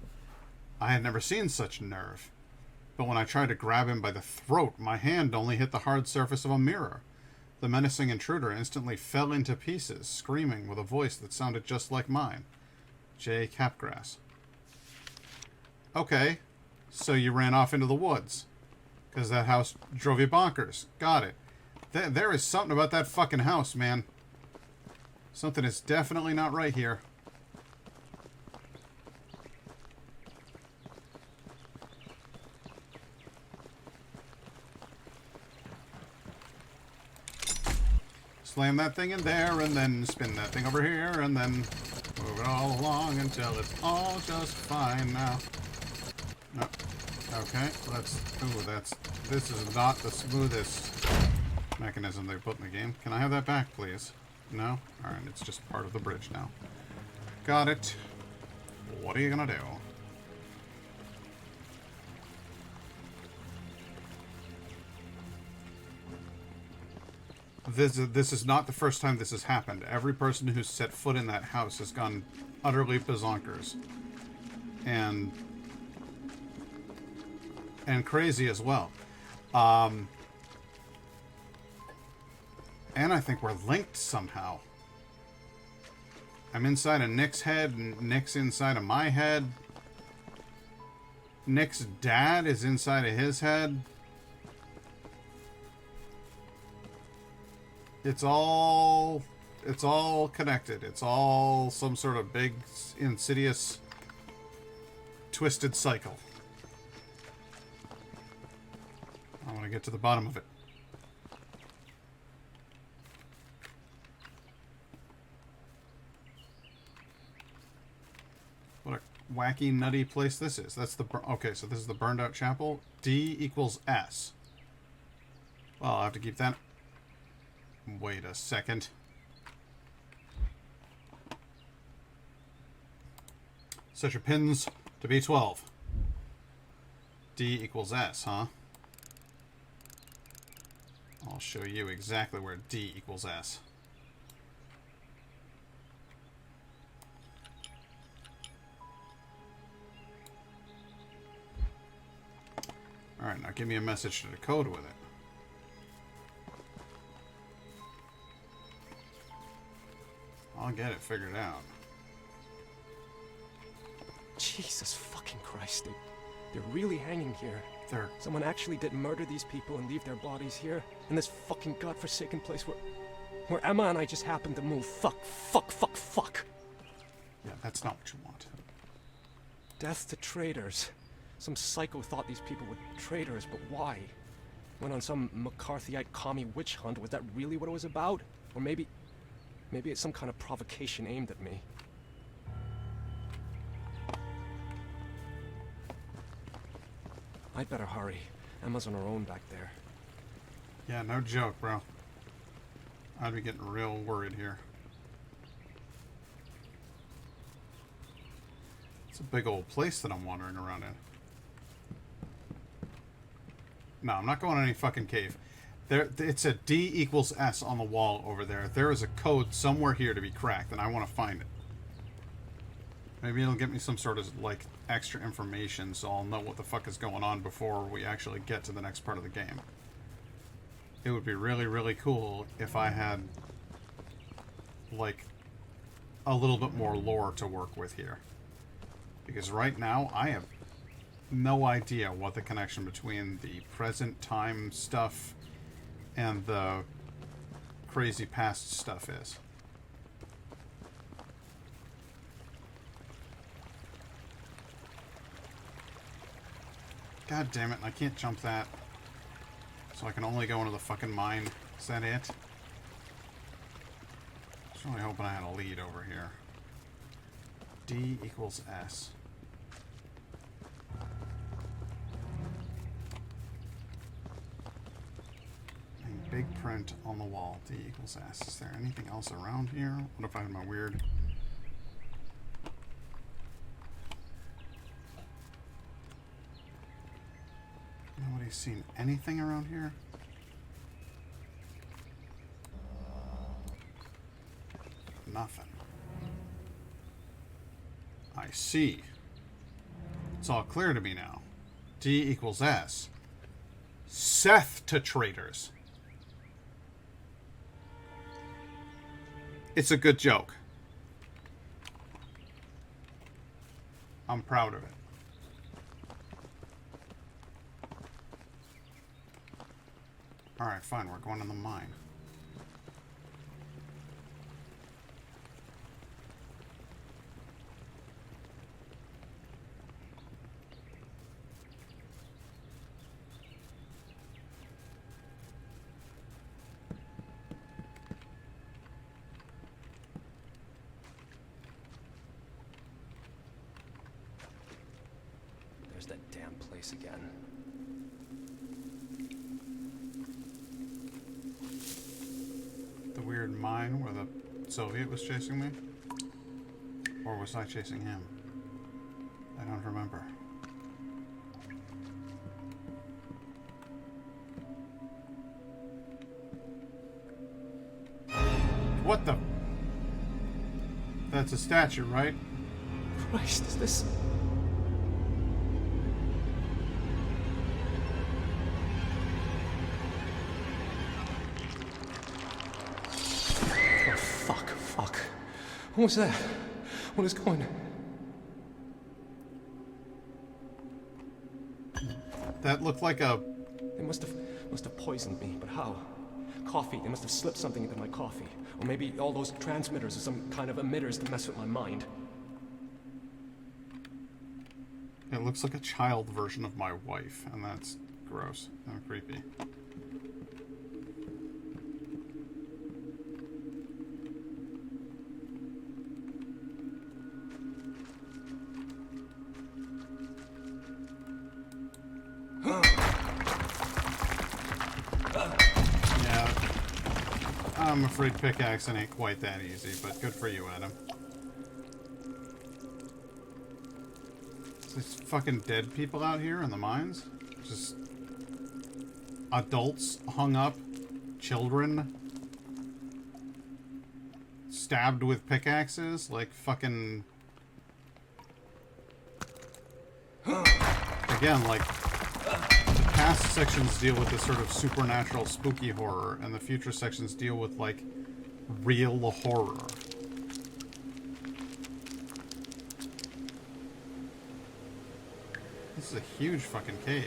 I had never seen such nerve. But when I tried to grab him by the throat, my hand only hit the hard surface of a mirror. The menacing intruder instantly fell into pieces, screaming with a voice that sounded just like mine. J. Capgrass. Okay, so you ran off into the woods. Because that house drove you bonkers. Got it. There is something about that fucking house, man. Something is definitely not right here. Slam that thing in there, and then spin that thing over here, and then move it all along until it's all just fine now. No. Okay, this is not the smoothest mechanism they put in the game. Can I have that back, please? No? Alright, it's just part of the bridge now. Got it. What are you gonna do? This is not the first time this has happened. Every person who's set foot in that house has gone utterly bazonkers. And crazy as well. And I think we're linked somehow. I'm inside of Nick's head, and Nick's inside of my head. Nick's dad is inside of his head. It's all connected. It's all some sort of big, insidious, twisted cycle. I want to get to the bottom of it. What a wacky, nutty place this is. That's the... Okay, so this is the burned out chapel. D equals S. Well, I'll have to keep that... Wait a second. Set your pins to B12. D equals S, huh? I'll show you exactly where D equals S. Alright, now give me a message to decode with it. I'll get it figured out. Jesus fucking Christ, they're really hanging here. Someone actually did murder these people and leave their bodies here in this fucking godforsaken place where Emma and I just happened to move. Fuck, fuck, fuck, fuck. Yeah, that's not what you want. Death to traitors. Some psycho thought these people were traitors, but why? Went on some McCarthyite commie witch hunt. Was that really what it was about? Or maybe it's some kind of provocation aimed at me. I'd better hurry. Emma's on her own back there. Yeah, no joke, bro. I'd be getting real worried here. It's a big old place that I'm wandering around in. No, I'm not going in any fucking cave. It's a D equals S on the wall over there. There is a code somewhere here to be cracked, and I want to find it. Maybe it'll get me some sort of, like, extra information so I'll know what the fuck is going on before we actually get to the next part of the game. It would be really, really cool if I had, like, a little bit more lore to work with here. Because right now, I have no idea what the connection between the present time stuff and the crazy past stuff is. God damn it, I can't jump that. So I can only go into the fucking mine. Is that it? I was really hoping I had a lead over here. D equals S. A big print on the wall. D equals S. Is there anything else around here? What if I had my weird... Nobody's seen anything around here? Nothing. I see. It's all clear to me now. D equals S. Seth to traitors. It's a good joke. I'm proud of it. Alright, fine, we're going in the mine. There's that damn place again. The weird mine where the Soviet was chasing me? Or was I chasing him? I don't remember. What the? That's a statue, right? Christ, is this... What was that? What is going on? That looked like a... They must have poisoned me, but how? Coffee. They must have slipped something into my coffee. Or maybe all those transmitters are some kind of emitters to mess with my mind. It looks like a child version of my wife, and that's gross and creepy. I'm afraid pickaxing ain't quite that easy, but good for you, Adam. There's fucking dead people out here in the mines? Just adults hung up, children stabbed with pickaxes, like fucking... Again, like... past sections deal with this sort of supernatural, spooky horror, and the future sections deal with, like, real horror. This is a huge fucking cave.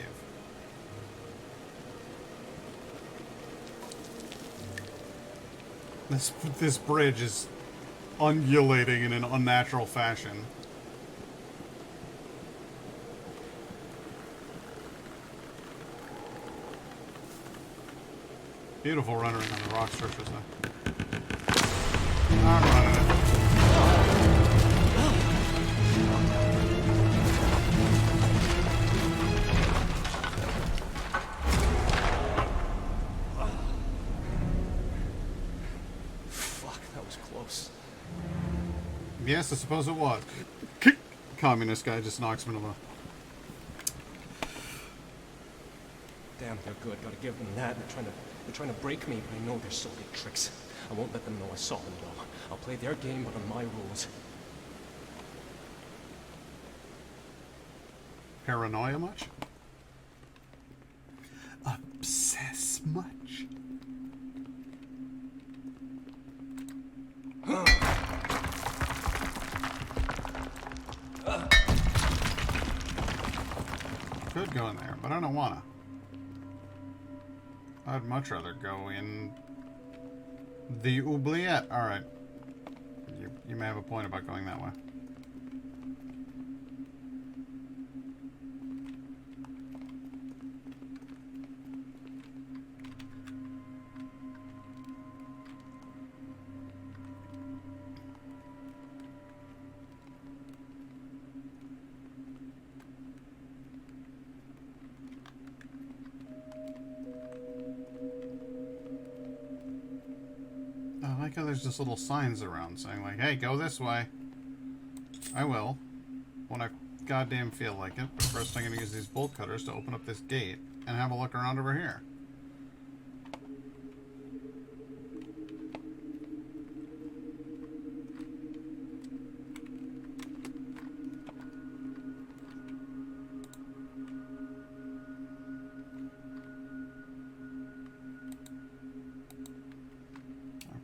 This bridge is undulating in an unnatural fashion. Beautiful rendering on the rock structures though. I'm running it. Fuck, that was close. Yes, I suppose it was. Communist guy just knocks me to the... Damn, they're good. Gotta give them that. They're trying to break me, but I know they're sorted tricks. I won't let them know I saw them, though. I'll play their game, but on my rules. Paranoia much? Obsess much? Could go in there, but I don't wanna. I'd much rather go in the oubliette. Alright. You may have a point about going that way. I like how there's just little signs around saying like, hey, go this way. I will. When I goddamn feel like it. But first I'm gonna use these bolt cutters to open up this gate and have a look around over here.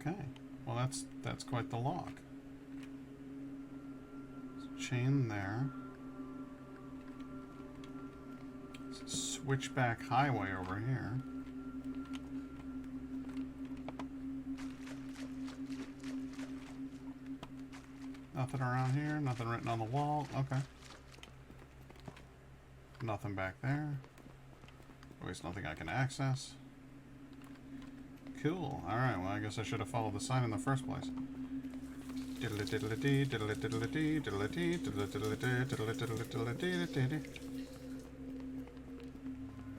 Okay, well that's quite the lock. Chain there. Switchback highway over here. Nothing around here, nothing written on the wall. Okay. Nothing back there. At least nothing I can access. Cool. Alright, well I guess I should have followed the sign in the first place. Diddly diddly dee, diddly diddly dee, diddly dee, diddly diddly dee, diddly diddly diddly dee, diddly dee.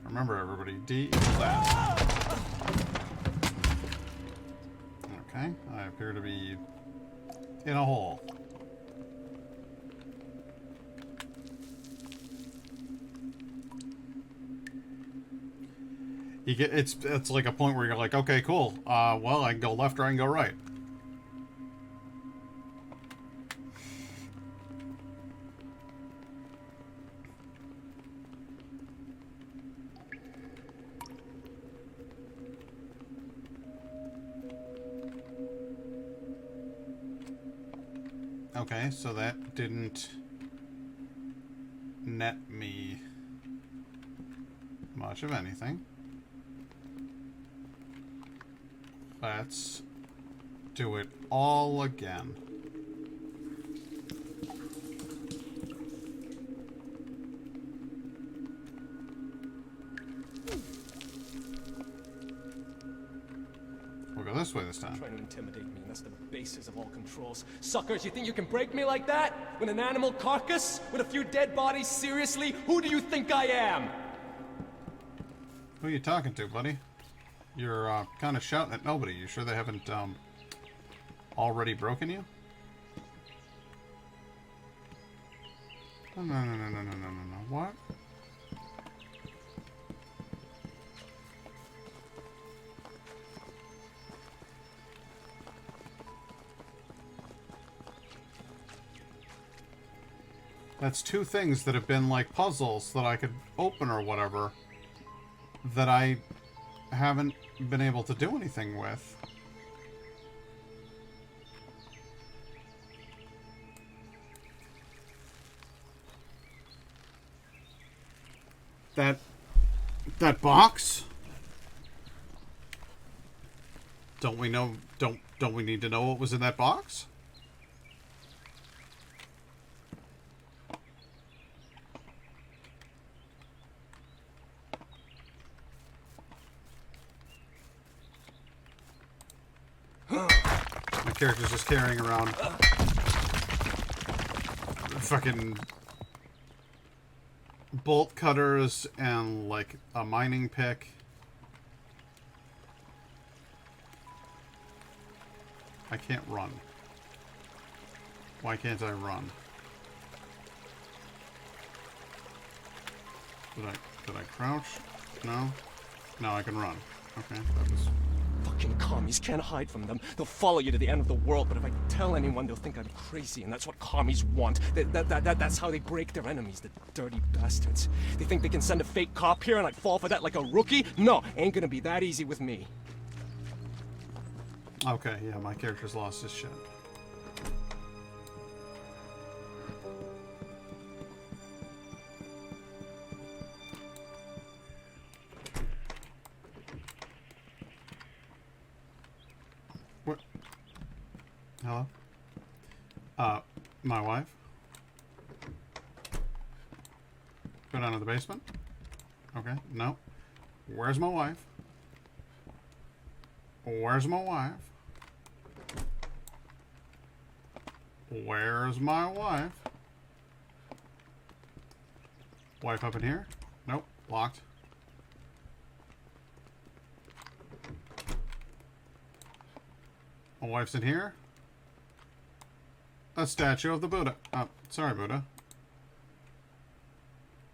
Remember everybody, D equals S. Okay, I appear to be in a hole. You get it's like a point where you're like, okay, cool. Well, I can go left or I can go right. Okay, so that didn't net me much of anything. Let's do it all again. We'll go this way this time. Trying to intimidate me, and that's the basis of all controls. Suckers, you think you can break me like that? With an animal carcass? With a few dead bodies? Seriously? Who do you think I am? Who are you talking to, buddy? You're kind of shouting at nobody. You sure they haven't already broken you? No. What? That's two things that have been like puzzles that I could open or whatever. that I haven't been able to do anything with. That box? Don't we know, don't we need to know what was in that box? My character's just carrying around fucking bolt cutters and like a mining pick. I can't run. Why can't I run? Did I crouch? No? No, I can run. Okay, that was... Fucking commies can't hide from them. They'll follow you to the end of the world, but if I tell anyone, they'll think I'm crazy, and that's what commies want. That's how they break their enemies, the dirty bastards. They think they can send a fake cop here and I'd fall for that like a rookie? No, ain't gonna be that easy with me. Okay, yeah, my character's lost his shit. What? Hello? My wife? Go down to the basement? Okay, no. Where's my wife? Where's my wife? Where's my wife? Wife up in here? Nope, locked. My wife's in here. A statue of the Buddha. Oh, sorry, Buddha.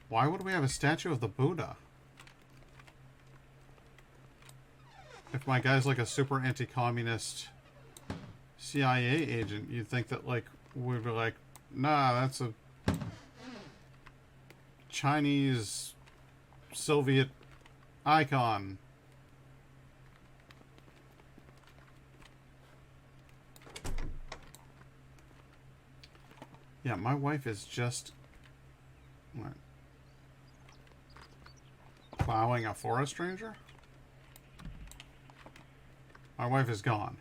Why would we have a statue of the Buddha? If my guy's like a super anti-communist CIA agent, you'd think that, like, we'd be like, nah, that's a Chinese Soviet icon. Yeah, my wife is just what, plowing a forest ranger? My wife is gone.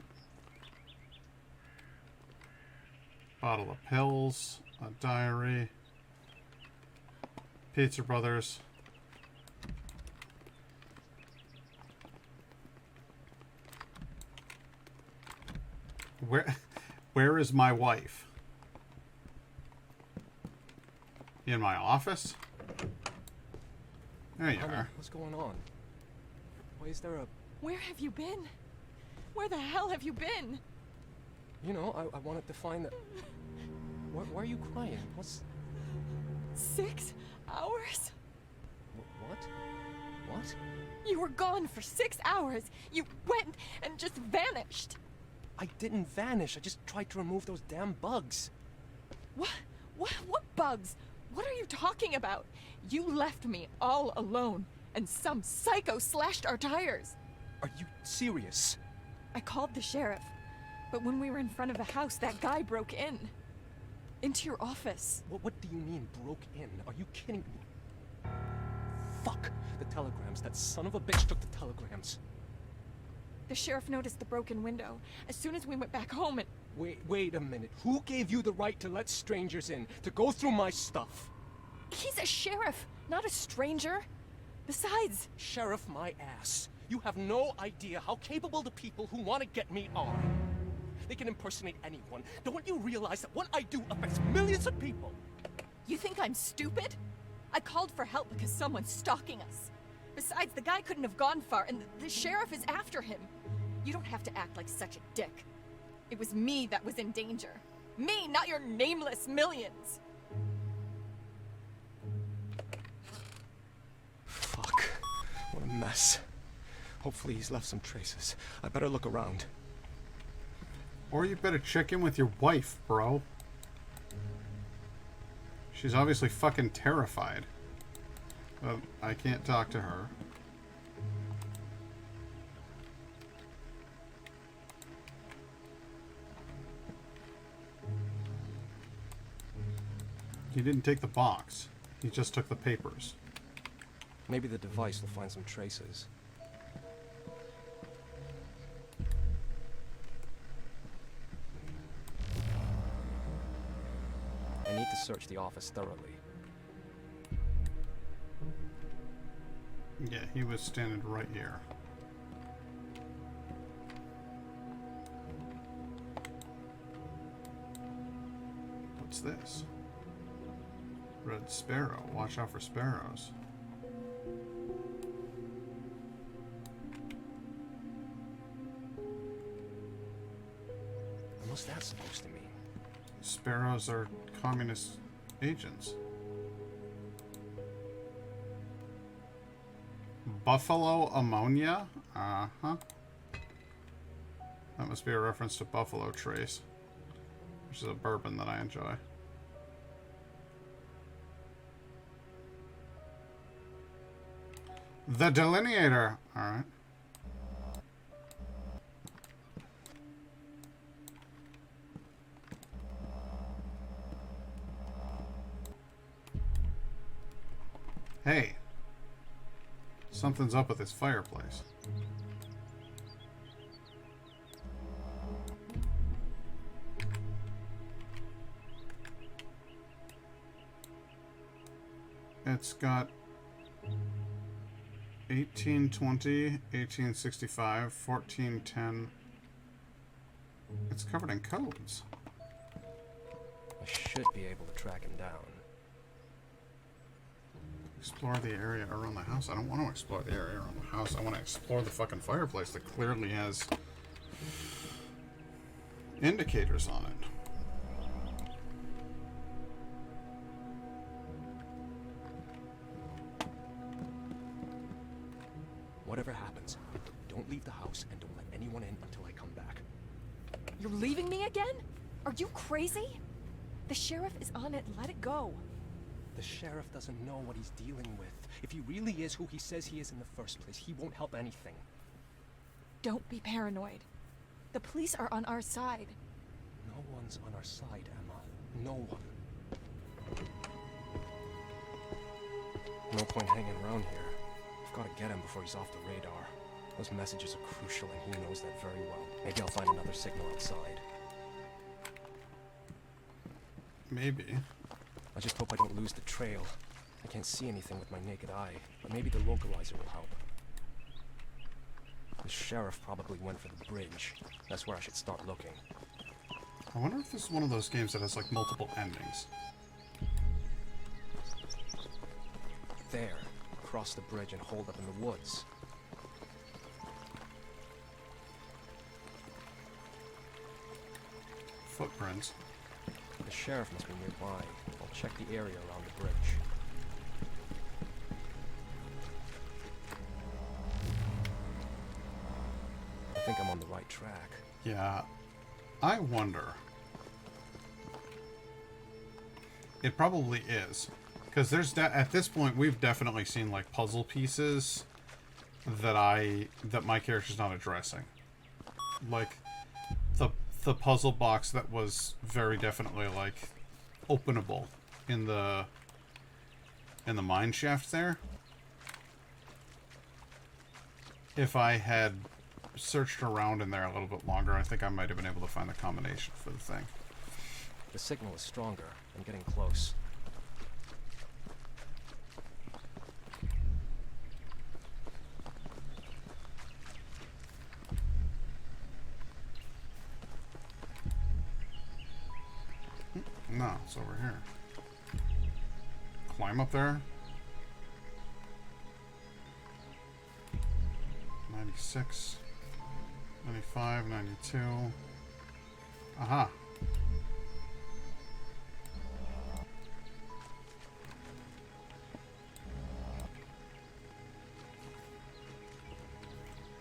Bottle of pills, a diary, Pizza Brothers. Where is my wife? In my office? There you are. What's going on? Why is there a... Where have you been? Where the hell have you been? You know, I wanted to find the... Why are you crying? What's... 6 hours? What? What? You were gone for 6 hours. You went and just vanished. I didn't vanish. I just tried to remove those damn bugs. What bugs? What are you talking about? You left me all alone, and some psycho slashed our tires. Are you serious? I called the sheriff, but when we were in front of the house, that guy broke in. Into your office. What do you mean, broke in? Are you kidding me? Fuck! The telegrams. That son of a bitch took the telegrams. The sheriff noticed the broken window as soon as we went back home and... Wait a minute. Who gave you the right to let strangers in, to go through my stuff? He's a sheriff, not a stranger. Besides... Sheriff my ass. You have no idea how capable the people who want to get me are. They can impersonate anyone. Don't you realize that what I do affects millions of people? You think I'm stupid? I called for help because someone's stalking us. Besides, the guy couldn't have gone far, and the sheriff is after him. You don't have to act like such a dick. It was me that was in danger. Me, not your nameless millions. Fuck. What a mess. Hopefully he's left some traces. I better look around. Or you better check in with your wife, bro. She's obviously fucking terrified. I can't talk to her. He didn't take the box. He just took the papers. Maybe the device will find some traces. I need to search the office thoroughly. Yeah, he was standing right here. What's this? Red sparrow. Watch out for sparrows. What's that supposed to mean? Sparrows are communist agents. Buffalo ammonia? Uh-huh. That must be a reference to Buffalo Trace, which is a bourbon that I enjoy. The delineator. Alright. Hey. Something's up with this fireplace. It's got 1820, 1865, 1410. It's covered in codes. I should be able to track him down. Explore the area around the house. I don't want to explore the area around the house. I want to explore the fucking fireplace that clearly has indicators on it. Whatever happens, don't leave the house and don't let anyone in until I come back. You're leaving me again? Are you crazy? The sheriff is on it. Let it go. The sheriff doesn't know what he's dealing with. If he really is who he says he is in the first place, he won't help anything. Don't be paranoid. The police are on our side. No one's on our side, Emma. No one. No point hanging around here. I've got to get him before he's off the radar. Those messages are crucial and he knows that very well. Maybe I'll find another signal outside. Maybe. I just hope I don't lose the trail. I can't see anything with my naked eye, but maybe the localizer will help. The sheriff probably went for the bridge. That's where I should start looking. I wonder if this is one of those games that has like multiple endings. There. Cross the bridge and hold up in the woods. Footprints. The sheriff must be nearby. I'll check the area around the bridge. I think I'm on the right track. Yeah. I wonder. It probably is. Because there's at this point we've definitely seen like puzzle pieces that my character's not addressing. Like the puzzle box that was very definitely like openable in the mine shaft there. If I had searched around in there a little bit longer, I think I might have been able to find the combination for the thing. The signal is stronger. I'm getting close. No, it's over here. Climb up there. 96, 95, 92. Aha.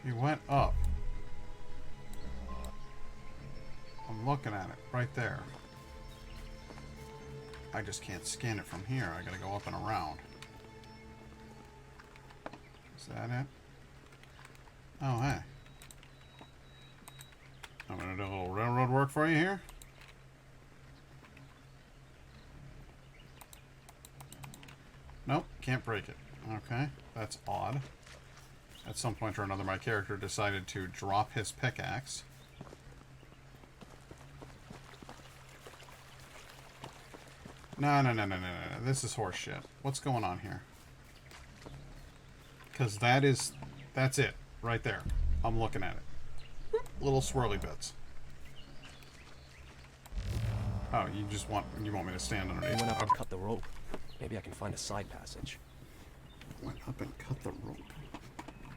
He went up. I'm looking at it right there. I just can't scan it from here. I gotta go up and around. Is that it? Oh, hey. I'm gonna do a little railroad work for you here. Nope, can't break it. Okay, that's odd. At some point or another, my character decided to drop his pickaxe. No. This is horse shit. What's going on here? Because that's it. Right there. I'm looking at it. Little swirly bits. Oh, you want me to stand underneath? I went up and cut the rope. Maybe I can find a side passage. Went up and cut the rope.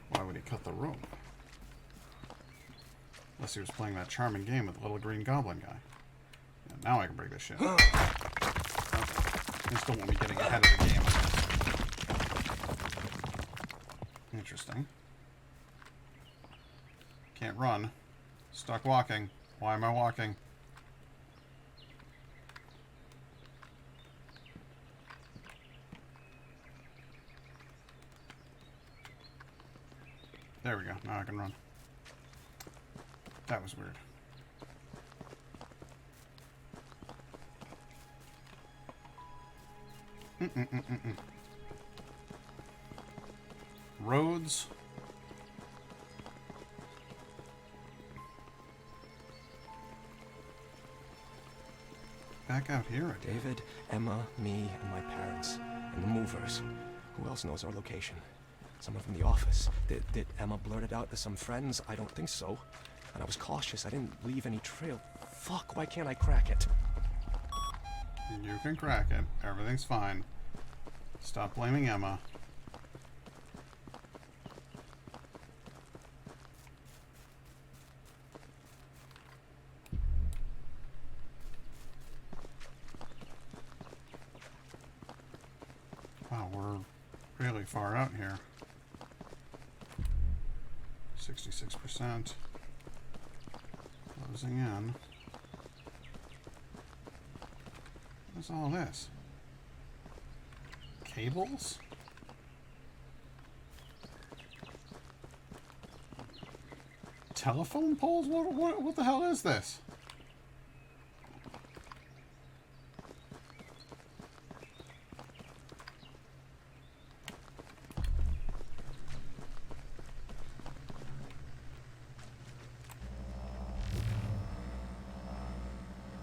Why would he cut the rope? Unless he was playing that charming game with the little green goblin guy. Yeah, now I can break this shit. Okay. Just don't want me getting ahead of the game. Interesting. Can't run. Stuck walking. Why am I walking? There we go. Now I can run. That was weird. Roads. Back out here again. David, Emma, me, and my parents, and the movers. Who else knows our location? Someone from the office. Did Emma blurt it out to some friends? I don't think so. And I was cautious. I didn't leave any trail. Fuck, why can't I crack it? You can crack it. Everything's fine. Stop blaming Emma. Wow, we're really far out here. 66%. Closing in. What's all this? Cables? Telephone poles? What the hell is this?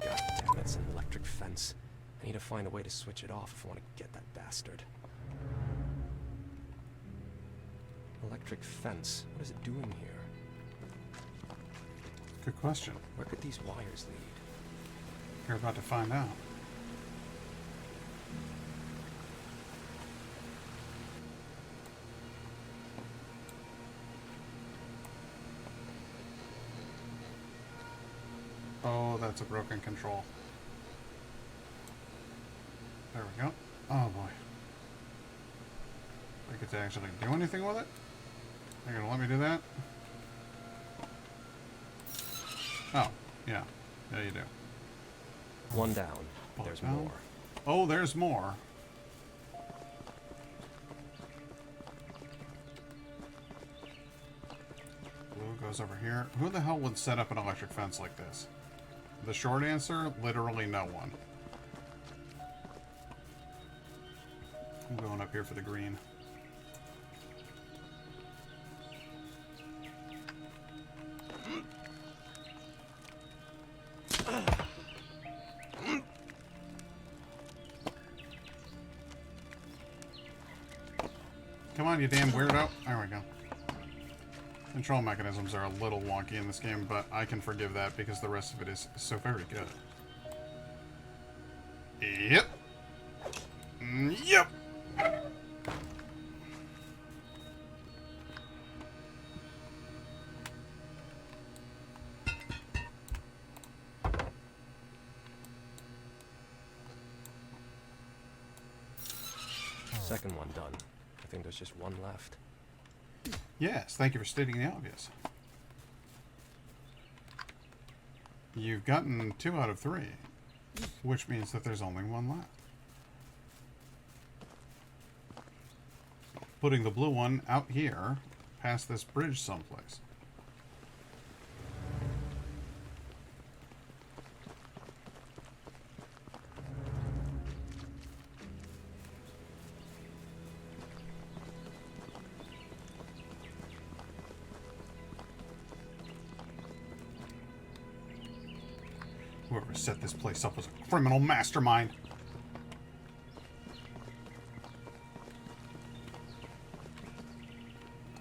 God damn, it's an electric fence. I need to find a way to switch it off if I want to get that bastard. Electric fence. What is it doing here? Good question. Where could these wires lead? You're about to find out. Oh, that's a broken control. There we go. Oh boy. I get to actually do anything with it? You're gonna let me do that? Oh, yeah. Yeah, you do. One down. There's down. more. Oh, there's more. Blue goes over here. Who the hell would set up an electric fence like this? The short answer, literally no one. I'm going up here for the green. Come on, you damn weirdo. There we go. Control mechanisms are a little wonky in this game, but I can forgive that because the rest of it is so very good. Yep. Yep. Second one done. I think there's just one left. Yes, thank you for stating the obvious. You've gotten 2 out of 3, which means that there's only one left. Putting the blue one out here, past this bridge someplace. Whoever set this place up was a criminal mastermind.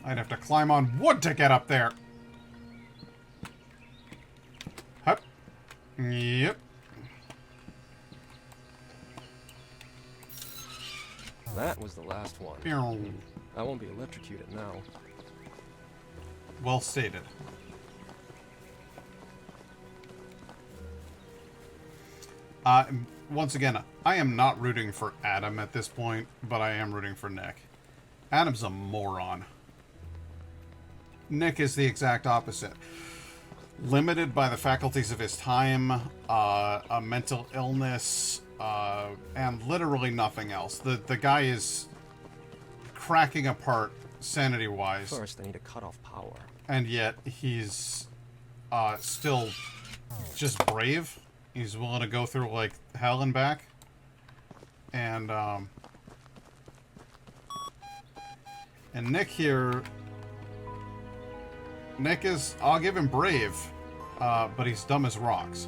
I'd have to climb on wood to get up there. Hup. Yep. That was the last one. I won't be electrocuted now. Well stated. Once again, I am not rooting for Adam at this point, but I am rooting for Nick. Adam's a moron. Nick is the exact opposite. Limited by the faculties of his time, a mental illness, and literally nothing else. The guy is cracking apart sanity-wise. First, I need to cut off power. And yet, he's still just brave. He's willing to go through, like, hell and back. And Nick here... Nick is... I'll give him brave, but he's dumb as rocks.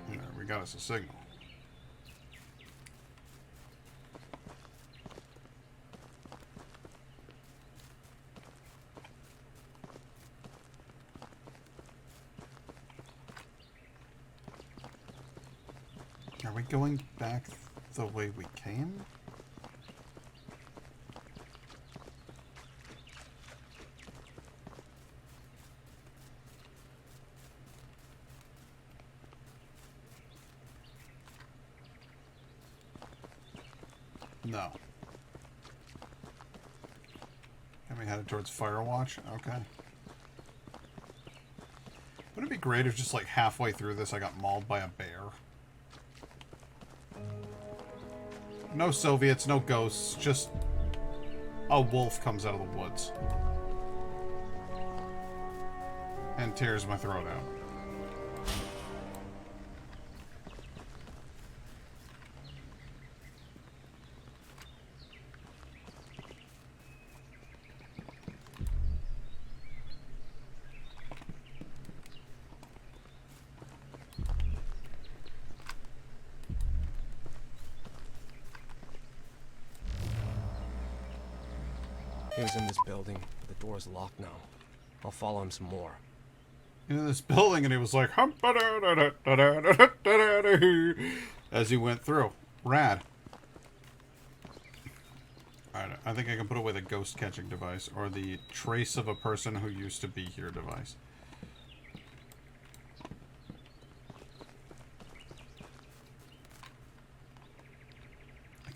There, we got us a signal. Are we going back the way we came? No. And we headed towards Firewatch? Okay. Wouldn't it be great if just like halfway through this I got mauled by a bear? No Soviets, no ghosts, just a wolf comes out of the woods. And tears my throat out. He was in this building. The door's locked now. I'll follow him some more. In this building, and he was like, as he went through. Rad. Alright, I think I can put away the ghost catching device, or the trace of a person who used to be here device.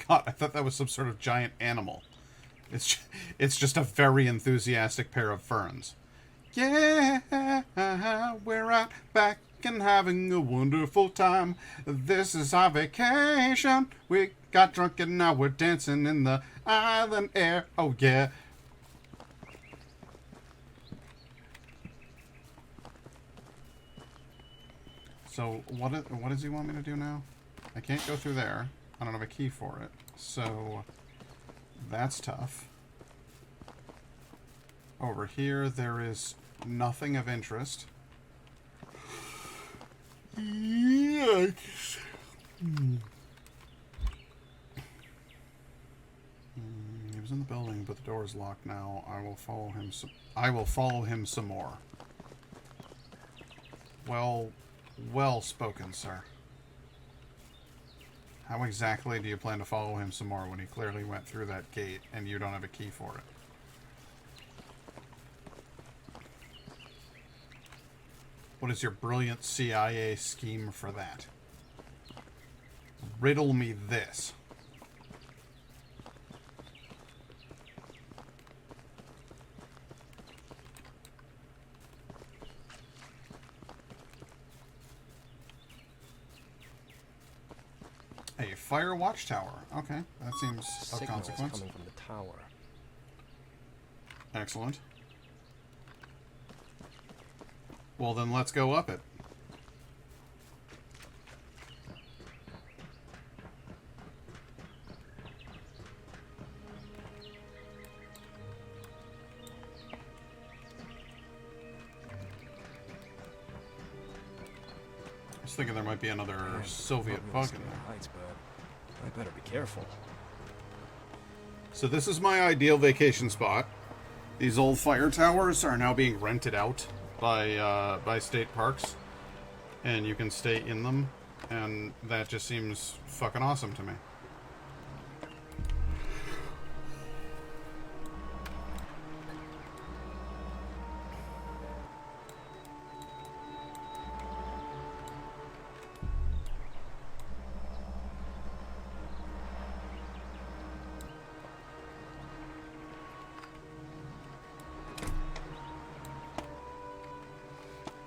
God, I thought that was some sort of giant animal. It's just a very enthusiastic pair of ferns. Yeah, we're out back and having a wonderful time. This is our vacation. We got drunk and now we're dancing in the island air. Oh yeah. So what does he want me to do now? I can't go through there. I don't have a key for it. So that's tough. Over here, there is nothing of interest. Yikes. He was in the building, but the door is locked now. I will follow him some more. Well spoken, sir. How exactly do you plan to follow him some more when he clearly went through that gate and you don't have a key for it? What is your brilliant CIA scheme for that? Riddle me this. A fire watchtower. Okay, that seems of consequence. Coming from the tower. Excellent. Well, then let's go up it. thinking there might be another Soviet bug in there. Heights, but I better be careful. So this is my ideal vacation spot. These old fire towers are now being rented out by state parks, and you can stay in them, and that just seems fucking awesome to me.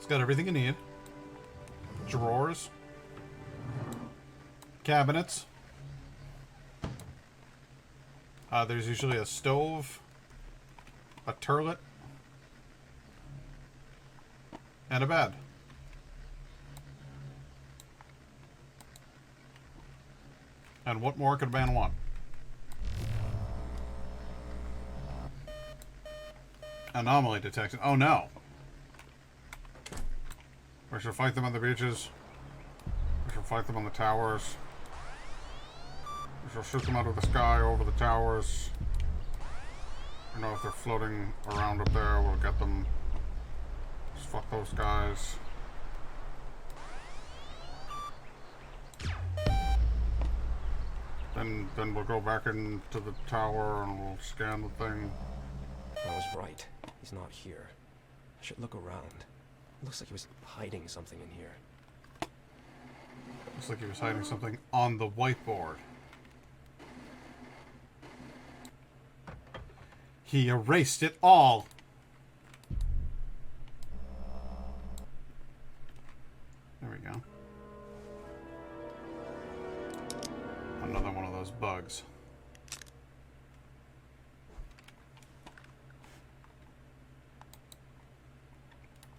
Got everything you need. Drawers. Cabinets. There's usually a stove, a turlet, and a bed. And what more could a man want? Anomaly detection. Oh no. We shall fight them on the beaches. We shall fight them on the towers. We shall shoot them out of the sky over the towers. You know, if they're floating around up there, we'll get them. Just fuck those guys. Then we'll go back into the tower and we'll scan the thing. I was right. He's not here. I should look around. It looks like he was hiding something in here. Looks like he was hiding something on the whiteboard. He erased it all. There we go. Another one of those bugs.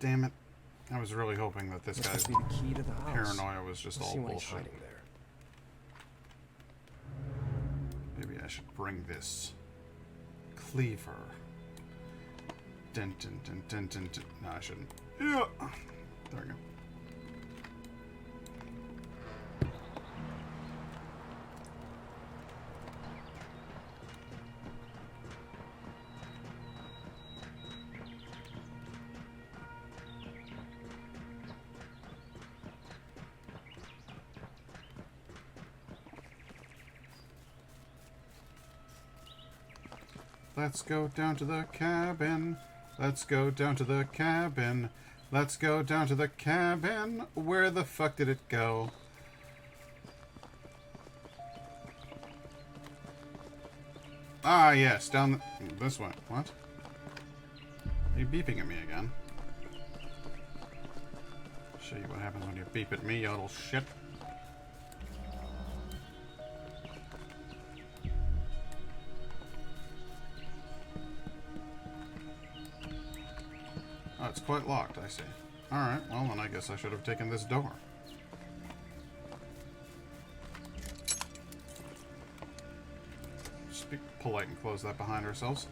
Damn it. I was really hoping that this guy's be the key to the house. paranoia was just Let's all see what bullshit. he's hiding there. Maybe I should bring this cleaver. Dun, dun, dun, dun, dun, dun. No, I shouldn't. Yeah. There we go. Let's go down to the cabin. Let's go down to the cabin. Let's go down to the cabin. Where the fuck did it go? Ah, yes, down this way. What? Are you beeping at me again? Show you what happens when you beep at me, you little shit. Oh, it's quite locked, I see. Alright, well then I guess I should have taken this door. Just be polite and close that behind ourselves.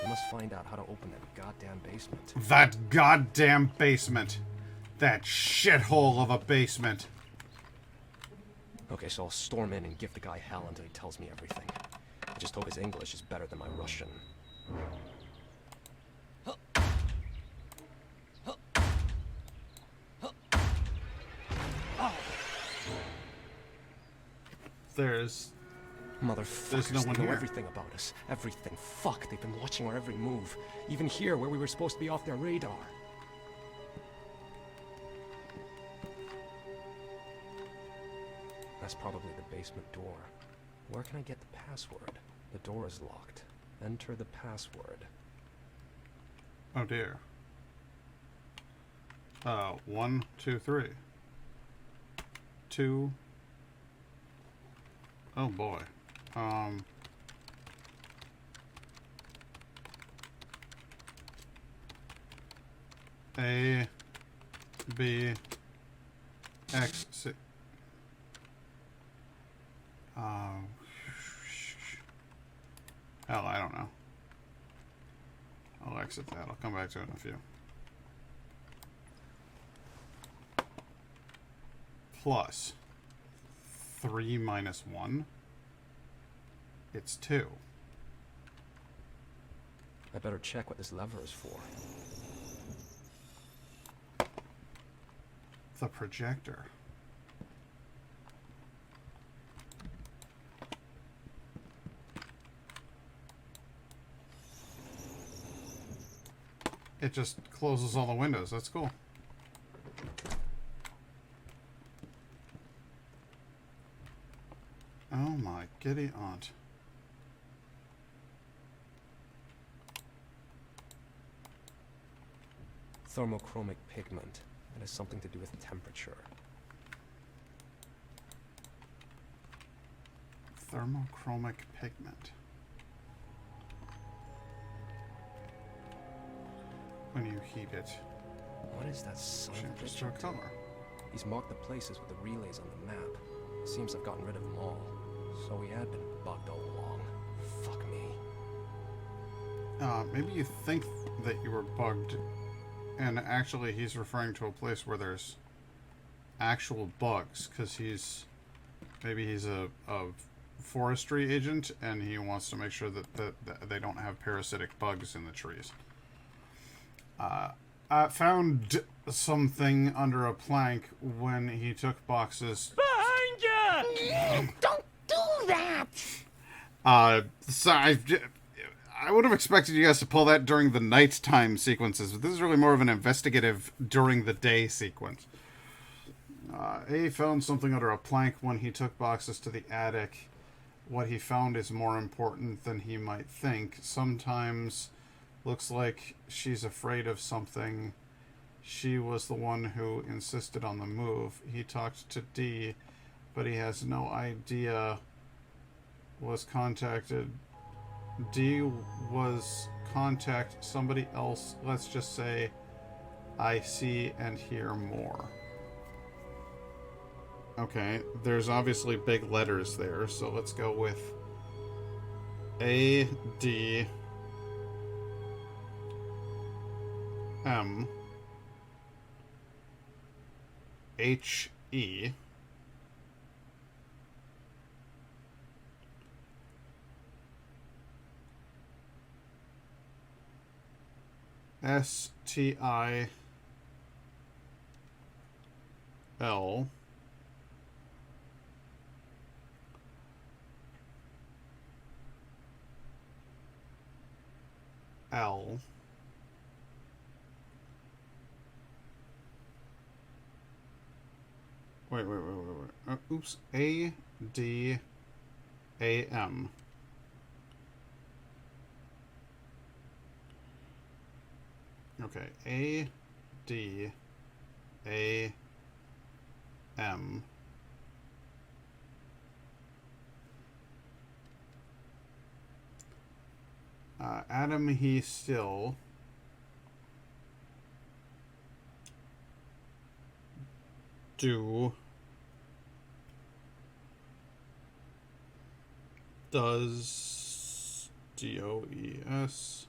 I must find out how to open that goddamn basement. That goddamn basement. That shithole of a basement. Okay, so I'll storm in and give the guy hell until he tells me everything. I just hope his English is better than my Russian. There's Motherfuckers, no one they know here. everything about us. Everything. Fuck, they've been watching our every move. Even here, where we were supposed to be off their radar. That's probably the basement door. Where can I get the password? The door is locked. Enter the password. Oh dear. 1, 2, 3. 2. Oh boy. A, B, X, C. Hell, I don't know. I'll exit that. I'll come back to it in a few. Plus 3 minus 1. It's 2. I better check what this lever is for. The projector. It just closes all the windows. That's cool. Oh my giddy aunt. Thermochromic pigment. It has something to do with temperature. Thermochromic pigment. When you heat it, What is that son of a changes bitch to a up to? color. He's marked the places with the relays on the map. Seems I've gotten rid of them all. So he had been bugged all along. Fuck me. Maybe you think that you were bugged, and actually he's referring to a place where there's actual bugs, because maybe he's a forestry agent, and he wants to make sure that they don't have parasitic bugs in the trees. I found something under a plank when he took boxes. Behind ya! Don't do that! So I would have expected you guys to pull that during the nighttime sequences, but this is really more of an investigative during the day sequence. A found something under a plank when he took boxes to the attic. What he found is more important than he might think. Sometimes looks like she's afraid of something. She was the one who insisted on the move. He talked to D, but he has no idea. Was contacted. D was contact somebody else. Let's just say I see and hear more. Okay, there's obviously big letters there, so let's go with A, D, M, H, E, S, T, I, L, L, wait. Oops. A, D, A, M. Okay. A, D, A, M. Adam, he still. Do. Does. DOES.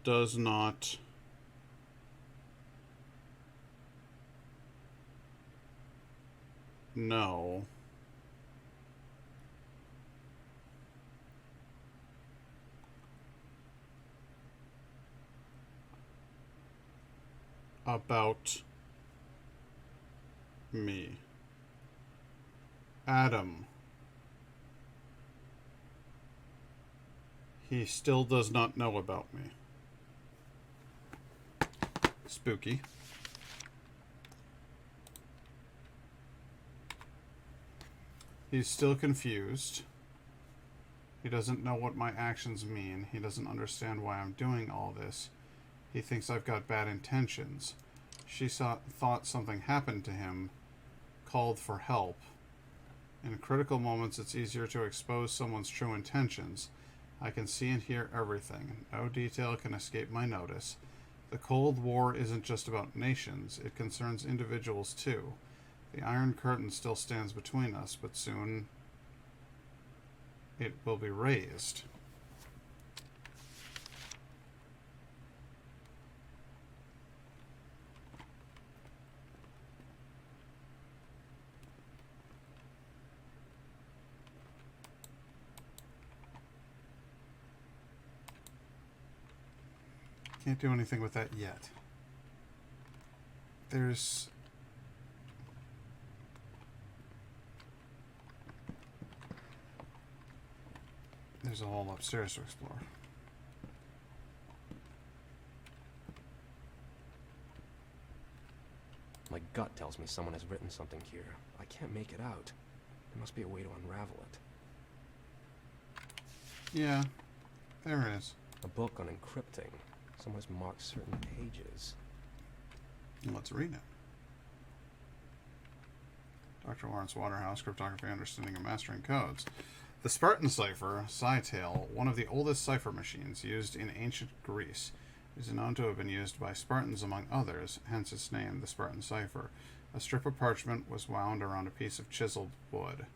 Does not. No. About me. Adam. He still does not know about me. Spooky. He's still confused. He doesn't know what my actions mean. He doesn't understand why I'm doing all this. He thinks I've got bad intentions. She thought something happened to him, called for help. In critical moments, it's easier to expose someone's true intentions. I can see and hear everything. No detail can escape my notice. The Cold War isn't just about nations. It concerns individuals too. The Iron Curtain still stands between us, but soon it will be raised. Can't do anything with that yet. There's... There's a hole upstairs to explore. My gut tells me someone has written something here. I can't make it out. There must be a way to unravel it. Yeah, there is. A book on encrypting. Someone's marked certain pages. Let's read it. Dr. Lawrence Waterhouse, Cryptography, Understanding and Mastering Codes. The Spartan cipher, Cytale, one of the oldest cipher machines used in ancient Greece, is known to have been used by Spartans among others, hence its name, the Spartan cipher. A strip of parchment was wound around a piece of chiseled wood.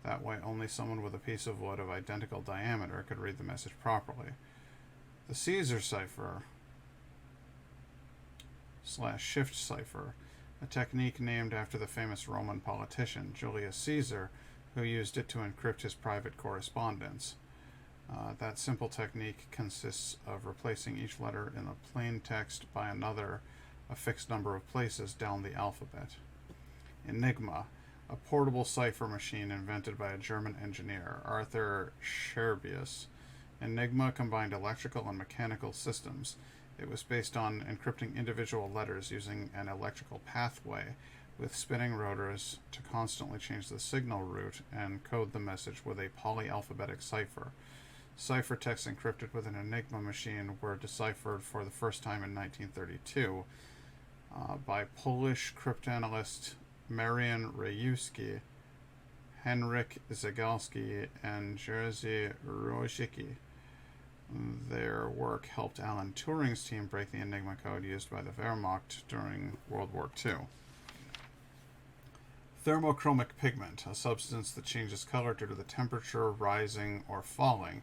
That way, only someone with a piece of wood of identical diameter could read the message properly. The Caesar cipher / shift cipher, a technique named after the famous Roman politician Julius Caesar, who used it to encrypt his private correspondence. That simple technique consists of replacing each letter in a plain text by another a fixed number of places down the alphabet. Enigma, a portable cipher machine invented by a German engineer, Arthur Scherbius. Enigma combined electrical and mechanical systems. It was based on encrypting individual letters using an electrical pathway with spinning rotors to constantly change the signal route and code the message with a polyalphabetic cipher. Cipher texts encrypted with an Enigma machine were deciphered for the first time in 1932 by Polish cryptanalyst Marian Rejewski, Henryk Zagalski, and Jerzy Rojicki. Their work helped Alan Turing's team break the Enigma code used by the Wehrmacht during World War II. Thermochromic pigment, a substance that changes color due to the temperature rising or falling.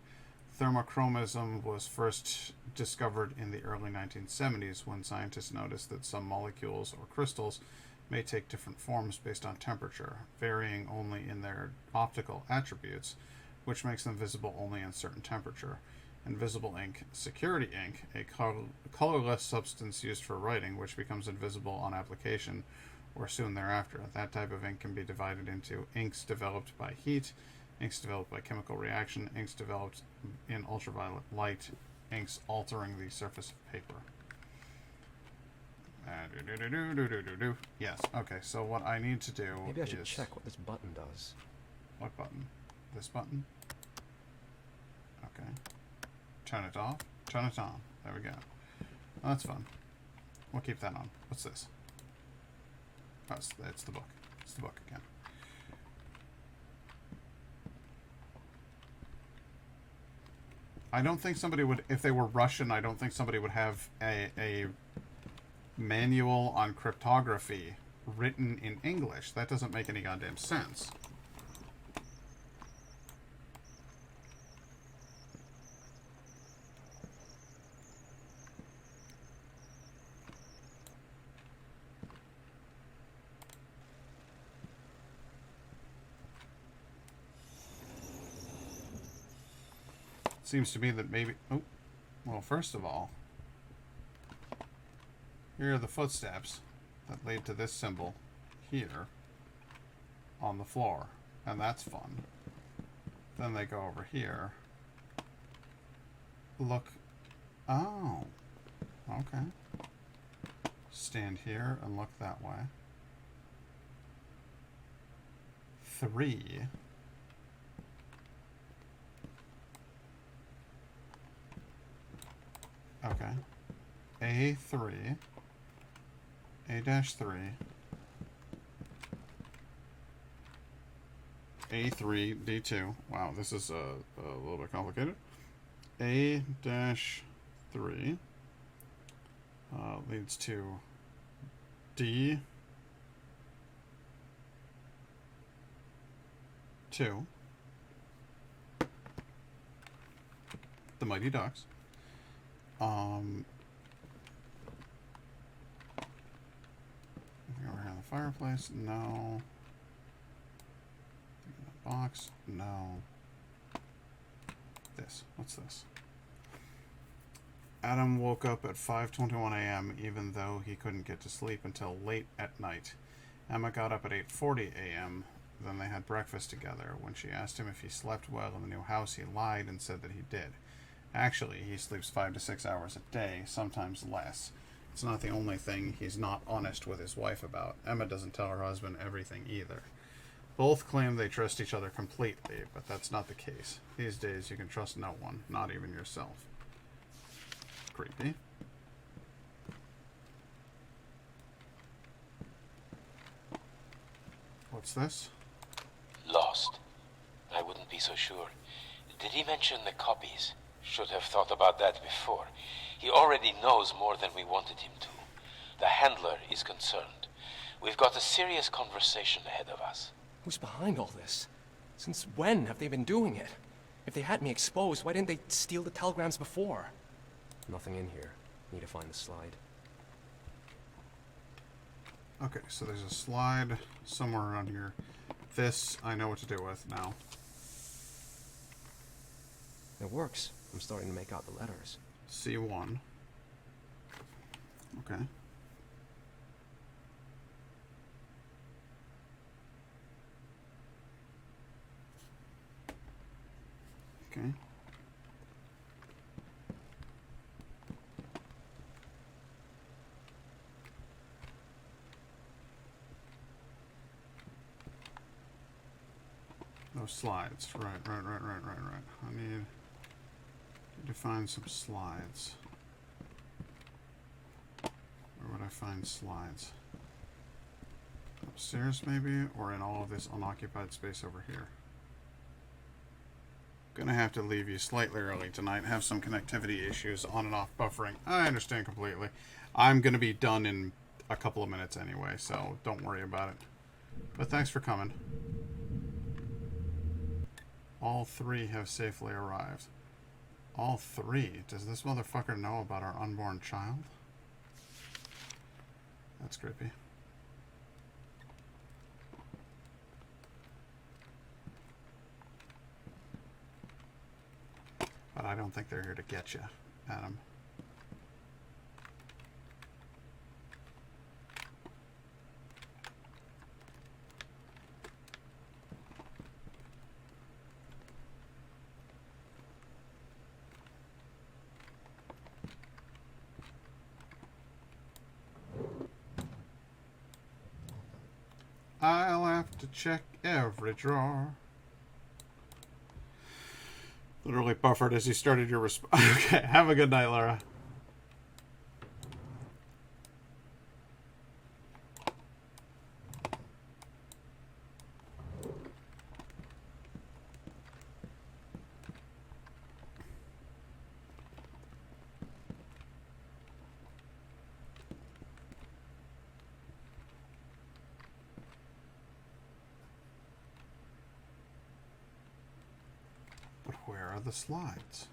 Thermochromism was first discovered in the early 1970s when scientists noticed that some molecules or crystals may take different forms based on temperature, varying only in their optical attributes, which makes them visible only in certain temperature. Invisible ink, security ink, a colorless substance used for writing, which becomes invisible on application or soon thereafter. That type of ink can be divided into inks developed by heat, inks developed by chemical reaction, inks developed in ultraviolet light, inks altering the surface of paper. Yes, okay, so what I need to do Maybe I should check what this button does. What button? This button? Okay. Turn it off. Turn it on. There we go. Oh, that's fun. We'll keep that on. What's this? Oh, it's the book. It's the book again. I don't think somebody would, if they were Russian, I don't think somebody would have a manual on cryptography written in English. That doesn't make any goddamn sense. Seems to me that maybe... Oh, well, first of all, here are the footsteps that lead to this symbol here on the floor. And that's fun. Then they go over here. Look. Oh. Okay. Stand here and look that way. 3. Okay. A3. A-3. A3, D2. Wow, this is a little bit complicated. A-3 leads to D to the Mighty Ducks. Over here in the fireplace, no. In the box, no. This, what's this? Adam woke up at 5:21 a.m. even though he couldn't get to sleep until late at night. Emma got up at 8:40 a.m. Then they had breakfast together. When she asked him if he slept well in the new house, he lied and said that he did. Actually, he sleeps 5 to 6 hours a day, sometimes less. It's not the only thing he's not honest with his wife about. Emma doesn't tell her husband everything either. Both claim they trust each other completely, but that's not the case. These days, you can trust no one, not even yourself. Creepy. What's this? Lost. I wouldn't be so sure. Did he mention the copies? Should have thought about that before. He already knows more than we wanted him to. The handler is concerned. We've got a serious conversation ahead of us. Who's behind all this? Since when have they been doing it? If they had me exposed, why didn't they steal the telegrams before? Nothing in here. Need to find the slide. Okay, so there's a slide somewhere around here. This, I know what to do with now. It works. I'm starting to make out the letters. C1. Okay. Okay. Those slides. Right. I need to find some slides. Where would I find slides? Upstairs, maybe? Or in all of this unoccupied space over here? Gonna have to leave you slightly early tonight. Have some connectivity issues, on and off buffering. I understand completely. I'm gonna be done in a couple of minutes anyway, so don't worry about it. But thanks for coming. All three have safely arrived. All three? Does this motherfucker know about our unborn child? That's creepy. But I don't think they're here to get you, Adam. I'll have to check every drawer. Literally buffered as you started your response. Okay, have a good night, Laura. Where are the slides?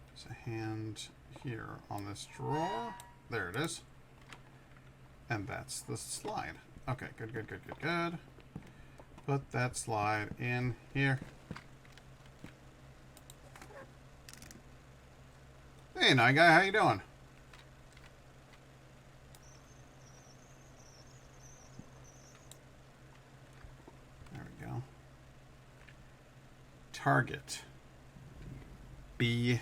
There's a hand here on this drawer. There it is. And that's the slide. Okay, good. Put that slide in here. Hey, night guy, how you doing? Target B4.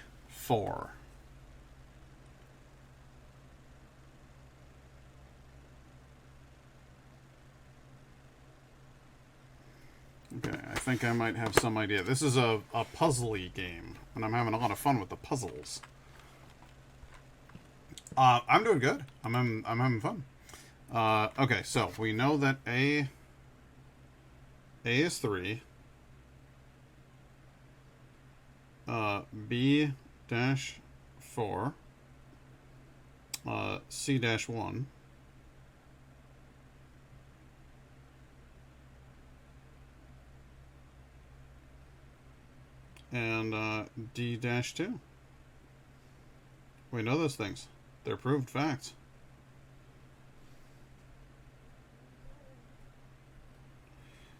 Okay, I think I might have some idea. This is a puzzly game, and I'm having a lot of fun with the puzzles. I'm doing good. I'm having fun. Okay, so we know that A is 3. B-4 C-1. And D-2. We know those things. They're proved facts.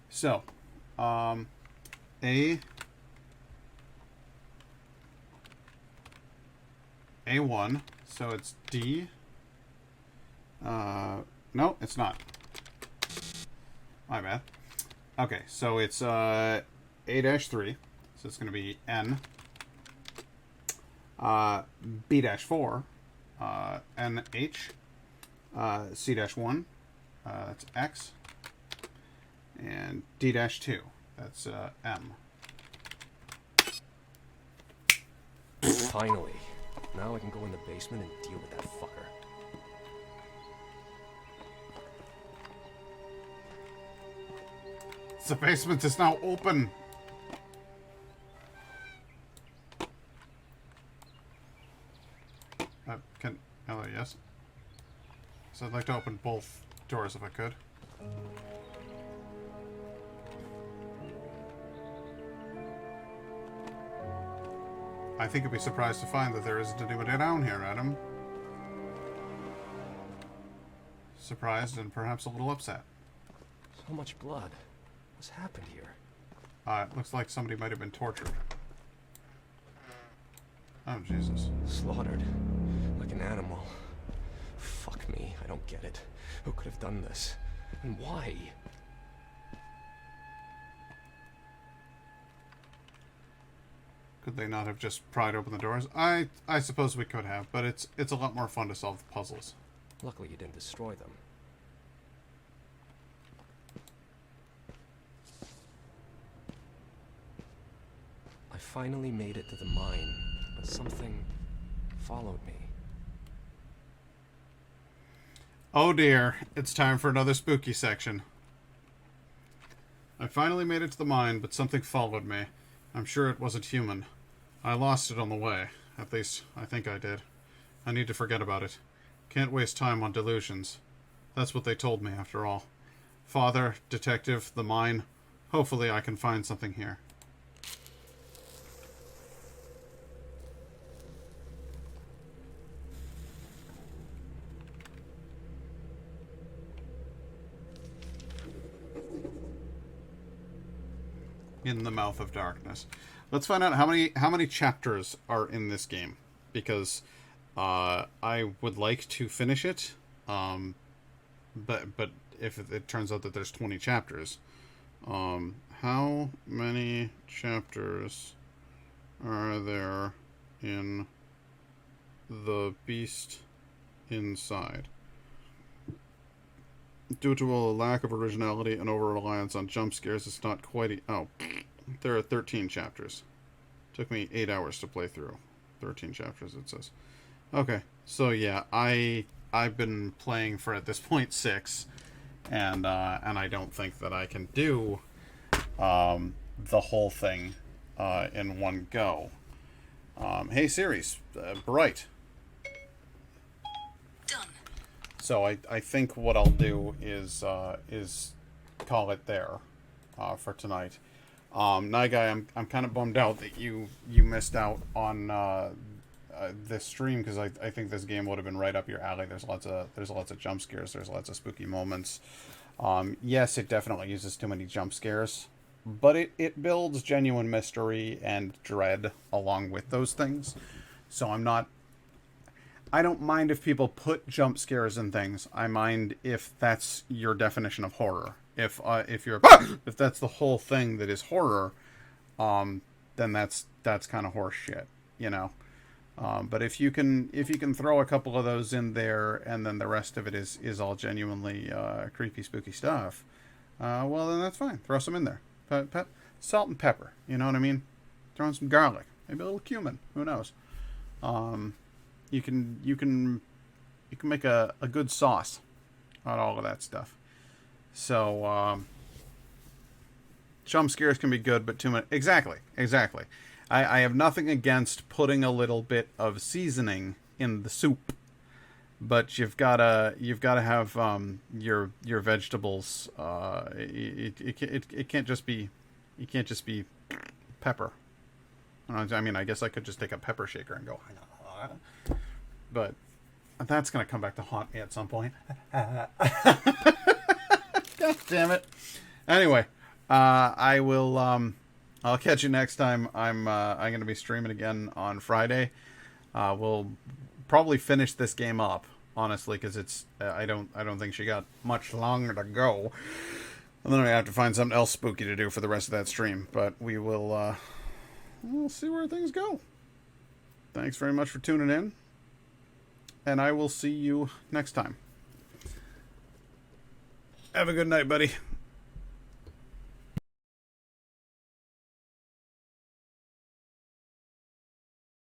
So, A1, so it's D. No, it's not. My bad. Okay, so it's A-3, so it's going to be N. B-4, NH. C-1, that's X. And D-2, that's M. Finally. Now I can go in the basement and deal with that fucker. The basement is now open. Hello, yes. So I'd like to open both doors if I could. I think you'd be surprised to find that there isn't anybody down here, Adam. Surprised and perhaps a little upset. So much blood. What's happened here? It looks like somebody might have been tortured. Oh, Jesus. Slaughtered. Like an animal. Fuck me, I don't get it. Who could have done this? And why? Could they not have just pried open the doors? I suppose we could have, but it's a lot more fun to solve the puzzles. Luckily you didn't destroy them. I finally made it to the mine, but something followed me. Oh dear, it's time for another spooky section. I finally made it to the mine, but something followed me. I'm sure it wasn't human. I lost it on the way. At least, I think I did. I need to forget about it. Can't waste time on delusions. That's what they told me, after all. Father, detective, the mine. Hopefully I can find something here. In the Mouth of Darkness. Let's find out how many chapters are in this game, because I would like to finish it, but if it turns out that there's 20 chapters, how many chapters are there in The Beast Inside? Due to a lack of originality and over-reliance on jump scares, it's not quite... there are 13 chapters. Took me 8 hours to play through. 13 chapters, it says. Okay, so yeah, I've been playing for, at this point, 6. And I don't think that I can do the whole thing in one go. Hey, Siri's, Bright. So I think what I'll do is call it there for tonight. Night Guy, I'm kind of bummed out that you missed out on this stream, because I think this game would have been right up your alley. There's lots of jump scares. There's lots of spooky moments. Yes, it definitely uses too many jump scares, but it builds genuine mystery and dread along with those things. So I don't mind if people put jump scares in things. I mind if that's your definition of horror. If that's the whole thing that is horror, then that's kind of horse shit, you know. But if you can throw a couple of those in there, and then the rest of it is all genuinely creepy, spooky stuff, well, then that's fine. Throw some in there. Salt and pepper. You know what I mean? Throw in some garlic, maybe a little cumin. Who knows? You can make a good sauce out of all of that stuff. So jump scares can be good, but too much. Exactly. I have nothing against putting a little bit of seasoning in the soup, but you've gotta have your vegetables. It can't just be pepper. I mean, I guess I could just take a pepper shaker and go, but that's gonna come back to haunt me at some point. God damn it. Anyway, I will. I'll catch you next time. I'm gonna be streaming again on Friday. We'll probably finish this game up, honestly, because it's I don't think she got much longer to go. And then I have to find something else spooky to do for the rest of that stream. But we'll see where things go. Thanks very much for tuning in, and I will see you next time. Have a good night, buddy.